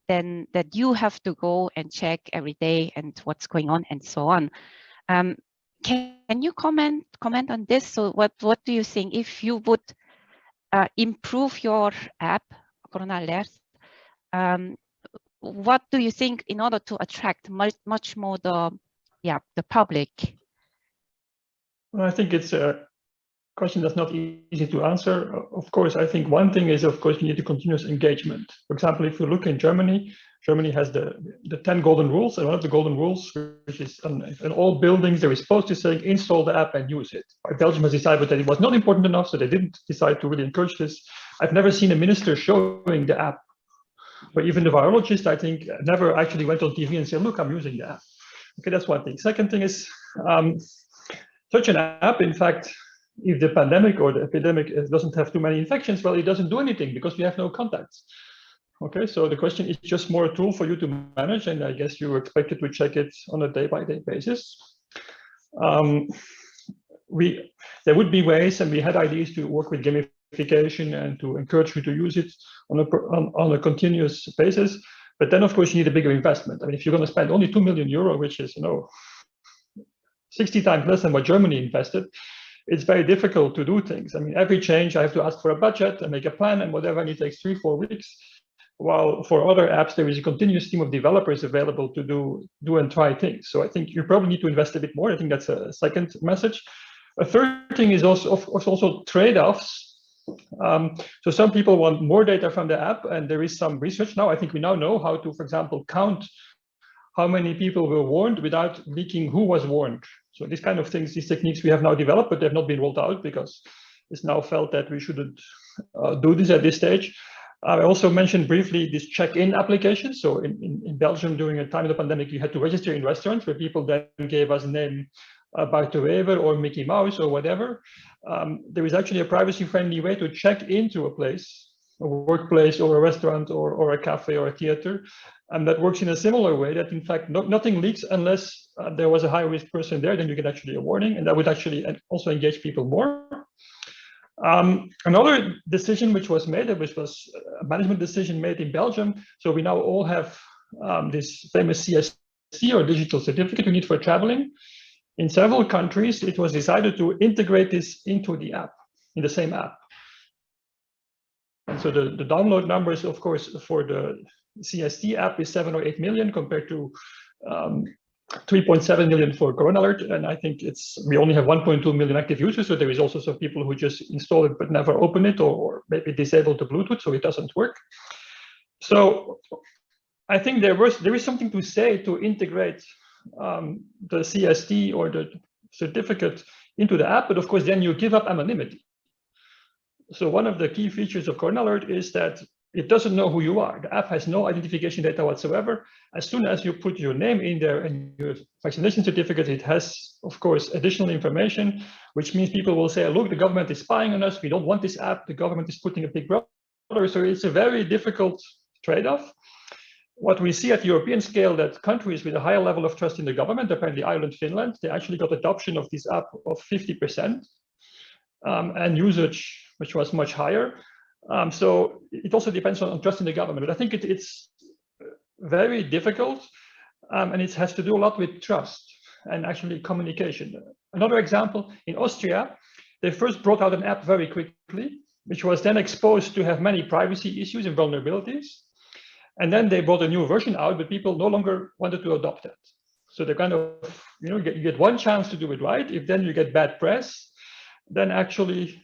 than that you have to go and check every day and what's going on and so on. Can you comment on this? So what do you think if you would improve your app, Corona Alert? What do you think in order to attract much more the public? Well, I think it's a question that's not easy to answer. Of course, I think one thing is, of course, you need the continuous engagement. For example, if you look in Germany, Germany has the 10 golden rules, and one of the golden rules, which is in all buildings, they're supposed to say install the app and use it. Belgium has decided that it was not important enough, so they didn't decide to really encourage this. I've never seen a minister showing the app, but even the virologist, I think, never actually went on TV and said, look, I'm using the app. Okay, that's one thing. Second thing is, such an app, in fact, if the pandemic or the epidemic doesn't have too many infections, well, it doesn't do anything because we have no contacts. Okay, so the question is just more a tool for you to manage, and I guess you're expected to check it on a day-by-day basis. There would be ways, and we had ideas to work with gamification and to encourage you to use it on a continuous basis. But then, of course, you need a bigger investment. I mean, if you're going to spend only €2 million, which is 60 times less than what Germany invested, it's very difficult to do things. I mean, every change I have to ask for a budget and make a plan and whatever, and it takes 3-4 weeks. While for other apps, there is a continuous team of developers available to do and try things. So I think you probably need to invest a bit more. I think that's a second message. A third thing is also trade-offs. So some people want more data from the app, and there is some research now. I think we now know how to, for example, count how many people were warned without leaking who was warned. So these kind of things, these techniques we have now developed, but they have not been rolled out because it's now felt that we shouldn't do this at this stage. I also mentioned briefly this check-in application. So in Belgium, during a time of the pandemic, you had to register in restaurants where people then gave us a name, Bart de Wever or Mickey Mouse or whatever. There is actually a privacy-friendly way to check into a place, a workplace or a restaurant or a cafe or a theater. And that works in a similar way that, in fact, nothing leaks unless there was a high-risk person there, then you get actually a warning, and that would actually also engage people more. Another decision which was made, which was a management decision made in Belgium, so we now all have this famous CSC or digital certificate we need for traveling. In several countries, it was decided to integrate this into the app, in the same app. And so the download numbers, of course, for the CST app is 7 or 8 million compared to 3.7 million for Corona Alert, and I think we only have 1.2 million active users, so there is also some people who just install it but never open it, or maybe disable the Bluetooth, so it doesn't work. So I think there is something to say to integrate the CST or the certificate into the app, but of course then you give up anonymity. So one of the key features of Corona Alert is that it doesn't know who you are. The app has no identification data whatsoever. As soon as you put your name in there and your vaccination certificate, it has, of course, additional information, which means people will say, look, the government is spying on us. We don't want this app. The government is putting a big brother. So it's a very difficult trade-off. What we see at European scale, that countries with a higher level of trust in the government, apparently Ireland, Finland, they actually got adoption of this app of 50% and usage, which was much higher. So it also depends on trust in the government. But I think it's very difficult, and it has to do a lot with trust and actually communication. Another example, in Austria, they first brought out an app very quickly, which was then exposed to have many privacy issues and vulnerabilities. And then they brought a new version out, but people no longer wanted to adopt it. So they kind of, you get one chance to do it right. If then you get bad press, then actually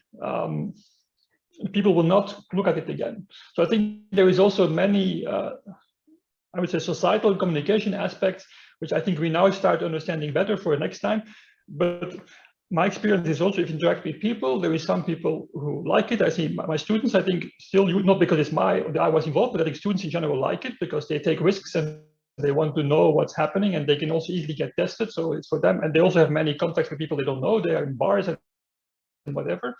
people will not look at it again. So I think there is also many, I would say, societal communication aspects, which I think we now start understanding better for next time. But my experience is also, if you interact with people, there is some people who like it. I see my students, I think, still, not because I was involved, but I think students in general like it because they take risks and they want to know what's happening, and they can also easily get tested. So it's for them, and they also have many contacts with people they don't know. They are in bars and whatever.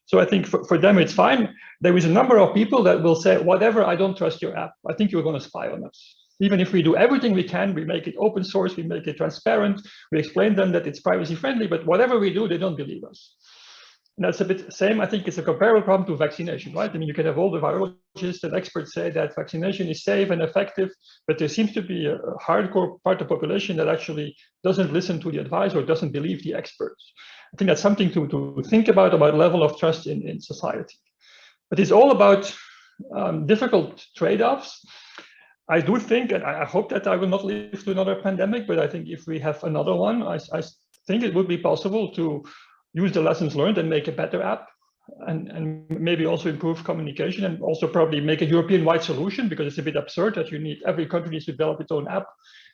So I think for them it's fine. There is a number of people that will say, whatever, I don't trust your app. I think you're going to spy on us. Even if we do everything we can, we make it open source, we make it transparent, we explain them that it's privacy friendly, but whatever we do, they don't believe us. And that's a bit the same. I think it's a comparable problem to vaccination, right? I mean, you can have all the virologists and experts say that vaccination is safe and effective, but there seems to be a hardcore part of the population that actually doesn't listen to the advice or doesn't believe the experts. I think that's something to think about level of trust in society. But it's all about difficult trade-offs. I do think, and I hope that I will not live to another pandemic, but I think if we have another one, I think it would be possible to use the lessons learned and make a better app, and maybe also improve communication, and also probably make a European-wide solution, because it's a bit absurd that every country needs to develop its own app,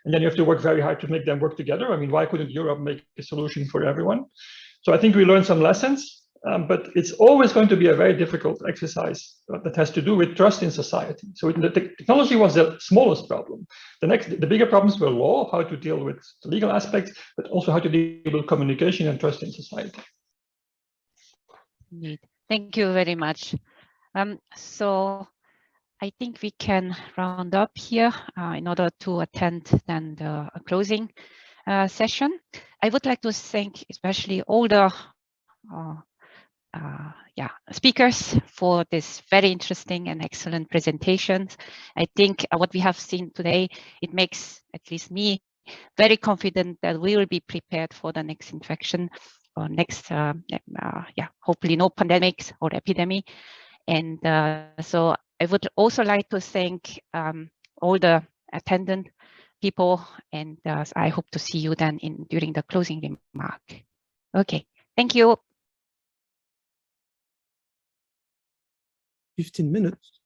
and then you have to work very hard to make them work together. I mean, why couldn't Europe make a solution for everyone? So I think we learned some lessons, but it's always going to be a very difficult exercise that has to do with trust in society. So the technology was the smallest problem. The bigger problems were law, how to deal with the legal aspects, but also how to deal with communication and trust in society. Indeed. Thank you very much. So I think we can round up here in order to attend then the closing session. I would like to thank especially all the speakers for this very interesting and excellent presentations. I think what we have seen today, it makes at least me very confident that we will be prepared for the next infection or next, hopefully no pandemics or epidemic. And so I would also like to thank all the attendant people, and I hope to see you then during the closing remark. Okay, thank you. 15 minutes.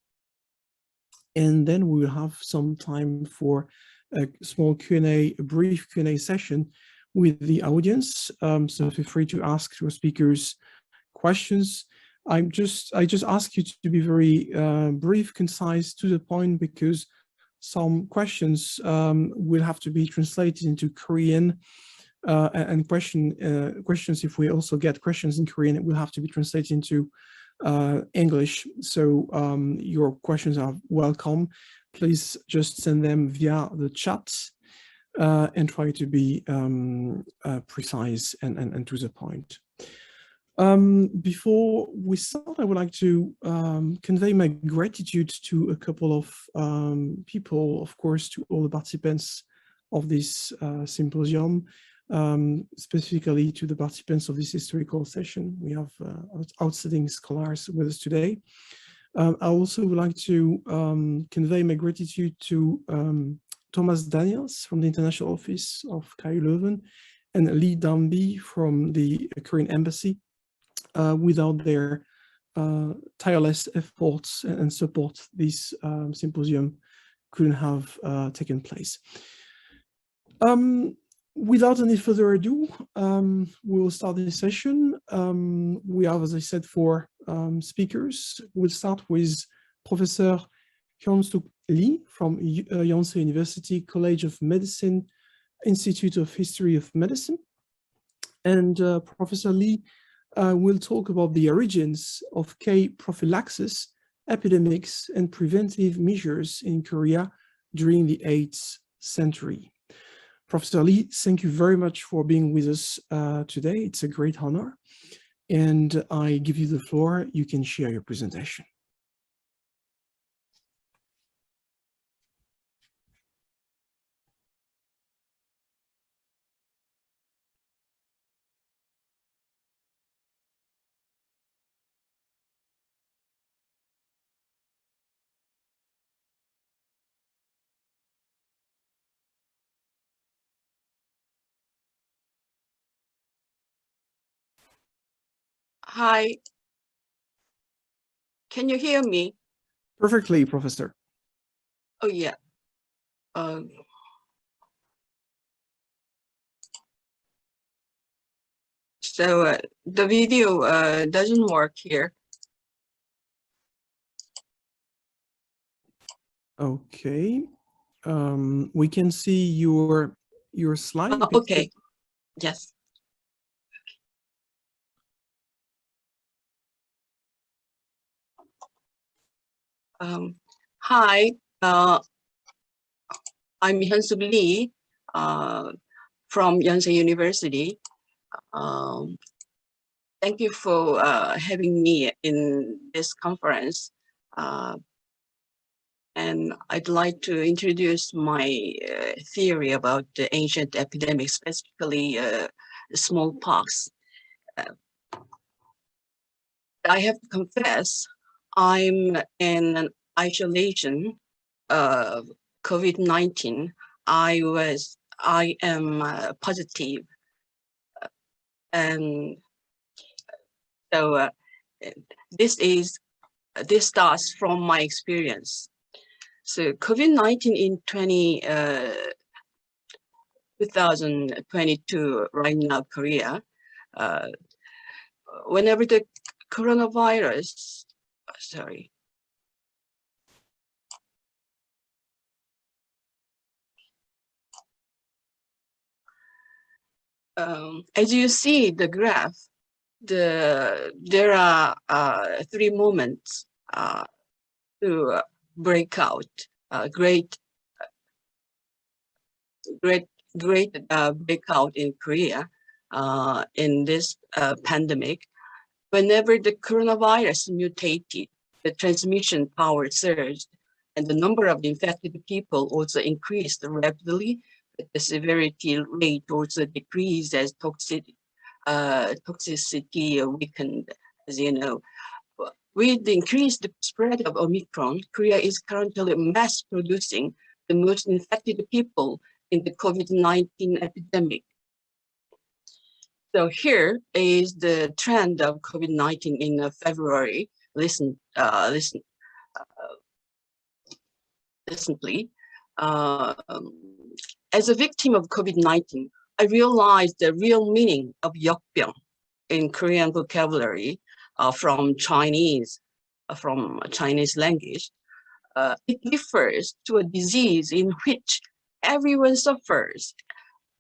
And then we will have some time for a small Q&A, a brief Q&A session with the audience. So feel free to ask your speakers questions. I just ask you to be very brief, concise, to the point, because some questions will have to be translated into Korean, and questions, if we also get questions in Korean, it will have to be translated into English. So your questions are welcome. Please just send them via the chat and try to be precise and to the point. Before we start, I would like to convey my gratitude to a couple of people, of course, to all the participants of this symposium, specifically to the participants of this historical session. We have outstanding scholars with us today. I also would like to convey my gratitude to Thomas Daniels from the International Office of KU Leuven and Lee Dambi from the Korean Embassy. Without their tireless efforts and support, this symposium couldn't have taken place. Without any further ado, we will start this session. We have, as I said, 4 speakers. We'll start with Professor Hyun-Suk Lee from Yonsei University College of Medicine, Institute of History of Medicine. And Professor Lee will talk about the origins of prophylaxis, epidemics, and preventive measures in Korea during the 8th century. Professor Lee, thank you very much for being with us today. It's a great honor. And I give you the floor. You can share your presentation. Hi. Can you hear me? Perfectly, Professor. Oh, yeah. So the video doesn't work here. Okay. We can see your slide. Okay. Yes. Hi, I'm Hyun-Suk Lee from Yonsei University. Thank you for having me in this conference. And I'd like to introduce my theory about the ancient epidemics, specifically smallpox. I have to confess, I'm in an isolation of COVID-19. I am positive, and so this starts from my experience. So COVID-19 in 2022, right now, Korea, whenever the coronavirus, sorry. As you see the graph, there are 3 moments to break out, great breakout in Korea in this pandemic. Whenever the coronavirus mutated, the transmission power surged, and the number of infected people also increased rapidly. But the severity rate also decreased as toxicity weakened, as you know. With the increased spread of Omicron, Korea is currently mass producing the most infected people in the COVID-19 epidemic. So here is the trend of COVID-19 in February. Listen, recently. As a victim of COVID-19, I realized the real meaning of 역병 in Korean vocabulary from Chinese language. It refers to a disease in which everyone suffers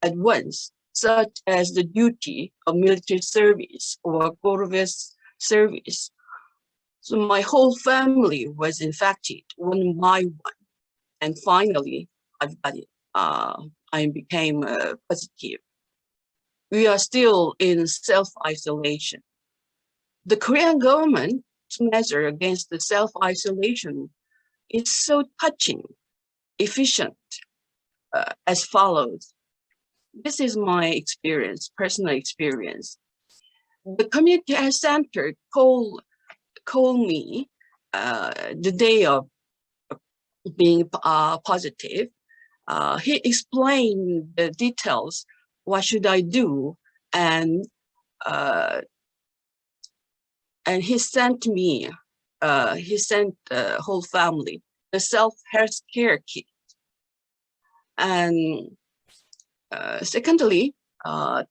at once, such as the duty of military service or government service. So my whole family was infected one by one, and finally I became positive. We are still in self-isolation. The Korean government's measure against the self-isolation is so touching, efficient, as follows. This is my experience, personal experience. The community health center called me the day of being positive. He explained the details. What should I do? And he sent me. He sent the whole family the self-health care kit. And secondly, I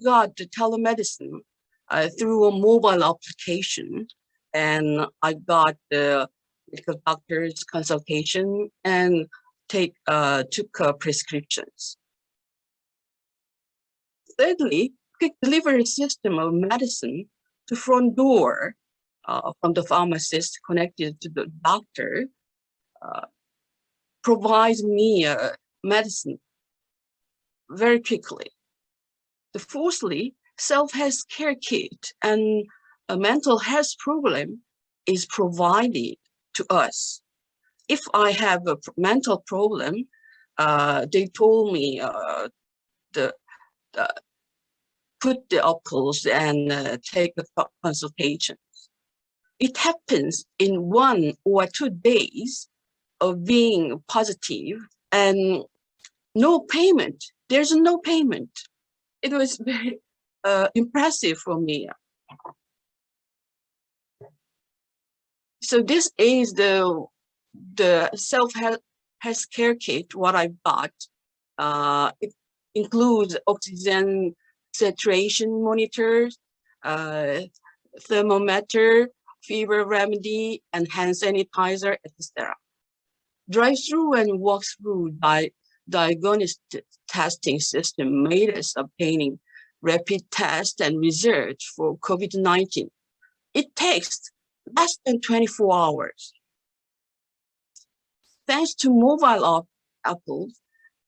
got the telemedicine through a mobile application, and I got the medical doctor's consultation and took prescriptions. Thirdly, quick delivery system of medicine to front door from the pharmacist connected to the doctor provides me medicine very quickly. Fourthly, self-health care kit and a mental health program is provided to us. If I have a mental problem, they told me put the opcals and take a consultation. It happens in 1 or 2 days of being positive, and no payment. There's no payment. It was very impressive for me. So this is the self-health care kit, what I bought. It includes oxygen saturation monitors, thermometer, fever remedy, and hand sanitizer, etc. Drive-through and walk-through diagnostic testing system made us obtaining rapid test and research for COVID-19. It takes less than 24 hours. Thanks to mobile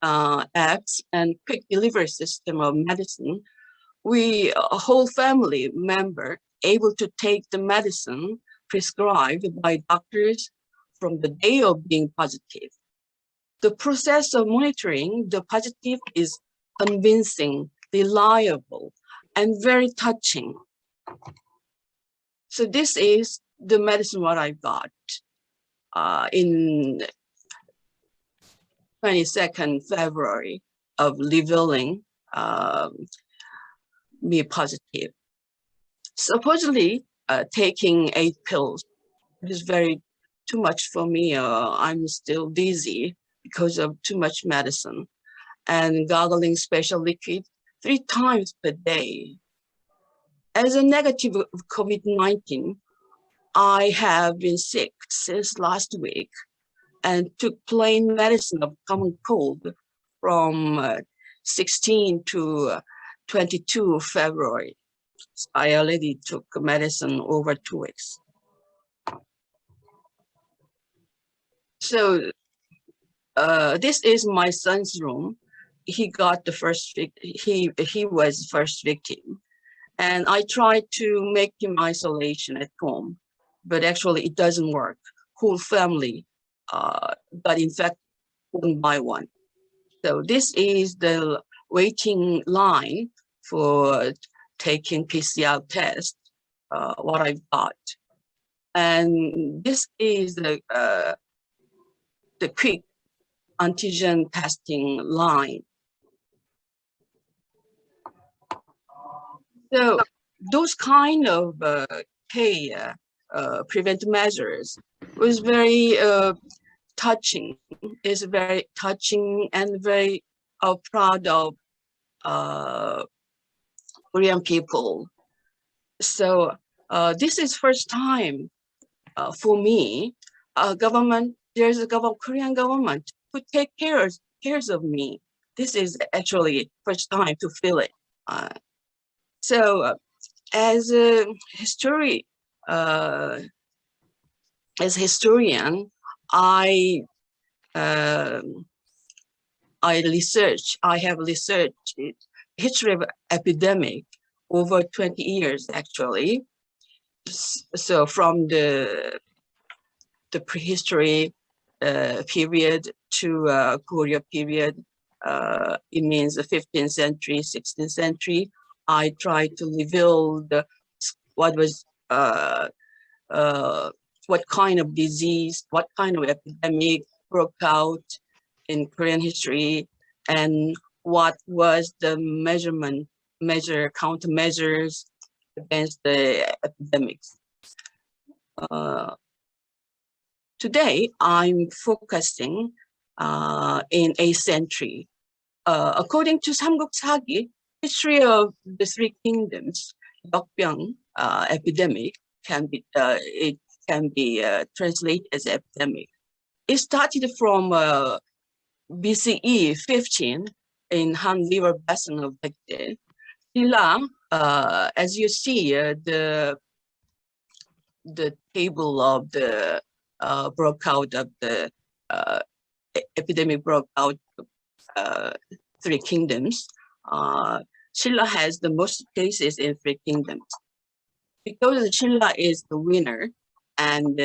apps and quick delivery system of medicine, we, a whole family member, able to take the medicine prescribed by doctors from the day of being positive. The process of monitoring the positive is convincing, reliable, and very touching. So this is the medicine what I got in 22nd February of Leuven, me positive. Supposedly taking 8 pills, it is too much for me. I'm still dizzy because of too much medicine, and gargling special liquid 3 times per day. As a negative of COVID-19, I have been sick since last week and took plain medicine of common cold from 16 to 22 February. I already took medicine over 2 weeks. So this is my son's room. He got the first he was first victim, and I tried to make him isolation at home, but actually it doesn't work. Whole family got infected one by one. So this is the waiting line for taking PCR test, what I've got. And this is the quick antigen testing line. So those kind of preventive measures was very touching. Is very touching and very proud of Korean people. So this is first time for me. There's a Korean government who take cares of me. This is actually first time to feel it. So as a historian, I have researched history of epidemic over 20 years actually. So from the prehistory period to Korea period, it means the 15th century, 16th century. I tried to reveal what kind of disease, what kind of epidemic broke out in Korean history, and what was the countermeasures against the epidemics. Today, I'm focusing in 8th century. According to Samguk Sagi, history of the 3 kingdoms, Yeokbyung epidemic can be translated as epidemic. It started from BCE 15 in Han River basin of Baekje. Silla, as you see, the table of the broke out of the epidemic broke out 3 kingdoms. Silla has the most cases in 3 kingdoms. Because Silla is the winner, and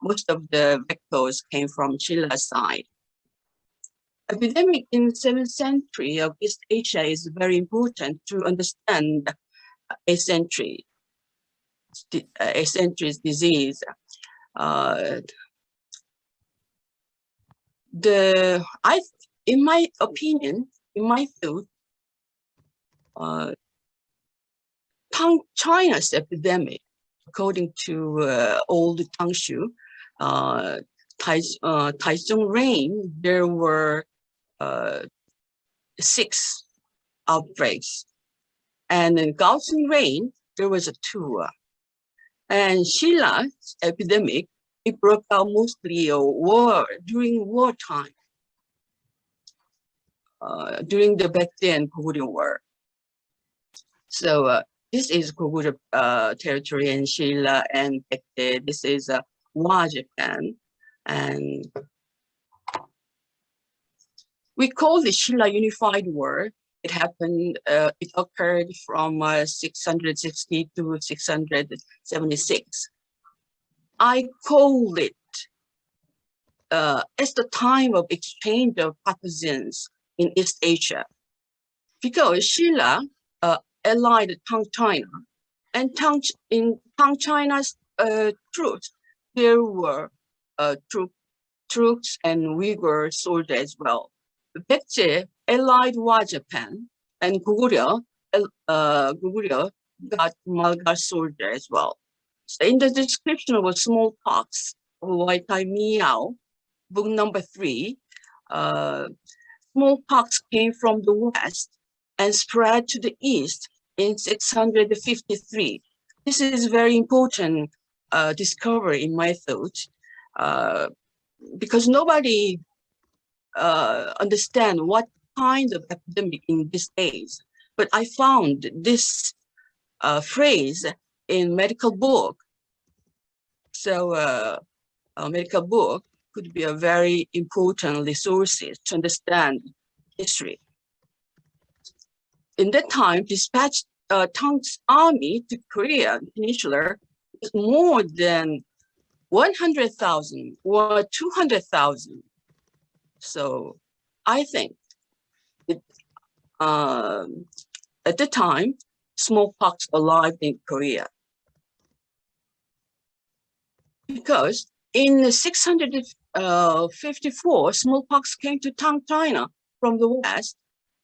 most of the vectors came from Silla's side. Epidemic in 7th century of East Asia is very important to understand 8th century's disease. In my opinion, in my field, China's epidemic, according to old Tangshu, Taichung reign, there were 6 outbreaks, and in Gaosun reign there was 2. And Shilla's epidemic it broke out mostly during wartime, during the Baekje and Korean War. So this is Korea territory and Shilla and Baekje. This is Wa Japan, and we call the Shilla Unified War. It happened. It occurred from 660 to 676. I call it as the time of exchange of pathogens in East Asia, because Shilla allied Tang China, and in Tang China's troops, there were troops and Uyghur soldiers as well. Baekje allied Wa Japan, and Goguryeo got Malgar soldier as well. So in the description of a smallpox of White Eye Meow, book number 3, smallpox came from the west and spread to the east in 653. This is very important discovery in my thought, because nobody understand what kind of epidemic in these days. But I found this phrase in medical book. So a medical book could be a very important resources to understand history. In that time, dispatched Tang's army to Korea Peninsula is more than 100,000 or 200,000. So I think it, at the time, smallpox arrived in Korea. Because in 654, smallpox came to Tang China from the west,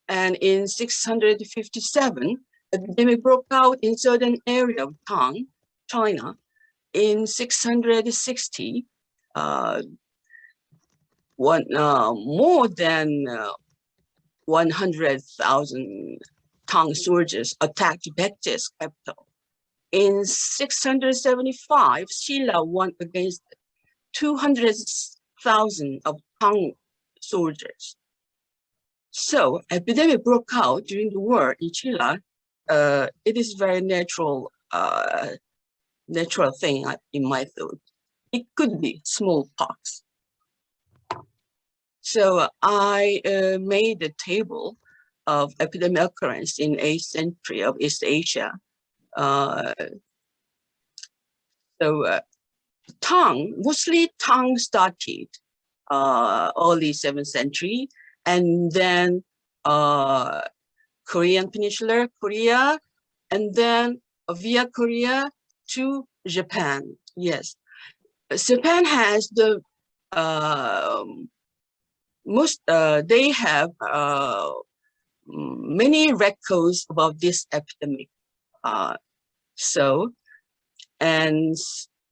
and in 657, epidemic broke out in certain area of Tang, China. In 660, more than 100,000 Tang soldiers attacked Baekje's capital. In 675, Shilla won against 200,000 of Tang soldiers. So epidemic broke out during the war in Shilla. It is very natural thing in my thought. It could be smallpox. So I made a table of epidemic occurrence in 8th century of East Asia. Mostly Tang started early 7th century, and then Korean Peninsula, Korea, and then via Korea to Japan. Yes, Japan has the they have many records about this epidemic. And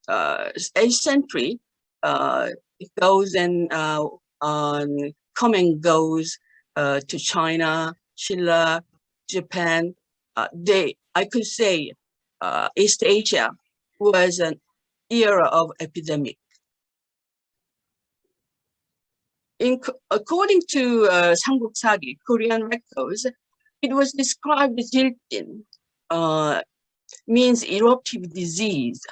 8th century, it goes and come and goes to China, Chile, Japan. I could say East Asia was an era of epidemic. According to Samguk-sagi, Korean records, it was described as Jiltin, means eruptive disease,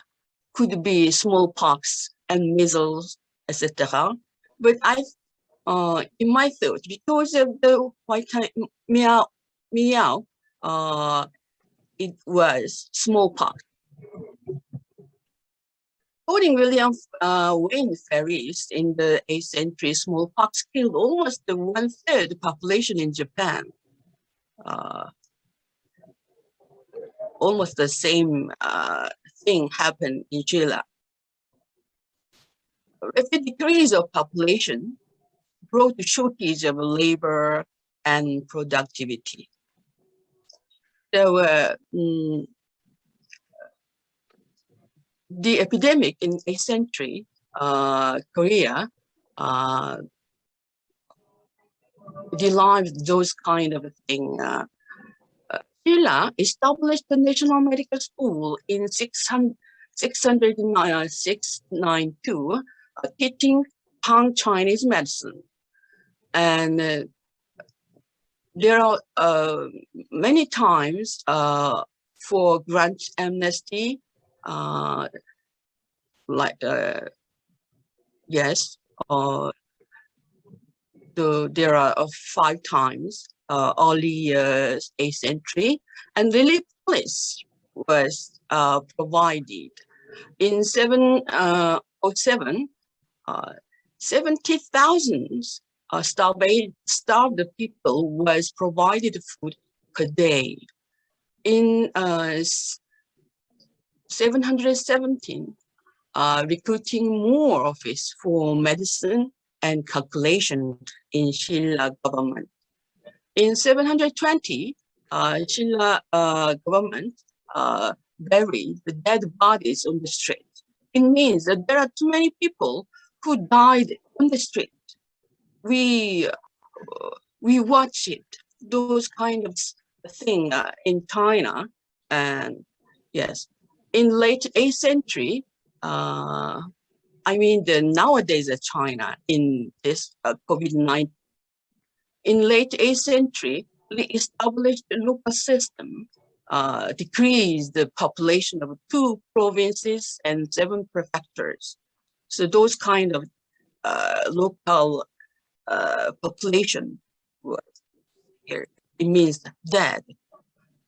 could be smallpox and measles, etc. But in my thought, because of the White Eye Meow, it was smallpox. According to William Wayne Ferris, in the 8th century, smallpox killed almost the 1/3 population in Japan. Almost the same thing happened in Chile. Rapid decrease of population brought a shortage of labor and productivity. So the epidemic in 8th century Korea derived those kind of thing. Chile established the National Medical School in 692, teaching Han Chinese medicine. And there are many times for grant amnesty, yes, there are 5 times early 8th century, and relief police was provided. In 707, 70,000 starved people was provided food per day. In 717, recruiting more office for medicine and calculation in Shilla government. In 720, Shilla government buried the dead bodies on the street. It means that there are too many people who died on the street. We watch it, those kind of thing in China, and yes, in late 8th century, I mean the nowadays China in this COVID-19. In late 8th century, we established a local system, decreased the population of 2 provinces and 7 prefectures. So those kind of local population was here. It means that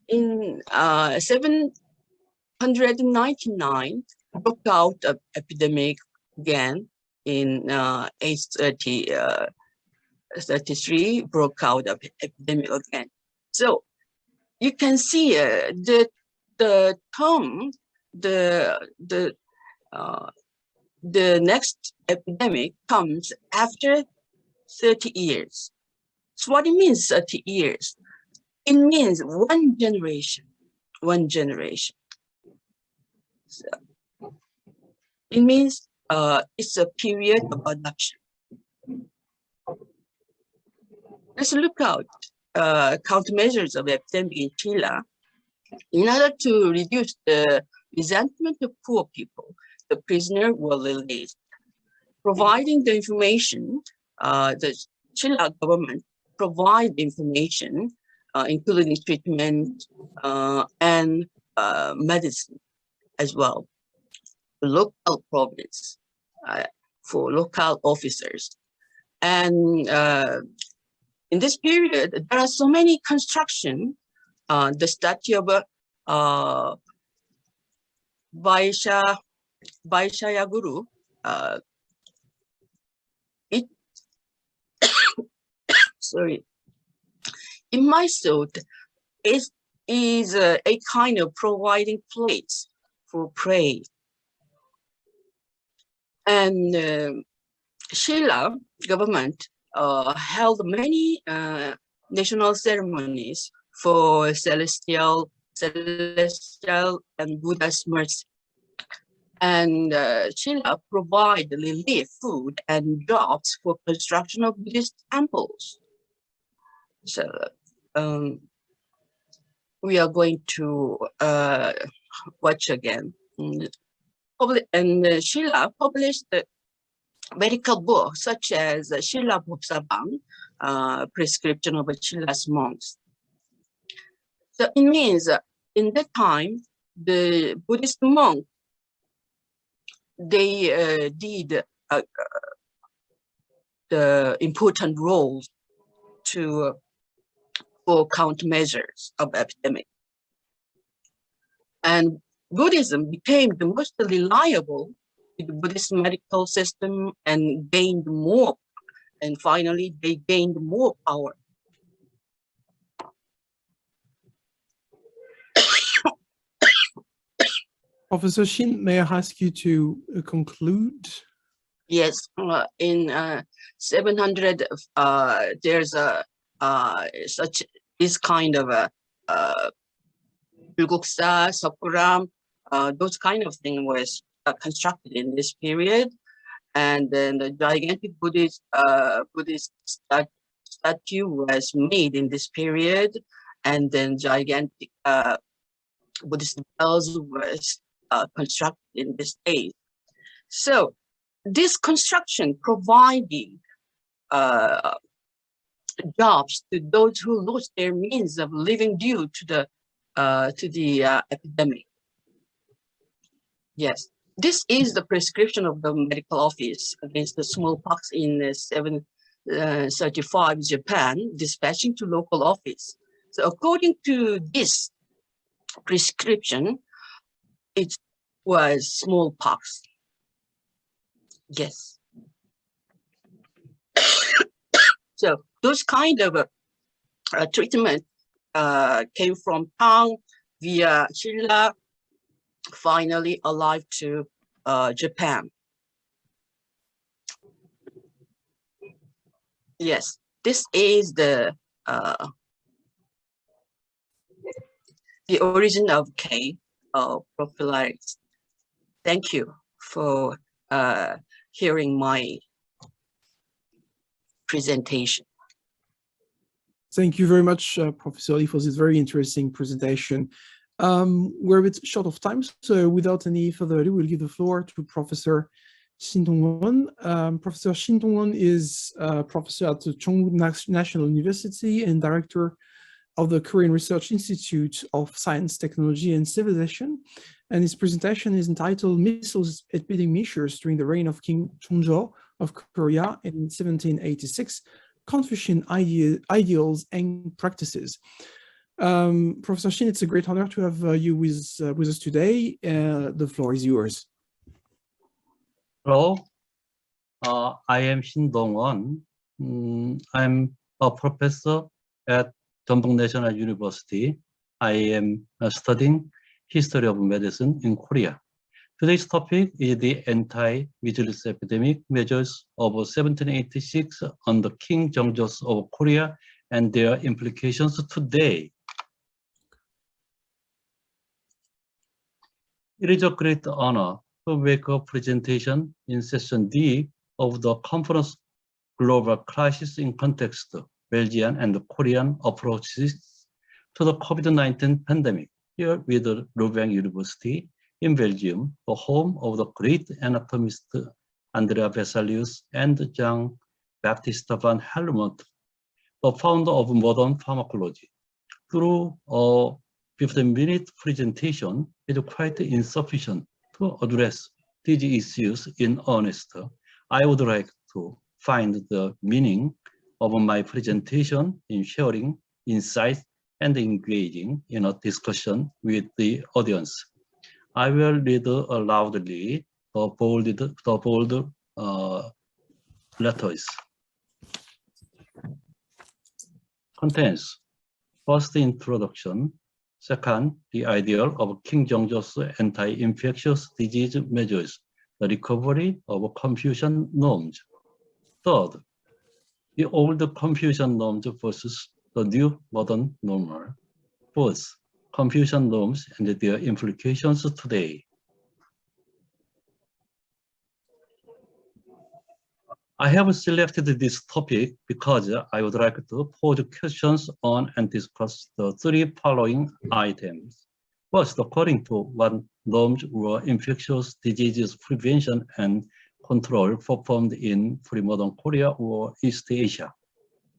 in 799 broke out of epidemic again. In 833 broke out of epidemic again. So you can see the term the next epidemic comes after 30 years. So what it means 30 years? It means one generation. So it means it's a period of adoption. Let's look out countermeasures of epidemic in Chile. In order to reduce the resentment of poor people, the prisoners were released. Providing the information, the Chile government provide information, including treatment and medicine as well. Local province for local officers. And in this period, there are so many construction. The statue of Vaishayaguru, sorry, in my thought, is a kind of providing place for prayer. And Shilla government held many national ceremonies for celestial and Buddha's mercy. And Shilla provide relief food and jobs for construction of Buddhist temples. So we are going to watch again. And Shilla published medical books such as Shilla Bopsabang, prescription of Shilla's monks. So it means in that time, the Buddhist monk, they did the important roles for countermeasures of epidemic. And Buddhism became the most reliable with the Buddhist medical system and gained more. And finally, they gained more power. Professor Shin, may I ask you to conclude? Yes, in 700, there's such this kind of Bulguksa, Sakuram, those kind of thing was constructed in this period, and then the gigantic Buddhist statue was made in this period, and then gigantic Buddhist bells was constructed in this days. So this construction providing jobs to those who lost their means of living due to the epidemic. Yes, this is the prescription of the medical office against the smallpox in 735 Japan, dispatching to local office. So according to this prescription, it was smallpox. Yes. So those kind of treatment came from Tang via Chile, finally arrived to Japan. Yes, this is the origin of K prophylaxis. Thank you for hearing my presentation. Thank you very much, Professor Lee, for this very interesting presentation. We're a bit short of time, so without any further ado, we'll give the floor to Professor Shin Dong-won. Professor Shin Dong-won is professor at the Chongwu National University and director of the Korean Research Institute of Science, Technology, and Civilization. And his presentation is entitled Missiles Epidemic Measures During the Reign of King Chongjo of Korea in 1786, Confucian Ideals and Practices. Professor Shin, it's a great honor to have you with us today. The floor is yours. Hello, I am Shin Dong-won. I'm a professor at Dongbuk National University. I am studying history of medicine in Korea. Today's topic is the anti-measles epidemic measures of 1786 under King Jeongjo of Korea and their implications today. It is a great honor to make a presentation in session D of the conference Global Crisis in Context, Belgian and Korean Approaches to the COVID-19 Pandemic, here with the Leuven University in Belgium, the home of the great anatomist Andrea Vesalius and Jean-Baptiste van Helmont, the founder of modern pharmacology. Through a 15-minute presentation, it is quite insufficient to address these issues in earnest. I would like to find the meaning of my presentation in sharing insights and engaging in a discussion with the audience. I will read loudly the bold letters. Contents. First, introduction. Second, the ideal of King Jeongjo's anti-infectious disease measures, the recovery of Confucian norms. Third, the old Confucian norms versus the new modern normal. Fourth, Confucian norms and their implications today. I have selected this topic because I would like to pose questions on and discuss the three following items. First, according to what norms were infectious diseases prevention and control performed in pre-modern Korea or East Asia?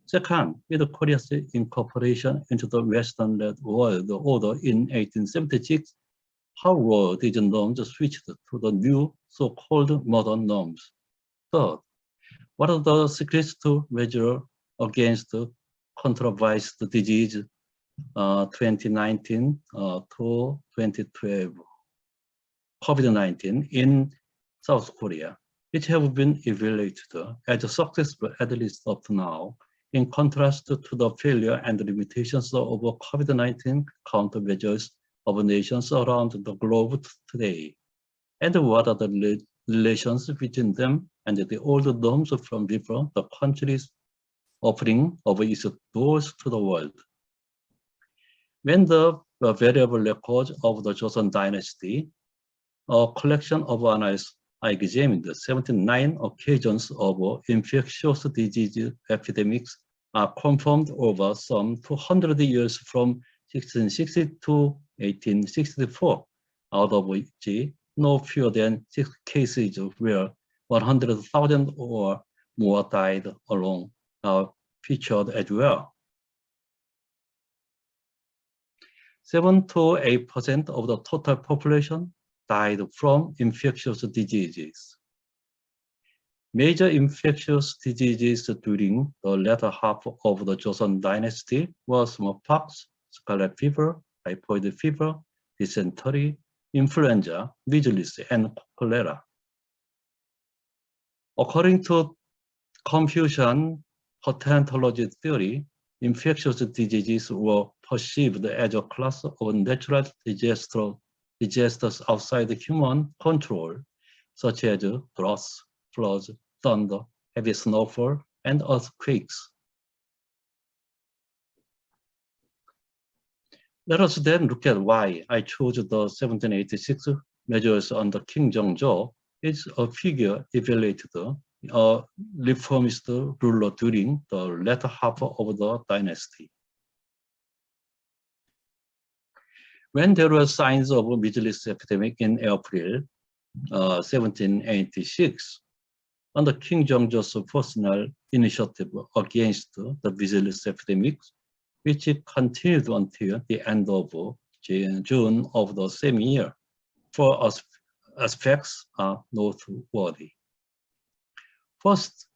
Second, with Korea's incorporation into the Western-led world order in 1876, how were these norms switched to the new so-called modern norms? Third, what are the secrets to measure against controversial disease 2019 to 2012, COVID-19 in South Korea, which have been evaluated as successful at least up to now, in contrast to the failure and limitations of COVID-19 countermeasures of nations around the globe today? And what are the relations between them and the old norms from different countries opening of its doors to the world? When the variable records of the Joseon dynasty, a collection of annals, I examined 79 occasions of infectious disease epidemics are confirmed over some 200 years from 1660 to 1864. out of which no fewer than 6 cases where 100,000 or more died alone are featured as well. 7 to 8% of the total population died from infectious diseases. Major infectious diseases during the latter half of the Joseon dynasty were smallpox, scarlet fever, typhoid fever, dysentery, influenza, measles, and cholera. According to Confucian patentology theory, infectious diseases were perceived as a class of natural disasters outside human control, such as droughts, floods, thunder, heavy snowfall, and earthquakes. Let us then look at why I chose the 1786 measures under King Jeongjo. It's a figure evaluated a reformist ruler during the latter half of the dynasty. When there were signs of a measles epidemic in April 1786, under King Jeongjo's personal initiative against the measles epidemic, which continued until the end of June of the same year, four aspects are noteworthy. First,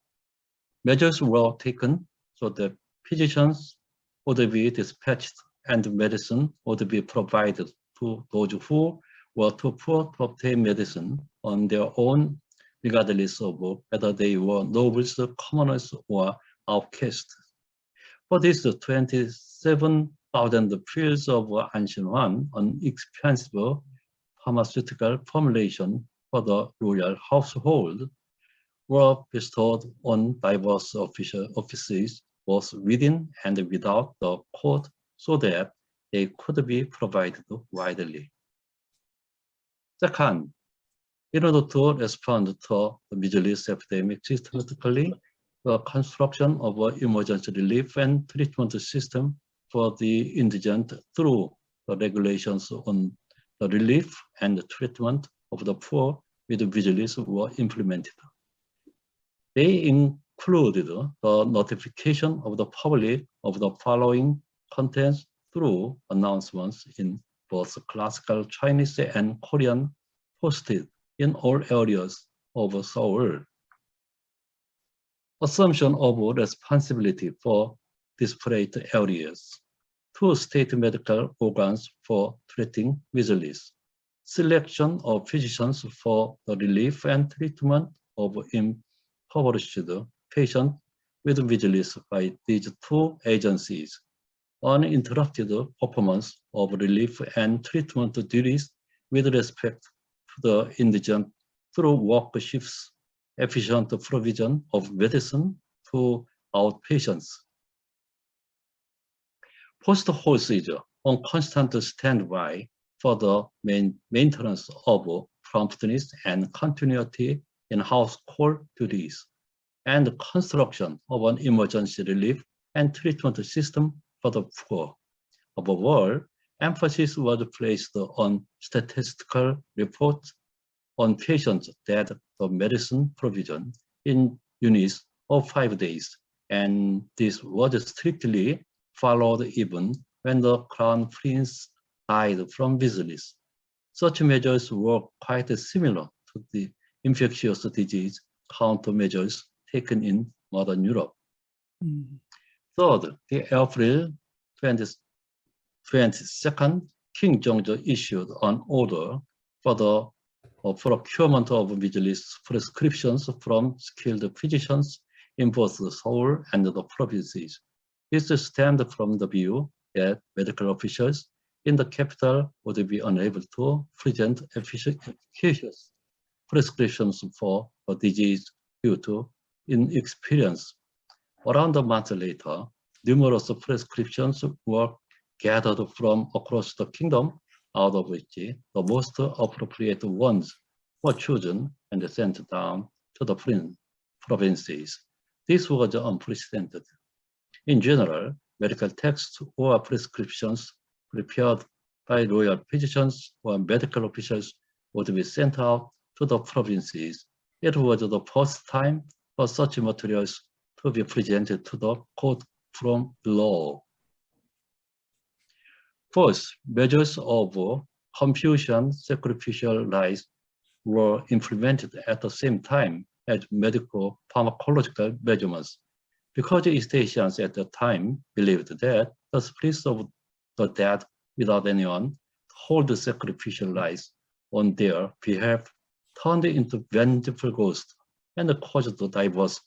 measures were taken so that physicians would be dispatched and medicine would be provided to those who were too poor to obtain medicine on their own, regardless of whether they were nobles, commoners, or outcasts. For this, 27,000 pills of Anshinwan, an expensive pharmaceutical formulation for the royal household, were bestowed on diverse offices, both within and without the court, so that they could be provided widely. Second, in order to respond to the measles epidemic systematically, the construction of an emergency relief and treatment system for the indigent through the regulations on the relief and the treatment of the poor with measles were implemented. They included the notification of the public of the following contents through announcements in both classical Chinese and Korean posted in all areas of Seoul. Assumption of responsibility for disparate areas. 2 state medical organs for treating measles. Selection of physicians for the relief and treatment of impoverished patients with measles by these 2 agencies. Uninterrupted performance of relief and treatment duties with respect to the indigent through work shifts, efficient provision of medicine to outpatients. Post-hospice on constant standby for the maintenance of promptness and continuity in household duties, and the construction of an emergency relief and treatment system for the poor. Above all, emphasis was placed on statistical reports on patients that the medicine provision in units of 5 days, and this was strictly followed even when the Crown Prince died from measles. Such measures were quite similar to the infectious disease countermeasures taken in modern Europe. Third, the April 22nd, King Jeongjo issued an order for the procurement of measles prescriptions from skilled physicians in both Seoul and the provinces. This stemmed from the view that medical officials in the capital would be unable to present efficacious prescriptions for a disease due to inexperience. Around a month later, numerous prescriptions were gathered from across the kingdom, out of which the most appropriate ones were chosen and sent down to the provinces. This was unprecedented. In general, medical texts or prescriptions prepared by royal physicians or medical officials would be sent out to the provinces. It was the first time for such materials to be presented to the court from below. First, measures of confusion sacrificial rites were implemented at the same time as medical pharmacological measurements, because statisticians at the time believed that the spirits of the dead without anyone hold the sacrificial rites on their behalf turned into vengeful ghosts and caused diverse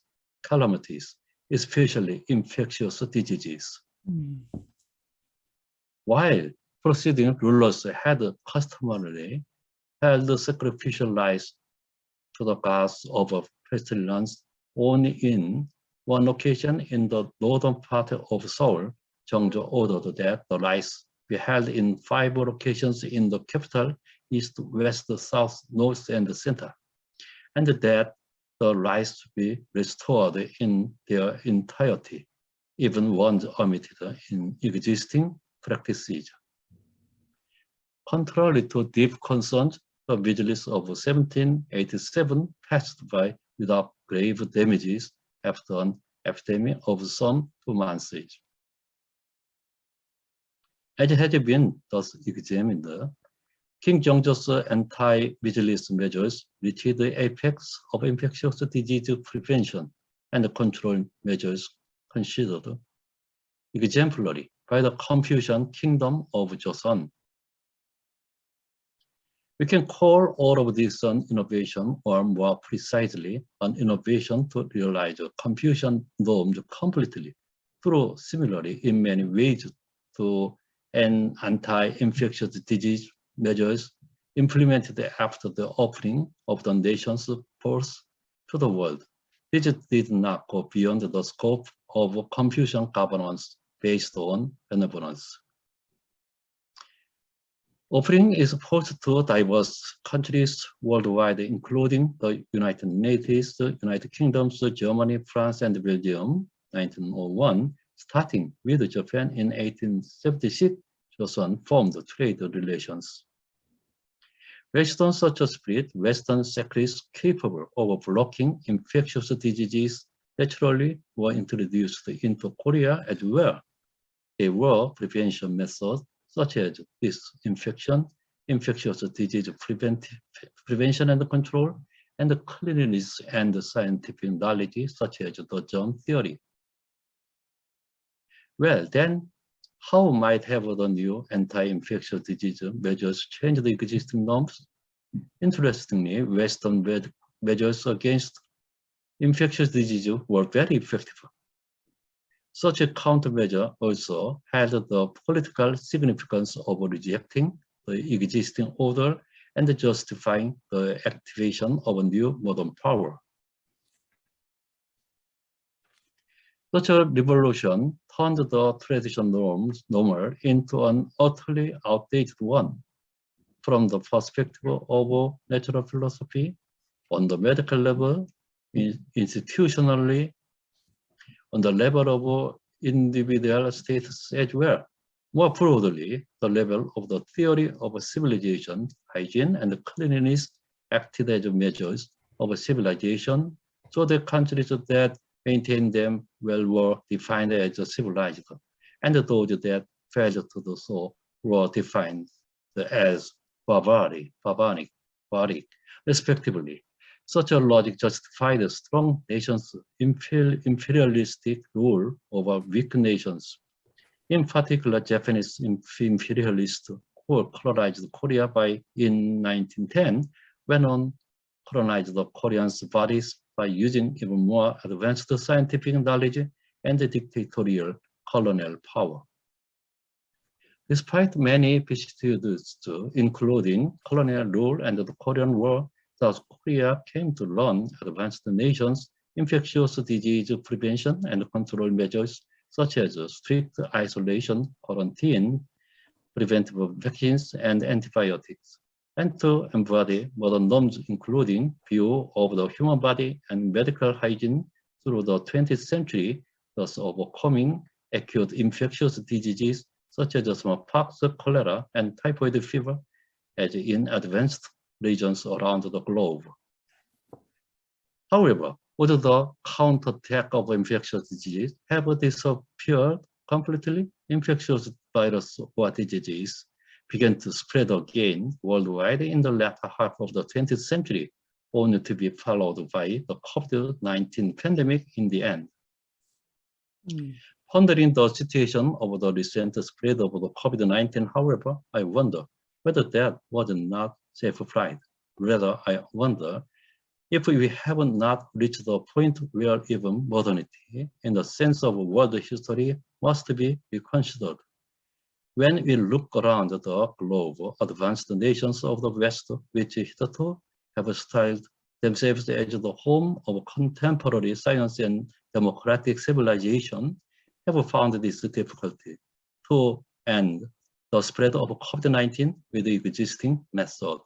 calamities, especially infectious diseases. While preceding rulers had customarily held sacrificial rites to the gods of pestilence only in one occasion in the northern part of Seoul, Jeongjo ordered that the rites be held in 5 locations in the capital, east, west, south, north, and center, and that the rites be restored in their entirety, even ones omitted in existing practices. Contrary to deep concerns, the vigilance of 1787 passed by without grave damages after an epidemic of some 2 months. As has been thus examined, King Jeongjo's anti-vigilance measures reached the apex of infectious disease prevention and control measures considered exemplary by the Confucian Kingdom of Joseon. We can call all of this an innovation, or more precisely, an innovation to realize Confucian norms completely, through similarly in many ways to an anti-infectious disease measures implemented after the opening of the nation's ports to the world. This did not go beyond the scope of Confucian governance based on benevolence. Offering is posted to diverse countries worldwide, including the United States, the United Kingdom, Germany, France, and Belgium, 1901. Starting with Japan in 1876, Joseon formed trade relations. Based on such a spirit, Western secrets capable of blocking infectious diseases naturally were introduced into Korea as well. They were prevention methods such as disinfection, infectious disease prevention and control, and cleanliness and scientific knowledge such as the germ theory. Well, then, how might have the new anti-infectious disease measures change the existing norms? Interestingly, Western measures against infectious disease were very effective. Such a countermeasure also had the political significance of rejecting the existing order and justifying the activation of a new modern power. Such a revolution turned the traditional normal into an utterly outdated one. From the perspective of natural philosophy, on the medical level, institutionally, on the level of individual status as well. More broadly, the level of the theory of civilization, hygiene, and cleanliness acted as measures of civilization, so the countries that maintained them well were defined as civilized, and those that failed to do so were defined as barbaric, respectively. Such a logic justified a strong nations' imperialistic rule over weak nations. In particular, Japanese imperialists who colonized Korea in 1910 went on colonized the Koreans' bodies by using even more advanced scientific knowledge and dictatorial colonial power. Despite many vicissitudes, including colonial rule and the Korean War, South Korea came to learn advanced nations' infectious disease prevention and control measures such as strict isolation, quarantine, preventive vaccines, and antibiotics, and to embody modern norms including view of the human body and medical hygiene through the 20th century, thus overcoming acute infectious diseases such as smallpox, cholera, and typhoid fever, as in advanced regions around the globe. However, would the counterattack of infectious disease have disappeared completely? Infectious virus or diseases began to spread again worldwide in the latter half of the 20th century, only to be followed by the COVID-19 pandemic in the end. Pondering the situation of the recent spread of the COVID-19, however, I wonder whether that was not self-pride. Rather, I wonder if we have not reached the point where even modernity, in the sense of world history, must be reconsidered. When we look around the globe, advanced nations of the West, which hitherto have styled themselves as the home of contemporary science and democratic civilization, have found this difficulty to end the spread of COVID-19 with existing methods.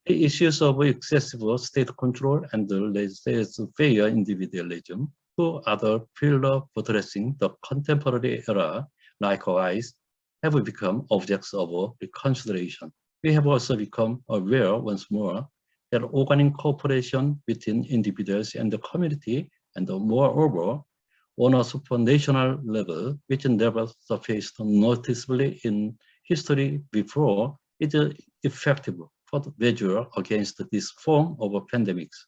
The issues of excessive state control and laissez-faire individualism, two other pillars addressing the contemporary era, likewise, have become objects of reconsideration. We have also become aware once more that organic cooperation between individuals and the community, and moreover, on a supranational level, which never surfaced noticeably in history before, is effective for the measure against this form of pandemics.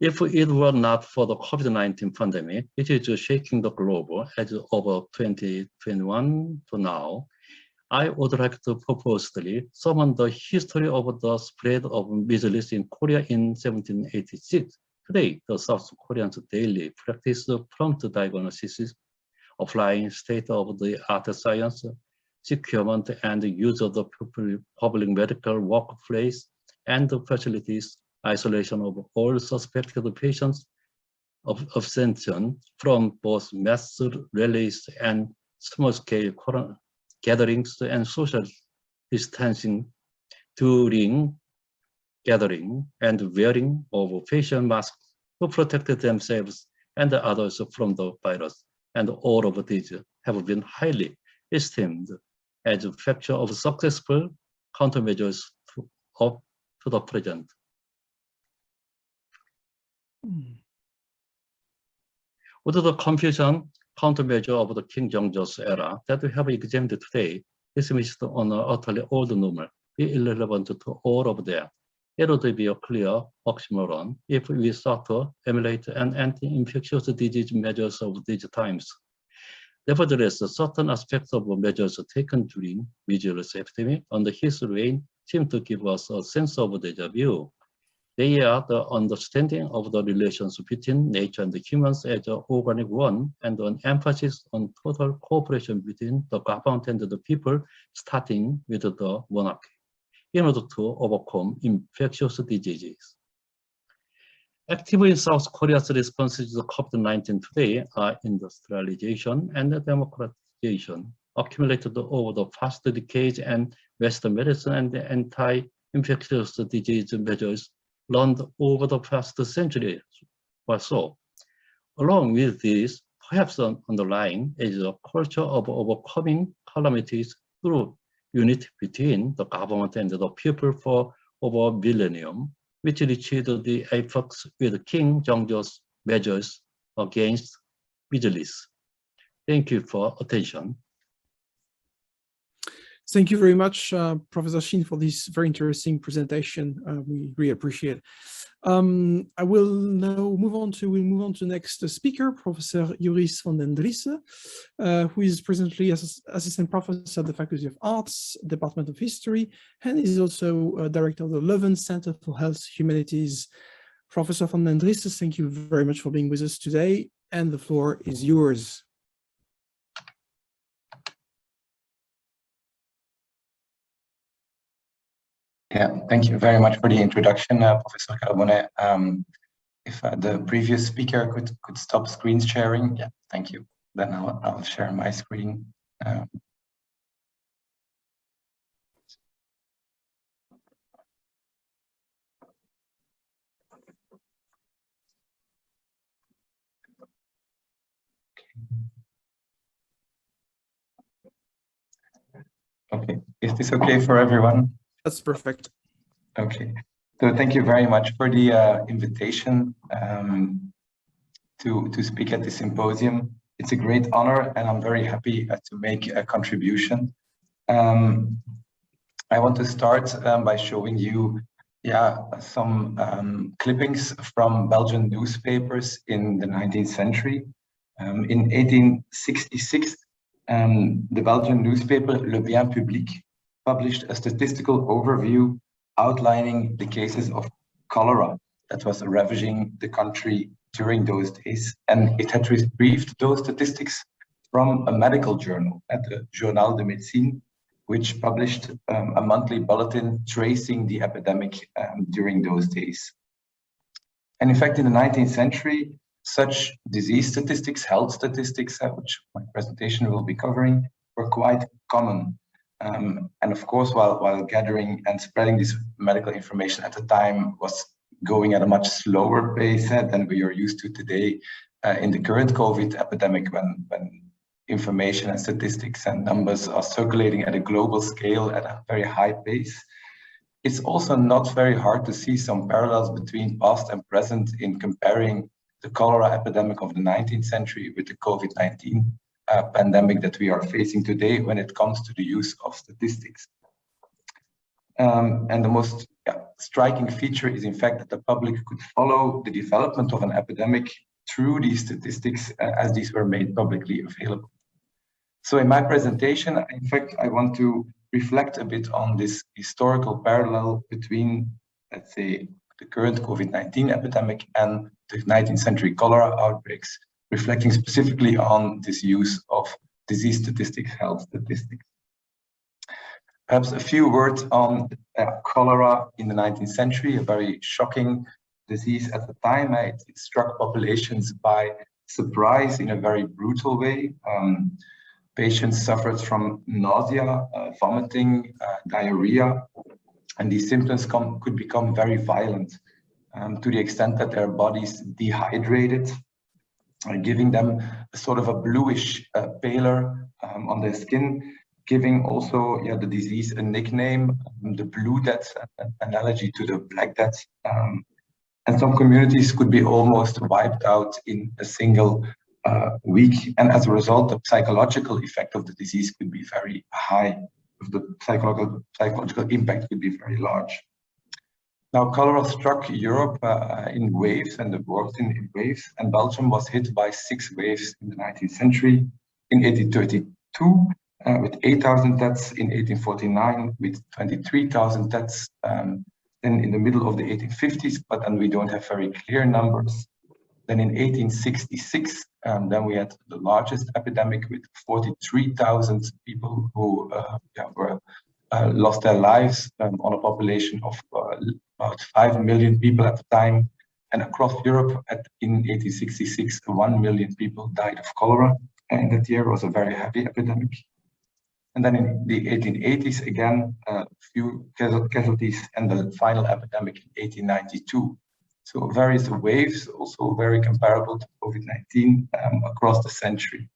If it were not for the COVID-19 pandemic, which is shaking the globe as over 2021 to now, I would like to purposely summon the history of the spread of measles in Korea in 1786. Today, the South Koreans daily practice prompt diagnosis, applying state-of-the-art science, securement and use of the public medical workplace and facilities, isolation of all suspected patients, of abstention from both mass rallies and small-scale gatherings, and social distancing during gathering, and wearing of facial masks to protect themselves and others from the virus. And all of these have been highly esteemed as a factor of successful countermeasures up to the present. With the confusion countermeasure of the King Jong-jo's era that we have examined today, dismissed on an utterly old normal, be irrelevant to all of them. It would be a clear oxymoron if we start to emulate an anti-infectious disease measures of these times. Nevertheless, certain aspects of measures taken during measles epidemic under his reign seem to give us a sense of deja vu. They are the understanding of the relations between nature and the humans as an organic one, and an emphasis on total cooperation between the government and the people, starting with the monarchy, in order to overcome infectious diseases. Active in South Korea's responses to COVID-19 today are industrialization and democratization, accumulated over the past decades, and Western medicine and the anti-infectious disease measures learned over the past century or so. Along with this, perhaps underlying is a culture of overcoming calamities through unity between the government and the people for over a millennium, which reached the apex with King Jong-jo's measures against measles. Thank you for attention. Thank you very much, Professor Shin, for this very interesting presentation. We really appreciate it. I will now move on to the next speaker, Professor Joris van den Driessen, who is presently assistant professor at the Faculty of Arts, Department of History, and is also director of the Leuven Center for Health Humanities. Professor van den Driessen, thank you very much for being with us today, and the floor is yours. Yeah, thank you very much for the introduction, Professor Carbone. If the previous speaker could stop screen sharing, yeah, thank you. Then I'll share my screen. this okay for everyone? That's perfect. Okay. So thank you very much for the invitation to speak at the symposium. It's a great honor, and I'm very happy to make a contribution. I want to start by showing you some clippings from Belgian newspapers in the 19th century. In 1866, the Belgian newspaper Le Bien Public published a statistical overview outlining the cases of cholera that was ravaging the country during those days. And it had retrieved those statistics from a medical journal at the Journal de Médecine, which published a monthly bulletin tracing the epidemic during those days. And in fact, in the 19th century, such disease statistics, health statistics, which my presentation will be covering, were quite common. And of course, while gathering and spreading this medical information at the time was going at a much slower pace than we are used to today in the current COVID epidemic, when information and statistics and numbers are circulating at a global scale at a very high pace. It's also not very hard to see some parallels between past and present in comparing the cholera epidemic of the 19th century with the COVID-19 pandemic that we are facing today when it comes to the use of statistics. And the most striking feature is, in fact, that the public could follow the development of an epidemic through these statistics as these were made publicly available. So in my presentation, in fact, I want to reflect a bit on this historical parallel between, let's say, the current COVID-19 epidemic and the 19th century cholera outbreaks, reflecting specifically on this use of disease statistics, health statistics. Perhaps a few words on cholera in the 19th century, a very shocking disease at the time. It struck populations by surprise in a very brutal way. Patients suffered from nausea, vomiting, diarrhea, and these symptoms could become very violent to the extent that their bodies dehydrated, giving them a sort of a bluish pallor on their skin, giving also the disease a nickname, the blue death, an analogy to the black death. And some communities could be almost wiped out in a single week. And as a result, the psychological effect of the disease could be very high. The psychological impact could be very large. Now, cholera struck Europe in waves, and it worked in waves, and Belgium was hit by 6 waves in the 19th century. In 1832, with 8,000 deaths, in 1849, with 23,000 deaths, then in the middle of the 1850s, but then we don't have very clear numbers. Then in 1866, then we had the largest epidemic with 43,000 people who lost their lives on a population of about 5 million people at the time. And across Europe in 1866, 1 million people died of cholera. And that year was a very heavy epidemic. And then in the 1880s, again, a few casualties, and the final epidemic in 1892. So various waves, also very comparable to COVID-19 across the century.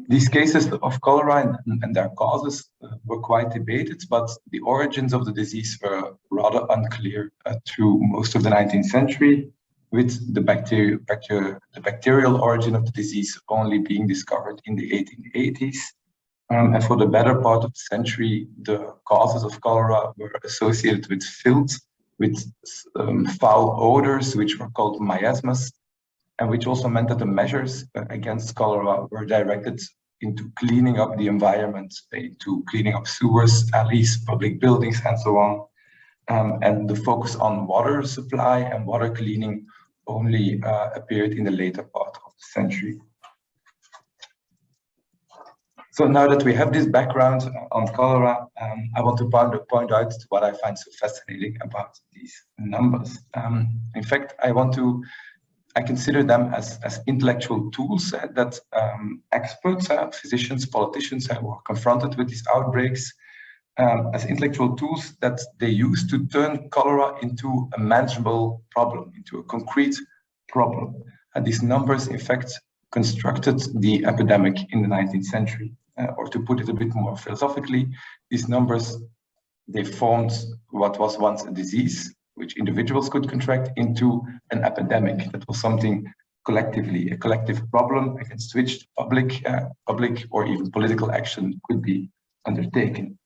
These cases of cholera and their causes were quite debated, but the origins of the disease were rather unclear through most of the 19th century, with the bacterial origin of the disease only being discovered in the 1880s. And for the better part of the century, the causes of cholera were associated with filth, with foul odors, which were called miasmas, and which also meant that the measures against cholera were directed into cleaning up the environment, into cleaning up sewers, alleys, public buildings, and so on. And the focus on water supply and water cleaning only appeared in the later part of the century. So now that we have this background on cholera, I want to point out what I find so fascinating about these numbers. In fact, I consider them as intellectual tools that experts, physicians, politicians who are confronted with these outbreaks, as intellectual tools that they use to turn cholera into a manageable problem, into a concrete problem. And these numbers, in fact, constructed the epidemic in the 19th century. or to put it a bit more philosophically, these numbers, they formed what was once a disease, which individuals could contract, into an epidemic. That was something collectively, a collective problem against which public or even political action could be undertaken.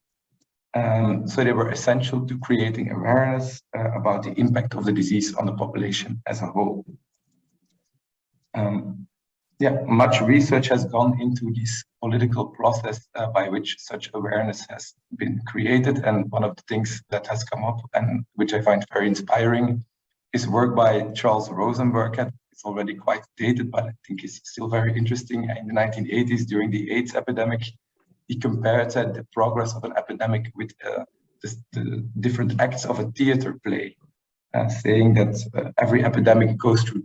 So they were essential to creating awareness about the impact of the disease on the population as a whole. Much research has gone into this political process by which such awareness has been created. And one of the things that has come up, and which I find very inspiring, is work by Charles Rosenberg. It's already quite dated, but I think it's still very interesting. In the 1980s, during the AIDS epidemic, he compared the progress of an epidemic with the different acts of a theater play, saying that every epidemic goes through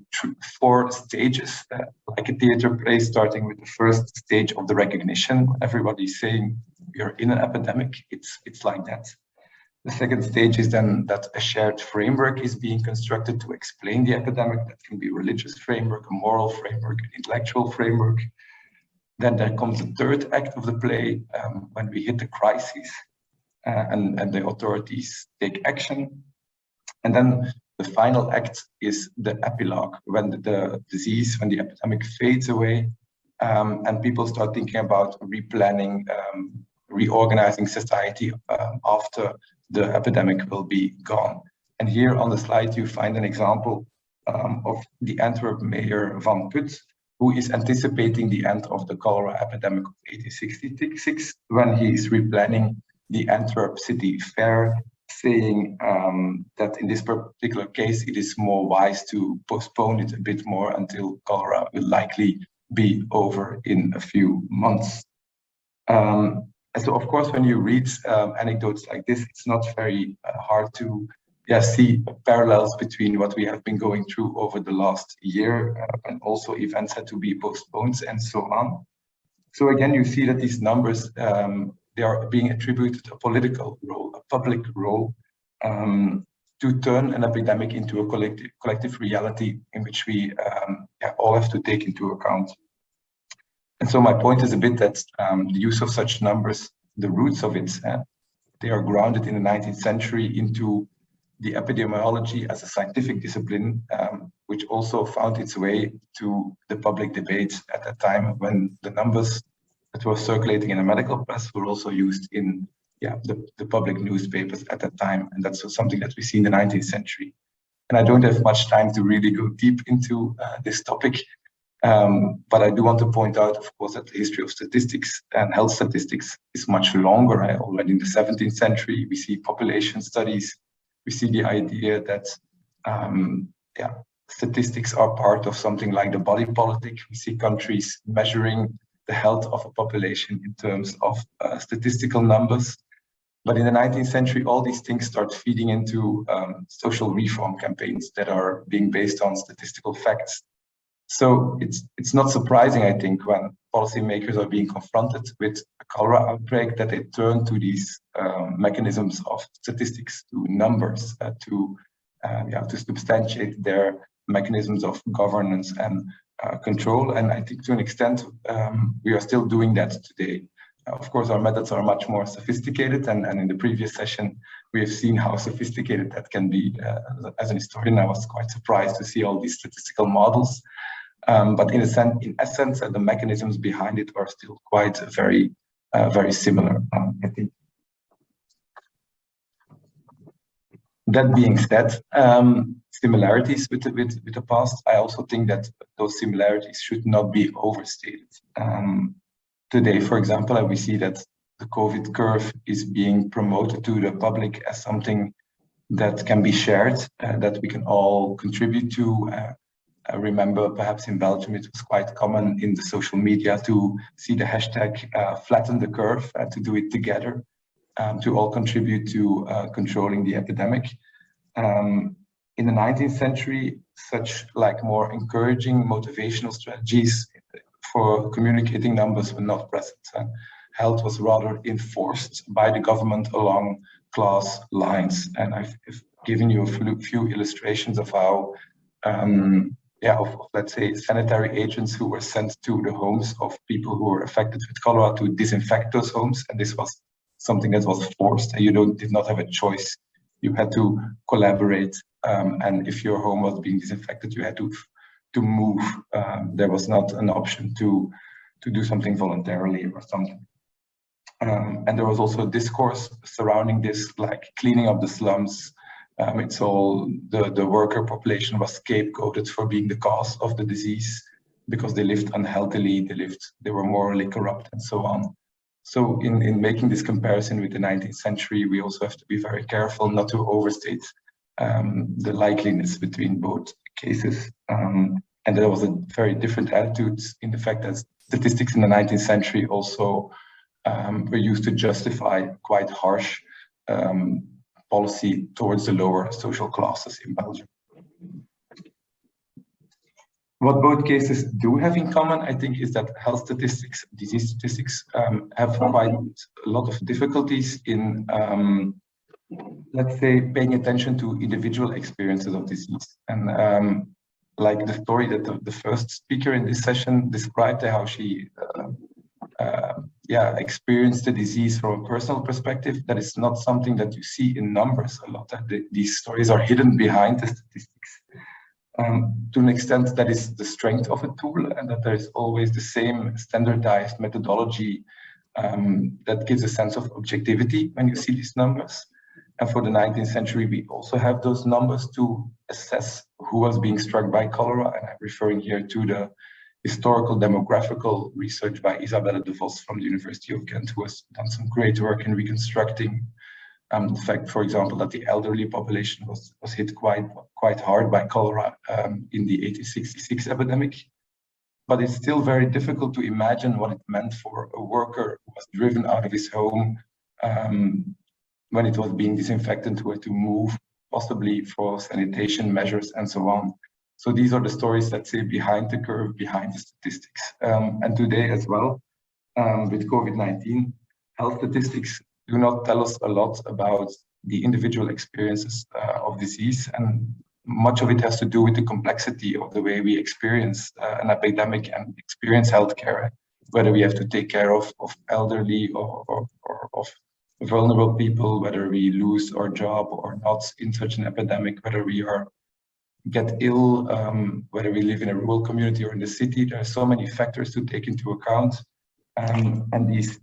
4 stages, like a theater play, starting with the first stage of the recognition. Everybody's saying we are in an epidemic. It's like that. The second stage is then that a shared framework is being constructed to explain the epidemic. That can be a religious framework, a moral framework, an intellectual framework. Then there comes the third act of the play, when we hit the crisis and the authorities take action. And then the final act is the epilogue, when the disease, when the epidemic fades away, and people start thinking about replanning, reorganizing society after the epidemic will be gone. And here on the slide, you find an example of the Antwerp mayor Van Put, who is anticipating the end of the cholera epidemic of 1866 when he is replanning the Antwerp City Fair, saying that in this particular case, it is more wise to postpone it a bit more until cholera will likely be over in a few months. And so, of course, when you read anecdotes like this, it's not very hard to see parallels between what we have been going through over the last year, and also events had to be postponed and so on. So again, you see that these numbers, they are being attributed a political role, a public role, to turn an epidemic into a collective reality in which we all have to take into account. And so my point is a bit that the use of such numbers, the roots of it, they are grounded in the 19th century into the epidemiology as a scientific discipline, which also found its way to the public debate at that time, when the numbers that were circulating in the medical press were also used in the public newspapers at that time. And that's something that we see in the 19th century. And I don't have much time to really go deep into this topic, but I do want to point out, of course, that the history of statistics and health statistics is much longer. Already in the 17th century, we see population studies. We see the idea that statistics are part of something like the body politic. We see countries measuring the health of a population in terms of statistical numbers. But in the 19th century, all these things start feeding into social reform campaigns that are being based on statistical facts. So it's not surprising, I think, when policymakers are being confronted with a cholera outbreak, that they turn to these mechanisms of statistics, to numbers, to substantiate their mechanisms of governance and control. And I think to an extent, we are still doing that today. Of course, our methods are much more sophisticated, and in the previous session, we have seen how sophisticated that can be. As an historian, I was quite surprised to see all these statistical models. But in essence, the mechanisms behind it are still quite very similar, I think. That being said, similarities with the past, I also think that those similarities should not be overstated. Today, for example, we see that the COVID curve is being promoted to the public as something that can be shared, that we can all contribute to. I remember perhaps in Belgium, it was quite common in the social media to see the hashtag flatten the curve, to do it together, to all contribute to controlling the epidemic. In the 19th century, such more encouraging motivational strategies for communicating numbers were not present. Health was rather enforced by the government along class lines. And I've given you a few illustrations of how let's say, sanitary agents who were sent to the homes of people who were affected with cholera to disinfect those homes. And this was something that was forced, and you did not have a choice. You had to collaborate, and if your home was being disinfected, you had to move. There was not an option to do something voluntarily or something. And there was also a discourse surrounding this, like cleaning up the slums. It's all the worker population was scapegoated for being the cause of the disease because they lived unhealthily, they were morally corrupt, and so on. So in making this comparison with the 19th century, we also have to be very careful not to overstate the likeliness between both cases. And there was a very different attitude in the fact that statistics in the 19th century also were used to justify quite harsh policy towards the lower social classes in Belgium. What both cases do have in common, I think, is that health statistics, disease statistics, have quite a lot of difficulties in, let's say, paying attention to individual experiences of disease. And like the story that the first speaker in this session described, how she experienced the disease from a personal perspective, that is not something that you see in numbers a lot. These stories are hidden behind the statistics. To an extent, that is the strength of a tool, and that there is always the same standardized methodology that gives a sense of objectivity when you see these numbers. And for the 19th century, we also have those numbers to assess who was being struck by cholera. And I'm referring here to the historical demographical research by Isabelle de Vos from the University of Ghent, who has done some great work in reconstructing the fact, for example, that the elderly population was hit quite hard by cholera in the 1866 epidemic. But it's still very difficult to imagine what it meant for a worker who was driven out of his home when it was being disinfected, who had to move, possibly for sanitation measures and so on. So these are the stories that say behind the curve, behind the statistics. And today as well, with COVID-19, health statistics do not tell us a lot about the individual experiences of disease. And much of it has to do with the complexity of the way we experience an epidemic and experience healthcare, whether we have to take care of elderly or of vulnerable people, whether we lose our job or not in such an epidemic, whether we get ill, whether we live in a rural community or in the city. There are so many factors to take into account. And these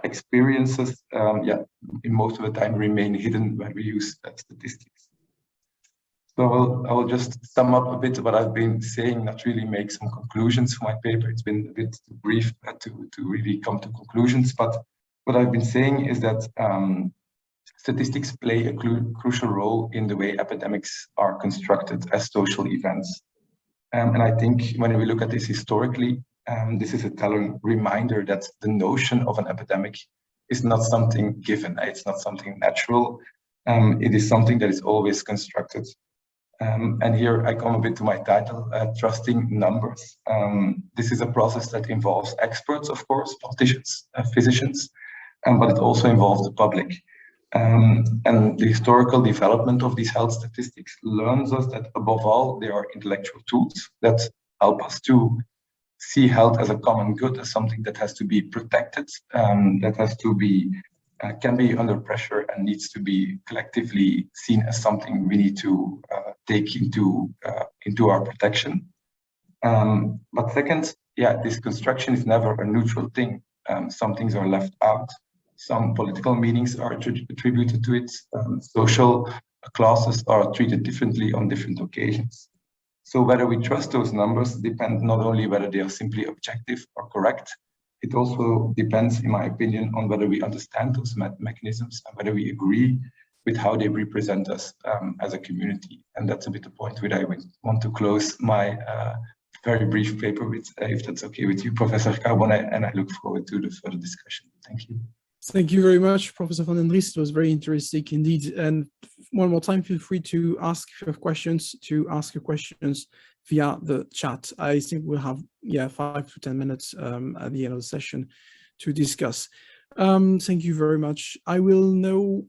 experiences, in most of the time remain hidden when we use statistics. So I will just sum up a bit what I've been saying, not really make some conclusions for my paper. It's been a bit too brief to really come to conclusions, but what I've been saying is that statistics play a crucial role in the way epidemics are constructed as social events. And I think when we look at this historically, this is a telling reminder that the notion of an epidemic is not something given, it's not something natural, it is something that is always constructed. And here I come a bit to my title, Trusting Numbers. This is a process that involves experts, of course, politicians, physicians, but it also involves the public. And the historical development of these health statistics learns us that above all, they are intellectual tools that help us to see health as a common good, as something that has to be protected, that has to be, can be under pressure and needs to be collectively seen as something we need to take into our protection. But second, this construction is never a neutral thing. Some things are left out. Some political meanings are attributed to it. Social classes are treated differently on different occasions. So whether we trust those numbers depends not only whether they are simply objective or correct, it also depends, in my opinion, on whether we understand those mechanisms and whether we agree with how they represent us as a community. And that's a bit the point where I want to close my very brief paper with, if that's okay with you, Professor Carbonnet, and I look forward to the further discussion. Thank you. Thank you very much, Professor van den Driest. It was very interesting indeed. And one more time, feel free to ask your questions, via the chat. I think we'll have 5 to 10 minutes at the end of the session to discuss. Thank you very much. I will now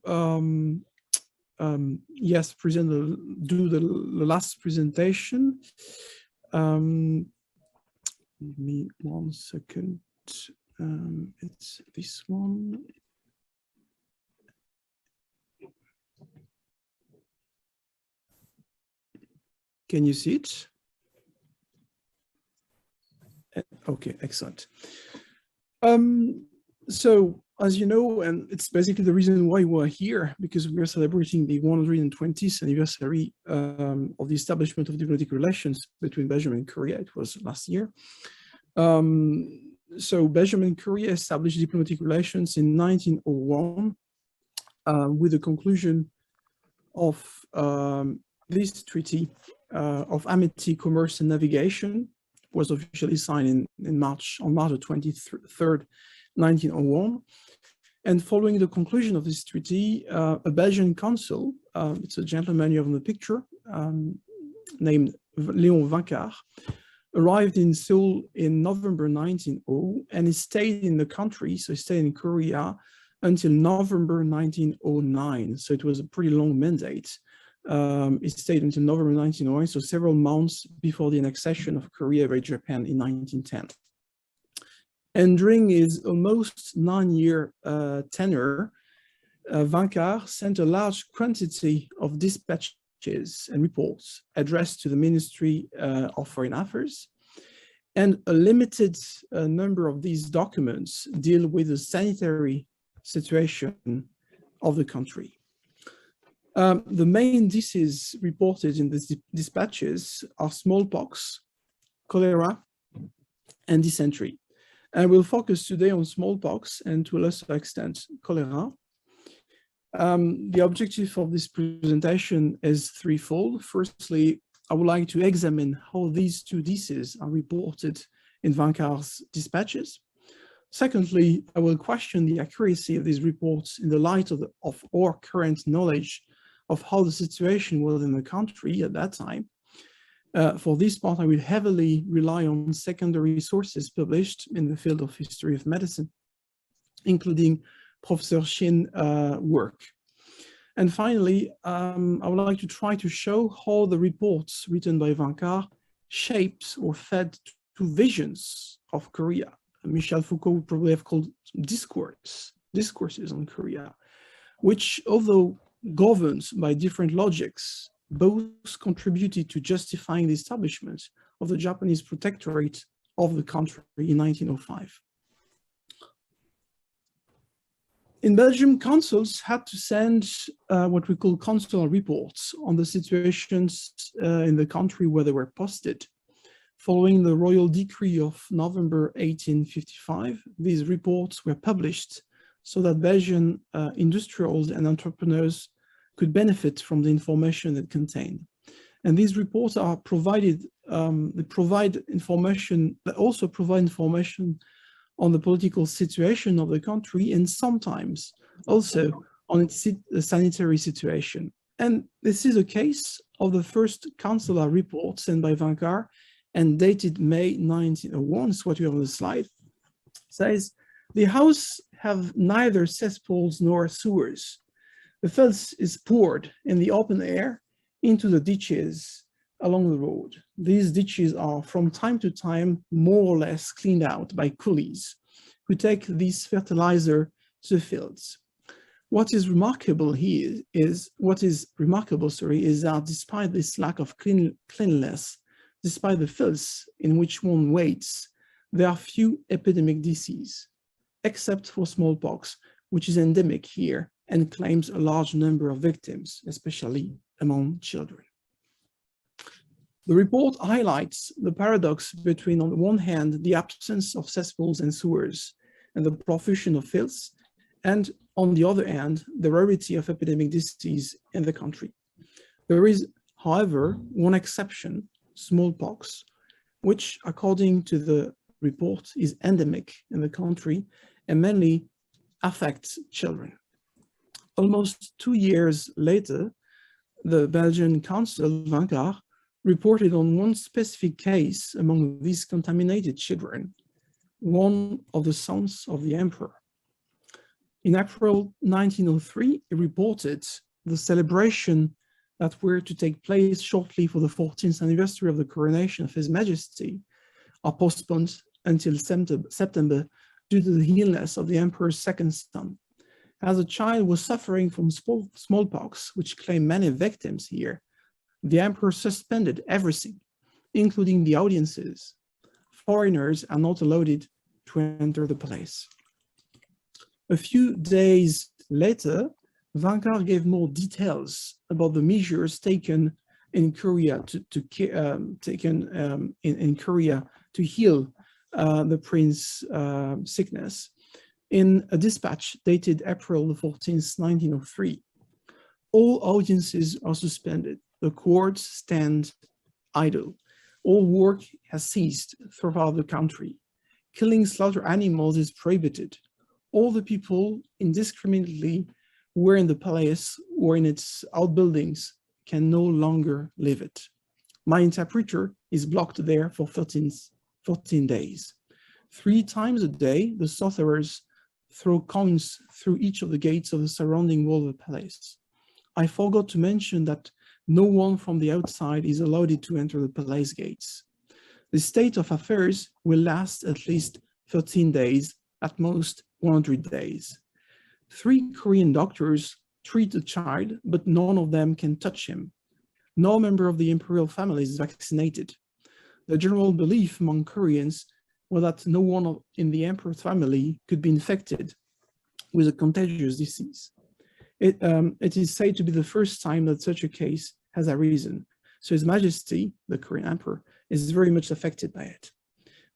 do the last presentation. Give me 1 second. It's this one. Can you see it? Okay, excellent. So as you know, and it's basically the reason why we're here, because we're celebrating the 120th anniversary of the establishment of diplomatic relations between Belgium and Korea. It was last year. So Belgium and Korea established diplomatic relations in 1901 with the conclusion of this treaty of amity, commerce and navigation. Was officially signed on March 23rd, 1901. And following the conclusion of this treaty, a Belgian consul, it's a gentleman you have in the picture, named Léon Vincart, arrived in Seoul in November 1900, and he stayed in the country, so he stayed in Korea until November 1909. So it was a pretty long mandate. It stayed until November 1909, so several months before the annexation of Korea by Japan in 1910. And during his almost 9-year tenure, Vincart sent a large quantity of dispatches and reports addressed to the Ministry of Foreign Affairs. And a limited number of these documents deal with the sanitary situation of the country. The main diseases reported in these dispatches are smallpox, cholera, and dysentery. And we'll focus today on smallpox and to a lesser extent, cholera. The objective of this presentation is threefold. Firstly, I would like to examine how these two diseases are reported in Vincart's dispatches. Secondly, I will question the accuracy of these reports in the light of our current knowledge of how the situation was in the country at that time. For this part, I will heavily rely on secondary sources published in the field of history of medicine, including Professor Shin's work. And finally, I would like to try to show how the reports written by Vincart shaped or fed to visions of Korea. Michel Foucault would probably have called discourses on Korea, which, although governed by different logics, both contributed to justifying the establishment of the Japanese protectorate of the country in 1905. In Belgium, consuls had to send what we call consular reports on the situations in the country where they were posted. Following the royal decree of November 1855, these reports were published so that Belgian industrials and entrepreneurs could benefit from the information it contained. And these reports are provided, they provide information, but also provide information on the political situation of the country and sometimes also on its sanitary situation. And this is a case of the first consular report sent by Vincart and dated May 1901, is what you have on the slide. It says, the house have neither cesspools nor sewers. The filth is poured in the open air into the ditches along the road. These ditches are from time to time more or less cleaned out by coolies who take this fertilizer to the fields. What is remarkable here is that despite this lack of cleanliness, despite the filth in which one waits, there are few epidemic diseases, except for smallpox, which is endemic here and claims a large number of victims, especially among children. The report highlights the paradox between, on the one hand, the absence of cesspools and sewers and the profusion of filth, and on the other hand, the rarity of epidemic disease in the country. There is, however, one exception, smallpox, which, according to the report, is endemic in the country and mainly affects children. Almost 2 years later, the Belgian consul, Vincart, reported on one specific case among these contaminated children, one of the sons of the emperor. In April 1903, he reported the celebration that were to take place shortly for the 14th anniversary of the coronation of His Majesty are postponed until September due to the illness of the Emperor's second son. As a child was suffering from smallpox, which claimed many victims here, the Emperor suspended everything, including the audiences. Foreigners are not allowed to enter the palace. A few days later, Vankar gave more details about the measures taken in Korea in Korea to heal the prince's sickness. In a dispatch dated April 14th, 1903, all audiences are suspended. The courts stand idle. All work has ceased throughout the country. Killing slaughter animals is prohibited. All the people indiscriminately who were in the palace or in its outbuildings can no longer leave it. My interpreter is blocked there for 14 days. 3 times a day, the sorcerers throw coins through each of the gates of the surrounding wall of the palace. I forgot to mention that no one from the outside is allowed to enter the palace gates. The state of affairs will last at least 13 days, at most 100 days. 3 Korean doctors treat the child, but none of them can touch him. No member of the imperial family is vaccinated. The general belief among Koreans was that no one in the emperor's family could be infected with a contagious disease. It is said to be the first time that such a case has arisen, so His Majesty, the Korean Emperor, is very much affected by it.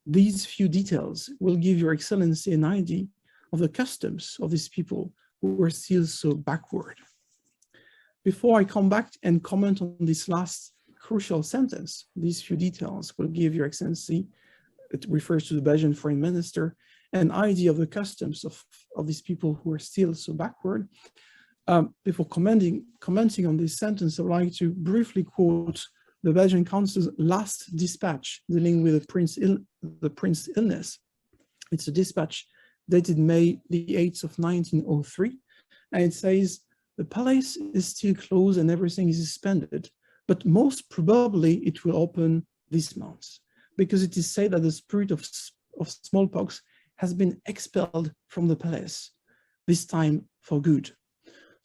These few details will give Your Excellency an idea of the customs of these people who are still so backward. Before I come back and comment on this last crucial sentence, these few details will give Your Excellency, it refers to the Belgian Foreign Minister, an idea of the customs of these people who are still so backward. Before commenting on this sentence, I would like to briefly quote the Belgian Council's last dispatch dealing with the prince's illness. It's a dispatch dated May the 8th of 1903, and it says, the palace is still closed and everything is suspended, but most probably it will open this month, because it is said that the spirit of smallpox has been expelled from the palace, this time for good.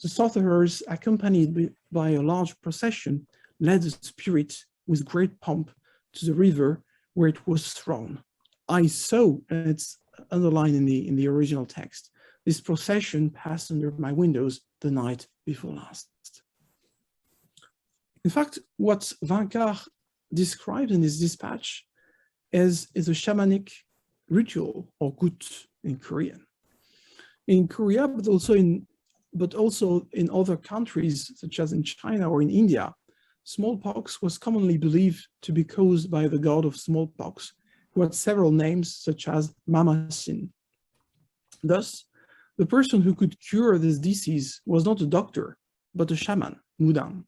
The sorcerers, accompanied by a large procession, led the spirit with great pomp to the river where it was thrown. I saw, and it's underlined in the original text, this procession passed under my windows the night before last. In fact, what Vankar described in his dispatch is a shamanic ritual, or gut in Korean. In Korea, but also in other countries, such as in China or in India, smallpox was commonly believed to be caused by the god of smallpox, who had several names, such as Mama Sin. Thus, the person who could cure this disease was not a doctor, but a shaman, Mudang,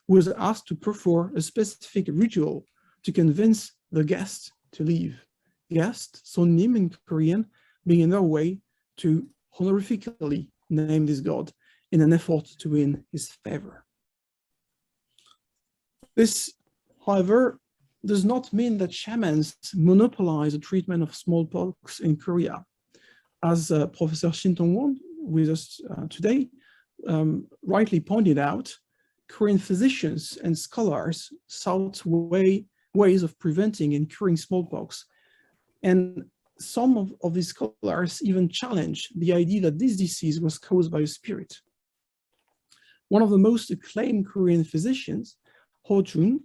who was asked to perform a specific ritual to convince the guest to leave. Guest, sonnim in Korean, being another way to honorifically name this god in an effort to win his favor. This, however, does not mean that shamans monopolize the treatment of smallpox in Korea. As Professor Shin Tong-won with us today rightly pointed out, Korean physicians and scholars sought ways of preventing and curing smallpox, and some of these scholars even challenge the idea that this disease was caused by a spirit. One of the most acclaimed Korean physicians, Ho Jun,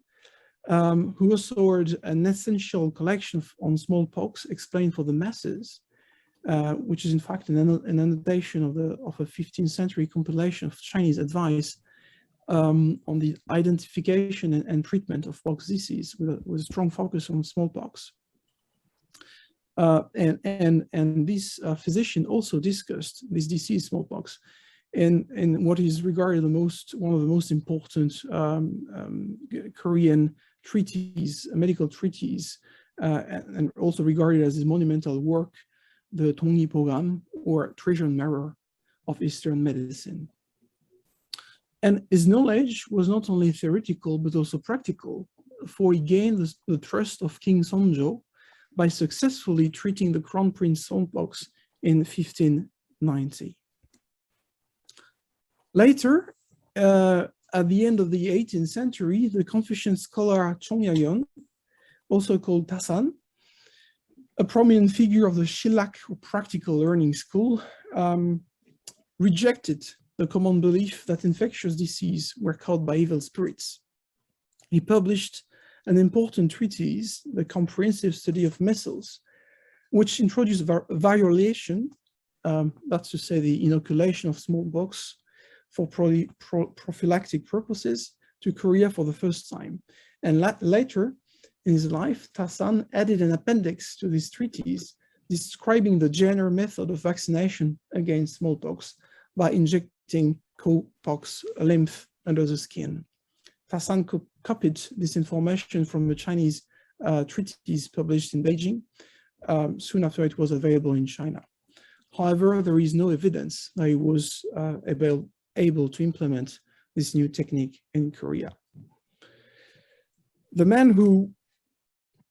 who authored an essential collection on smallpox explained for the masses, which is in fact an annotation of a 15th century compilation of Chinese advice on the identification and treatment of pox disease with a strong focus on smallpox. And this physician also discussed this disease, smallpox, in what is regarded one of the most important Korean treatises, medical treatises, and also regarded as his monumental work, the Tongyi Program, or Treasure and Mirror of Eastern Medicine. And his knowledge was not only theoretical, but also practical, for he gained the trust of King Sonjo by successfully treating the Crown Prince smallpox in 1590. Later, at the end of the 18th century, the Confucian scholar Chong Ya-yeon, also called Tasan, a prominent figure of the Shillak or practical learning school, rejected the common belief that infectious disease were caused by evil spirits. He published an important treatise, The Comprehensive Study of Measles, which introduced variolation, that's to say the inoculation of smallpox for prophylactic purposes, to Korea for the first time. And later in his life, Tasan added an appendix to this treatise describing the general method of vaccination against smallpox by injecting cowpox lymph under the skin. Tasan copied this information from a Chinese treatise published in Beijing soon after it was available in China. However, there is no evidence that he was able to implement this new technique in Korea. The man who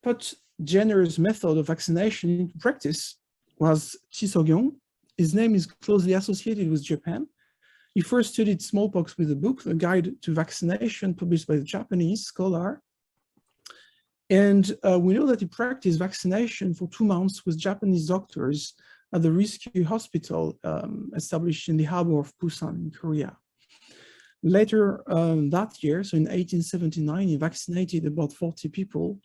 put Jenner's method of vaccination into practice was Chi So-kyung. His name is closely associated with Japan. He first studied smallpox with a book, A Guide to Vaccination, published by the Japanese scholar. And we know that he practiced vaccination for 2 months with Japanese doctors at the rescue hospital established in the harbor of Busan in Korea. Later that year, so in 1879, he vaccinated about 40 people,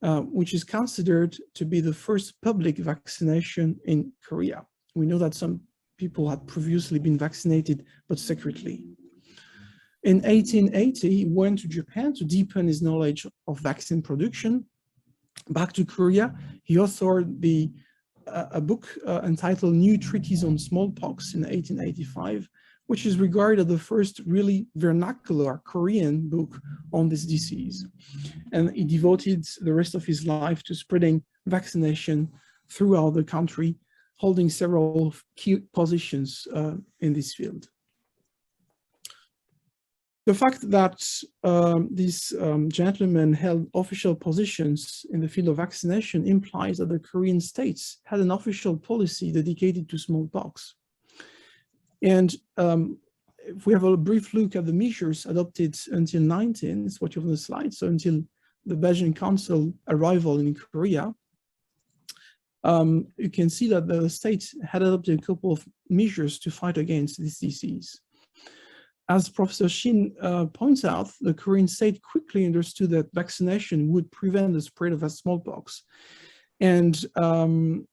which is considered to be the first public vaccination in Korea. We know that some people had previously been vaccinated, but secretly. In 1880, he went to Japan to deepen his knowledge of vaccine production. Back to Korea, he authored a book entitled New Treatise on Smallpox in 1885, which is regarded the first really vernacular Korean book on this disease. And he devoted the rest of his life to spreading vaccination throughout the country, holding several key positions in this field. The fact that this gentleman held official positions in the field of vaccination implies that the Korean states had an official policy dedicated to smallpox. And if we have a brief look at the measures adopted until 19, it's what you have on the slide, so until the Belgian Council arrival in Korea, you can see that the states had adopted a couple of measures to fight against this disease. As Professor Shin points out, the Korean state quickly understood that vaccination would prevent the spread of smallpox. And a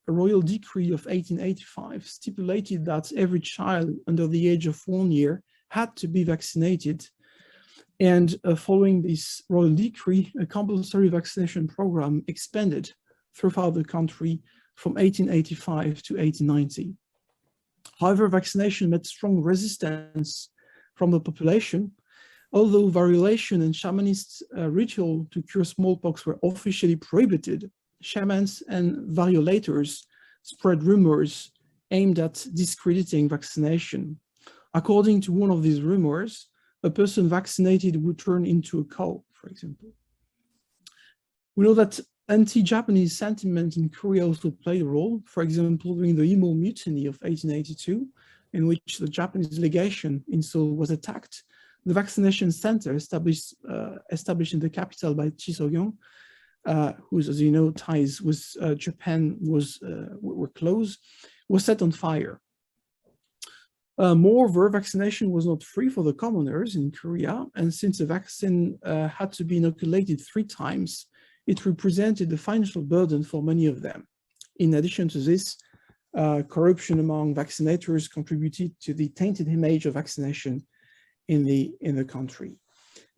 royal decree of 1885 stipulated that every child under the age of 1 year had to be vaccinated. And following this royal decree, a compulsory vaccination program expanded throughout the country from 1885 to 1890. However, vaccination met strong resistance from the population. Although variolation and shamanist ritual to cure smallpox were officially prohibited, shamans and variolators spread rumors aimed at discrediting vaccination. According to one of these rumors, a person vaccinated would turn into a cow, for example. We know that anti-Japanese sentiment in Korea also played a role, for example, during the Imo Mutiny of 1882, in which the Japanese legation in Seoul was attacked. The vaccination center established in the capital by Chi So-kyung, whose, as you know, ties with Japan were close, was set on fire. Moreover, vaccination was not free for the commoners in Korea, and since the vaccine had to be inoculated 3 times, it represented a financial burden for many of them. In addition to this, corruption among vaccinators contributed to the tainted image of vaccination in the country.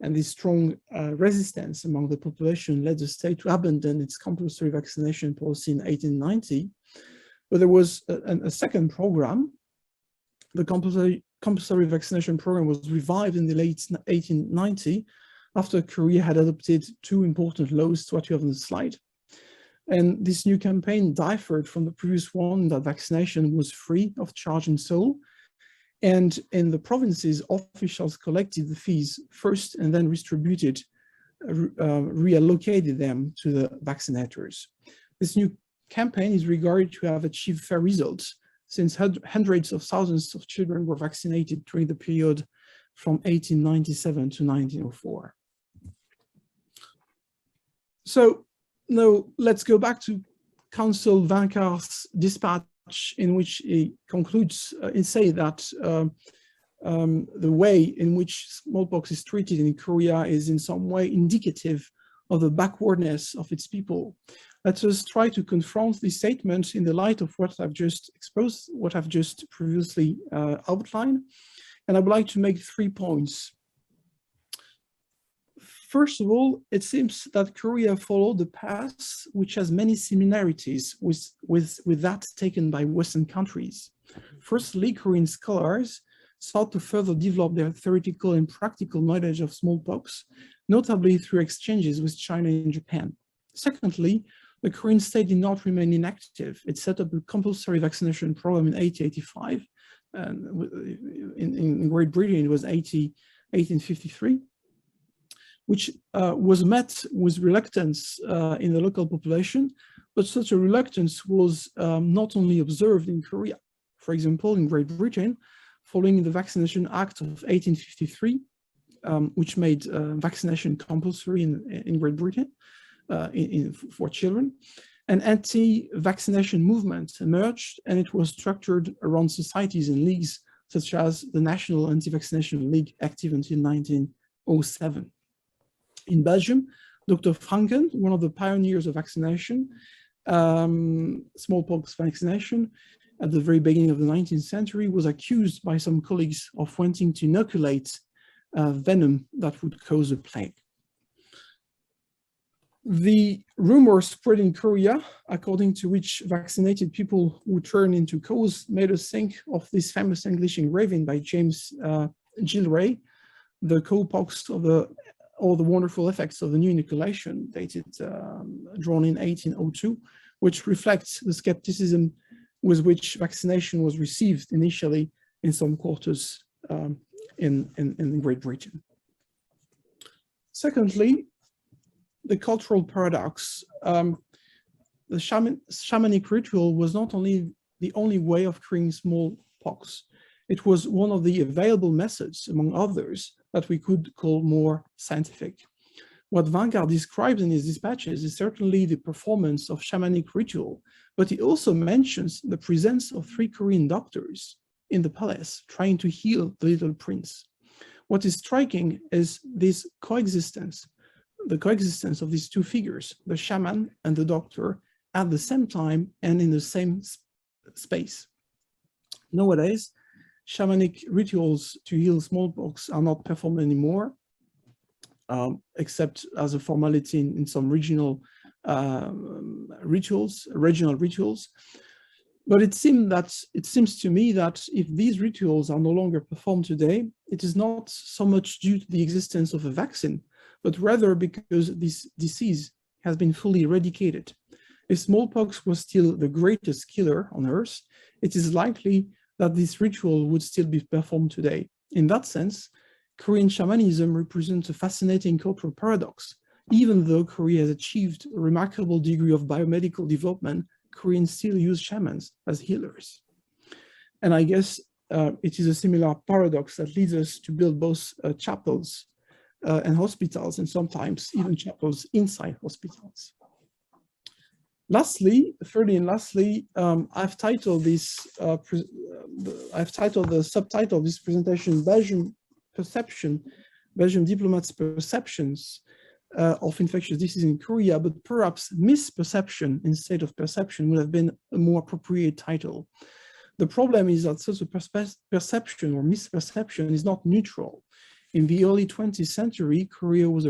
And this strong resistance among the population led the state to abandon its compulsory vaccination policy in 1890. But there was a second program. The compulsory vaccination program was revived in the late 1890 after Korea had adopted 2 important laws, to what you have on the slide. And this new campaign differed from the previous one, that vaccination was free of charge in Seoul. And in the provinces, officials collected the fees first and then reallocated them to the vaccinators. This new campaign is regarded to have achieved fair results, since hundreds of thousands of children were vaccinated during the period from 1897 to 1904. So now let's go back to Council Vancar's dispatch, in which he concludes and say that the way in which smallpox is treated in Korea is in some way indicative of the backwardness of its people. Let us try to confront these statements in the light of what I've just exposed, what I've just previously outlined. And I would like to make 3 points. First of all, it seems that Korea followed the path which has many similarities with that taken by Western countries. Firstly, Korean scholars sought to further develop their theoretical and practical knowledge of smallpox, notably through exchanges with China and Japan. Secondly, the Korean state did not remain inactive. It set up a compulsory vaccination program in 1885. And in Great Britain, it was 1853, which was met with reluctance in the local population, but such a reluctance was not only observed in Korea. For example, in Great Britain, following the Vaccination Act of 1853, which made vaccination compulsory in Great Britain for children, an anti-vaccination movement emerged, and it was structured around societies and leagues such as the National Anti-Vaccination League, active until 1907. In Belgium, Dr. Franken, one of the pioneers of vaccination, smallpox vaccination, at the very beginning of the 19th century, was accused by some colleagues of wanting to inoculate venom that would cause a plague. The rumor spread in Korea, according to which vaccinated people would turn into cows, made us think of this famous English engraving by James Gillray, the cowpox of all the wonderful effects of the new inoculation, dated, drawn in 1802, which reflects the skepticism with which vaccination was received initially in some quarters in Great Britain. Secondly, the cultural paradox. The shamanic ritual was not only the only way of curing smallpox, it was one of the available methods, among others, that we could call more scientific. What Vancar describes in his dispatches is certainly the performance of shamanic ritual, but he also mentions the presence of 3 Korean doctors in the palace trying to heal the little prince. What is striking is this coexistence, the coexistence of these 2 figures, the shaman and the doctor, at the same time and in the same space. Nowadays, shamanic rituals to heal smallpox are not performed anymore, except as a formality in some regional rituals. But it seems to me that if these rituals are no longer performed today, it is not so much due to the existence of a vaccine, but rather because this disease has been fully eradicated. If smallpox was still the greatest killer on earth, it is likely that this ritual would still be performed today. In that sense, Korean shamanism represents a fascinating cultural paradox. Even though Korea has achieved a remarkable degree of biomedical development, Koreans still use shamans as healers. And I guess it is a similar paradox that leads us to build both chapels and hospitals, and sometimes even chapels inside hospitals. Thirdly and lastly, I've titled the subtitle of this presentation, Belgian diplomats' perceptions of infectious disease in Korea, but perhaps misperception instead of perception would have been a more appropriate title. The problem is that such a perception or misperception is not neutral. In the early 20th century, Korea was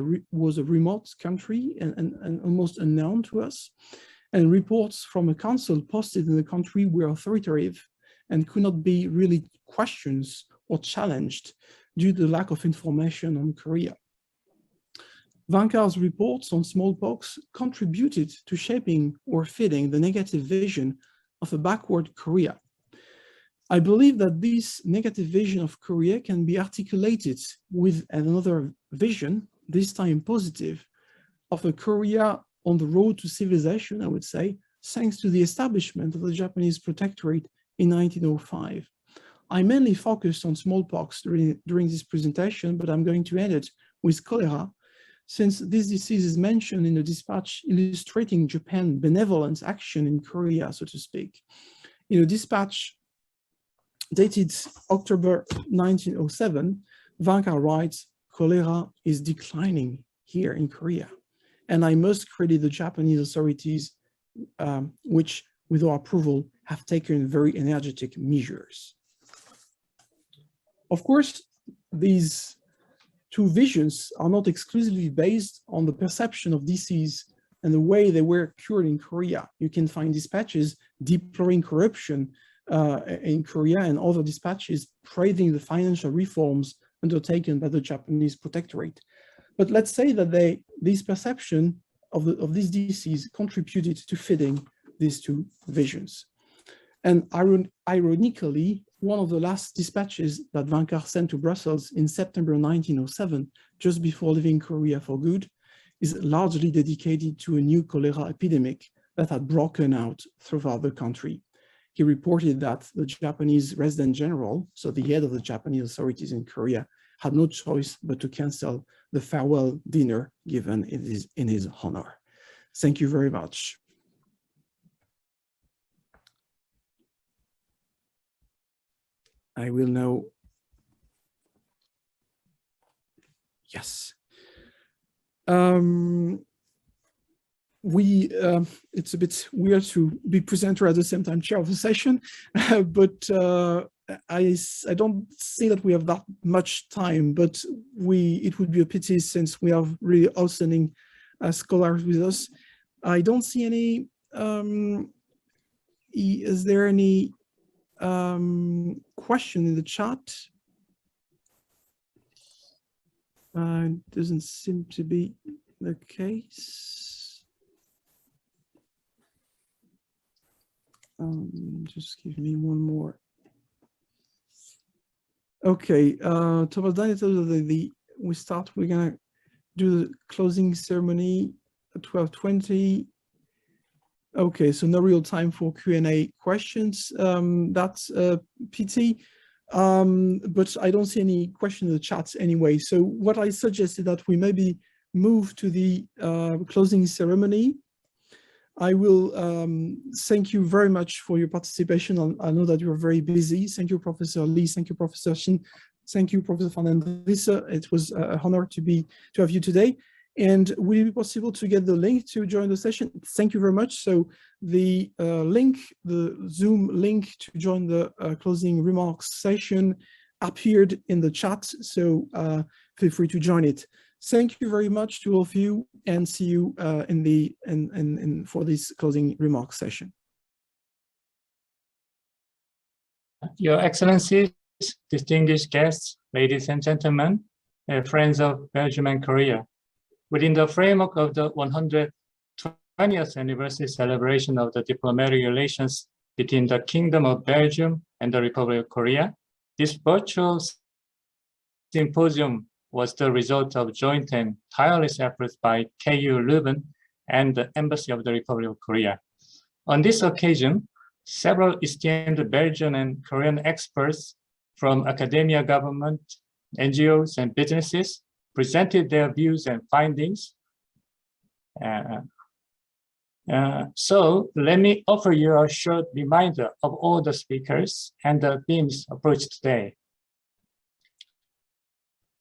a remote country and almost unknown to us. And reports from a council posted in the country were authoritative and could not be really questioned or challenged due to the lack of information on Korea. Vancar's reports on smallpox contributed to shaping or feeding the negative vision of a backward Korea. I believe that this negative vision of Korea can be articulated with another vision, this time positive, of a Korea on the road to civilization, I would say, thanks to the establishment of the Japanese protectorate in 1905. I mainly focused on smallpox during this presentation, but I'm going to end it with cholera, since this disease is mentioned in the dispatch illustrating Japan's benevolent action in Korea, so to speak. In a dispatch dated October 1907, Vanka writes, "Cholera is declining here in Korea." And I must credit the Japanese authorities, which, with our approval, have taken very energetic measures. Of course, these two visions are not exclusively based on the perception of disease and the way they were cured in Korea. You can find dispatches deploring corruption in Korea and other dispatches praising the financial reforms undertaken by the Japanese protectorate. But let's say that this perception of this disease contributed to feeding these two visions. And ironically, one of the last dispatches that Vankar sent to Brussels in September 1907, just before leaving Korea for good, is largely dedicated to a new cholera epidemic that had broken out throughout the country. He reported that the Japanese resident general, so the head of the Japanese authorities in Korea, had no choice but to cancel the farewell dinner given in his honor. Thank you very much. I will now, yes. It's a bit weird to be presenter at the same time chair of the session, but I don't see that we have that much time, but it would be a pity since we have really outstanding scholars with us. I don't see any, is there any question in the chat? Doesn't seem to be the case. Just give me one more. Okay, Thomas Daniel told us that we're gonna do the closing ceremony at 12:20. Okay, so no real time for Q&A questions. That's a pity, but I don't see any question in the chat anyway. So what I suggested that we maybe move to the closing ceremony. I will thank you very much for your participation. I know that you're very busy. Thank you, Professor Lee. Thank you, Professor Shin. Thank you, Professor Fernandez. It was an honor to have you today. And will it be possible to get the link to join the session? Thank you very much. So the link, the Zoom link to join the closing remarks session appeared in the chat. So feel free to join it. Thank you very much to all of you, and see you for this closing remarks session. Your Excellencies, distinguished guests, ladies and gentlemen, friends of Belgium and Korea. Within the framework of the 120th anniversary celebration of the diplomatic relations between the Kingdom of Belgium and the Republic of Korea, this virtual symposium was the result of joint and tireless efforts by KU Leuven and the Embassy of the Republic of Korea. On this occasion, several esteemed Belgian and Korean experts from academia, government, NGOs, and businesses presented their views and findings. So let me offer you a short reminder of all the speakers and the themes approached today.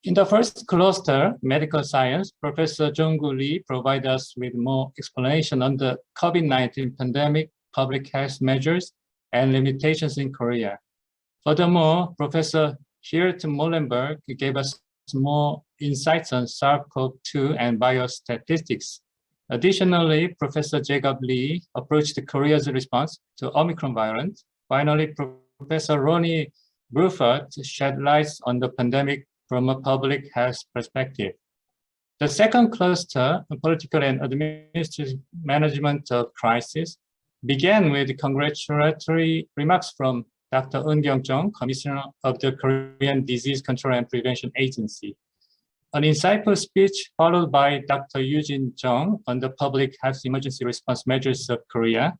In the first cluster, medical science, Professor Jong-gu Lee provided us with more explanation on the COVID-19 pandemic, public health measures, and limitations in Korea. Furthermore, Professor Geert Molenberg gave us more insights on SARS-CoV-2 and biostatistics. Additionally, Professor Jacob Lee approached Korea's response to Omicron variant. Finally, Professor Ronnie Bruford shed light on the pandemic from a public health perspective. The second cluster, political and administrative management of crisis, began with congratulatory remarks from Dr. Eun Kyung-jung, Commissioner of the Korean Disease Control and Prevention Agency. An insightful speech followed by Dr. Eugene Jung on the public health emergency response measures of Korea.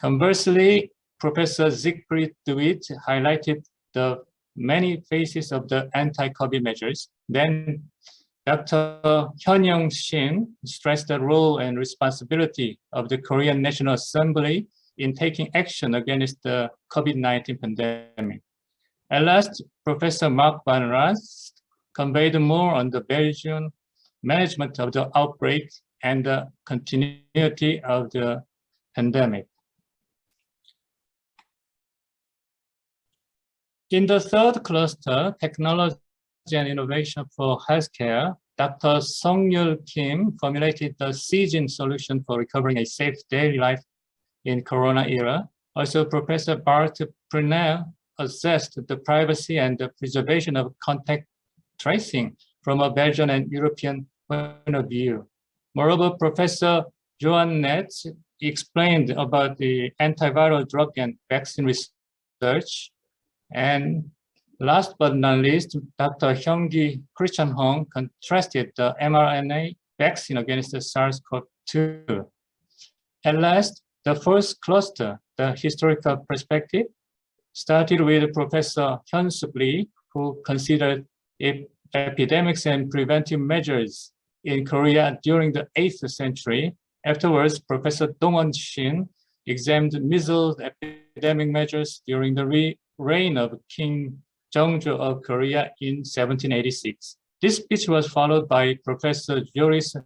Conversely, Professor Siegfried de Witt highlighted the many phases of the anti-COVID measures. Then Dr. Hyun-Young Shin stressed the role and responsibility of the Korean National Assembly in taking action against the COVID-19 pandemic. At last, Professor Mark van Rast conveyed more on the Belgian management of the outbreak and the continuity of the pandemic. In the third cluster, technology and innovation for healthcare, Dr. Song-Yul Kim formulated the SEJIN solution for recovering a safe daily life in Corona era. Also, Professor Bart Prunell assessed the privacy and the preservation of contact tracing from a Belgian and European point of view. Moreover, Professor Johan Netz explained about the antiviral drug and vaccine research. And last but not least, Dr. Hyung-gi Christian Hong contrasted the mRNA vaccine against the SARS-CoV-2. At last, the first cluster, the historical perspective, started with Professor Hyun-Suk Lee, who considered epidemics and preventive measures in Korea during the 8th century. Afterwards, Professor Dong-won Shin examined measles epidemic measures during the reign of King Jeongjo of Korea in 1786. This speech was followed by Professor Joris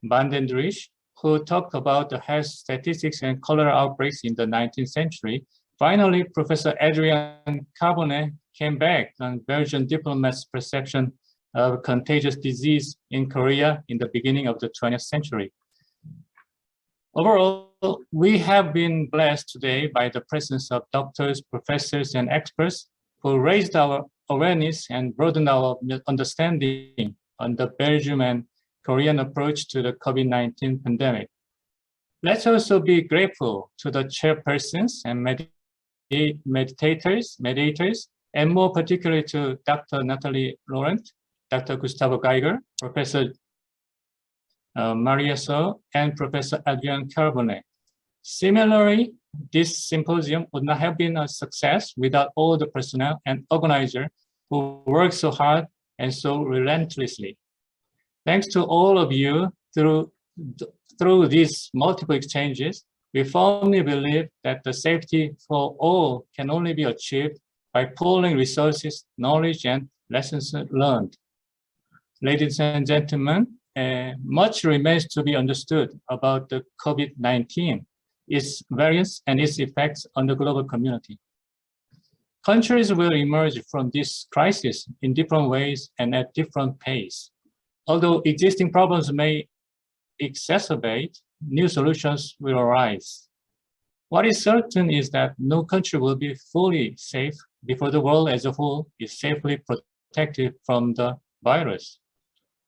van den Dries, who talked about the health statistics and cholera outbreaks in the 19th century. Finally, Professor Adrien Carbonnet came back on Belgian diplomats' perception of contagious disease in Korea in the beginning of the 20th century. Overall, we have been blessed today by the presence of doctors, professors, and experts who raised our awareness and broadened our understanding on the Belgian and Korean approach to the COVID-19 pandemic. Let's also be grateful to the chairpersons and mediators, and more particularly to Dr. Natalie Laurent, Dr. Gustavo Geiger, Professor Maria So, and Professor Adrien Carbonnet. Similarly, this symposium would not have been a success without all the personnel and organizers who worked so hard and so relentlessly. Thanks to all of you, through these multiple exchanges, we firmly believe that the safety for all can only be achieved by pooling resources, knowledge, and lessons learned. Ladies and gentlemen, much remains to be understood about the COVID-19, its variants, and its effects on the global community. Countries will emerge from this crisis in different ways and at different pace. Although existing problems may exacerbate, new solutions will arise. What is certain is that no country will be fully safe before the world as a whole is safely protected from the virus.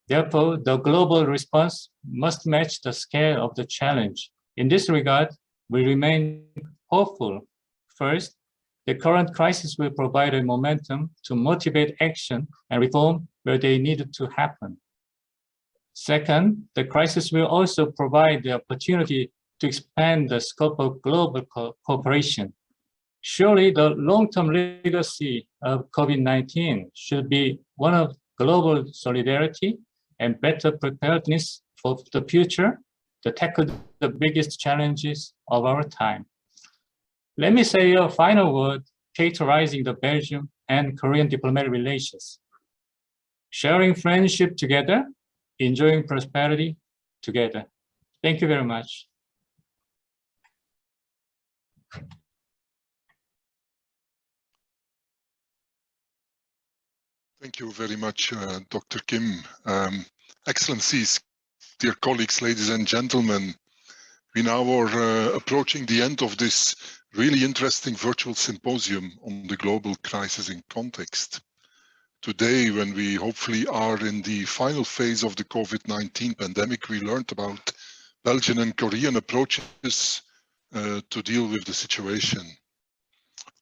Therefore, the global response must match the scale of the challenge. In this regard, we remain hopeful. First, the current crisis will provide a momentum to motivate action and reform where they need to happen. Second, the crisis will also provide the opportunity to expand the scope of global cooperation. Surely the long-term legacy of COVID-19 should be one of global solidarity and better preparedness for the future to tackle the biggest challenges of our time. Let me say a final word characterizing the Belgian and Korean diplomatic relations. Sharing friendship together, enjoying prosperity together. Thank you very much. Thank you very much, Dr. Kim. Excellencies, dear colleagues, ladies and gentlemen, we now are approaching the end of this really interesting virtual symposium on the global crisis in context. Today, when we hopefully are in the final phase of the COVID-19 pandemic, we learned about Belgian and Korean approaches to deal with the situation.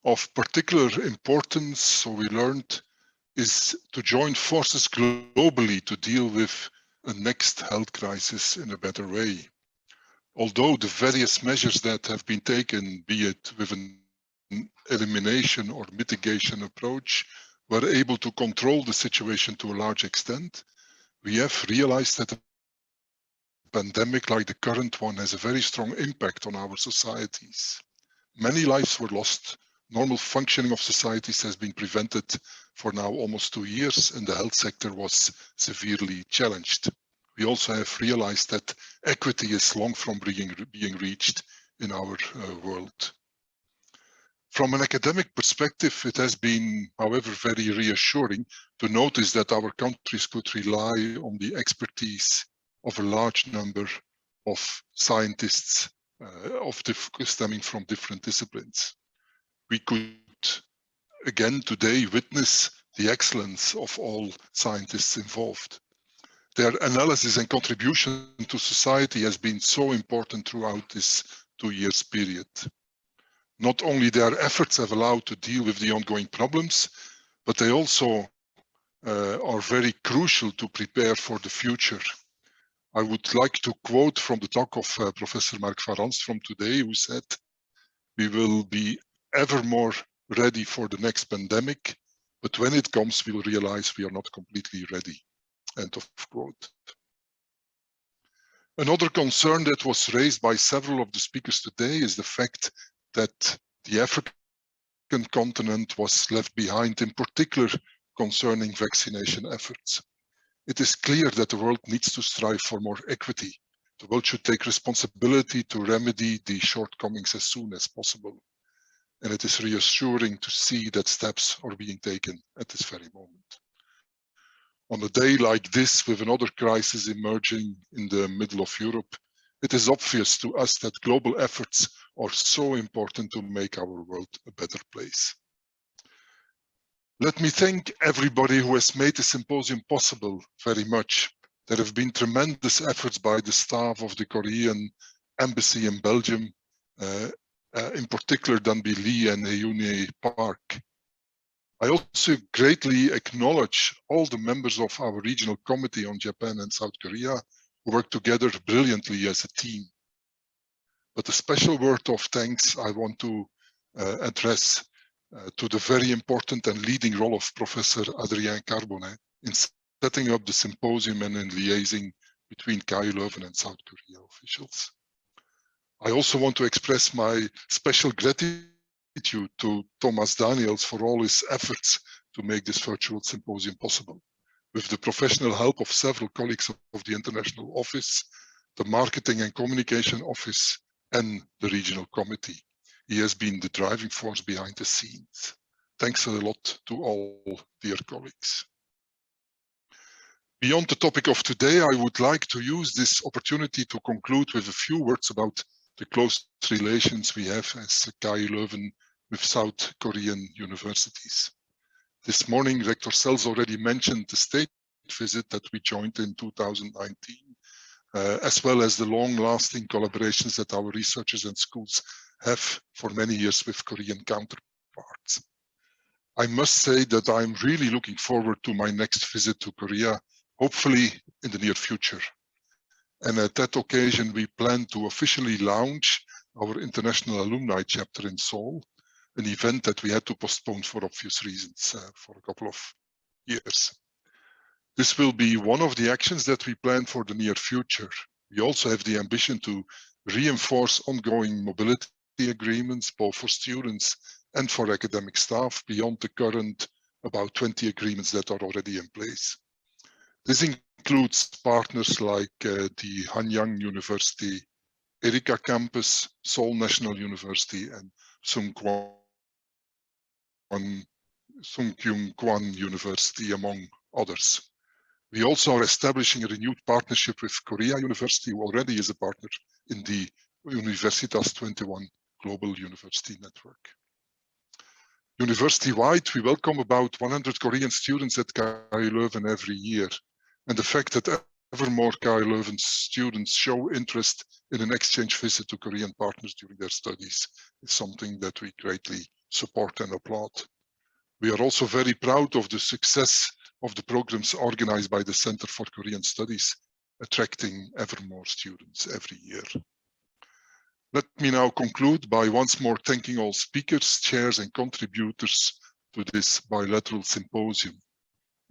Of particular importance, so we learned, is to join forces globally to deal with a next health crisis in a better way. Although the various measures that have been taken, be it with an elimination or mitigation approach, were able to control the situation to a large extent, we have realized that a pandemic like the current one has a very strong impact on our societies. Many lives were lost. Normal functioning of societies has been prevented for now almost 2 years, and the health sector was severely challenged. We also have realized that equity is long from being reached in our world. From an academic perspective, it has been, however, very reassuring to notice that our countries could rely on the expertise of a large number of scientists stemming from different disciplines. We could again today witness the excellence of all scientists involved. Their analysis and contribution to society has been so important throughout this 2 years period. Not only their efforts have allowed to deal with the ongoing problems, but they also are very crucial to prepare for the future. I would like to quote from the talk of Professor Mark van Ranst from today, who said, "We will be ever more ready for the next pandemic, but when it comes, we'll realize we are not completely ready." End of quote. Another concern that was raised by several of the speakers today is the fact that the African continent was left behind, in particular concerning vaccination efforts. It is clear that the world needs to strive for more equity. The world should take responsibility to remedy the shortcomings as soon as possible. And it is reassuring to see that steps are being taken at this very moment. On a day like this, with another crisis emerging in the middle of Europe, it is obvious to us that global efforts are so important to make our world a better place. Let me thank everybody who has made the symposium possible very much. There have been tremendous efforts by the staff of the Korean embassy in Belgium, in particular Danby Lee and Heune Park. I also greatly acknowledge all the members of our regional committee on Japan and South Korea who work together brilliantly as a team. But a special word of thanks I want to address to the very important and leading role of Professor Adrien Carbonnet in setting up the symposium and in liaising between KU Leuven and South Korea officials. I also want to express my special gratitude to Thomas Daniels for all his efforts to make this virtual symposium possible. With the professional help of several colleagues of the International Office, the Marketing and Communication Office, and the Regional Committee. He has been the driving force behind the scenes. Thanks a lot to all dear colleagues. Beyond the topic of today, I would like to use this opportunity to conclude with a few words about the close relations we have as KU Leuven with South Korean universities. This morning, Rector Sells already mentioned the state visit that we joined in 2019, as well as the long-lasting collaborations that our researchers and schools have for many years with Korean counterparts. I must say that I'm really looking forward to my next visit to Korea, hopefully in the near future. And at that occasion, we plan to officially launch our International Alumni Chapter in Seoul, an event that we had to postpone for obvious reasons for a couple of years. This will be one of the actions that we plan for the near future. We also have the ambition to reinforce ongoing mobility agreements, both for students and for academic staff, beyond the current about 20 agreements that are already in place. This includes partners like the Hanyang University, Erika Campus, Seoul National University, and Sungkyung Kwan University, among others. We also are establishing a renewed partnership with Korea University, who already is a partner in the Universitas 21 Global University Network. University-wide, we welcome about 100 Korean students at KU Leuven every year. And the fact that ever more KU Leuven students show interest in an exchange visit to Korean partners during their studies is something that we greatly support and applaud. We are also very proud of the success of the programs organized by the Center for Korean Studies, attracting ever more students every year. Let me now conclude by once more thanking all speakers, chairs and contributors to this bilateral symposium.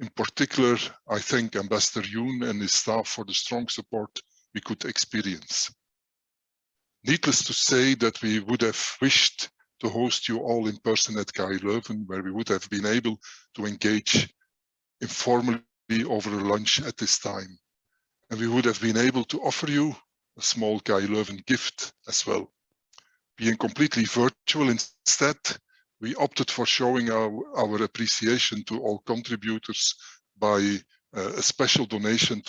In particular, I thank Ambassador Yoon and his staff for the strong support we could experience. Needless to say that we would have wished to host you all in person at KU Leuven, where we would have been able to engage informally over a lunch at this time. And we would have been able to offer you a small KU Leuven gift as well. Being completely virtual instead, we opted for showing our appreciation to all contributors by a special donation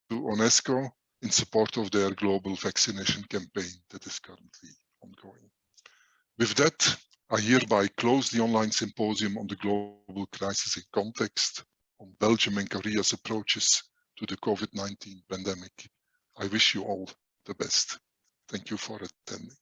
to UNESCO in support of their global vaccination campaign that is currently ongoing. With that, I hereby close the online symposium on the global crisis in context on Belgium and Korea's approaches to the COVID-19 pandemic. I wish you all the best. Thank you for attending.